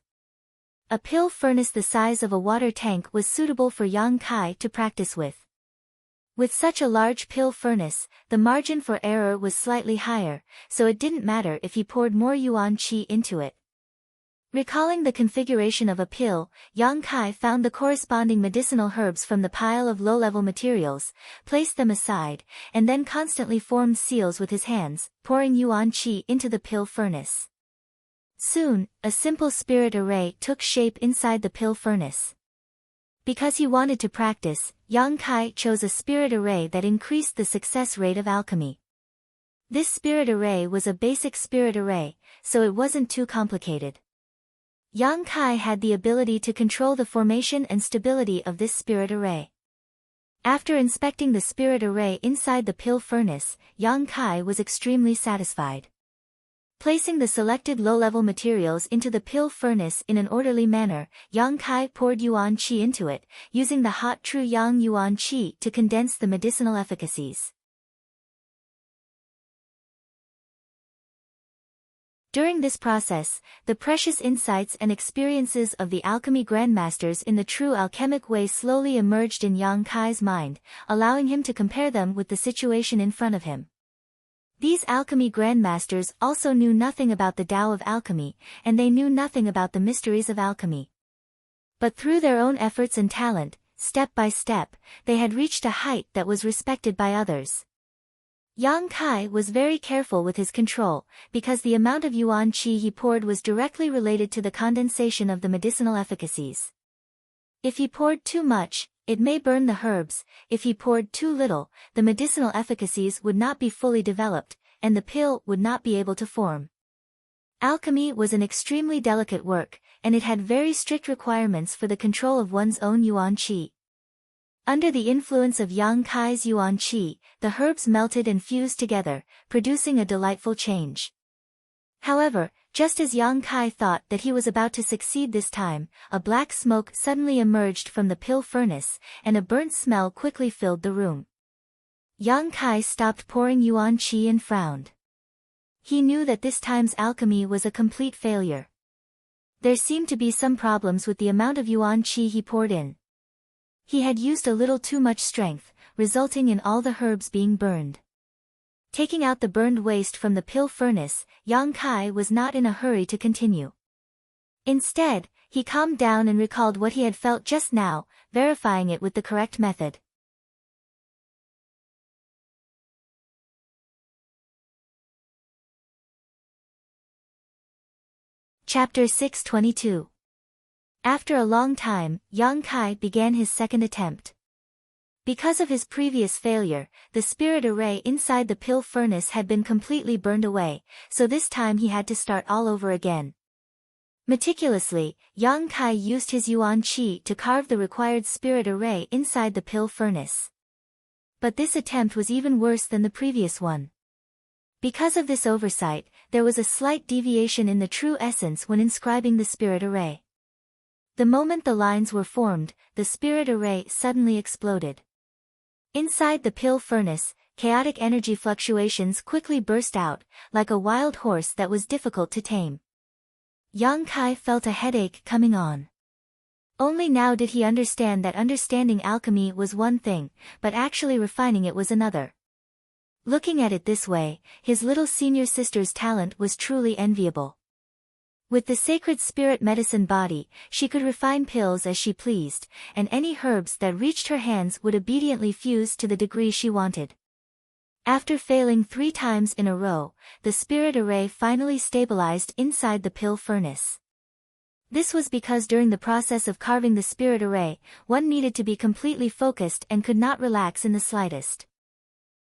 A pill furnace the size of a water tank was suitable for Yang Kai to practice with. With such a large pill furnace, the margin for error was slightly higher, so it didn't matter if he poured more yuan qi into it. Recalling the configuration of a pill, Yang Kai found the corresponding medicinal herbs from the pile of low-level materials, placed them aside, and then constantly formed seals with his hands, pouring yuan qi into the pill furnace. Soon, a simple spirit array took shape inside the pill furnace. Because he wanted to practice, Yang Kai chose a spirit array that increased the success rate of alchemy. This spirit array was a basic spirit array, so it wasn't too complicated. Yang Kai had the ability to control the formation and stability of this spirit array. After inspecting the spirit array inside the pill furnace, Yang Kai was extremely satisfied. Placing the selected low-level materials into the pill furnace in an orderly manner, Yang Kai poured yuan qi into it, using the hot true yang yuan qi to condense the medicinal efficacies. During this process, the precious insights and experiences of the alchemy grandmasters in the true alchemic way slowly emerged in Yang Kai's mind, allowing him to compare them with the situation in front of him. These alchemy grandmasters also knew nothing about the Tao of alchemy, and they knew nothing about the mysteries of alchemy. But through their own efforts and talent, step by step, they had reached a height that was respected by others. Yang Kai was very careful with his control, because the amount of yuan qi he poured was directly related to the condensation of the medicinal efficacies. If he poured too much, it may burn the herbs; if he poured too little, the medicinal efficacies would not be fully developed, and the pill would not be able to form. Alchemy was an extremely delicate work, and it had very strict requirements for the control of one's own yuan qi. Under the influence of Yang Kai's yuan qi, the herbs melted and fused together, producing a delightful change. However, just as Yang Kai thought that he was about to succeed this time, a black smoke suddenly emerged from the pill furnace, and a burnt smell quickly filled the room. Yang Kai stopped pouring yuan qi and frowned. He knew that this time's alchemy was a complete failure. There seemed to be some problems with the amount of yuan qi he poured in. He had used a little too much strength, resulting in all the herbs being burned. Taking out the burned waste from the pill furnace, Yang Kai was not in a hurry to continue. Instead, he calmed down and recalled what he had felt just now, verifying it with the correct method. Chapter 622. After a long time, Yang Kai began his second attempt. Because of his previous failure, the spirit array inside the pill furnace had been completely burned away, so this time he had to start all over again. Meticulously, Yang Kai used his yuan qi to carve the required spirit array inside the pill furnace. But this attempt was even worse than the previous one. Because of this oversight, there was a slight deviation in the true essence when inscribing the spirit array. The moment the lines were formed, the spirit array suddenly exploded. Inside the pill furnace, chaotic energy fluctuations quickly burst out, like a wild horse that was difficult to tame. Yang Kai felt a headache coming on. Only now did he understand that understanding alchemy was one thing, but actually refining it was another. Looking at it this way, his little senior sister's talent was truly enviable. With the sacred spirit medicine body, she could refine pills as she pleased, and any herbs that reached her hands would obediently fuse to the degree she wanted. After failing 3 times in a row, the spirit array finally stabilized inside the pill furnace. This was because during the process of carving the spirit array, one needed to be completely focused and could not relax in the slightest.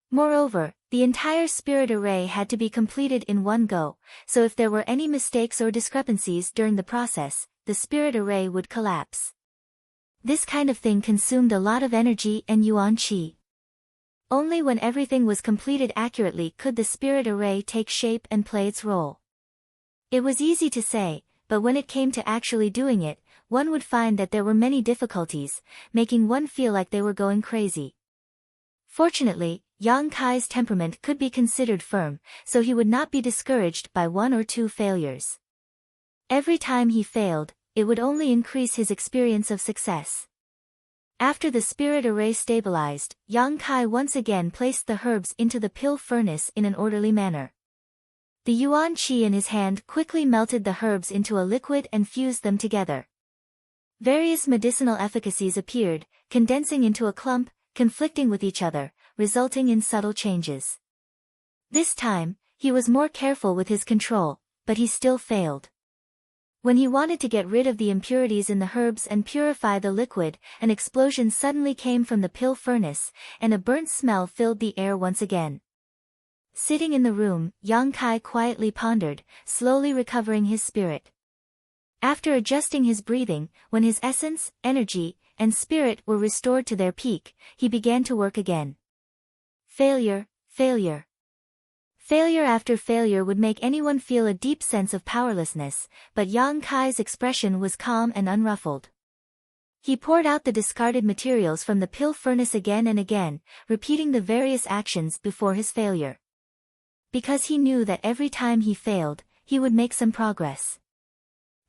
Moreover, the entire spirit array had to be completed in one go, so if there were any mistakes or discrepancies during the process, the spirit array would collapse. This kind of thing consumed a lot of energy and yuan qi. Only when everything was completed accurately could the spirit array take shape and play its role. It was easy to say, but when it came to actually doing it, one would find that there were many difficulties, making one feel like they were going crazy. Fortunately, Yang Kai's temperament could be considered firm, so he would not be discouraged by 1 or 2 failures. Every time he failed, it would only increase his experience of success. After the spirit array stabilized, Yang Kai once again placed the herbs into the pill furnace in an orderly manner. The yuan qi in his hand quickly melted the herbs into a liquid and fused them together. Various medicinal efficacies appeared, condensing into a clump, conflicting with each other, resulting in subtle changes. This time, he was more careful with his control, but he still failed. When he wanted to get rid of the impurities in the herbs and purify the liquid, an explosion suddenly came from the pill furnace, and a burnt smell filled the air once again. Sitting in the room, Yang Kai quietly pondered, slowly recovering his spirit. After adjusting his breathing, when his essence, energy, and spirit were restored to their peak, he began to work again. Failure, failure. Failure after failure would make anyone feel a deep sense of powerlessness, but Yang Kai's expression was calm and unruffled. He poured out the discarded materials from the pill furnace again and again, repeating the various actions before his failure. Because he knew that every time he failed, he would make some progress.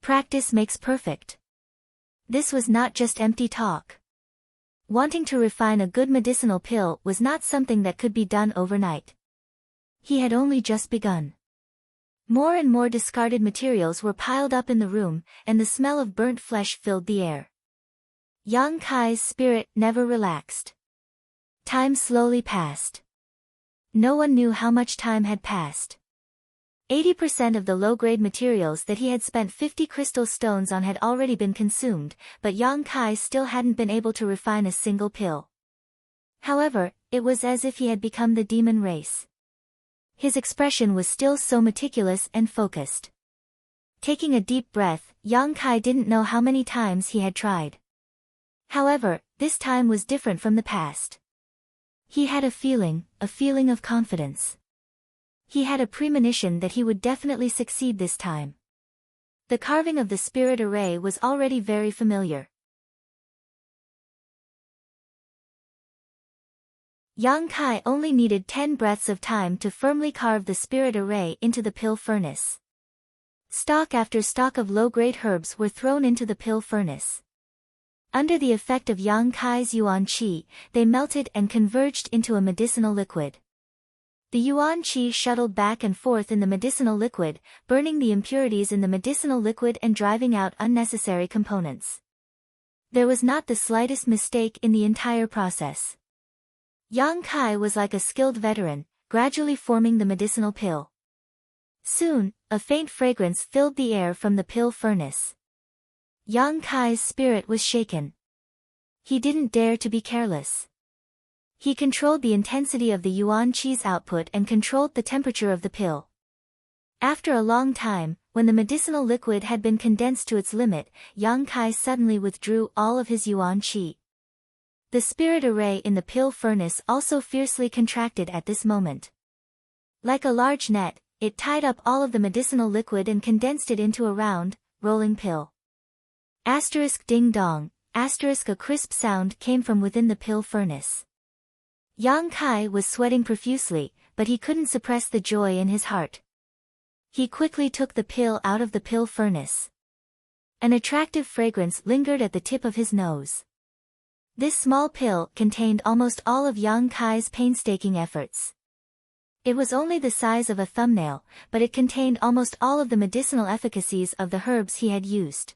Practice makes perfect. This was not just empty talk. Wanting to refine a good medicinal pill was not something that could be done overnight. He had only just begun. More and more discarded materials were piled up in the room, and the smell of burnt flesh filled the air. Yang Kai's spirit never relaxed. Time slowly passed. No one knew how much time had passed. 80% of the low-grade materials that he had spent 50 crystal stones on had already been consumed, but Yang Kai still hadn't been able to refine a single pill. However, it was as if he had become the demon race. His expression was still so meticulous and focused. Taking a deep breath, Yang Kai didn't know how many times he had tried. However, this time was different from the past. He had a feeling of confidence. He had a premonition that he would definitely succeed this time. The carving of the spirit array was already very familiar. Yang Kai only needed 10 breaths of time to firmly carve the spirit array into the pill furnace. Stalk after stalk of low-grade herbs were thrown into the pill furnace. Under the effect of Yang Kai's yuan qi, they melted and converged into a medicinal liquid. The yuan qi shuttled back and forth in the medicinal liquid, burning the impurities in the medicinal liquid and driving out unnecessary components. There was not the slightest mistake in the entire process. Yang Kai was like a skilled veteran, gradually forming the medicinal pill. Soon, a faint fragrance filled the air from the pill furnace. Yang Kai's spirit was shaken. He didn't dare to be careless. He controlled the intensity of the yuan qi's output and controlled the temperature of the pill. After a long time, when the medicinal liquid had been condensed to its limit, Yang Kai suddenly withdrew all of his yuan qi. The spirit array in the pill furnace also fiercely contracted at this moment. Like a large net, it tied up all of the medicinal liquid and condensed it into a round, rolling pill. Ding dong, a crisp sound came from within the pill furnace. Yang Kai was sweating profusely, but he couldn't suppress the joy in his heart. He quickly took the pill out of the pill furnace. An attractive fragrance lingered at the tip of his nose. This small pill contained almost all of Yang Kai's painstaking efforts. It was only the size of a thumbnail, but it contained almost all of the medicinal efficacies of the herbs he had used.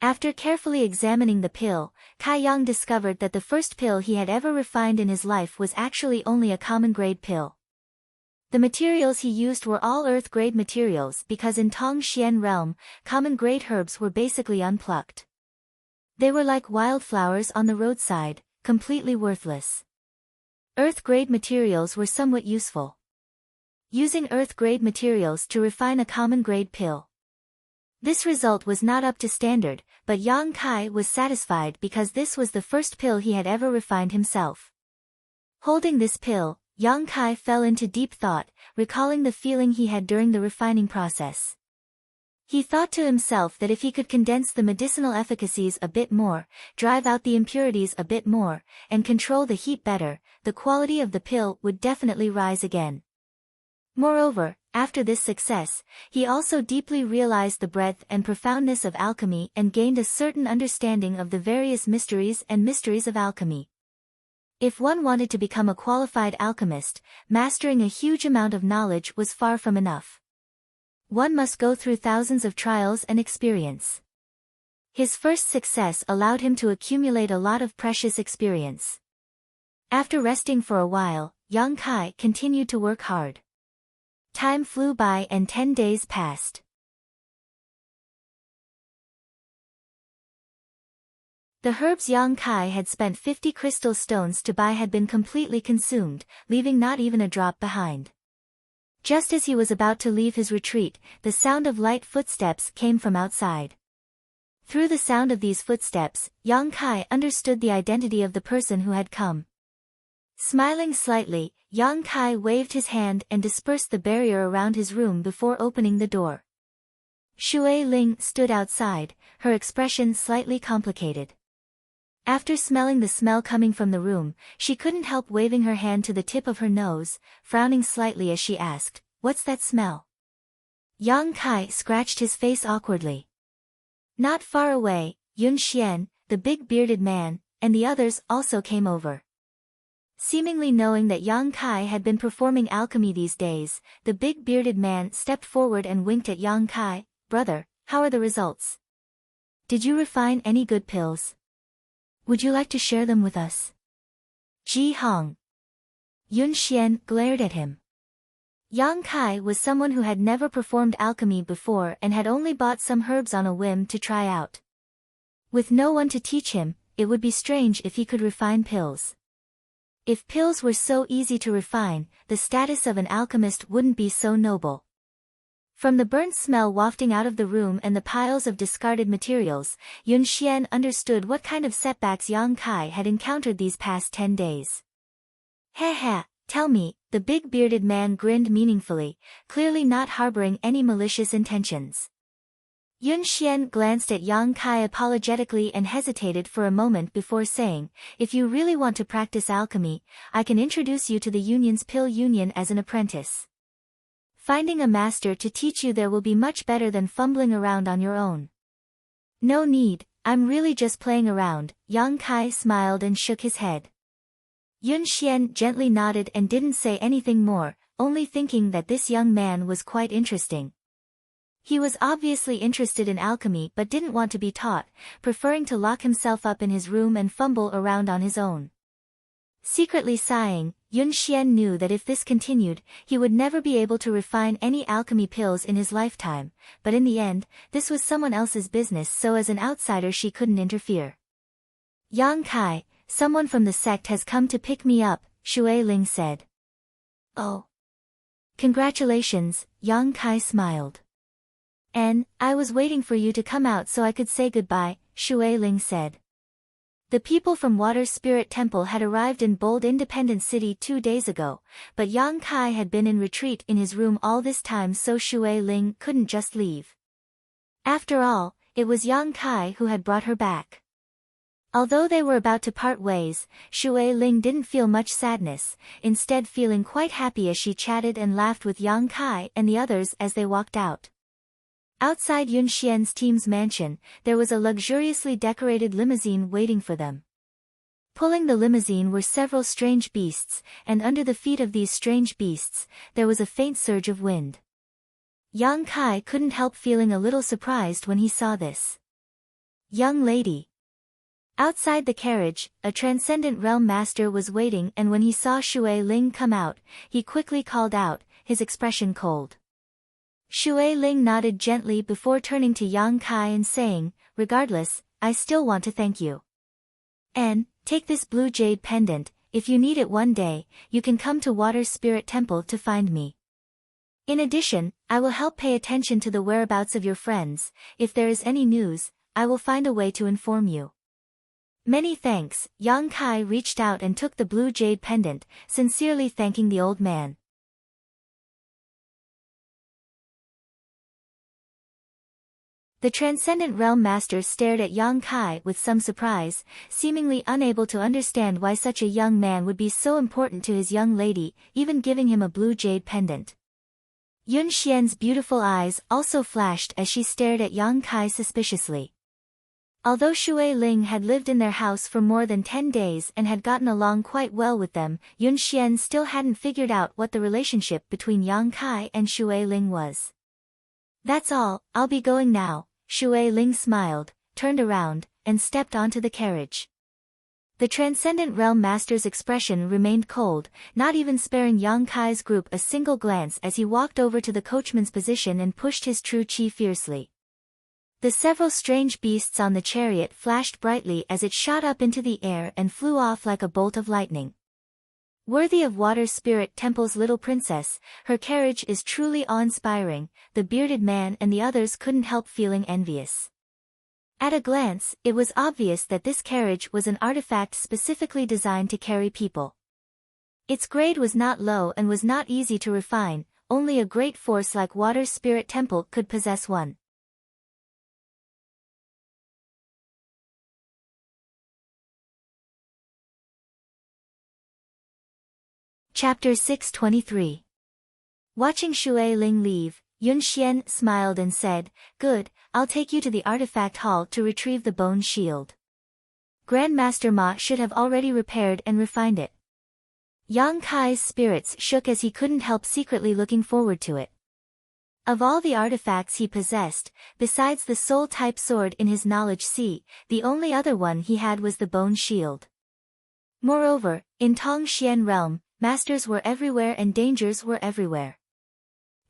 After carefully examining the pill, Kai Yang discovered that the first pill he had ever refined in his life was actually only a common-grade pill. The materials he used were all earth-grade materials because in Tong Xian realm, common-grade herbs were basically unplucked. They were like wildflowers on the roadside, completely worthless. Earth-grade materials were somewhat useful. Using earth-grade materials to refine a common-grade pill. This result was not up to standard, but Yang Kai was satisfied because this was the first pill he had ever refined himself. Holding this pill, Yang Kai fell into deep thought, recalling the feeling he had during the refining process. He thought to himself that if he could condense the medicinal efficacies a bit more, drive out the impurities a bit more, and control the heat better, the quality of the pill would definitely rise again. Moreover, after this success, he also deeply realized the breadth and profoundness of alchemy and gained a certain understanding of the various mysteries of alchemy. If one wanted to become a qualified alchemist, mastering a huge amount of knowledge was far from enough. One must go through thousands of trials and experience. His first success allowed him to accumulate a lot of precious experience. After resting for a while, Yang Kai continued to work hard. Time flew by and 10 days passed. The herbs Yang Kai had spent 50 crystal stones to buy had been completely consumed, leaving not even a drop behind. Just as he was about to leave his retreat, the sound of light footsteps came from outside. Through the sound of these footsteps, Yang Kai understood the identity of the person who had come. Smiling slightly, Yang Kai waved his hand and dispersed the barrier around his room before opening the door. Shui Ling stood outside, her expression slightly complicated. After smelling the smell coming from the room, she couldn't help waving her hand to the tip of her nose, frowning slightly as she asked, "What's that smell?" Yang Kai scratched his face awkwardly. Not far away, Yun Xian, the big bearded man, and the others also came over. Seemingly knowing that Yang Kai had been performing alchemy these days, the big bearded man stepped forward and winked at Yang Kai. "Brother, how are the results? Did you refine any good pills? Would you like to share them with us?" Ji Hong. Yun Xian glared at him. Yang Kai was someone who had never performed alchemy before and had only bought some herbs on a whim to try out. With no one to teach him, it would be strange if he could refine pills. If pills were so easy to refine, the status of an alchemist wouldn't be so noble. From the burnt smell wafting out of the room and the piles of discarded materials, Yun Xian understood what kind of setbacks Yang Kai had encountered these past 10 days. Heh, tell me, the big bearded man grinned meaningfully, clearly not harboring any malicious intentions. Yun Xian glanced at Yang Kai apologetically and hesitated for a moment before saying, if you really want to practice alchemy, I can introduce you to the Union's Pill Union as an apprentice. Finding a master to teach you there will be much better than fumbling around on your own. No need, I'm really just playing around, Yang Kai smiled and shook his head. Yun Xian gently nodded and didn't say anything more, only thinking that this young man was quite interesting. He was obviously interested in alchemy but didn't want to be taught, preferring to lock himself up in his room and fumble around on his own. Secretly sighing, Yun Xian knew that if this continued, he would never be able to refine any alchemy pills in his lifetime, but in the end, this was someone else's business, so as an outsider she couldn't interfere. Yang Kai, someone from the sect has come to pick me up, Shui Ling said. Oh. Congratulations, Yang Kai smiled. I was waiting for you to come out so I could say goodbye, Shui Ling said. The people from Water Spirit Temple had arrived in Bold Independent City 2 days ago, but Yang Kai had been in retreat in his room all this time, so Shui Ling couldn't just leave. After all, it was Yang Kai who had brought her back. Although they were about to part ways, Shui Ling didn't feel much sadness, instead feeling quite happy as she chatted and laughed with Yang Kai and the others as they walked out. Outside Yun Xian's team's mansion, there was a luxuriously decorated limousine waiting for them. Pulling the limousine were several strange beasts, and under the feet of these strange beasts, there was a faint surge of wind. Yang Kai couldn't help feeling a little surprised when he saw this. Young lady. Outside the carriage, a transcendent realm master was waiting, and when he saw Shui Ling come out, he quickly called out, his expression cold. Shui Ling nodded gently before turning to Yang Kai and saying, regardless, I still want to thank you. Take this blue jade pendant, if you need it one day, you can come to Water Spirit Temple to find me. In addition, I will help pay attention to the whereabouts of your friends, if there is any news, I will find a way to inform you. Many thanks, Yang Kai reached out and took the blue jade pendant, sincerely thanking the old man. The Transcendent Realm Master stared at Yang Kai with some surprise, seemingly unable to understand why such a young man would be so important to his young lady, even giving him a blue jade pendant. Yun Xian's beautiful eyes also flashed as she stared at Yang Kai suspiciously. Although Shui Ling had lived in their house for more than 10 days and had gotten along quite well with them, Yun Xian still hadn't figured out what the relationship between Yang Kai and Shui Ling was. That's all, I'll be going now. Shui Ling smiled, turned around, and stepped onto the carriage. The Transcendent Realm Master's expression remained cold, not even sparing Yang Kai's group a single glance as he walked over to the coachman's position and pushed his true chi fiercely. The several strange beasts on the chariot flashed brightly as it shot up into the air and flew off like a bolt of lightning. Worthy of Water Spirit Temple's little princess, her carriage is truly awe-inspiring, the bearded man and the others couldn't help feeling envious. At a glance, it was obvious that this carriage was an artifact specifically designed to carry people. Its grade was not low and was not easy to refine, only a great force like Water Spirit Temple could possess one. Chapter 623. Watching Shui Ling leave, Yun Xian smiled and said, good, I'll take you to the artifact hall to retrieve the bone shield. Grandmaster Ma should have already repaired and refined it. Yang Kai's spirits shook as he couldn't help secretly looking forward to it. Of all the artifacts he possessed, besides the soul-type sword in his knowledge sea, the only other one he had was the bone shield. Moreover, in Tongxian realm, masters were everywhere and dangers were everywhere.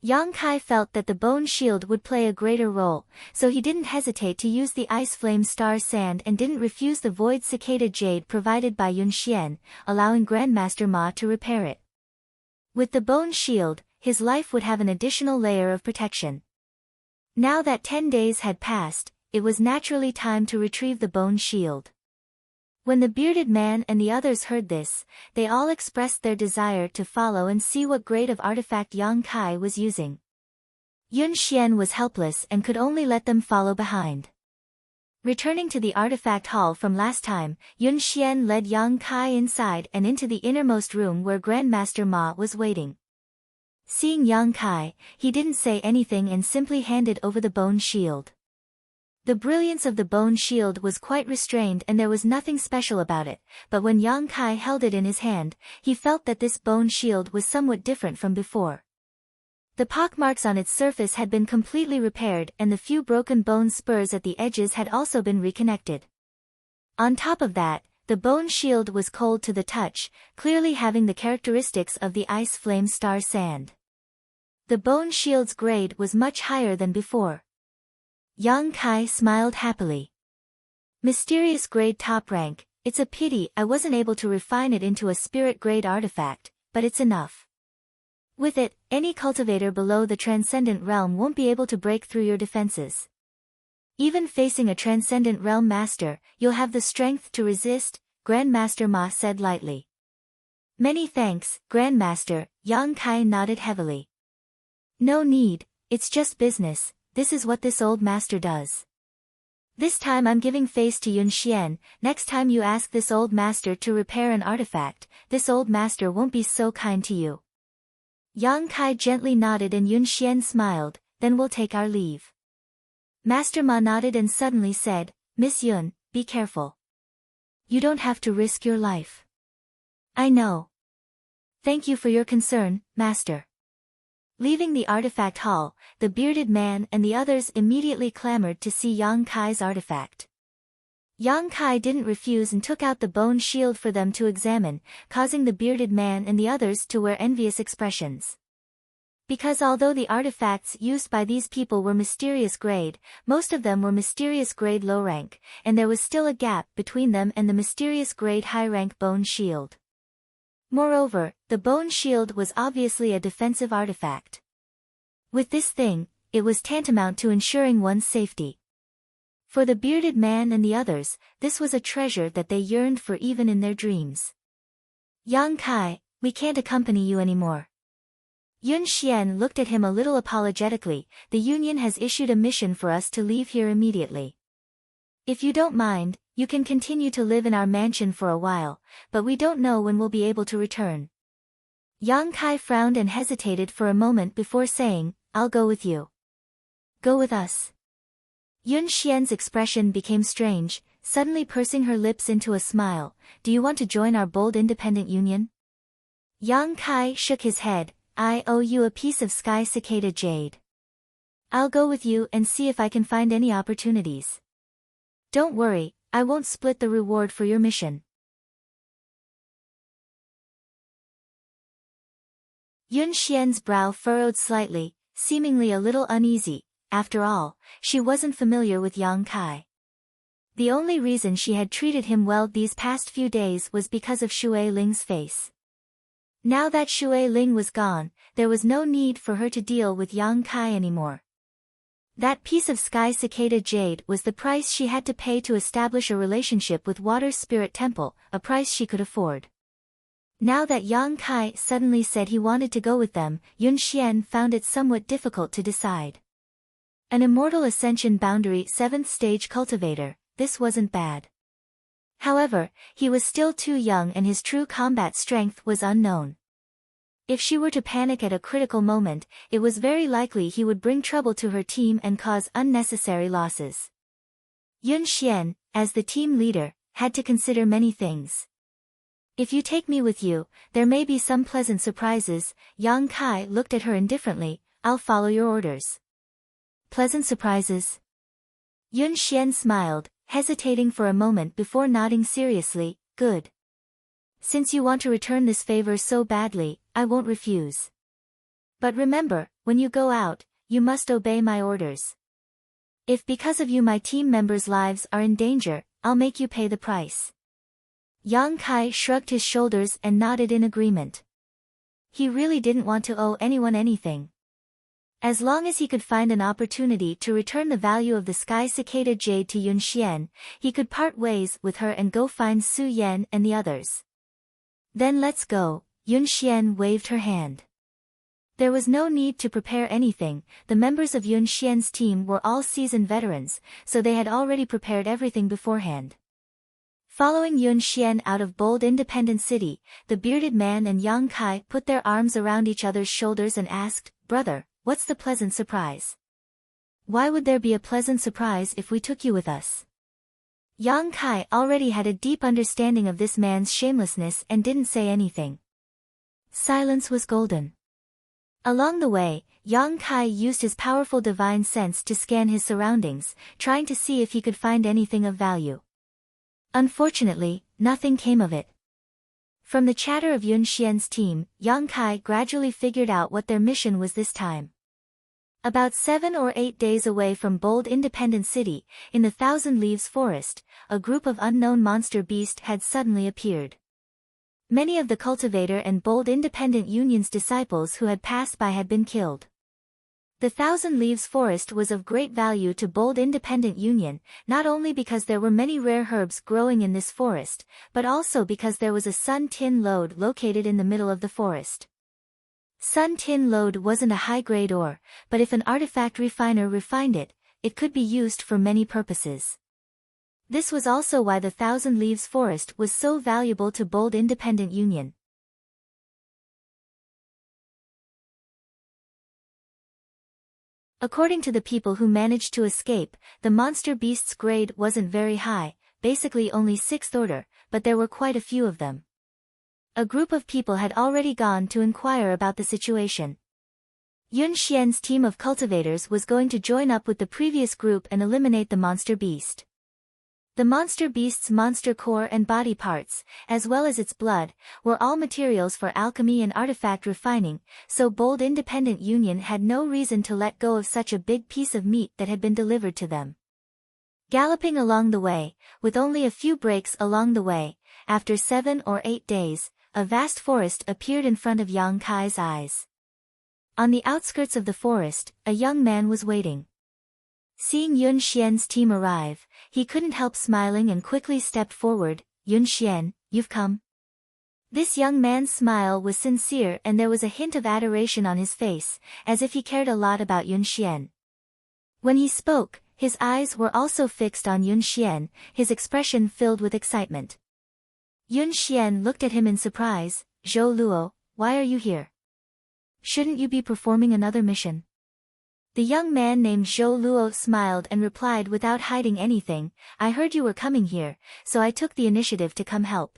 Yang Kai felt that the bone shield would play a greater role, so he didn't hesitate to use the ice flame star sand and didn't refuse the void cicada jade provided by Yun Xian, allowing Grandmaster Ma to repair it. With the bone shield, his life would have an additional layer of protection. Now that 10 days had passed, it was naturally time to retrieve the bone shield. When the bearded man and the others heard this, they all expressed their desire to follow and see what grade of artifact Yang Kai was using. Yun Xian was helpless and could only let them follow behind. Returning to the artifact hall from last time, Yun Xian led Yang Kai inside and into the innermost room where Grandmaster Ma was waiting. Seeing Yang Kai, he didn't say anything and simply handed over the bone shield. The brilliance of the bone shield was quite restrained and there was nothing special about it, but when Yang Kai held it in his hand, he felt that this bone shield was somewhat different from before. The pockmarks on its surface had been completely repaired and the few broken bone spurs at the edges had also been reconnected. On top of that, the bone shield was cold to the touch, clearly having the characteristics of the ice flame star sand. The bone shield's grade was much higher than before. Yang Kai smiled happily. Mysterious grade top rank, it's a pity I wasn't able to refine it into a spirit grade artifact, but it's enough. With it, any cultivator below the transcendent realm won't be able to break through your defenses. Even facing a transcendent realm master, you'll have the strength to resist, Grandmaster Ma said lightly. Many thanks, Grandmaster, Yang Kai nodded heavily. No need, it's just business. This is what this old master does. This time I'm giving face to Yun Xian, next time you ask this old master to repair an artifact, this old master won't be so kind to you. Yang Kai gently nodded and Yun Xian smiled, then we'll take our leave. Master Ma nodded and suddenly said, Miss Yun, be careful. You don't have to risk your life. I know. Thank you for your concern, Master. Leaving the artifact hall, the bearded man and the others immediately clamored to see Yang Kai's artifact. Yang Kai didn't refuse and took out the bone shield for them to examine, causing the bearded man and the others to wear envious expressions. Because although the artifacts used by these people were mysterious grade, most of them were mysterious grade low rank, and there was still a gap between them and the mysterious grade high rank bone shield. Moreover, the bone shield was obviously a defensive artifact. With this thing, it was tantamount to ensuring one's safety. For the bearded man and the others, this was a treasure that they yearned for even in their dreams. Yang Kai, we can't accompany you anymore. Yun Xian looked at him a little apologetically. The Union has issued a mission for us to leave here immediately. If you don't mind, you can continue to live in our mansion for a while, but we don't know when we'll be able to return. Yang Kai frowned and hesitated for a moment before saying, I'll go with you. Go with us. Yun Xian's expression became strange, suddenly pursing her lips into a smile. Do you want to join our bold independent union? Yang Kai shook his head. I owe you a piece of sky cicada jade. I'll go with you and see if I can find any opportunities. Don't worry, I won't split the reward for your mission. Yun Xian's brow furrowed slightly, seemingly a little uneasy. After all, she wasn't familiar with Yang Kai. The only reason she had treated him well these past few days was because of Shui Ling's face. Now that Shui Ling was gone, there was no need for her to deal with Yang Kai anymore. That piece of sky cicada jade was the price she had to pay to establish a relationship with Water Spirit Temple, a price she could afford. Now that Yang Kai suddenly said he wanted to go with them, Yun Xian found it somewhat difficult to decide. An Immortal Ascension Boundary 7th Stage Cultivator, this wasn't bad. However, he was still too young and his true combat strength was unknown. If she were to panic at a critical moment, it was very likely he would bring trouble to her team and cause unnecessary losses. Yun Xian, as the team leader, had to consider many things. If you take me with you, there may be some pleasant surprises. Yang Kai looked at her indifferently. I'll follow your orders. Pleasant surprises? Yun Xian smiled, hesitating for a moment before nodding seriously. Good. Since you want to return this favor so badly, I won't refuse. But remember, when you go out, you must obey my orders. If because of you my team members' lives are in danger, I'll make you pay the price. Yang Kai shrugged his shoulders and nodded in agreement. he really didn't want to owe anyone anything. As long as he could find an opportunity to return the value of the sky cicada jade to Yun Xian, he could part ways with her and go find Su Yan and the others. Then let's go, Yun Xian waved her hand. There was no need to prepare anything, the members of Yun Xian's team were all seasoned veterans, so they had already prepared everything beforehand. Following Yun Xian out of bold independent city, the bearded man and Yang Kai put their arms around each other's shoulders and asked, "Brother, what's the pleasant surprise?" "Why would there be a pleasant surprise if we took you with us?" Yang Kai already had a deep understanding of this man's shamelessness and didn't say anything. Silence was golden. Along the way, Yang Kai used his powerful divine sense to scan his surroundings, trying to see if he could find anything of value. Unfortunately, nothing came of it. From the chatter of Yun Xian's team, Yang Kai gradually figured out what their mission was this time. About 7 or 8 days away from bold independent city, in the Thousand Leaves Forest, a group of unknown monster beasts had suddenly appeared. Many of the cultivator and bold independent union's disciples who had passed by had been killed. The Thousand Leaves Forest was of great value to bold independent union, not only because there were many rare herbs growing in this forest, but also because there was a sun tin lode located in the middle of the forest. Sun tin lode wasn't a high-grade ore, but if an artifact refiner refined it, it could be used for many purposes. This was also why the Thousand Leaves Forest was so valuable to bold independent union. According to the people who managed to escape, the monster beast's grade wasn't very high, basically only 6th order, but there were quite a few of them. A group of people had already gone to inquire about the situation. Yun Xian's team of cultivators was going to join up with the previous group and eliminate the monster beast. The monster beast's monster core and body parts, as well as its blood, were all materials for alchemy and artifact refining, so bold independent union had no reason to let go of such a big piece of meat that had been delivered to them. Galloping along the way, with only a few breaks along the way, after 7 or 8 days, a vast forest appeared in front of Yang Kai's eyes. On the outskirts of the forest, a young man was waiting. Seeing Yun Xian's team arrive, he couldn't help smiling and quickly stepped forward. "Yun Xian, you've come?" This young man's smile was sincere and there was a hint of adoration on his face, as if he cared a lot about Yun Xian. When he spoke, his eyes were also fixed on Yun Xian, his expression filled with excitement. Yun Xian looked at him in surprise. "Zhou Luo, why are you here? Shouldn't you be performing another mission?" The young man named Zhou Luo smiled and replied without hiding anything, "I heard you were coming here, so I took the initiative to come help."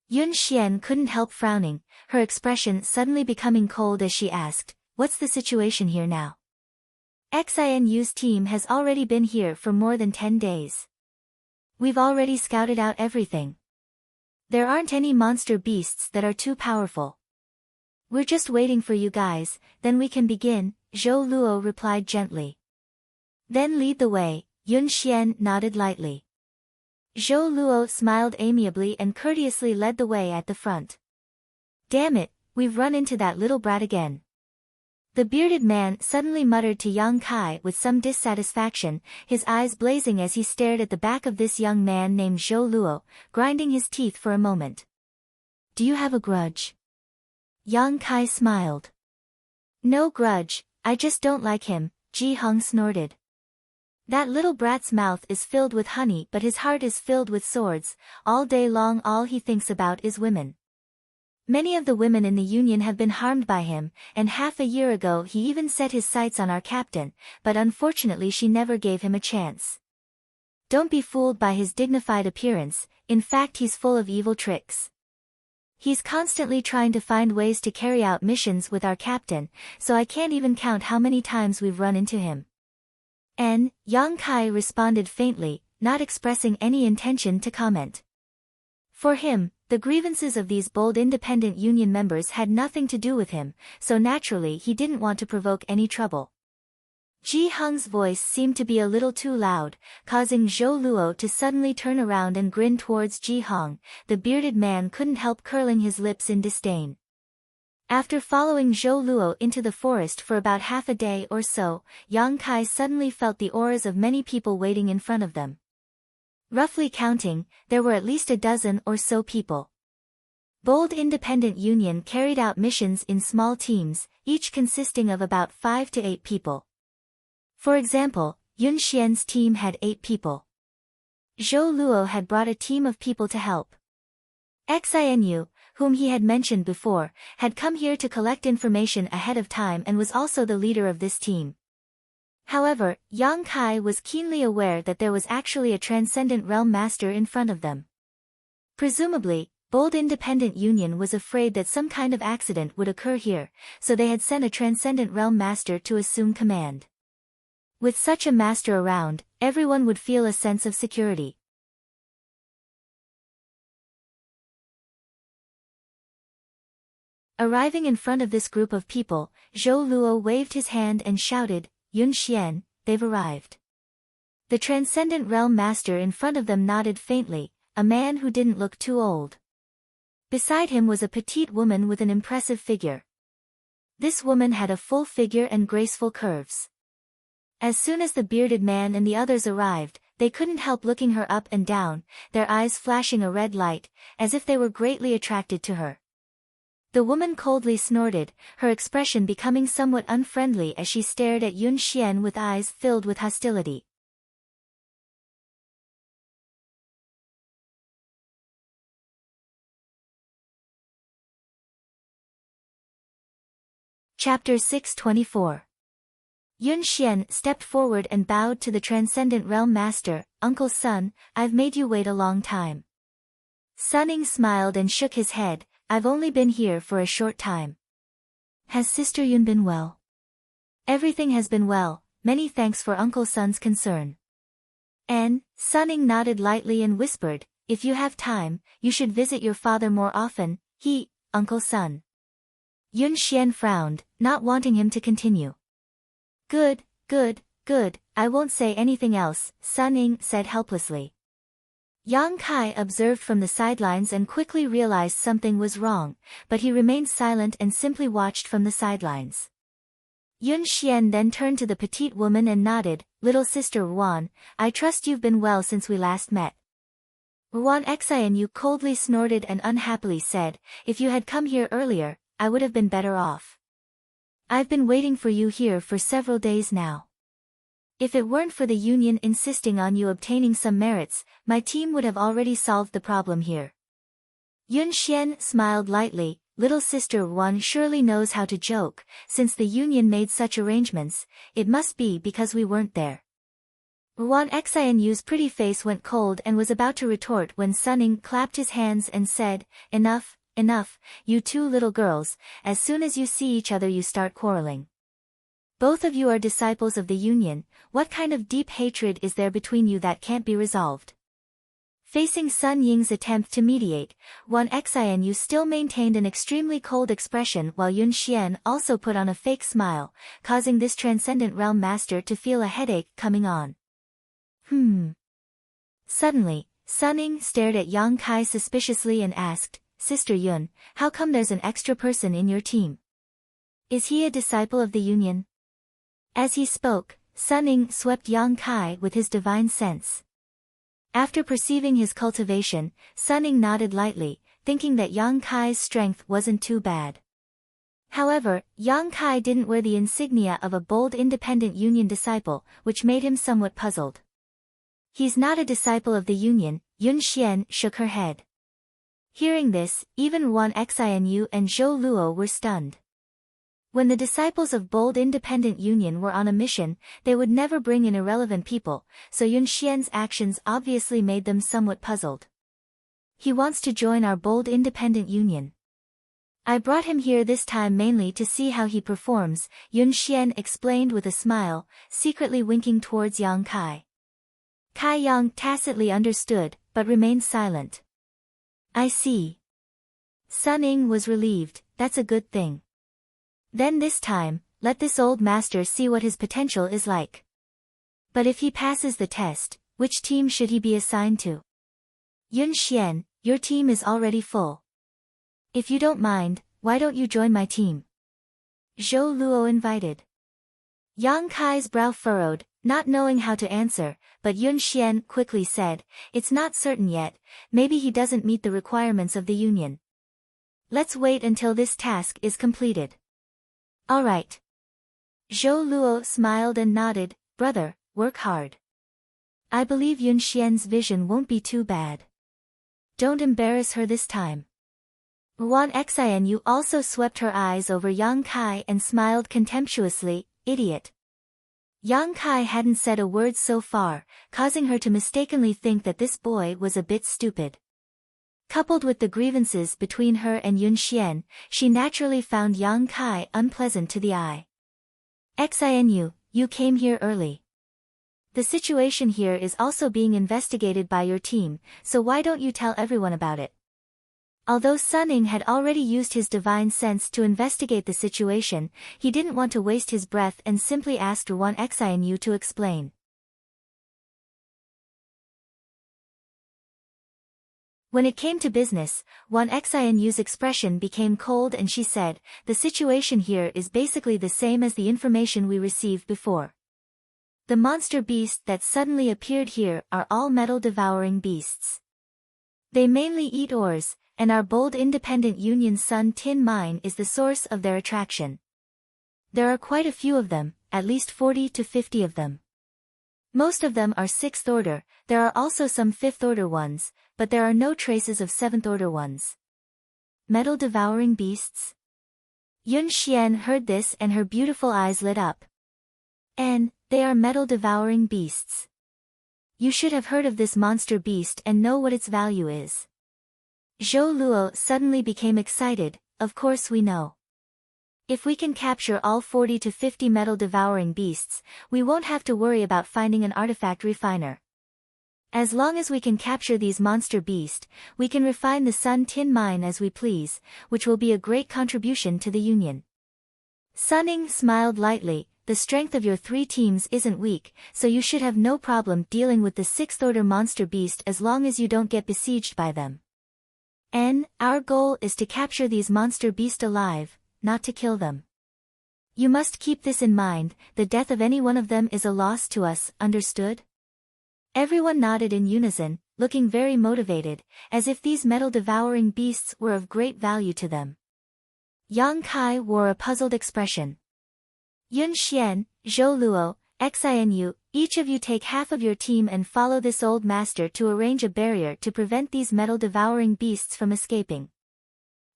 Yun Xian couldn't help frowning, her expression suddenly becoming cold as she asked, "What's the situation here now?" "Xinu's team has already been here for more than 10 days. We've already scouted out everything. There aren't any monster beasts that are too powerful. We're just waiting for you guys, then we can begin," Zhou Luo replied gently. "Then lead the way," Yun Xian nodded lightly. Zhou Luo smiled amiably and courteously led the way at the front. "Damn it, we've run into that little brat again." The bearded man suddenly muttered to Yang Kai with some dissatisfaction, his eyes blazing as he stared at the back of this young man named Zhou Luo, grinding his teeth for a moment. "Do you have a grudge?" Yang Kai smiled. "No grudge, I just don't like him," Ji Hung snorted. "That little brat's mouth is filled with honey but his heart is filled with swords, all day long all he thinks about is women. Many of the women in the Union have been harmed by him, and half a year ago he even set his sights on our captain, but unfortunately she never gave him a chance. Don't be fooled by his dignified appearance, in fact he's full of evil tricks. He's constantly trying to find ways to carry out missions with our captain, so I can't even count how many times we've run into him." Yang Kai responded faintly, not expressing any intention to comment. For him, the grievances of these bold independent union members had nothing to do with him, so naturally he didn't want to provoke any trouble. Ji Hung's voice seemed to be a little too loud, causing Zhou Luo to suddenly turn around and grin towards Ji Hung. The bearded man couldn't help curling his lips in disdain. After following Zhou Luo into the forest for about half a day or so, Yang Kai suddenly felt the auras of many people waiting in front of them. Roughly counting, there were at least a dozen or so people. Bold Independent Union carried out missions in small teams, each consisting of about 5 to 8 people. For example, Yun Xian's team had 8 people. Zhou Luo had brought a team of people to help. Xinu, whom he had mentioned before, had come here to collect information ahead of time and was also the leader of this team. However, Yang Kai was keenly aware that there was actually a Transcendent Realm Master in front of them. Presumably, Bold Independent Union was afraid that some kind of accident would occur here, so they had sent a Transcendent Realm Master to assume command. With such a master around, everyone would feel a sense of security. Arriving in front of this group of people, Zhou Luo waved his hand and shouted, "Yun Xian, they've arrived." The Transcendent Realm Master in front of them nodded faintly, a man who didn't look too old. Beside him was a petite woman with an impressive figure. This woman had a full figure and graceful curves. As soon as the bearded man and the others arrived, they couldn't help looking her up and down, their eyes flashing a red light, as if they were greatly attracted to her. The woman coldly snorted, her expression becoming somewhat unfriendly as she stared at Yun Xian with eyes filled with hostility. Chapter 624. Yun Xian stepped forward and bowed to the Transcendent Realm Master. "Uncle Sun, I've made you wait a long time." Sunning smiled and shook his head. "I've only been here for a short time." "Has Sister Yun been well?" "Everything has been well, many thanks for Uncle Sun's concern." Sunning nodded lightly and whispered, "If you have time, you should visit your father more often, Uncle Sun." Yun Xian frowned, not wanting him to continue. Good, I won't say anything else," Sunning said helplessly. Yang Kai observed from the sidelines and quickly realized something was wrong, but he remained silent and simply watched from the sidelines. Yun Xian then turned to the petite woman and nodded, "Little sister Ruan, I trust you've been well since we last met." Ruan Xinu coldly snorted and unhappily said, "If you had come here earlier, I would have been better off. I've been waiting for you here for several days now. If it weren't for the Union insisting on you obtaining some merits, my team would have already solved the problem here." Yun Xian smiled lightly. "Little sister Ruan surely knows how to joke, since the Union made such arrangements, it must be because we weren't there." Ruan Xinu's pretty face went cold and was about to retort when Sunning clapped his hands and said, Enough, you two little girls, as soon as you see each other you start quarreling. Both of you are disciples of the Union, what kind of deep hatred is there between you that can't be resolved?" Facing Sun Ying's attempt to mediate, Ruan Xinu still maintained an extremely cold expression while Yun Xian also put on a fake smile, causing this Transcendent Realm Master to feel a headache coming on. Suddenly, Sunning stared at Yang Kai suspiciously and asked, "Sister Yun, how come there's an extra person in your team? Is he a disciple of the Union?" As he spoke, Sunning swept Yang Kai with his divine sense. After perceiving his cultivation, Sunning nodded lightly, thinking that Yang Kai's strength wasn't too bad. However, Yang Kai didn't wear the insignia of a Bold Independent Union disciple, which made him somewhat puzzled. "He's not a disciple of the Union," Yun Xian shook her head. Hearing this, even Ruan Xinu and Zhou Luo were stunned. When the disciples of Bold Independent Union were on a mission, they would never bring in irrelevant people, so Yun Xian's actions obviously made them somewhat puzzled. "He wants to join our Bold Independent Union. I brought him here this time mainly to see how he performs," Yun Xian explained with a smile, secretly winking towards Yang Kai. Kai Yang tacitly understood, but remained silent. "I see." Sunning was relieved, "That's a good thing. Then this time, let this old master see what his potential is like. But if he passes the test, which team should he be assigned to?" "Yun Xian, your team is already full. If you don't mind, why don't you join my team? Zhou Luo invited. Yang Kai's brow furrowed, not knowing how to answer, but Yun Xian quickly said, it's not certain yet, maybe he doesn't meet the requirements of the union. Let's wait until this task is completed. All right. Zhou Luo smiled and nodded, brother, work hard. I believe Yun Xian's vision won't be too bad. Don't embarrass her this time. Wan Xianyu also swept her eyes over Yang Kai and smiled contemptuously, idiot. Yang Kai hadn't said a word so far, causing her to mistakenly think that this boy was a bit stupid. Coupled with the grievances between her and Yun Xian, she naturally found Yang Kai unpleasant to the eye. Xianyu, you came here early. The situation here is also being investigated by your team, so why don't you tell everyone about it? Although Sunning had already used his divine sense to investigate the situation, he didn't want to waste his breath and simply asked Wan Xianyu to explain. When it came to business, Wan Xianyu's expression became cold and she said, the situation here is basically the same as the information we received before. The monster beasts that suddenly appeared here are all metal-devouring beasts. They mainly eat ores, and our bold independent Union Sun Tin Mine is the source of their attraction. There are quite a few of them, at least 40 to 50 of them. Most of them are 6th order, there are also some 5th order ones, but there are no traces of 7th order ones. Metal-devouring beasts? Yun Xian heard this and her beautiful eyes lit up. And, they are metal-devouring beasts. You should have heard of this monster beast and know what its value is. Zhou Luo suddenly became excited, of course we know. If we can capture all 40 to 50 metal-devouring beasts, we won't have to worry about finding an artifact refiner. As long as we can capture these monster beasts, we can refine the Sun Tin Mine as we please, which will be a great contribution to the Union. Sunning smiled lightly, the strength of your 3 teams isn't weak, so you should have no problem dealing with the 6th order monster beast as long as you don't get besieged by them. Our goal is to capture these monster beasts alive, not to kill them. You must keep this in mind, the death of any one of them is a loss to us, understood? Everyone nodded in unison, looking very motivated, as if these metal-devouring beasts were of great value to them. Yang Kai wore a puzzled expression. Yun Xian, Zhou Luo, Xianyu, each of you take half of your team and follow this old master to arrange a barrier to prevent these metal-devouring beasts from escaping.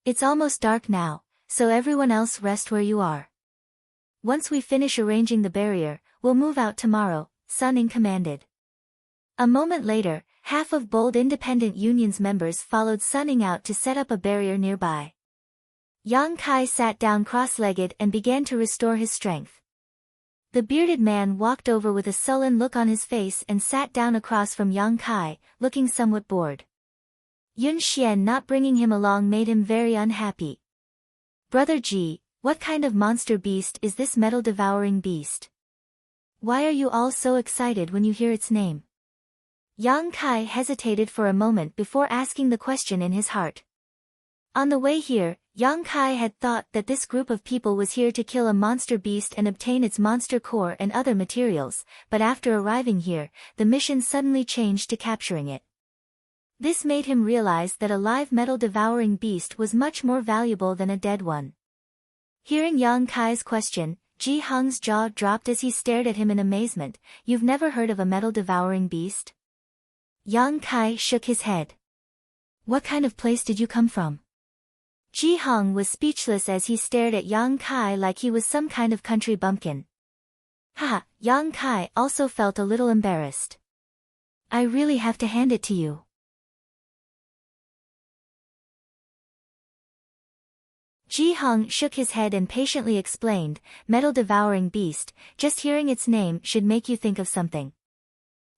It's almost dark now, so everyone else rest where you are. Once we finish arranging the barrier, we'll move out tomorrow, Sunning commanded. A moment later, half of Bold Independent Union's members followed Sunning out to set up a barrier nearby. Yang Kai sat down cross-legged and began to restore his strength. The bearded man walked over with a sullen look on his face and sat down across from Yang Kai, looking somewhat bored. Yun Xian not bringing him along made him very unhappy. Brother Ji, what kind of monster beast is this metal-devouring beast? Why are you all so excited when you hear its name? Yang Kai hesitated for a moment before asking the question in his heart. On the way here, Yang Kai had thought that this group of people was here to kill a monster beast and obtain its monster core and other materials, but after arriving here, the mission suddenly changed to capturing it. This made him realize that a live metal-devouring beast was much more valuable than a dead one. Hearing Yang Kai's question, Ji Heng's jaw dropped as he stared at him in amazement. You've never heard of a metal-devouring beast? Yang Kai shook his head. What kind of place did you come from? Ji Heng was speechless as he stared at Yang Kai like he was some kind of country bumpkin. Haha, Yang Kai also felt a little embarrassed. I really have to hand it to you. Ji Heng shook his head and patiently explained, metal-devouring beast, just hearing its name should make you think of something.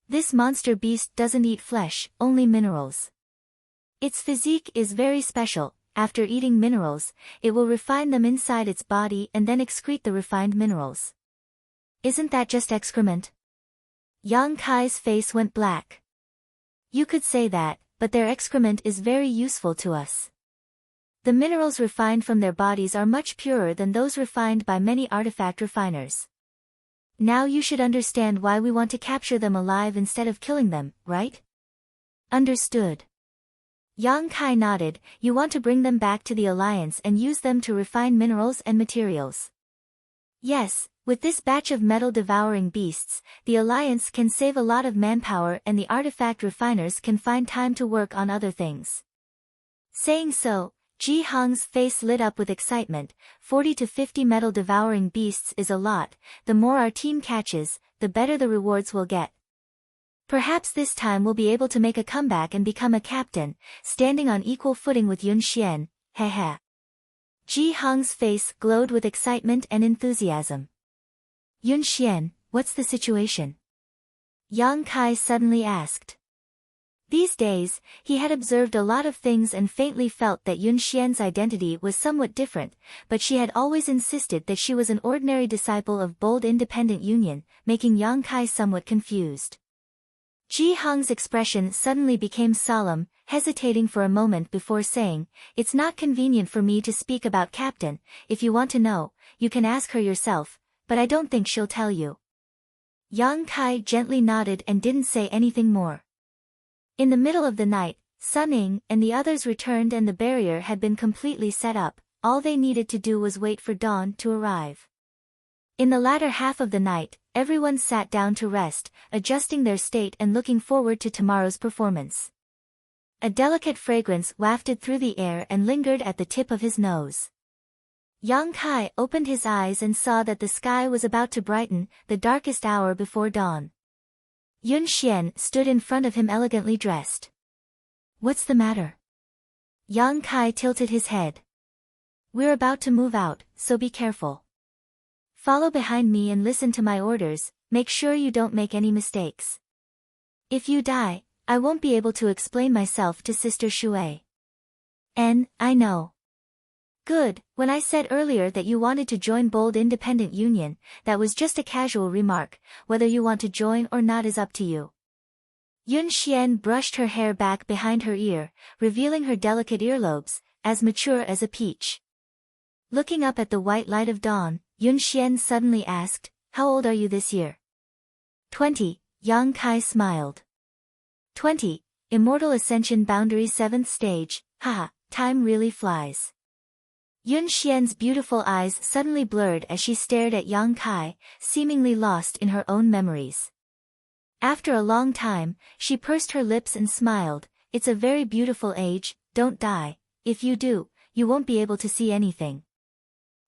This monster beast doesn't eat flesh, only minerals. Its physique is very special. After eating minerals, it will refine them inside its body and then excrete the refined minerals. Isn't that just excrement? Yang Kai's face went black. You could say that, but their excrement is very useful to us. The minerals refined from their bodies are much purer than those refined by many artifact refiners. Now you should understand why we want to capture them alive instead of killing them, right? Understood. Yang Kai nodded. You want to bring them back to the Alliance and use them to refine minerals and materials. Yes, with this batch of metal-devouring beasts, the Alliance can save a lot of manpower and the artifact refiners can find time to work on other things. Saying so, Ji Hong's face lit up with excitement. 40 to 50 metal-devouring beasts is a lot. The more our team catches, the better the rewards we'll get. Perhaps this time we'll be able to make a comeback and become a captain, standing on equal footing with Yun Xian, heh. Ji Hong's face glowed with excitement and enthusiasm. Yun Xian, what's the situation? Yang Kai suddenly asked. These days, he had observed a lot of things and faintly felt that Yun Xian's identity was somewhat different, but she had always insisted that she was an ordinary disciple of Bold Independent Union, making Yang Kai somewhat confused. Ji Hong's expression suddenly became solemn, hesitating for a moment before saying, "It's not convenient for me to speak about Captain. If you want to know, you can ask her yourself, but I don't think she'll tell you." Yang Kai gently nodded and didn't say anything more. In the middle of the night, Sun Ying and the others returned and the barrier had been completely set up. All they needed to do was wait for dawn to arrive. In the latter half of the night, everyone sat down to rest, adjusting their state and looking forward to tomorrow's performance. A delicate fragrance wafted through the air and lingered at the tip of his nose. Yang Kai opened his eyes and saw that the sky was about to brighten, the darkest hour before dawn. Yun Xian stood in front of him elegantly dressed. "What's the matter?" Yang Kai tilted his head. "We're about to move out, so be careful. Follow behind me and listen to my orders, make sure you don't make any mistakes. If you die, I won't be able to explain myself to Sister Shui." I know. Good, when I said earlier that you wanted to join Bold Independent Union, that was just a casual remark. Whether you want to join or not is up to you. Yun Xian brushed her hair back behind her ear, revealing her delicate earlobes, as mature as a peach. Looking up at the white light of dawn, Yun Xian suddenly asked, "How old are you this year?" 20, Yang Kai smiled. 20, Immortal Ascension Boundary 7th Stage, haha, time really flies. Yun Xian's beautiful eyes suddenly blurred as she stared at Yang Kai, seemingly lost in her own memories. After a long time, she pursed her lips and smiled. "It's a very beautiful age, don't die. If you do, you won't be able to see anything."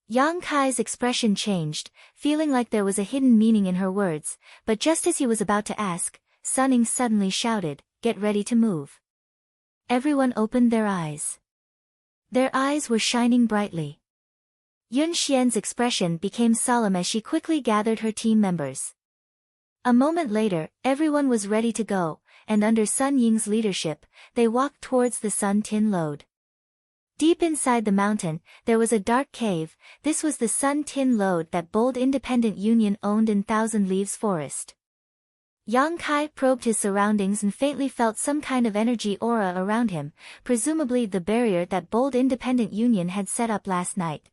Yang Kai's expression changed, feeling like there was a hidden meaning in her words, but just as he was about to ask, Sun Ying suddenly shouted, "Get ready to move." Everyone opened their eyes. Their eyes were shining brightly. Yun Xian's expression became solemn as she quickly gathered her team members. A moment later, everyone was ready to go, and under Sun Ying's leadership, they walked towards the Sun Tin Lode. Deep inside the mountain, there was a dark cave. This was the Sun Tin Lode that Bold Independent Union owned in Thousand Leaves Forest. Yang Kai probed his surroundings and faintly felt some kind of energy aura around him, presumably the barrier that Bold Independent Union had set up last night.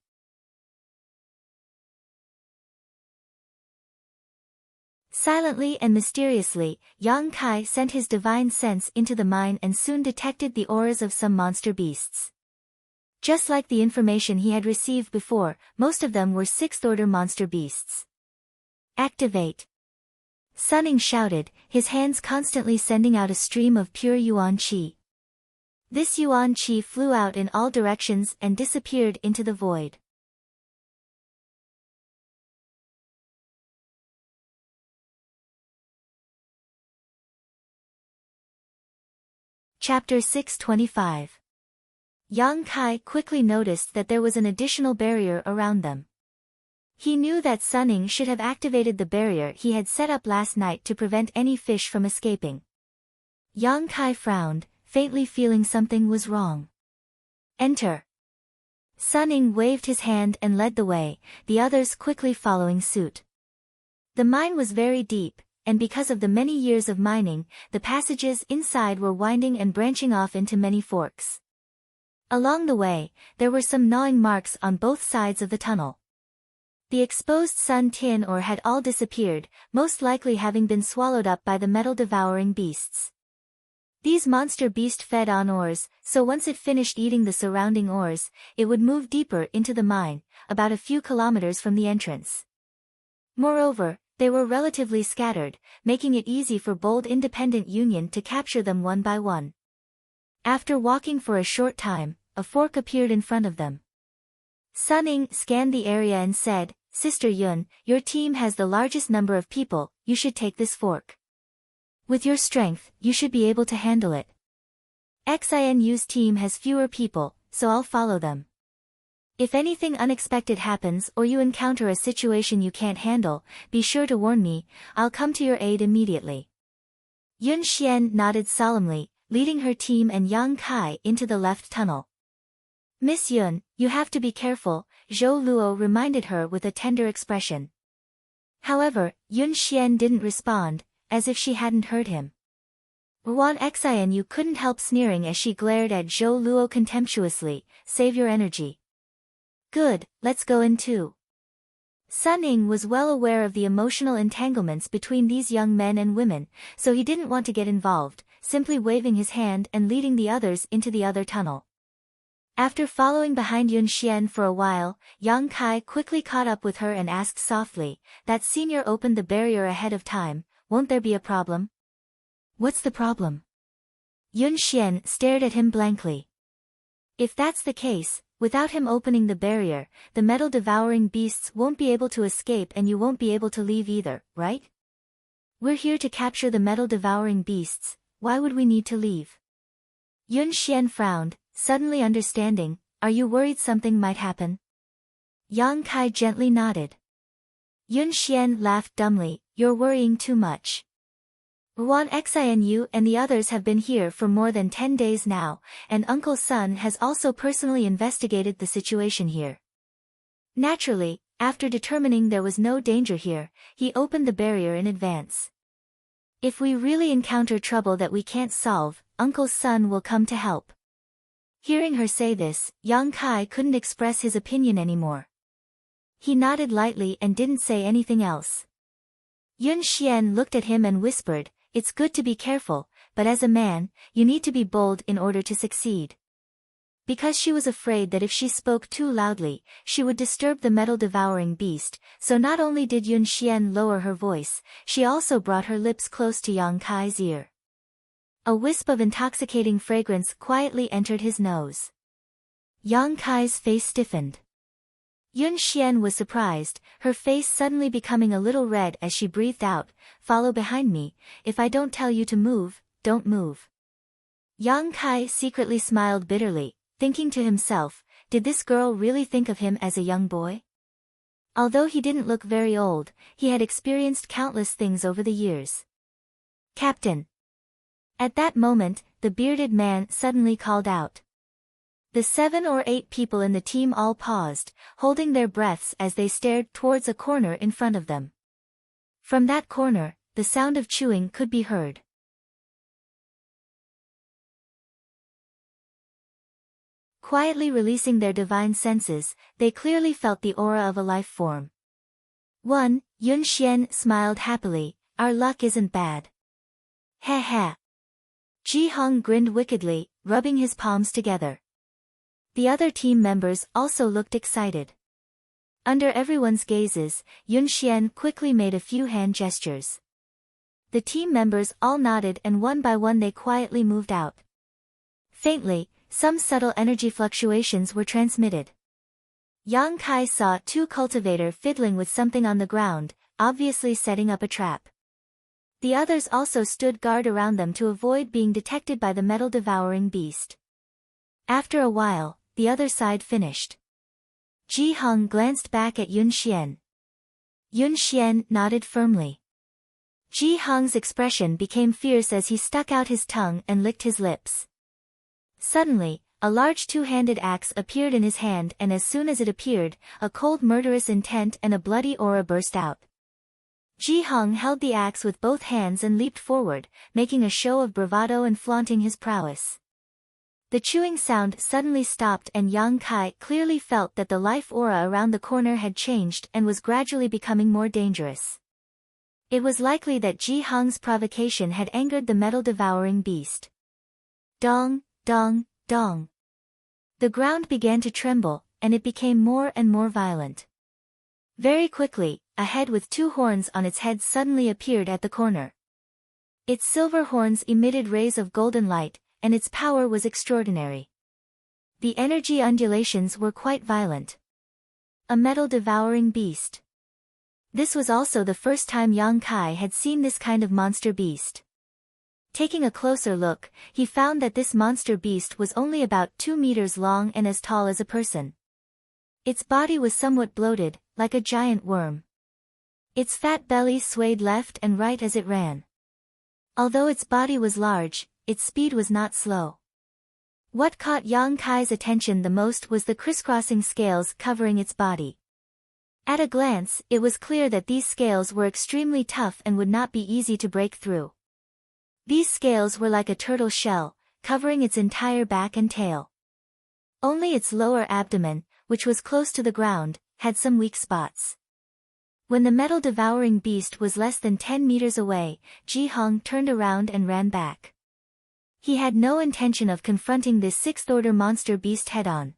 Silently and mysteriously, Yang Kai sent his divine sense into the mine and soon detected the auras of some monster beasts. Just like the information he had received before, most of them were 6th-order monster beasts. "Activate!" Sun Ying shouted, his hands constantly sending out a stream of pure Yuan Qi. This Yuan Qi flew out in all directions and disappeared into the void. Chapter 625. Yang Kai quickly noticed that there was an additional barrier around them. He knew that Sun Ying should have activated the barrier he had set up last night to prevent any fish from escaping. Yang Kai frowned, faintly feeling something was wrong. "Enter." Sun Ying waved his hand and led the way, the others quickly following suit. The mine was very deep, and because of the many years of mining, the passages inside were winding and branching off into many forks. Along the way, there were some gnawing marks on both sides of the tunnel. The exposed sun tin ore had all disappeared, most likely having been swallowed up by the metal-devouring beasts. These monster beasts fed on ores, so once it finished eating the surrounding ores, it would move deeper into the mine, about a few kilometers from the entrance. Moreover, they were relatively scattered, making it easy for bold independent Union to capture them one by one. After walking for a short time, a fork appeared in front of them. Suning scanned the area and said, "Sister Yun, your team has the largest number of people, you should take this fork. With your strength, you should be able to handle it. Xinu's team has fewer people, so I'll follow them. If anything unexpected happens or you encounter a situation you can't handle, be sure to warn me, I'll come to your aid immediately." Yun Xian nodded solemnly, leading her team and Yang Kai into the left tunnel. "Miss Yun, you have to be careful," Zhou Luo reminded her with a tender expression. However, Yun Xian didn't respond, as if she hadn't heard him. Wan Xianu couldn't help sneering as she glared at Zhou Luo contemptuously, "Save your energy." "Good, let's go in too." Sun Ying was well aware of the emotional entanglements between these young men and women, so he didn't want to get involved, simply waving his hand and leading the others into the other tunnel. After following behind Yun Xian for a while, Yang Kai quickly caught up with her and asked softly, "That senior opened the barrier ahead of time, won't there be a problem?" "What's the problem?" Yun Xian stared at him blankly. "If that's the case, without him opening the barrier, the metal-devouring beasts won't be able to escape and you won't be able to leave either, right? We're here to capture the metal-devouring beasts, why would we need to leave?" Yun Xian frowned, suddenly understanding, "Are you worried something might happen?" Yang Kai gently nodded. Yun Xian laughed dumbly, "You're worrying too much. Wan Xianu and the others have been here for more than 10 days now, and Uncle Sun has also personally investigated the situation here. Naturally, after determining there was no danger here, he opened the barrier in advance. If we really encounter trouble that we can't solve, Uncle Sun will come to help." Hearing her say this, Yang Kai couldn't express his opinion anymore. He nodded lightly and didn't say anything else. Yun Xian looked at him and whispered, "It's good to be careful, but as a man, you need to be bold in order to succeed." Because she was afraid that if she spoke too loudly, she would disturb the metal-devouring beast, so not only did Yun Xian lower her voice, she also brought her lips close to Yang Kai's ear. A wisp of intoxicating fragrance quietly entered his nose. Yang Kai's face stiffened. Yun Xian was surprised, her face suddenly becoming a little red as she breathed out, "Follow behind me, if I don't tell you to move, don't move." Yang Kai secretly smiled bitterly, thinking to himself, did this girl really think of him as a young boy? Although he didn't look very old, he had experienced countless things over the years. "Captain!" At that moment, the bearded man suddenly called out. The 7 or 8 people in the team all paused, holding their breaths as they stared towards a corner in front of them. From that corner, the sound of chewing could be heard. Quietly releasing their divine senses, they clearly felt the aura of a life form. Yun Xian smiled happily, "Our luck isn't bad." "Heh heh." Ji Hong grinned wickedly, rubbing his palms together. The other team members also looked excited. Under everyone's gazes, Yun Xian quickly made a few hand gestures. The team members all nodded and one by one they quietly moved out. Faintly, some subtle energy fluctuations were transmitted. Yang Kai saw 2 cultivators fiddling with something on the ground, obviously setting up a trap. The others also stood guard around them to avoid being detected by the metal-devouring beast. After a while, the other side finished. Ji Hong glanced back at Yun Xian. Yun Xian nodded firmly. Ji Hong's expression became fierce as he stuck out his tongue and licked his lips. Suddenly, a large 2-handed axe appeared in his hand, and as soon as it appeared, a cold murderous intent and a bloody aura burst out. Ji Hong held the axe with both hands and leaped forward, making a show of bravado and flaunting his prowess. The chewing sound suddenly stopped and Yang Kai clearly felt that the life aura around the corner had changed and was gradually becoming more dangerous. It was likely that Ji Hong's provocation had angered the metal-devouring beast. Dong, dong, dong. The ground began to tremble, and it became more and more violent. Very quickly, a head with two horns on its head suddenly appeared at the corner. Its silver horns emitted rays of golden light, and its power was extraordinary. The energy undulations were quite violent. A metal-devouring beast. This was also the first time Yang Kai had seen this kind of monster beast. Taking a closer look, he found that this monster beast was only about 2 meters long and as tall as a person. Its body was somewhat bloated, like a giant worm. Its fat belly swayed left and right as it ran. Although its body was large, its speed was not slow. What caught Yang Kai's attention the most was the crisscrossing scales covering its body. At a glance, it was clear that these scales were extremely tough and would not be easy to break through. These scales were like a turtle shell, covering its entire back and tail. Only its lower abdomen, which was close to the ground, had some weak spots. When the metal-devouring beast was less than 10 meters away, Ji Hong turned around and ran back. He had no intention of confronting this sixth-order monster beast head-on.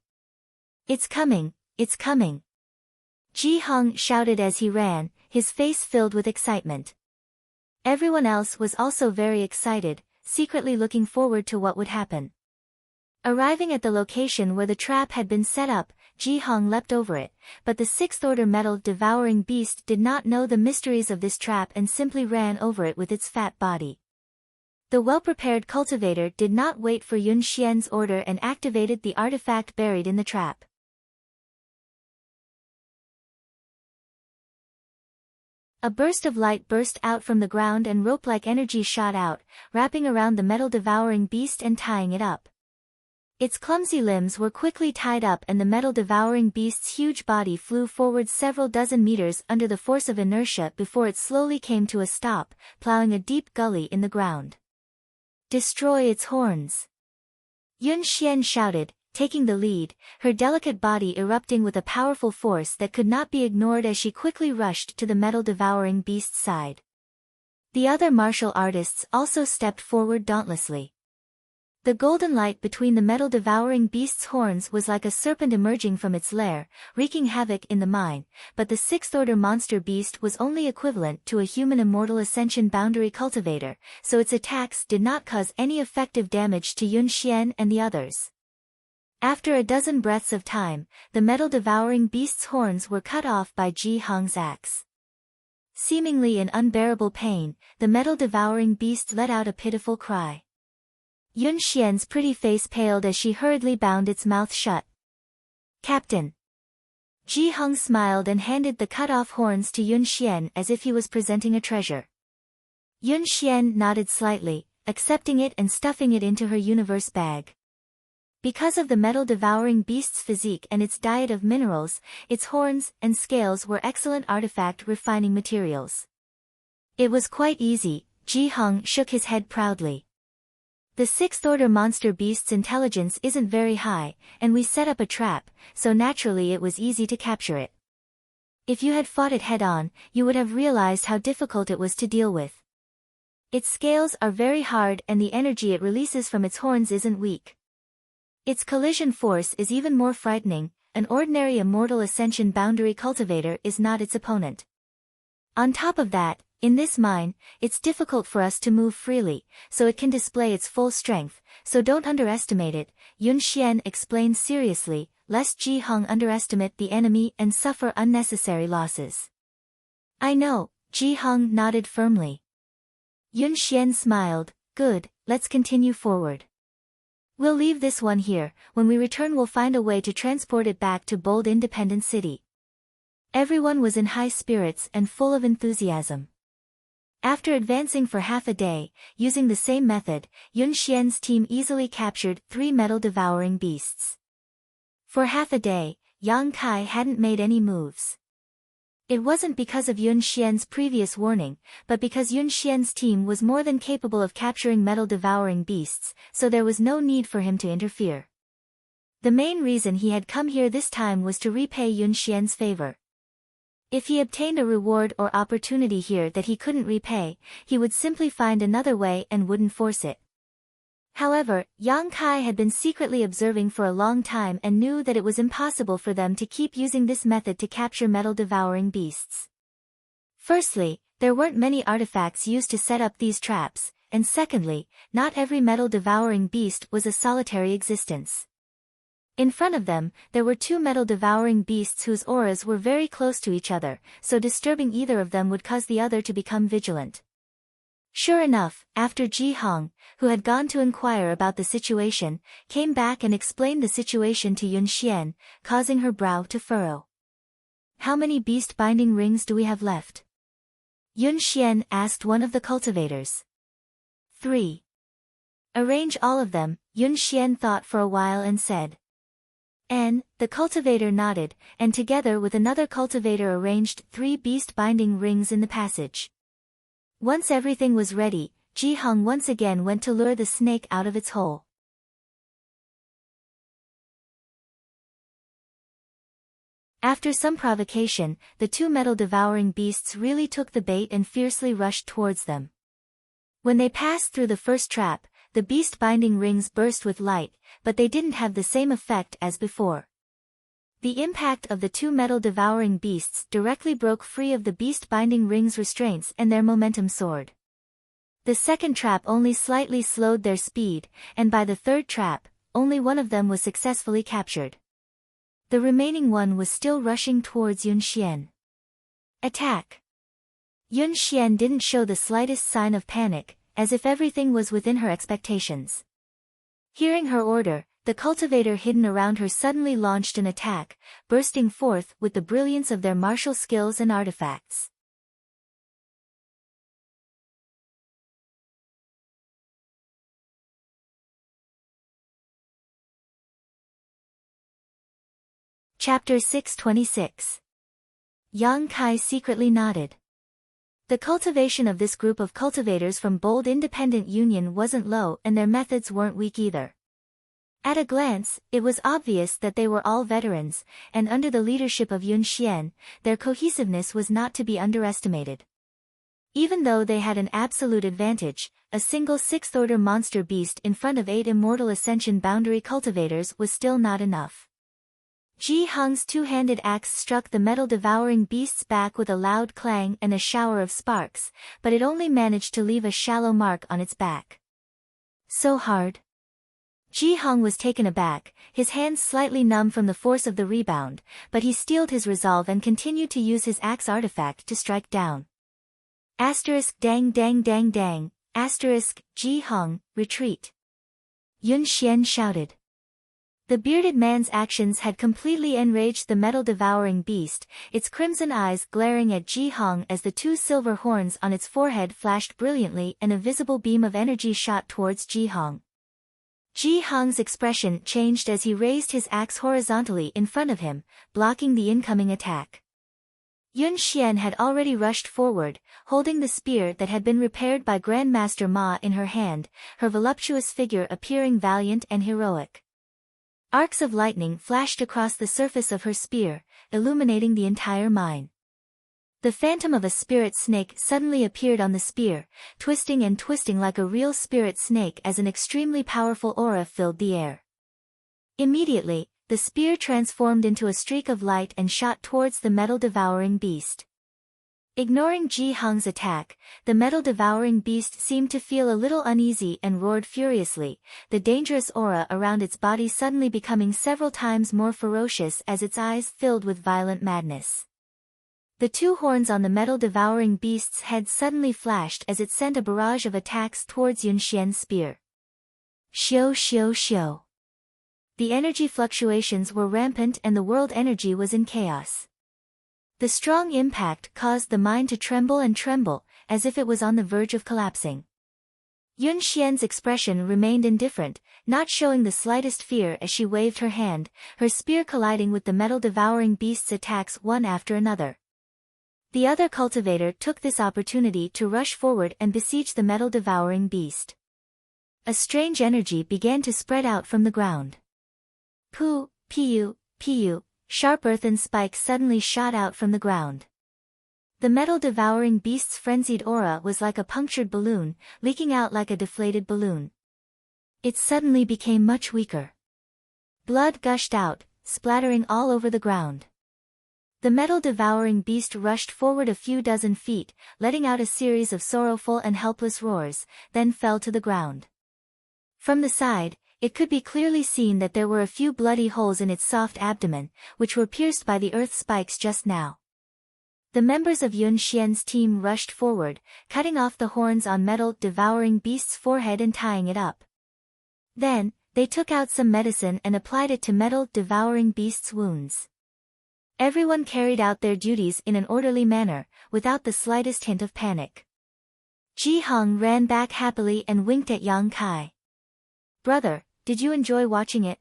"It's coming, it's coming!" Ji Hong shouted as he ran, his face filled with excitement. Everyone else was also very excited, secretly looking forward to what would happen. Arriving at the location where the trap had been set up, Ji Hong leapt over it, but the sixth-order metal-devouring beast did not know the mysteries of this trap and simply ran over it with its fat body. The well-prepared cultivator did not wait for Yun Xian's order and activated the artifact buried in the trap. A burst of light burst out from the ground and rope-like energy shot out, wrapping around the metal-devouring beast and tying it up. Its clumsy limbs were quickly tied up and the metal-devouring beast's huge body flew forward several dozen meters under the force of inertia before it slowly came to a stop, plowing a deep gully in the ground. "Destroy its horns!" Yun Xian shouted, taking the lead, her delicate body erupting with a powerful force that could not be ignored as she quickly rushed to the metal-devouring beast's side. The other martial artists also stepped forward dauntlessly. The golden light between the metal-devouring beast's horns was like a serpent emerging from its lair, wreaking havoc in the mine, but the sixth-order monster beast was only equivalent to a human immortal ascension boundary cultivator, so its attacks did not cause any effective damage to Yun Xian and the others. After a dozen breaths of time, the metal-devouring beast's horns were cut off by Ji Hong's axe. Seemingly in unbearable pain, the metal-devouring beast let out a pitiful cry. Yun Xian's pretty face paled as she hurriedly bound its mouth shut. "Captain!" Ji Hong smiled and handed the cut-off horns to Yun Xian as if he was presenting a treasure. Yun Xian nodded slightly, accepting it and stuffing it into her universe bag. Because of the metal-devouring beast's physique and its diet of minerals, its horns and scales were excellent artifact refining materials. It was quite easy, Ji Hong shook his head proudly. The sixth-order monster beast's intelligence isn't very high, and we set up a trap, so naturally it was easy to capture it. If you had fought it head-on, you would have realized how difficult it was to deal with. Its scales are very hard and the energy it releases from its horns isn't weak. Its collision force is even more frightening, an ordinary immortal ascension boundary cultivator is not its opponent. On top of that, in this mine, it's difficult for us to move freely, so it can display its full strength, so don't underestimate it, Yun Xian explained seriously, lest Ji Hong underestimate the enemy and suffer unnecessary losses. "I know," Ji Hong nodded firmly. Yun Xian smiled, "Good, let's continue forward. We'll leave this one here, when we return we'll find a way to transport it back to Bold Independent City." Everyone was in high spirits and full of enthusiasm. After advancing for half a day, using the same method, Yun Xian's team easily captured 3 metal-devouring beasts. For half a day, Yang Kai hadn't made any moves. It wasn't because of Yun Xian's previous warning, but because Yun Xian's team was more than capable of capturing metal-devouring beasts, so there was no need for him to interfere. The main reason he had come here this time was to repay Yun Xian's favor. If he obtained a reward or opportunity here that he couldn't repay, he would simply find another way and wouldn't force it. However, Yang Kai had been secretly observing for a long time and knew that it was impossible for them to keep using this method to capture metal-devouring beasts. Firstly, there weren't many artifacts used to set up these traps, and secondly, not every metal-devouring beast was a solitary existence. In front of them, there were two metal-devouring beasts whose auras were very close to each other, so disturbing either of them would cause the other to become vigilant. Sure enough, after Ji Hong, who had gone to inquire about the situation, came back and explained the situation to Yun Xian, causing her brow to furrow. "How many beast-binding rings do we have left?" Yun Xian asked one of the cultivators. 3. "Arrange all of them," Yun Xian thought for a while and said. The cultivator nodded, and together with another cultivator arranged 3 beast-binding rings in the passage. Once everything was ready, Ji Hong once again went to lure the snake out of its hole. After some provocation, the two metal-devouring beasts really took the bait and fiercely rushed towards them. When they passed through the first trap, the beast-binding rings burst with light, but they didn't have the same effect as before. The impact of the two metal-devouring beasts directly broke free of the beast-binding rings' restraints and their momentum soared. The second trap only slightly slowed their speed, and by the third trap, only one of them was successfully captured. The remaining one was still rushing towards Yun Xian. "Attack!" Yun Xian didn't show the slightest sign of panic, as if everything was within her expectations. Hearing her order, the cultivator hidden around her suddenly launched an attack, bursting forth with the brilliance of their martial skills and artifacts. Chapter 626. Yang Kai secretly nodded. The cultivation of this group of cultivators from Bold Independent Union wasn't low and their methods weren't weak either. At a glance, it was obvious that they were all veterans, and under the leadership of Yun Xian, their cohesiveness was not to be underestimated. Even though they had an absolute advantage, a single sixth-order monster beast in front of 8 immortal ascension boundary cultivators was still not enough. Ji Hong's two-handed axe struck the metal-devouring beast's back with a loud clang and a shower of sparks, but it only managed to leave a shallow mark on its back. So hard. Ji Hong was taken aback, his hands slightly numb from the force of the rebound, but he steeled his resolve and continued to use his axe artifact to strike down. Dang dang dang dang, Ji Hong, retreat. Yun Xian shouted. The bearded man's actions had completely enraged the metal-devouring beast, its crimson eyes glaring at Ji Hong as the 2 silver horns on its forehead flashed brilliantly and a visible beam of energy shot towards Ji Hong. Ji Hong's expression changed as he raised his axe horizontally in front of him, blocking the incoming attack. Yun Xian had already rushed forward, holding the spear that had been repaired by Grandmaster Ma in her hand, her voluptuous figure appearing valiant and heroic. Arcs of lightning flashed across the surface of her spear, illuminating the entire mine. The phantom of a spirit snake suddenly appeared on the spear, twisting and twisting like a real spirit snake as an extremely powerful aura filled the air. Immediately, the spear transformed into a streak of light and shot towards the metal-devouring beast. Ignoring Ji Hong's attack, the metal-devouring beast seemed to feel a little uneasy and roared furiously, the dangerous aura around its body suddenly becoming several times more ferocious as its eyes filled with violent madness. The 2 horns on the metal-devouring beast's head suddenly flashed as it sent a barrage of attacks towards Yun Xian's spear. Xiu xiu xiu. The energy fluctuations were rampant and the world energy was in chaos. The strong impact caused the mine to tremble, as if it was on the verge of collapsing. Yun Xian's expression remained indifferent, not showing the slightest fear as she waved her hand, her spear colliding with the metal-devouring beast's attacks one after another. The other cultivator took this opportunity to rush forward and besiege the metal-devouring beast. A strange energy began to spread out from the ground. Pu, piu, piu, sharp earthen spikes suddenly shot out from the ground. The metal-devouring beast's frenzied aura was like a punctured balloon, leaking out like a deflated balloon. It suddenly became much weaker. Blood gushed out, splattering all over the ground. The metal-devouring beast rushed forward a few dozen feet, letting out a series of sorrowful and helpless roars, then fell to the ground. From the side, it could be clearly seen that there were a few bloody holes in its soft abdomen, which were pierced by the earth spikes just now. The members of Yun Xian's team rushed forward, cutting off the horns on metal-devouring beast's forehead and tying it up. Then, they took out some medicine and applied it to metal-devouring beast's wounds. Everyone carried out their duties in an orderly manner, without the slightest hint of panic. Ji Hong ran back happily and winked at Yang Kai. "Brother, did you enjoy watching it?"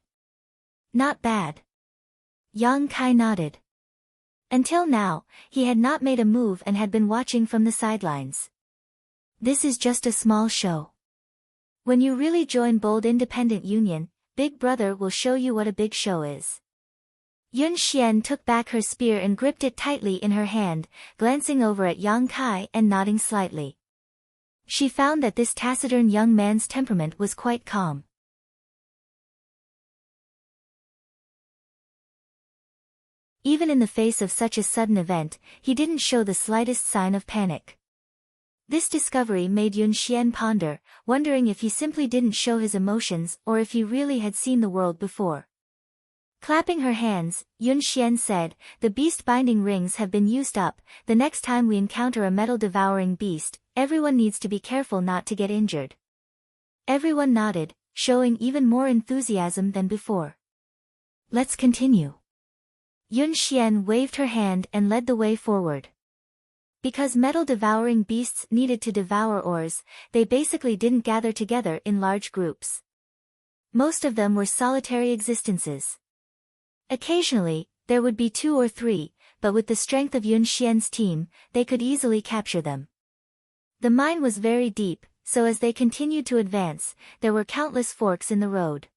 "Not bad." Yang Kai nodded. Until now, he had not made a move and had been watching from the sidelines. This is just a small show. When you really join Bold Independent Union, Big Brother will show you what a big show is. Yun Xian took back her spear and gripped it tightly in her hand, glancing over at Yang Kai and nodding slightly. She found that this taciturn young man's temperament was quite calm. Even in the face of such a sudden event, he didn't show the slightest sign of panic. This discovery made Yun Xian ponder, wondering if he simply didn't show his emotions or if he really had seen the world before. Clapping her hands, Yun Xian said, "The beast binding rings have been used up. The next time we encounter a metal-devouring beast, everyone needs to be careful not to get injured." Everyone nodded, showing even more enthusiasm than before. "Let's continue." Yun Xian waved her hand and led the way forward. Because metal-devouring beasts needed to devour ores, they basically didn't gather together in large groups. Most of them were solitary existences. Occasionally, there would be 2 or 3, but with the strength of Yun Xian's team, they could easily capture them. The mine was very deep, so as they continued to advance, there were countless forks in the road.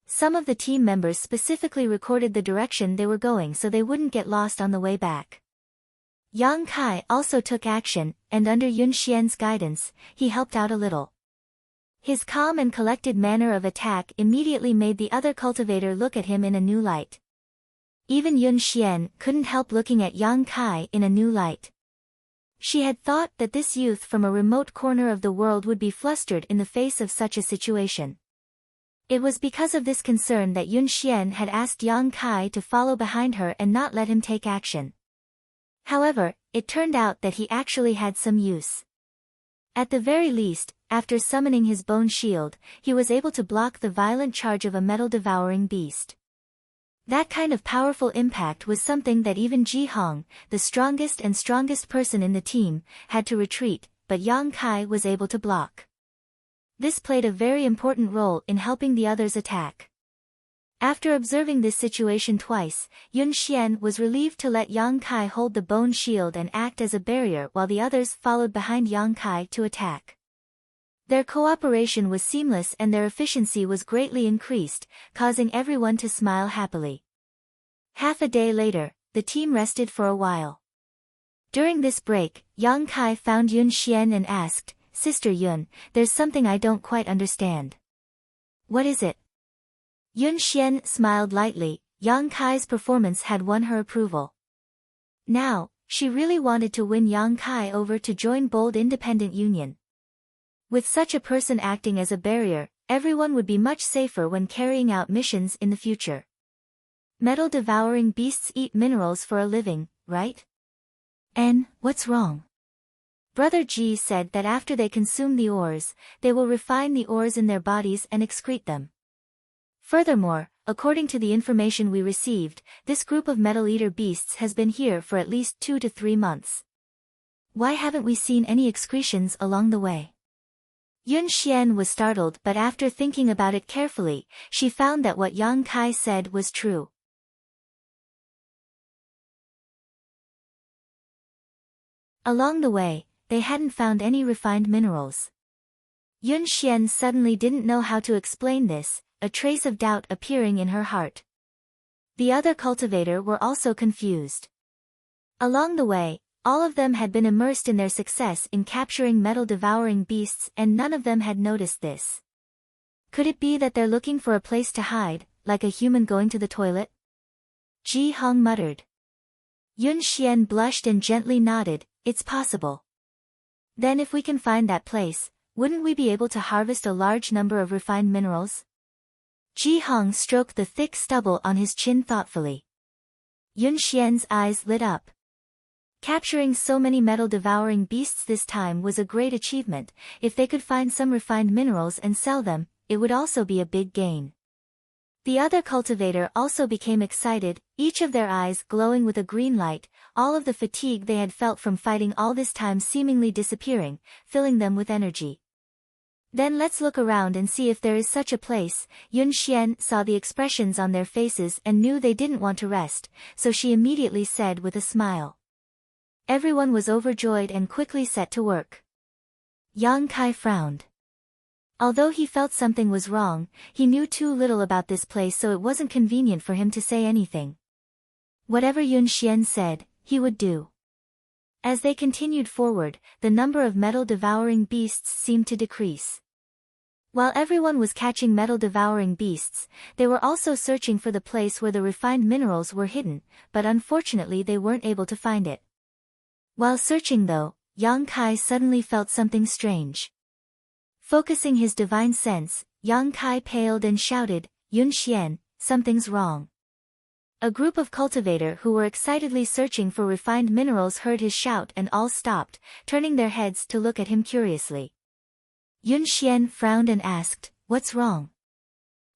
Some of the team members specifically recorded the direction they were going so they wouldn't get lost on the way back. Yang Kai also took action, and under Yun Xian's guidance, he helped out a little. His calm and collected manner of attack immediately made the other cultivator look at him in a new light. Even Yun Xian couldn't help looking at Yang Kai in a new light. She had thought that this youth from a remote corner of the world would be flustered in the face of such a situation. It was because of this concern that Yun Xian had asked Yang Kai to follow behind her and not let him take action. However, it turned out that he actually had some use. At the very least, after summoning his bone shield, he was able to block the violent charge of a metal-devouring beast. That kind of powerful impact was something that even Ji Hong, the strongest person in the team, had to retreat, but Yang Kai was able to block. This played a very important role in helping the others attack. After observing this situation twice, Yun Xian was relieved to let Yang Kai hold the bone shield and act as a barrier while the others followed behind Yang Kai to attack. Their cooperation was seamless and their efficiency was greatly increased, causing everyone to smile happily. Half a day later, the team rested for a while. During this break, Yang Kai found Yun Xian and asked, "Sister Yun, there's something I don't quite understand." "What is it?" Yun Xian smiled lightly. Yang Kai's performance had won her approval. Now, she really wanted to win Yang Kai over to join Bold Independent Union. With such a person acting as a barrier, everyone would be much safer when carrying out missions in the future. Metal-devouring beasts eat minerals for a living, right? And, what's wrong? Brother Ji said that after they consume the ores, they will refine the ores in their bodies and excrete them. Furthermore, according to the information we received, this group of metal-eater beasts has been here for at least 2 to 3 months. Why haven't we seen any excretions along the way? Yun Xian was startled, but after thinking about it carefully, she found that what Yang Kai said was true. Along the way, they hadn't found any refined minerals. Yun Xian suddenly didn't know how to explain this, a trace of doubt appearing in her heart. The other cultivator were also confused. Along the way, all of them had been immersed in their success in capturing metal-devouring beasts and none of them had noticed this. Could it be that they're looking for a place to hide, like a human going to the toilet? Ji Hong muttered. Yun Xian blushed and gently nodded, it's possible. Then if we can find that place, wouldn't we be able to harvest a large number of refined minerals? Ji Hong stroked the thick stubble on his chin thoughtfully. Yun Xian's eyes lit up. Capturing so many metal-devouring beasts this time was a great achievement. If they could find some refined minerals and sell them, it would also be a big gain. The other cultivator also became excited, each of their eyes glowing with a green light, all of the fatigue they had felt from fighting all this time seemingly disappearing, filling them with energy. Then let's look around and see if there is such a place. Yun Xian saw the expressions on their faces and knew they didn't want to rest, so she immediately said with a smile. Everyone was overjoyed and quickly set to work. Yang Kai frowned. Although he felt something was wrong, he knew too little about this place so it wasn't convenient for him to say anything. Whatever Yun Xian said, he would do. As they continued forward, the number of metal-devouring beasts seemed to decrease. While everyone was catching metal-devouring beasts, they were also searching for the place where the refined minerals were hidden, but unfortunately they weren't able to find it. While searching though, Yang Kai suddenly felt something strange. Focusing his divine sense, Yang Kai paled and shouted, Yun Xian, something's wrong. A group of cultivator who were excitedly searching for refined minerals heard his shout and all stopped, turning their heads to look at him curiously. Yun Xian frowned and asked, what's wrong?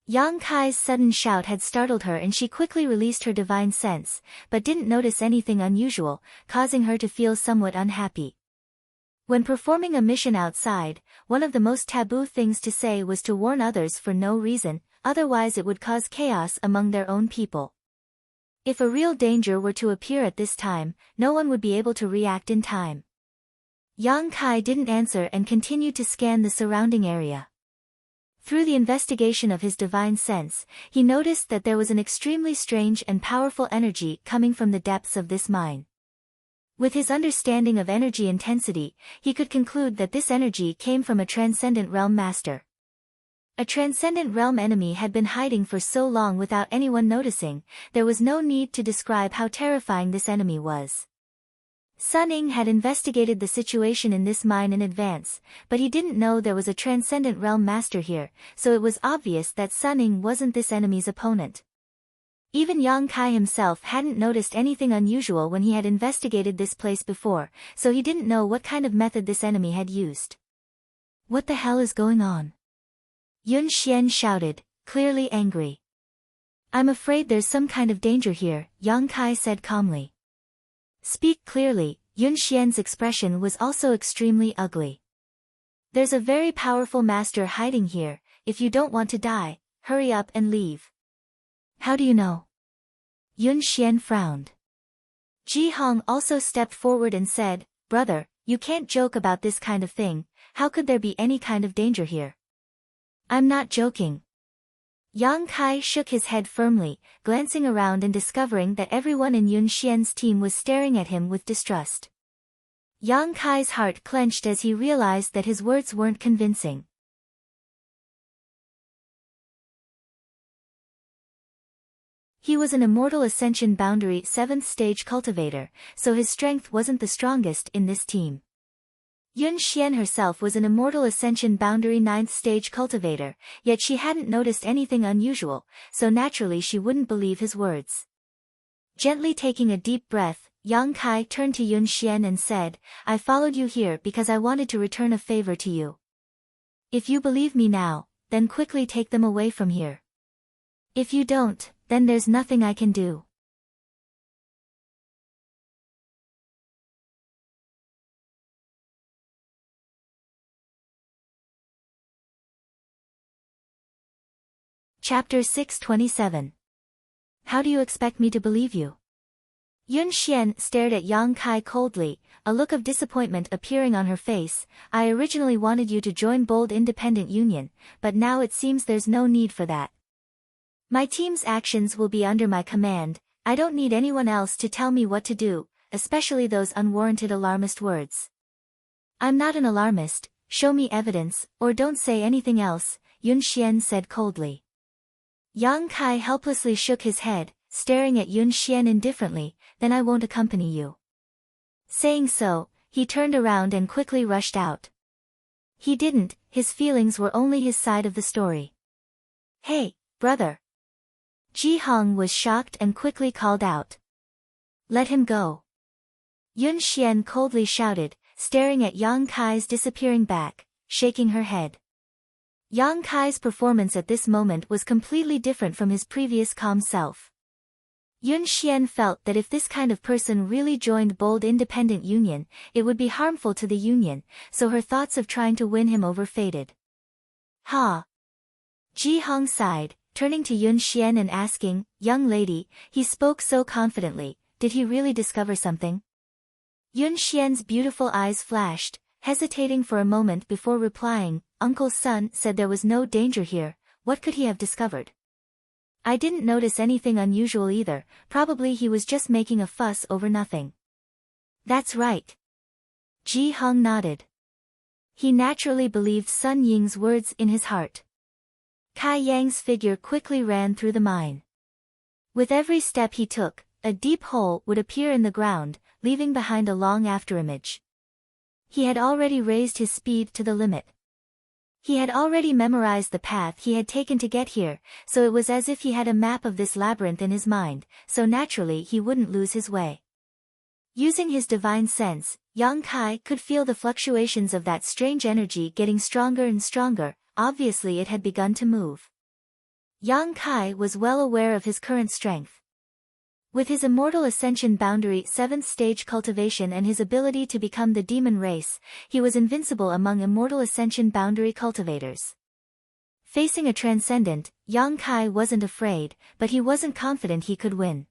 Yang Kai's sudden shout had startled her and she quickly released her divine sense, but didn't notice anything unusual, causing her to feel somewhat unhappy. When performing a mission outside, one of the most taboo things to say was to warn others for no reason, otherwise it would cause chaos among their own people. If a real danger were to appear at this time, no one would be able to react in time. Yang Kai didn't answer and continued to scan the surrounding area. Through the investigation of his divine sense, he noticed that there was an extremely strange and powerful energy coming from the depths of this mine. With his understanding of energy intensity, he could conclude that this energy came from a transcendent realm master. A transcendent realm enemy had been hiding for so long without anyone noticing, there was no need to describe how terrifying this enemy was. Sun Ying had investigated the situation in this mine in advance, but he didn't know there was a transcendent realm master here, so it was obvious that Sun Ying wasn't this enemy's opponent. Even Yang Kai himself hadn't noticed anything unusual when he had investigated this place before, so he didn't know what kind of method this enemy had used. What the hell is going on? Yun Xian shouted, clearly angry. I'm afraid there's some kind of danger here, Yang Kai said calmly. Speak clearly. Yun Xian's expression was also extremely ugly. There's a very powerful master hiding here, if you don't want to die, hurry up and leave. How do you know? Yun Xian frowned. Ji Hong also stepped forward and said, Brother, you can't joke about this kind of thing, how could there be any kind of danger here? I'm not joking. Yang Kai shook his head firmly, glancing around and discovering that everyone in Yun Xian's team was staring at him with distrust. Yang Kai's heart clenched as he realized that his words weren't convincing. He was an Immortal Ascension Boundary 7th stage cultivator, so his strength wasn't the strongest in this team. Yun Xian herself was an Immortal Ascension Boundary 9th stage cultivator, yet she hadn't noticed anything unusual, so naturally she wouldn't believe his words. Gently taking a deep breath, Yang Kai turned to Yun Xian and said, I followed you here because I wanted to return a favor to you. If you believe me now, then quickly take them away from here. If you don't, then there's nothing I can do. Chapter 627. How do you expect me to believe you? Yun Xian stared at Yang Kai coldly, a look of disappointment appearing on her face. I originally wanted you to join Bold Independent Union, but now it seems there's no need for that. My team's actions will be under my command. I don't need anyone else to tell me what to do, especially those unwarranted alarmist words. I'm not an alarmist, show me evidence, or don't say anything else, Yun Xian said coldly. Yang Kai helplessly shook his head, staring at Yun Xian indifferently. Then I won't accompany you. Saying so, he turned around and quickly rushed out. He didn't, his feelings were only his side of the story. Hey, brother. Ji Hong was shocked and quickly called out. Let him go. Yun Xian coldly shouted, staring at Yang Kai's disappearing back, shaking her head. Yang Kai's performance at this moment was completely different from his previous calm self. Yun Xian felt that if this kind of person really joined Bold Independent Union, it would be harmful to the union, so her thoughts of trying to win him over faded. Ha! Ji Hong sighed, turning to Yun Xian and asking, young lady, he spoke so confidently, did he really discover something? Yun Xian's beautiful eyes flashed, hesitating for a moment before replying, Uncle's son said there was no danger here, what could he have discovered? I didn't notice anything unusual either, probably he was just making a fuss over nothing. That's right. Ji Hong nodded. He naturally believed Sun Ying's words in his heart. Kai Yang's figure quickly ran through the mine. With every step he took, a deep hole would appear in the ground, leaving behind a long afterimage. He had already raised his speed to the limit. He had already memorized the path he had taken to get here, so it was as if he had a map of this labyrinth in his mind, so naturally he wouldn't lose his way. Using his divine sense, Yang Kai could feel the fluctuations of that strange energy getting stronger and stronger, obviously it had begun to move. Yang Kai was well aware of his current strength. With his immortal ascension boundary 7th stage cultivation and his ability to become the demon race, he was invincible among immortal ascension boundary cultivators. Facing a transcendent, Yang Kai wasn't afraid, but he wasn't confident he could win.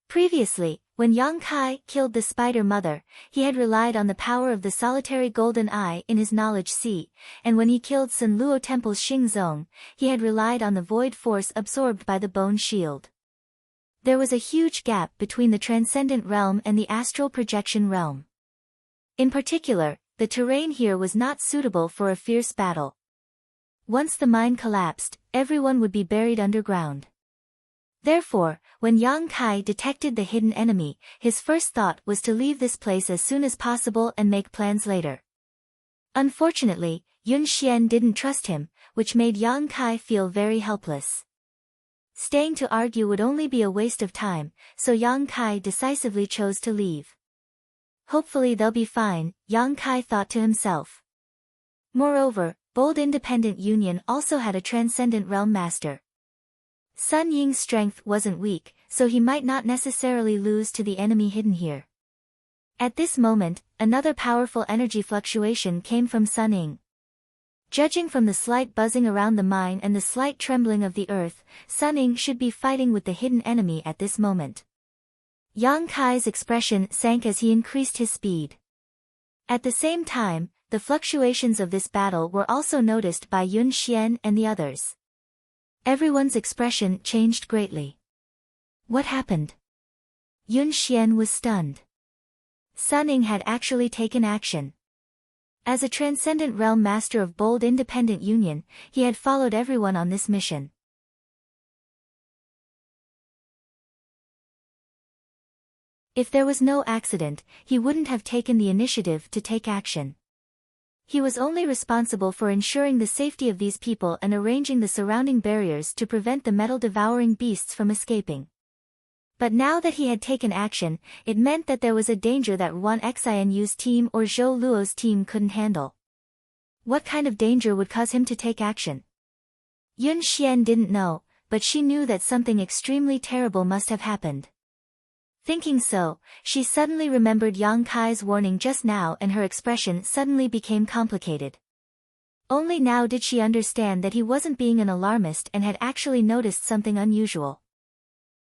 Previously, when Yang Kai killed the Spider Mother, he had relied on the power of the solitary golden eye in his knowledge sea, and when he killed Sun Luo Temple's Xing Zong, he had relied on the void force absorbed by the bone shield. There was a huge gap between the transcendent realm and the astral projection realm. In particular, the terrain here was not suitable for a fierce battle. Once the mine collapsed, everyone would be buried underground. Therefore, when Yang Kai detected the hidden enemy, his first thought was to leave this place as soon as possible and make plans later. Unfortunately, Yun Xian didn't trust him, which made Yang Kai feel very helpless. Staying to argue would only be a waste of time, so Yang Kai decisively chose to leave. Hopefully they'll be fine, Yang Kai thought to himself. Moreover, Bold Independent Union also had a transcendent realm master. Sun Ying's strength wasn't weak, so he might not necessarily lose to the enemy hidden here. At this moment, another powerful energy fluctuation came from Sun Ying. Judging from the slight buzzing around the mine and the slight trembling of the earth, Sun Ying should be fighting with the hidden enemy at this moment. Yang Kai's expression sank as he increased his speed. At the same time, the fluctuations of this battle were also noticed by Yun Xian and the others. Everyone's expression changed greatly. What happened? Yun Xian was stunned. Sun Ying had actually taken action. As a transcendent realm master of Bold Independent Union, he had followed everyone on this mission. If there was no accident, he wouldn't have taken the initiative to take action. He was only responsible for ensuring the safety of these people and arranging the surrounding barriers to prevent the metal-devouring beasts from escaping. But now that he had taken action, it meant that there was a danger that Ruan Xianyu's team or Zhou Luo's team couldn't handle. What kind of danger would cause him to take action? Yun Xian didn't know, but she knew that something extremely terrible must have happened. Thinking so, she suddenly remembered Yang Kai's warning just now and her expression suddenly became complicated. Only now did she understand that he wasn't being an alarmist and had actually noticed something unusual.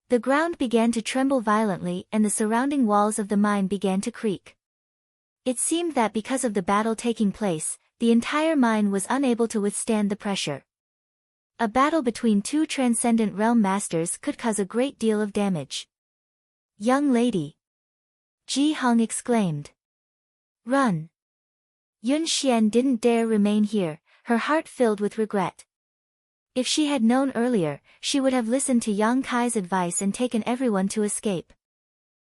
The ground began to tremble violently and the surrounding walls of the mine began to creak. It seemed that because of the battle taking place, the entire mine was unable to withstand the pressure. A battle between two transcendent realm masters could cause a great deal of damage. "Young lady!" Ji Hong exclaimed. "Run!" Yun Xian didn't dare remain here, her heart filled with regret. If she had known earlier, she would have listened to Yang Kai's advice and taken everyone to escape.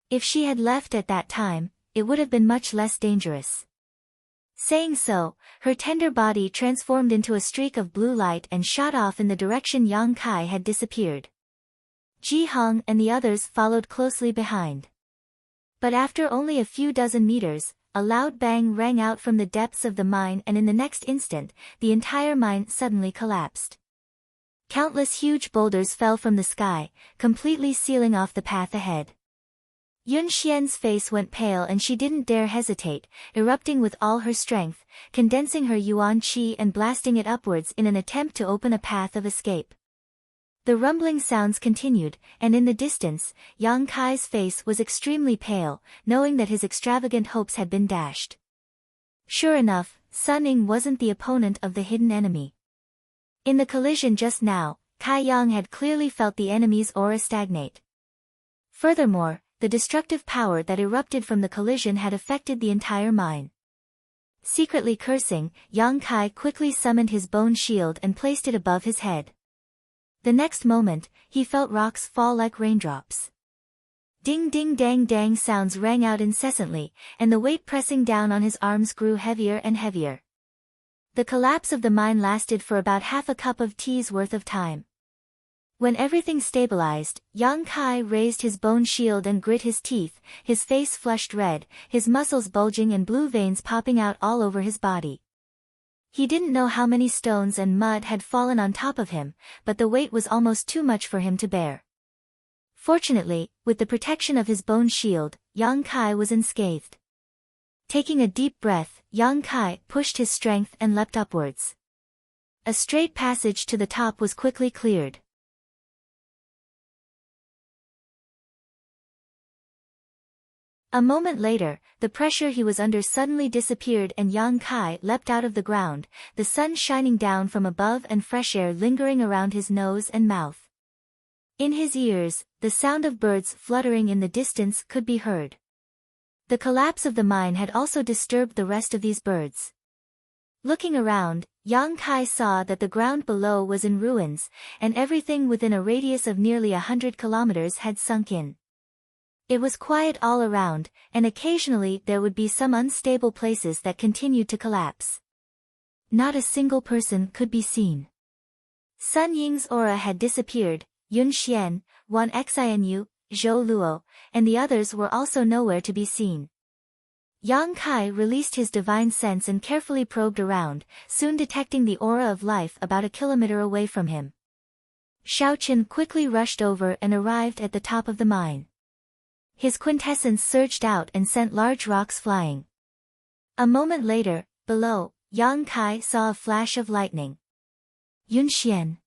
If she had left at that time, it would have been much less dangerous. Saying so, her tender body transformed into a streak of blue light and shot off in the direction Yang Kai had disappeared. Ji Hong and the others followed closely behind. But after only a few dozen meters, a loud bang rang out from the depths of the mine and in the next instant, the entire mine suddenly collapsed. Countless huge boulders fell from the sky, completely sealing off the path ahead. Yun Xian's face went pale and she didn't dare hesitate, erupting with all her strength, condensing her yuan qi and blasting it upwards in an attempt to open a path of escape. The rumbling sounds continued, and in the distance, Yang Kai's face was extremely pale, knowing that his extravagant hopes had been dashed. Sure enough, Sun Ying wasn't the opponent of the hidden enemy. In the collision just now, Kai Yang had clearly felt the enemy's aura stagnate. Furthermore, the destructive power that erupted from the collision had affected the entire mine. Secretly cursing, Yang Kai quickly summoned his bone shield and placed it above his head. The next moment, he felt rocks fall like raindrops. Ding ding dang dang sounds rang out incessantly, and the weight pressing down on his arms grew heavier and heavier. The collapse of the mine lasted for about half a cup of tea's worth of time. When everything stabilized, Yang Kai raised his bone shield and grit his teeth, his face flushed red, his muscles bulging and blue veins popping out all over his body. He didn't know how many stones and mud had fallen on top of him, but the weight was almost too much for him to bear. Fortunately, with the protection of his bone shield, Yang Kai was unscathed. Taking a deep breath, Yang Kai pushed his strength and leapt upwards. A straight passage to the top was quickly cleared. A moment later, the pressure he was under suddenly disappeared and Yang Kai leapt out of the ground, the sun shining down from above and fresh air lingering around his nose and mouth. In his ears, the sound of birds fluttering in the distance could be heard. The collapse of the mine had also disturbed the rest of these birds. Looking around, Yang Kai saw that the ground below was in ruins, and everything within a radius of nearly 100 kilometers had sunk in. It was quiet all around, and occasionally there would be some unstable places that continued to collapse. Not a single person could be seen. Sun Ying's aura had disappeared, Yun Xian, Wan Xianyu, Zhou Luo, and the others were also nowhere to be seen. Yang Kai released his divine sense and carefully probed around, soon detecting the aura of life about a kilometer away from him. Xiao Chen quickly rushed over and arrived at the top of the mine. His quintessence surged out and sent large rocks flying. A moment later, below, Yang Kai saw a flash of lightning. Yun Xian.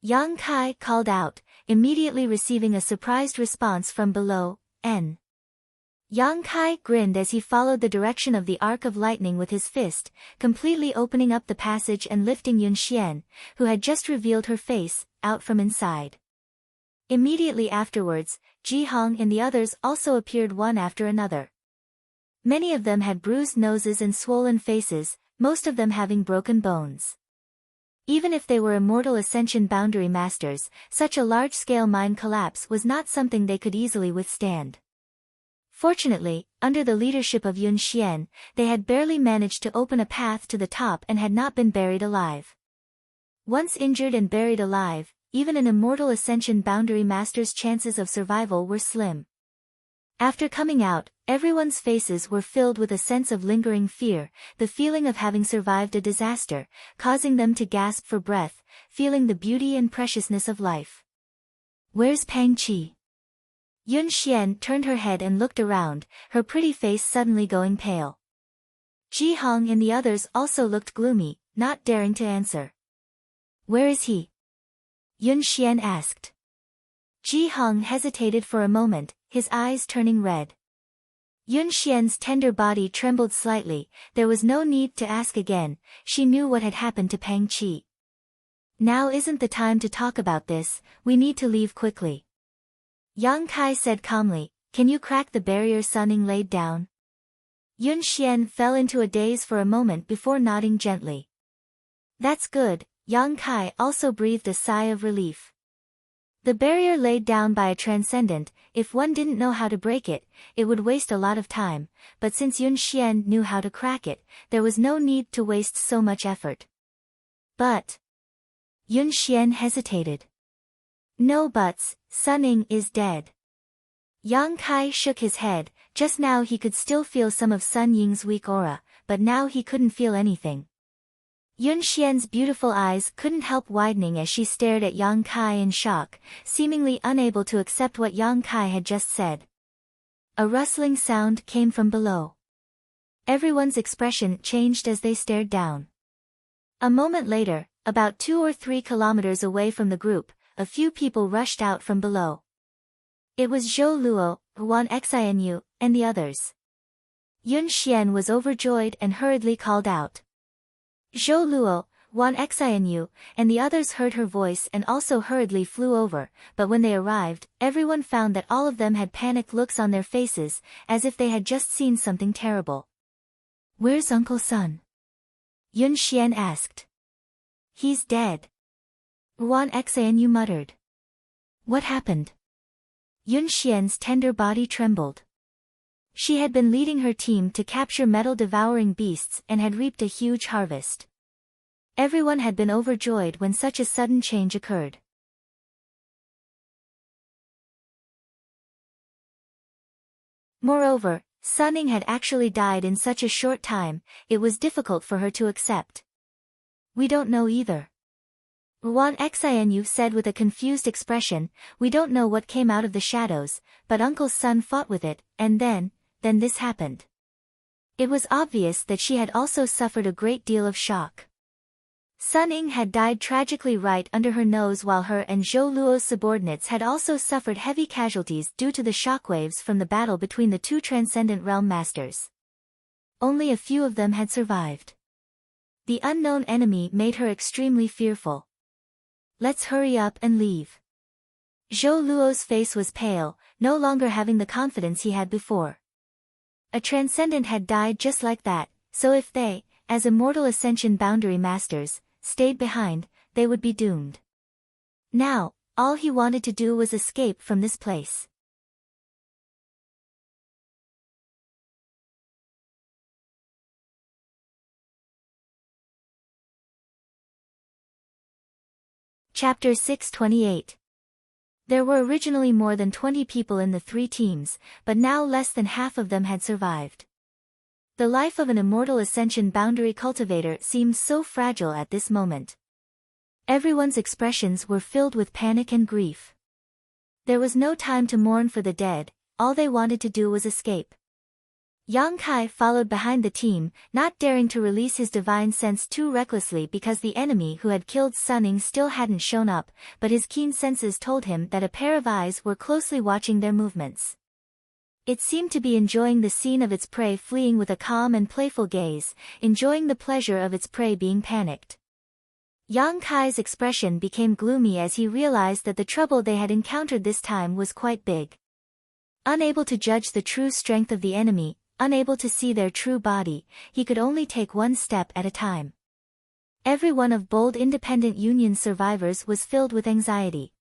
Yang Kai called out, immediately receiving a surprised response from below, N. Yang Kai grinned as he followed the direction of the arc of lightning with his fist, completely opening up the passage and lifting Yun Xian, who had just revealed her face, out from inside. Immediately afterwards, Ji Hong and the others also appeared one after another. Many of them had bruised noses and swollen faces, most of them having broken bones. Even if they were immortal Ascension Boundary Masters, such a large-scale mine collapse was not something they could easily withstand. Fortunately, under the leadership of Yun Xian, they had barely managed to open a path to the top and had not been buried alive. Once injured and buried alive, even an immortal Ascension Boundary Master's chances of survival were slim. After coming out, everyone's faces were filled with a sense of lingering fear, the feeling of having survived a disaster, causing them to gasp for breath, feeling the beauty and preciousness of life. "Where's Pang Qi?" Yun Xian turned her head and looked around, her pretty face suddenly going pale. Ji Hong and the others also looked gloomy, not daring to answer. "Where is he?" Yun Xian asked. Ji Hong hesitated for a moment, his eyes turning red. Yun Xian's tender body trembled slightly. There was no need to ask again, she knew what had happened to Pang Qi. Now isn't the time to talk about this, we need to leave quickly. Yang Kai said calmly, can you crack the barrier? Sun Ning laid down. Yun Xian fell into a daze for a moment before nodding gently. That's good, Yang Kai also breathed a sigh of relief. The barrier laid down by a transcendent, if one didn't know how to break it, it would waste a lot of time, but since Yun Xian knew how to crack it, there was no need to waste so much effort. But Yun Xian hesitated. No buts, Sun Ning is dead. Yang Kai shook his head, just now he could still feel some of Sun Ying's weak aura, but now he couldn't feel anything. Yun Xian's beautiful eyes couldn't help widening as she stared at Yang Kai in shock, seemingly unable to accept what Yang Kai had just said. A rustling sound came from below. Everyone's expression changed as they stared down. A moment later, about 2 or 3 kilometers away from the group, a few people rushed out from below. It was Zhou Luo, Huan Xianyu, and the others. Yun Xian was overjoyed and hurriedly called out. Zhou Luo, Huan Xianyu, and the others heard her voice and also hurriedly flew over, but when they arrived, everyone found that all of them had panicked looks on their faces, as if they had just seen something terrible. Where's Uncle Sun? Yun Xian asked. He's dead. Huan Xianyu muttered. What happened? Yun Xian's tender body trembled. She had been leading her team to capture metal-devouring beasts and had reaped a huge harvest. Everyone had been overjoyed when such a sudden change occurred. Moreover, Sun Ning had actually died in such a short time, it was difficult for her to accept. We don't know either. Huan Xianyu said with a confused expression, we don't know what came out of the shadows, but Uncle's son fought with it, and then this happened. It was obvious that she had also suffered a great deal of shock. Sun Ning had died tragically right under her nose while her and Zhou Luo's subordinates had also suffered heavy casualties due to the shockwaves from the battle between the 2 transcendent realm masters. Only a few of them had survived. The unknown enemy made her extremely fearful. Let's hurry up and leave. Zhou Luo's face was pale, no longer having the confidence he had before. A transcendent had died just like that, so if they, as immortal ascension boundary masters, stayed behind, they would be doomed. Now, all he wanted to do was escape from this place. Chapter 628. There were originally more than 20 people in the 3 teams, but now less than half of them had survived. The life of an immortal ascension boundary cultivator seemed so fragile at this moment. Everyone's expressions were filled with panic and grief. There was no time to mourn for the dead, all they wanted to do was escape. Yang Kai followed behind the team, not daring to release his divine sense too recklessly because the enemy who had killed Sun Ning still hadn't shown up, but his keen senses told him that a pair of eyes were closely watching their movements. It seemed to be enjoying the scene of its prey fleeing with a calm and playful gaze, enjoying the pleasure of its prey being panicked. Yang Kai's expression became gloomy as he realized that the trouble they had encountered this time was quite big. Unable to judge the true strength of the enemy, unable to see their true body, he could only take one step at a time. Every one of Bold Independent Union survivors was filled with anxiety.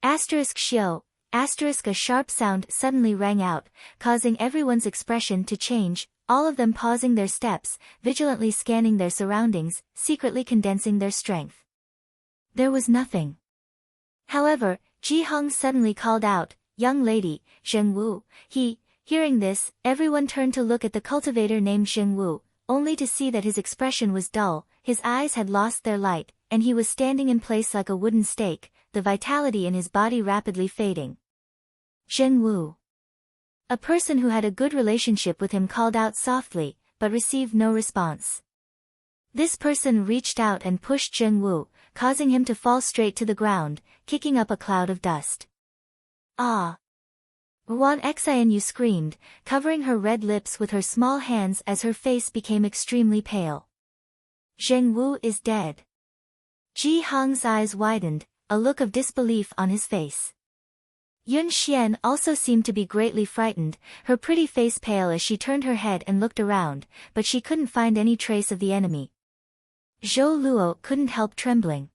*Xio*, *, a sharp sound suddenly rang out, causing everyone's expression to change, all of them pausing their steps, vigilantly scanning their surroundings, secretly condensing their strength. There was nothing. However, Ji Hong suddenly called out, "Young lady, Zheng Wu." Hearing this, everyone turned to look at the cultivator named Zheng Wu, only to see that his expression was dull, his eyes had lost their light, and he was standing in place like a wooden stake, the vitality in his body rapidly fading. Zheng Wu. A person who had a good relationship with him called out softly, but received no response. This person reached out and pushed Zheng Wu, causing him to fall straight to the ground, kicking up a cloud of dust. Ah! Ruan Xianyu screamed, covering her red lips with her small hands as her face became extremely pale. Zheng Wu is dead. Ji Hong's eyes widened, a look of disbelief on his face. Yun Xian also seemed to be greatly frightened, her pretty face pale as she turned her head and looked around, but she couldn't find any trace of the enemy. Zhou Luo couldn't help trembling.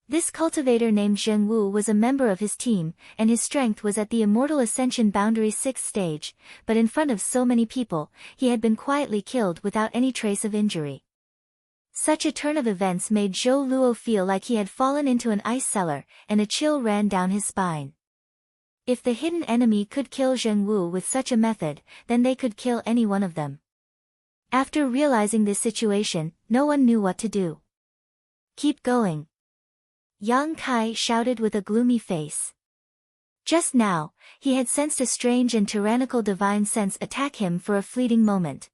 This cultivator named Zheng Wu was a member of his team, and his strength was at the Immortal Ascension Boundary 6th stage, but in front of so many people, he had been quietly killed without any trace of injury. Such a turn of events made Zhou Luo feel like he had fallen into an ice cellar, and a chill ran down his spine. If the hidden enemy could kill Zheng Wu with such a method, then they could kill any one of them. After realizing this situation, no one knew what to do. Keep going. Yang Kai shouted with a gloomy face. Just now, he had sensed a strange and tyrannical divine sense attack him for a fleeting moment.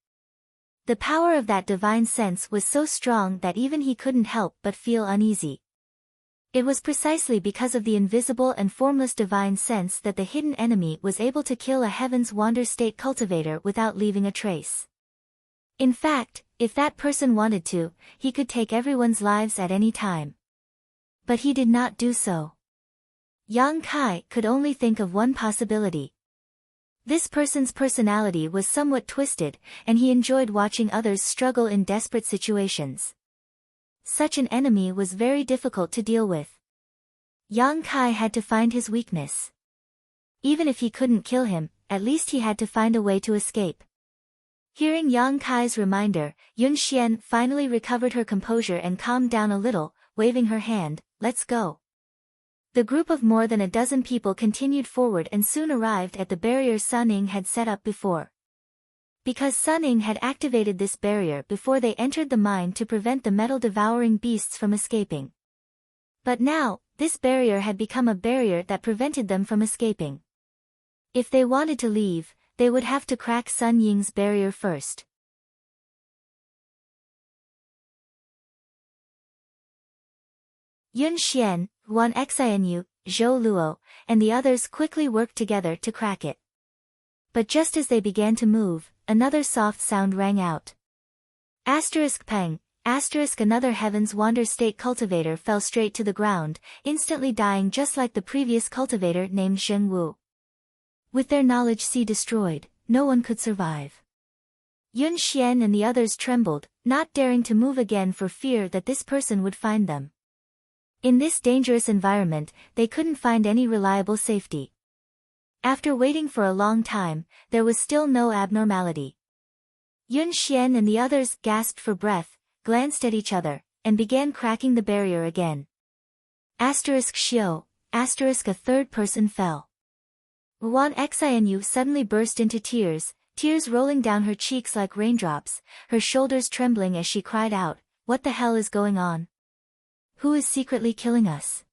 The power of that divine sense was so strong that even he couldn't help but feel uneasy. It was precisely because of the invisible and formless divine sense that the hidden enemy was able to kill a Heaven's Wander State cultivator without leaving a trace. In fact, if that person wanted to, he could take everyone's lives at any time. But he did not do so. Yang Kai could only think of one possibility. This person's personality was somewhat twisted, and he enjoyed watching others struggle in desperate situations. Such an enemy was very difficult to deal with. Yang Kai had to find his weakness. Even if he couldn't kill him, at least he had to find a way to escape. Hearing Yang Kai's reminder, Yun Xian finally recovered her composure and calmed down a little, waving her hand, "Let's go." The group of more than a dozen people continued forward and soon arrived at the barrier Sun Ying had set up before. Because Sun Ying had activated this barrier before they entered the mine to prevent the metal-devouring beasts from escaping. But now, this barrier had become a barrier that prevented them from escaping. If they wanted to leave, they would have to crack Sun Ying's barrier first. Yun Xian, Ruan Xianyu, Zhou Luo, and the others quickly worked together to crack it. But just as they began to move, another soft sound rang out. Peng, another Heaven's Wander State cultivator fell straight to the ground, instantly dying just like the previous cultivator named Zheng Wu. With their knowledge destroyed, no one could survive. Yun Xian and the others trembled, not daring to move again for fear that this person would find them. In this dangerous environment, they couldn't find any reliable safety. After waiting for a long time, there was still no abnormality. Yun Xian and the others gasped for breath, glanced at each other, and began cracking the barrier again. Xiao, a third person fell. Ruan Xianyu suddenly burst into tears, tears rolling down her cheeks like raindrops, her shoulders trembling as she cried out, "What the hell is going on? Who is secretly killing us?"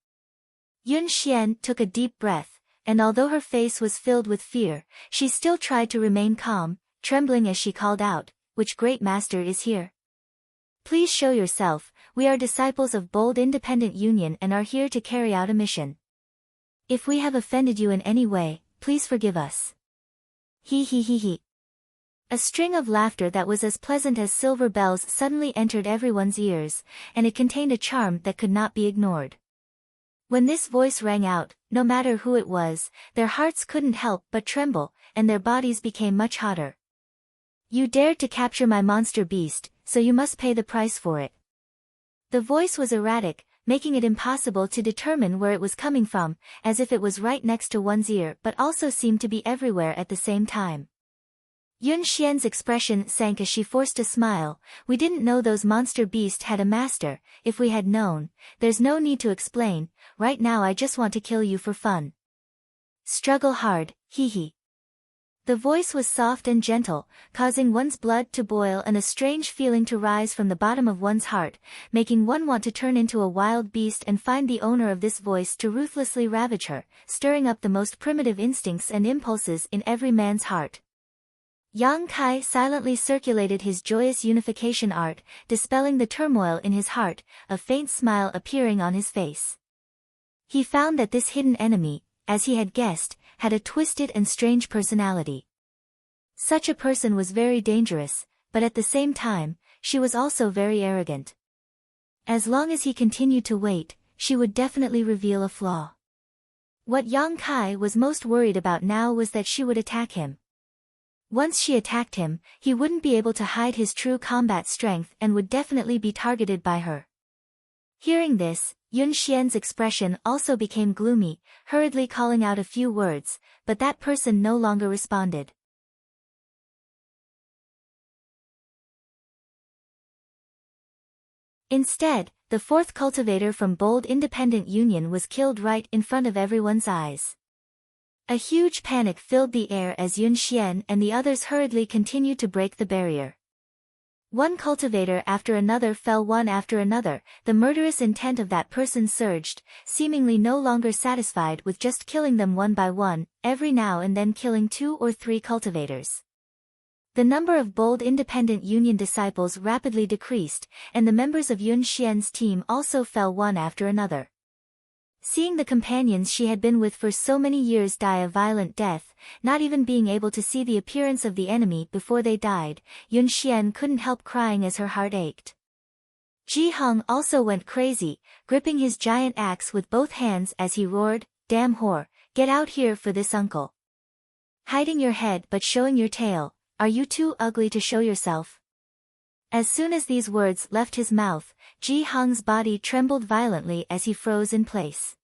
Yun Xian took a deep breath, and although her face was filled with fear, she still tried to remain calm, trembling as she called out, "Which great master is here? Please show yourself, we are disciples of Bold Independent Union and are here to carry out a mission. If we have offended you in any way, please forgive us." He. A string of laughter that was as pleasant as silver bells suddenly entered everyone's ears, and it contained a charm that could not be ignored. When this voice rang out, no matter who it was, their hearts couldn't help but tremble, and their bodies became much hotter. "You dared to capture my monster beast, so you must pay the price for it." The voice was erratic, making it impossible to determine where it was coming from, as if it was right next to one's ear but also seemed to be everywhere at the same time. Yun Xian's expression sank as she forced a smile. "We didn't know those monster beasts had a master. If we had known, there's no need to explain. Right now I just want to kill you for fun. Struggle hard, he. The voice was soft and gentle, causing one's blood to boil and a strange feeling to rise from the bottom of one's heart, making one want to turn into a wild beast and find the owner of this voice to ruthlessly ravage her, stirring up the most primitive instincts and impulses in every man's heart. Yang Kai silently circulated his joyous unification art, dispelling the turmoil in his heart, a faint smile appearing on his face. He found that this hidden enemy, as he had guessed, had a twisted and strange personality. Such a person was very dangerous, but at the same time, she was also very arrogant. As long as he continued to wait, she would definitely reveal a flaw. What Yang Kai was most worried about now was that she would attack him. Once she attacked him, he wouldn't be able to hide his true combat strength and would definitely be targeted by her. Hearing this, Yun Xian's expression also became gloomy, hurriedly calling out a few words, but that person no longer responded. Instead, the fourth cultivator from Bold Independent Union was killed right in front of everyone's eyes. A huge panic filled the air as Yun Xian and the others hurriedly continued to break the barrier. One cultivator after another fell one after another, the murderous intent of that person surged, seemingly no longer satisfied with just killing them one by one, every now and then killing 2 or 3 cultivators. The number of Bold Independent Union disciples rapidly decreased, and the members of Yun Xian's team also fell one after another. Seeing the companions she had been with for so many years die a violent death, not even being able to see the appearance of the enemy before they died, Yun Xian couldn't help crying as her heart ached. Ji Hong also went crazy, gripping his giant axe with both hands as he roared, "Damn whore, get out here for this uncle. Hiding your head but showing your tail, are you too ugly to show yourself?" As soon as these words left his mouth, Ji Hong's body trembled violently as he froze in place.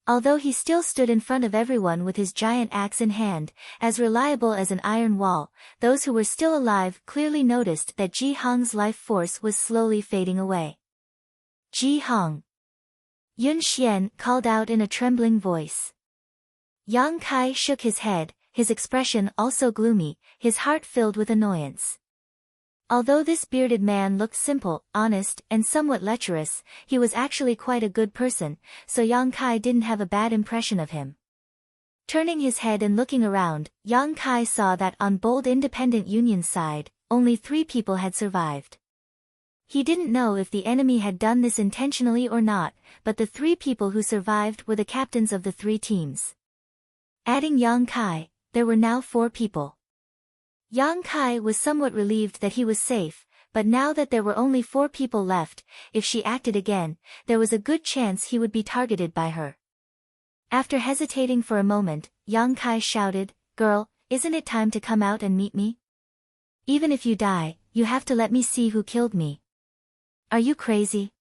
Although he still stood in front of everyone with his giant axe in hand, as reliable as an iron wall, those who were still alive clearly noticed that Ji Hong's life force was slowly fading away. "Ji Hong!" Yun Xian called out in a trembling voice. Yang Kai shook his head, his expression also gloomy, his heart filled with annoyance. Although this bearded man looked simple, honest, and somewhat lecherous, he was actually quite a good person, so Yang Kai didn't have a bad impression of him. Turning his head and looking around, Yang Kai saw that on Bold Independent Union's side, only 3 people had survived. He didn't know if the enemy had done this intentionally or not, but the 3 people who survived were the captains of the 3 teams. Adding Yang Kai, there were now 4 people. Yang Kai was somewhat relieved that he was safe, but now that there were only 4 people left, if she acted again, there was a good chance he would be targeted by her. After hesitating for a moment, Yang Kai shouted, "Girl, isn't it time to come out and meet me? Even if you die, you have to let me see who killed me. Are you crazy?"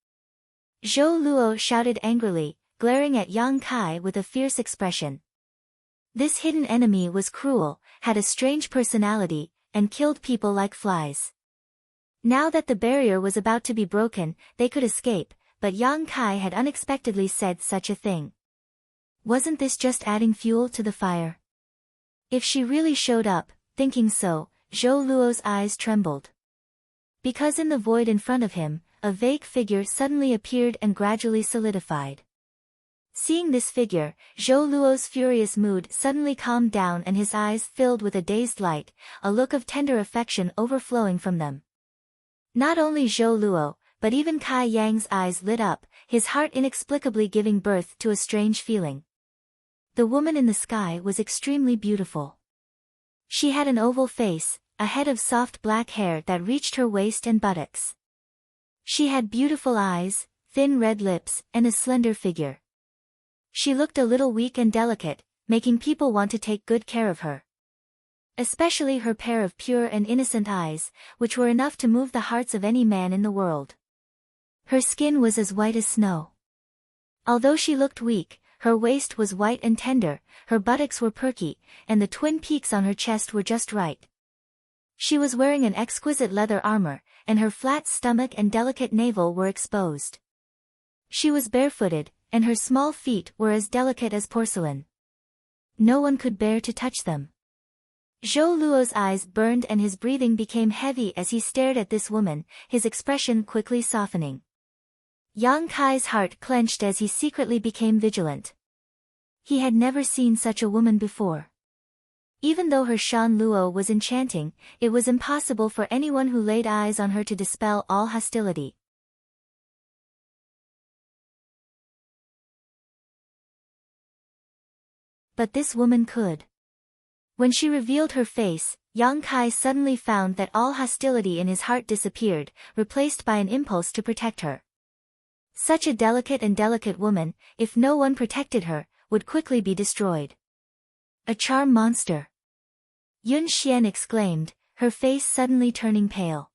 Zhou Luo shouted angrily, glaring at Yang Kai with a fierce expression. This hidden enemy was cruel, had a strange personality, and killed people like flies. Now that the barrier was about to be broken, they could escape, but Yang Kai had unexpectedly said such a thing. Wasn't this just adding fuel to the fire? If she really showed up, thinking so, Zhou Luo's eyes trembled. Because in the void in front of him, a vague figure suddenly appeared and gradually solidified. Seeing this figure, Zhou Luo's furious mood suddenly calmed down and his eyes filled with a dazed light, a look of tender affection overflowing from them. Not only Zhou Luo, but even Kai Yang's eyes lit up, his heart inexplicably giving birth to a strange feeling. The woman in the sky was extremely beautiful. She had an oval face, a head of soft black hair that reached her waist and buttocks. She had beautiful eyes, thin red lips, and a slender figure. She looked a little weak and delicate, making people want to take good care of her. Especially her pair of pure and innocent eyes, which were enough to move the hearts of any man in the world. Her skin was as white as snow. Although she looked weak, her waist was white and tender, her buttocks were perky, and the twin peaks on her chest were just right. She was wearing an exquisite leather armor, and her flat stomach and delicate navel were exposed. She was barefooted, and her small feet were as delicate as porcelain. No one could bear to touch them. Zhou Luo's eyes burned and his breathing became heavy as he stared at this woman, his expression quickly softening. Yang Kai's heart clenched as he secretly became vigilant. He had never seen such a woman before. Even though her Shan Luo was enchanting, it was impossible for anyone who laid eyes on her to dispel all hostility. but this woman could. When she revealed her face, Yang Kai suddenly found that all hostility in his heart disappeared, replaced by an impulse to protect her. Such a delicate woman, if no one protected her, would quickly be destroyed. A charm monster! Yun Xian exclaimed, her face suddenly turning pale.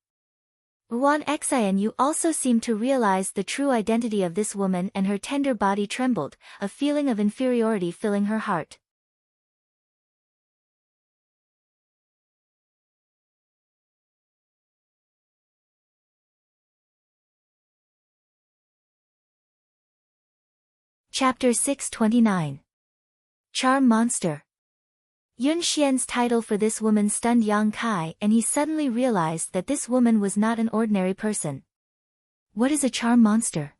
Wan Xian, you also seemed to realize the true identity of this woman, and her tender body trembled, a feeling of inferiority filling her heart. Chapter 629. Charm Monster. Yun Xian's title for this woman stunned Yang Kai, and he suddenly realized that this woman was not an ordinary person. What is a charm monster?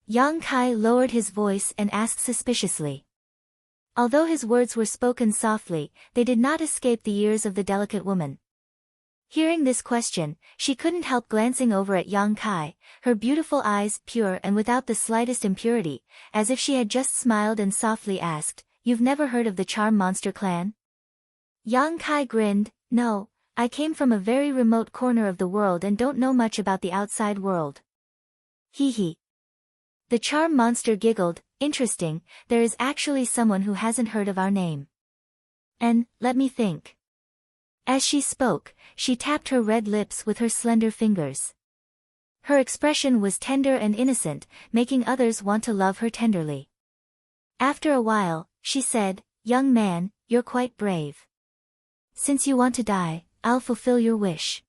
Yang Kai lowered his voice and asked suspiciously. Although his words were spoken softly, they did not escape the ears of the delicate woman. Hearing this question, she couldn't help glancing over at Yang Kai, her beautiful eyes pure and without the slightest impurity, as if she had just smiled and softly asked, "You've never heard of the Charm Monster clan?" Yang Kai grinned, "No, I came from a very remote corner of the world and don't know much about the outside world." Hee hee. The Charm Monster giggled, "Interesting, there is actually someone who hasn't heard of our name. And, let me think." As she spoke, she tapped her red lips with her slender fingers. Her expression was tender and innocent, making others want to love her tenderly. After a while, she said, "Young man, you're quite brave. Since you want to die, I'll fulfill your wish.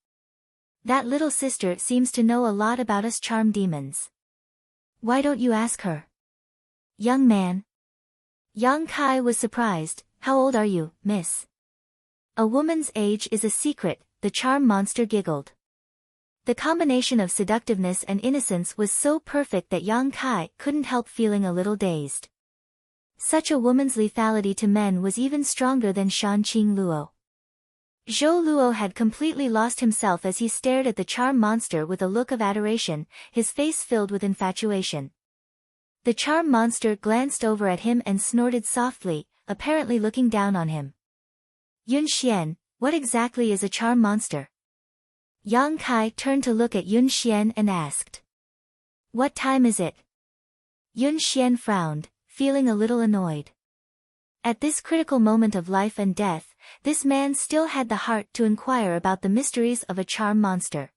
That little sister seems to know a lot about us charm demons. Why don't you ask her?" "Young man." Yang Kai was surprised, "How old are you, miss?" "A woman's age is a secret," the charm monster giggled. The combination of seductiveness and innocence was so perfect that Yang Kai couldn't help feeling a little dazed. Such a woman's lethality to men was even stronger than Shanqing Luo. Zhou Luo had completely lost himself as he stared at the charm monster with a look of adoration, his face filled with infatuation. The charm monster glanced over at him and snorted softly, apparently looking down on him. "Yun Xian, what exactly is a charm monster?" Yang Kai turned to look at Yun Xian and asked. "What time is it?" Yun Xian frowned, feeling a little annoyed. At this critical moment of life and death, this man still had the heart to inquire about the mysteries of a charm monster.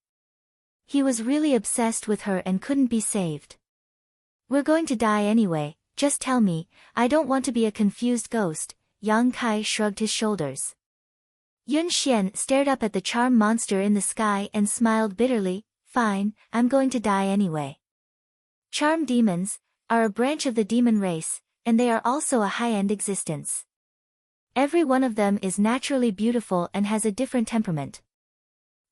He was really obsessed with her and couldn't be saved. "We're going to die anyway, just tell me, I don't want to be a confused ghost." Yang Kai shrugged his shoulders. Yun Xian stared up at the charm monster in the sky and smiled bitterly, "Fine, I'm going to die anyway." Charm demons are a branch of the demon race, and they are also a high-end existence. Every one of them is naturally beautiful and has a different temperament.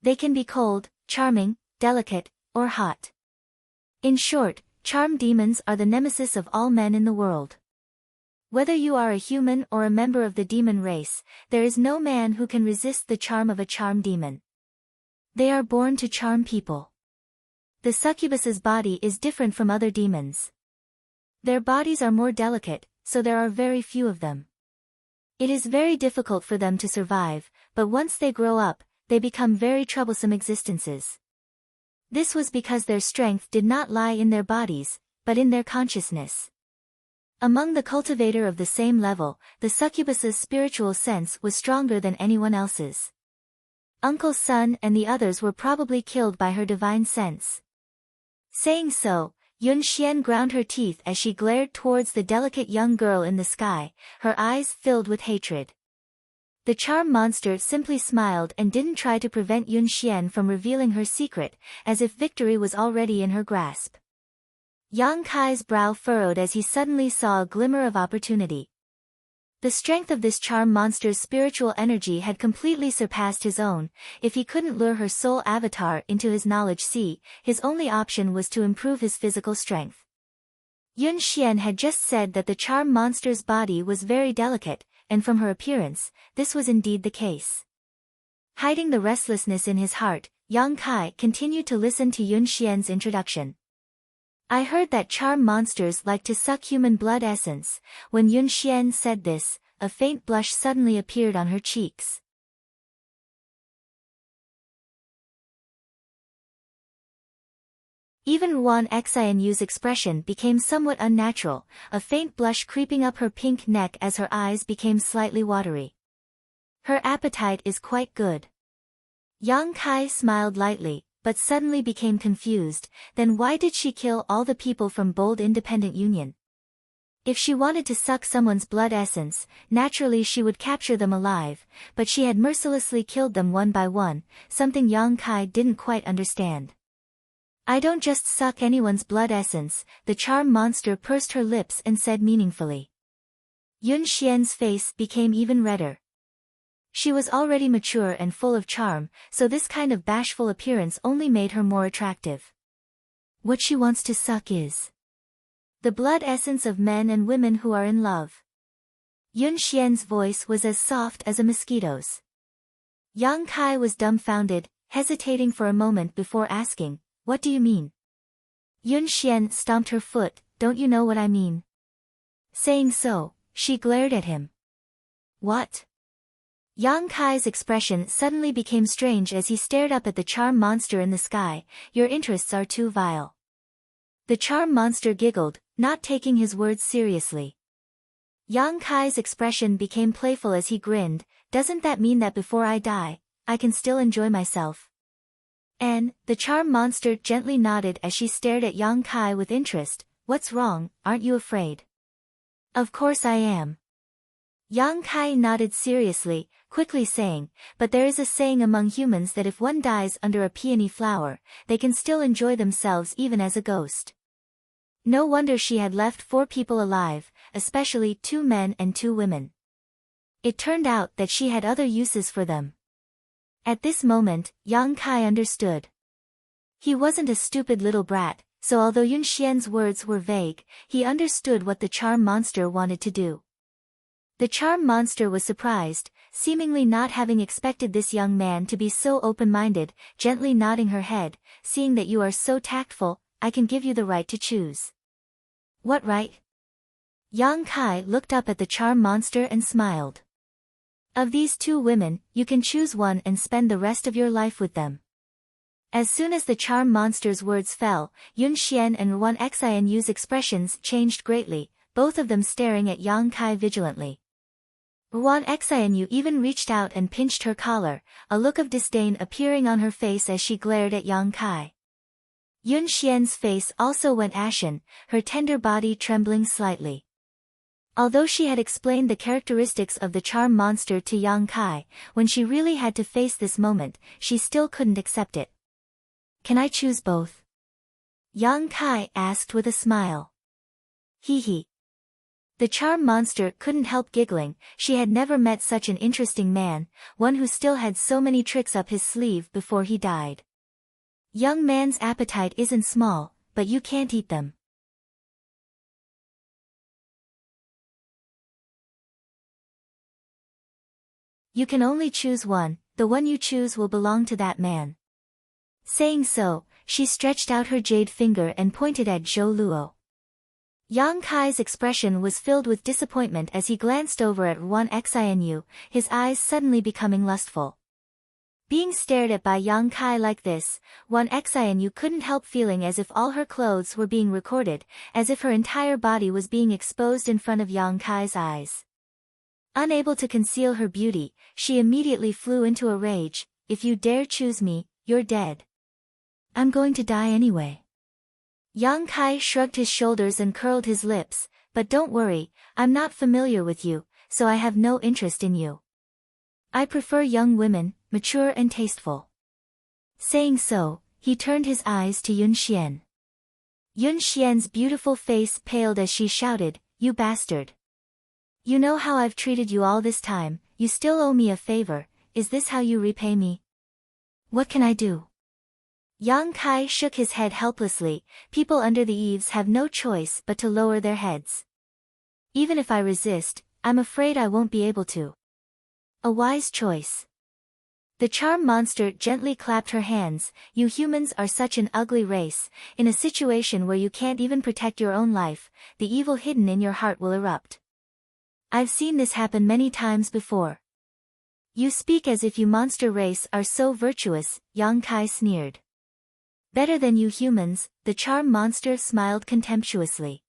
They can be cold, charming, delicate, or hot. In short, charm demons are the nemesis of all men in the world. Whether you are a human or a member of the demon race, there is no man who can resist the charm of a charm demon. They are born to charm people. The succubus's body is different from other demons. Their bodies are more delicate, so there are very few of them. It is very difficult for them to survive, but once they grow up, they become very troublesome existences. This was because their strength did not lie in their bodies, but in their consciousness. Among the cultivator of the same level, the succubus's spiritual sense was stronger than anyone else's. Uncle Sun and the others were probably killed by her divine sense. Saying so, Yun Xian ground her teeth as she glared towards the delicate young girl in the sky, her eyes filled with hatred. The charm monster simply smiled and didn't try to prevent Yun Xian from revealing her secret, as if victory was already in her grasp. Yang Kai's brow furrowed as he suddenly saw a glimmer of opportunity. The strength of this charm monster's spiritual energy had completely surpassed his own. If he couldn't lure her soul avatar into his knowledge sea, his only option was to improve his physical strength. Yun Xian had just said that the charm monster's body was very delicate, and from her appearance, this was indeed the case. Hiding the restlessness in his heart, Yang Kai continued to listen to Yun Xian's introduction. I heard that charm monsters like to suck human blood essence. When Yun Xian said this, a faint blush suddenly appeared on her cheeks. Even Wan Xianyu's expression became somewhat unnatural, a faint blush creeping up her pink neck as her eyes became slightly watery. Her appetite is quite good. Yang Kai smiled lightly, but suddenly became confused. Then why did she kill all the people from Bold Independent Union? If she wanted to suck someone's blood essence, naturally she would capture them alive, but she had mercilessly killed them one by one, something Yang Kai didn't quite understand. I don't just suck anyone's blood essence, the charm monster pursed her lips and said meaningfully. Yun Xian's face became even redder. She was already mature and full of charm, so this kind of bashful appearance only made her more attractive. What she wants to suck is the blood essence of men and women who are in love. Yun Xian's voice was as soft as a mosquito's. Yang Kai was dumbfounded, hesitating for a moment before asking, "What do you mean?" Yun Xian stomped her foot, "Don't you know what I mean?" Saying so, she glared at him. What? Yang Kai's expression suddenly became strange as he stared up at the charm monster in the sky. "Your interests are too vile." The charm monster giggled, not taking his words seriously. Yang Kai's expression became playful as he grinned. "Doesn't that mean that before I die, I can still enjoy myself?" And the charm monster gently nodded as she stared at Yang Kai with interest. "What's wrong, aren't you afraid?" "Of course I am." Yang Kai nodded seriously, quickly saying, "But there is a saying among humans that if one dies under a peony flower, they can still enjoy themselves even as a ghost." No wonder she had left 4 people alive, especially 2 men and 2 women. It turned out that she had other uses for them. At this moment, Yang Kai understood. He wasn't a stupid little brat, so although Yun Xian's words were vague, he understood what the charm monster wanted to do. The charm monster was surprised, seemingly not having expected this young man to be so open-minded, gently nodding her head. "Seeing that you are so tactful, I can give you the right to choose." "What right?" Yang Kai looked up at the charm monster and smiled. "Of these 2 women, you can choose one and spend the rest of your life with them." As soon as the charm monster's words fell, Yun Xian and Wan Xianyu's expressions changed greatly, both of them staring at Yang Kai vigilantly. Wan Xianyu even reached out and pinched her collar, a look of disdain appearing on her face as she glared at Yang Kai. Yun Xian's face also went ashen, her tender body trembling slightly. Although she had explained the characteristics of the charm monster to Yang Kai, when she really had to face this moment, she still couldn't accept it. "Can I choose both?" Yang Kai asked with a smile. "Hee hee." The charm monster couldn't help giggling. She had never met such an interesting man, one who still had so many tricks up his sleeve before he died. "Young man's appetite isn't small, but you can't eat them." "You can only choose one, the one you choose will belong to that man." Saying so, she stretched out her jade finger and pointed at Zhou Luo. Yang Kai's expression was filled with disappointment as he glanced over at Wan Xianyu, his eyes suddenly becoming lustful. Being stared at by Yang Kai like this, Wan Xianyu couldn't help feeling as if all her clothes were being recorded, as if her entire body was being exposed in front of Yang Kai's eyes. Unable to conceal her beauty, she immediately flew into a rage. "If you dare choose me, you're dead." "I'm going to die anyway." Yang Kai shrugged his shoulders and curled his lips. "But don't worry, I'm not familiar with you, so I have no interest in you. I prefer young women, mature and tasteful." Saying so, he turned his eyes to Yun Xian. Yun Xian's beautiful face paled as she shouted, "You bastard! You know how I've treated you all this time, you still owe me a favor, is this how you repay me? What can I do?" Yang Kai shook his head helplessly. People under the eaves have no choice but to lower their heads. "Even if I resist, I'm afraid I won't be able to." "A wise choice." The charm monster gently clapped her hands. You humans are such an ugly race. In a situation where you can't even protect your own life, the evil hidden in your heart will erupt. I've seen this happen many times before. You speak as if you monster race are so virtuous, Yang Kai sneered. Better than you humans, the charm monster smiled contemptuously.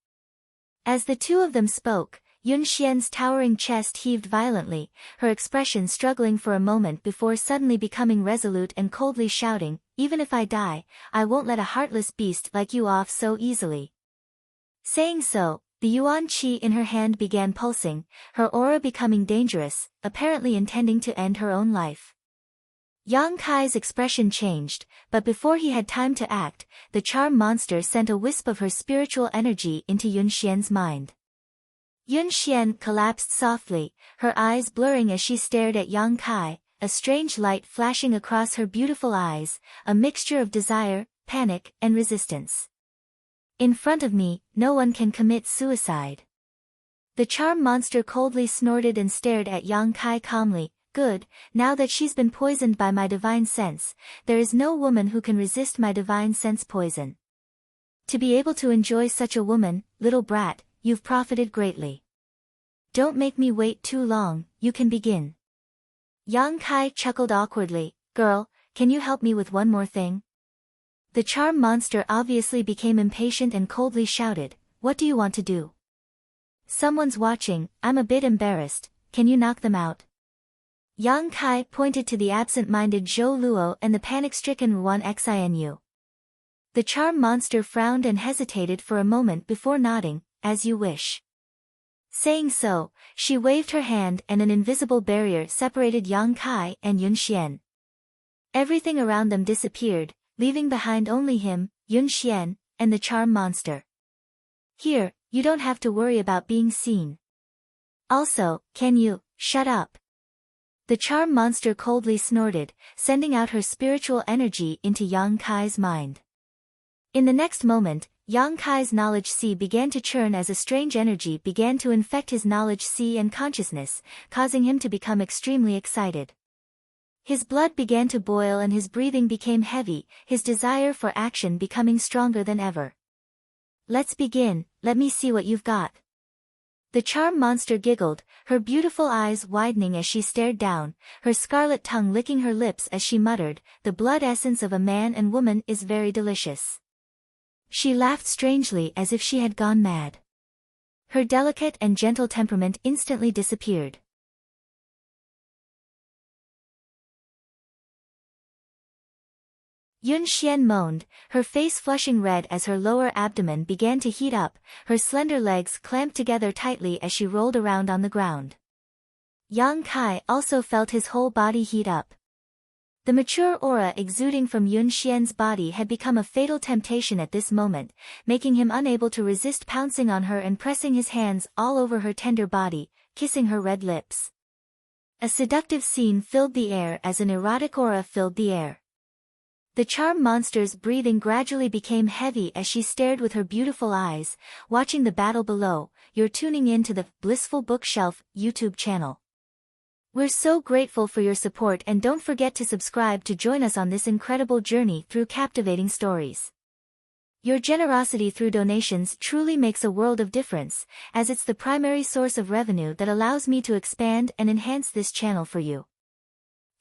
As the two of them spoke, Yun Xian's towering chest heaved violently, her expression struggling for a moment before suddenly becoming resolute and coldly shouting, "Even if I die, I won't let a heartless beast like you off so easily." Saying so, the yuan qi in her hand began pulsing, her aura becoming dangerous, apparently intending to end her own life. Yang Kai's expression changed, but before he had time to act, the charm monster sent a wisp of her spiritual energy into Yun Xian's mind. Yun Xian collapsed softly, her eyes blurring as she stared at Yang Kai, a strange light flashing across her beautiful eyes, a mixture of desire, panic, and resistance. In front of me, no one can commit suicide. The charm monster coldly snorted and stared at Yang Kai calmly. Good, now that she's been poisoned by my divine sense, there is no woman who can resist my divine sense poison. To be able to enjoy such a woman, little brat, you've profited greatly. Don't make me wait too long, you can begin. Yang Kai chuckled awkwardly. Girl, can you help me with one more thing? The charm monster obviously became impatient and coldly shouted, what do you want to do? Someone's watching, I'm a bit embarrassed, can you knock them out? Yang Kai pointed to the absent-minded Zhou Luo and the panic-stricken Ruan Xinu. The charm monster frowned and hesitated for a moment before nodding, as you wish. Saying so, she waved her hand and an invisible barrier separated Yang Kai and Yun Xian. Everything around them disappeared, leaving behind only him, Yun Xian, and the charm monster. Here, you don't have to worry about being seen. Also, can you, shut up? The charm monster coldly snorted, sending out her spiritual energy into Yang Kai's mind. In the next moment, Yang Kai's knowledge sea began to churn as a strange energy began to infect his knowledge sea and consciousness, causing him to become extremely excited. His blood began to boil and his breathing became heavy, his desire for action becoming stronger than ever. Let's begin, let me see what you've got. The charm monster giggled, her beautiful eyes widening as she stared down, her scarlet tongue licking her lips as she muttered, the blood essence of a man and woman is very delicious. She laughed strangely as if she had gone mad. Her delicate and gentle temperament instantly disappeared. Yun Xian moaned, her face flushing red as her lower abdomen began to heat up, her slender legs clamped together tightly as she rolled around on the ground. Yang Kai also felt his whole body heat up. The mature aura exuding from Yun Xian's body had become a fatal temptation at this moment, making him unable to resist pouncing on her and pressing his hands all over her tender body, kissing her red lips. A seductive scene filled the air as an erotic aura filled the air. The charm monster's breathing gradually became heavy as she stared with her beautiful eyes, watching the battle below. You're tuning in to the Blissful Bookshelf YouTube channel. We're so grateful for your support and don't forget to subscribe to join us on this incredible journey through captivating stories. Your generosity through donations truly makes a world of difference, as it's the primary source of revenue that allows me to expand and enhance this channel for you.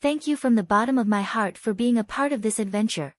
Thank you from the bottom of my heart for being a part of this adventure.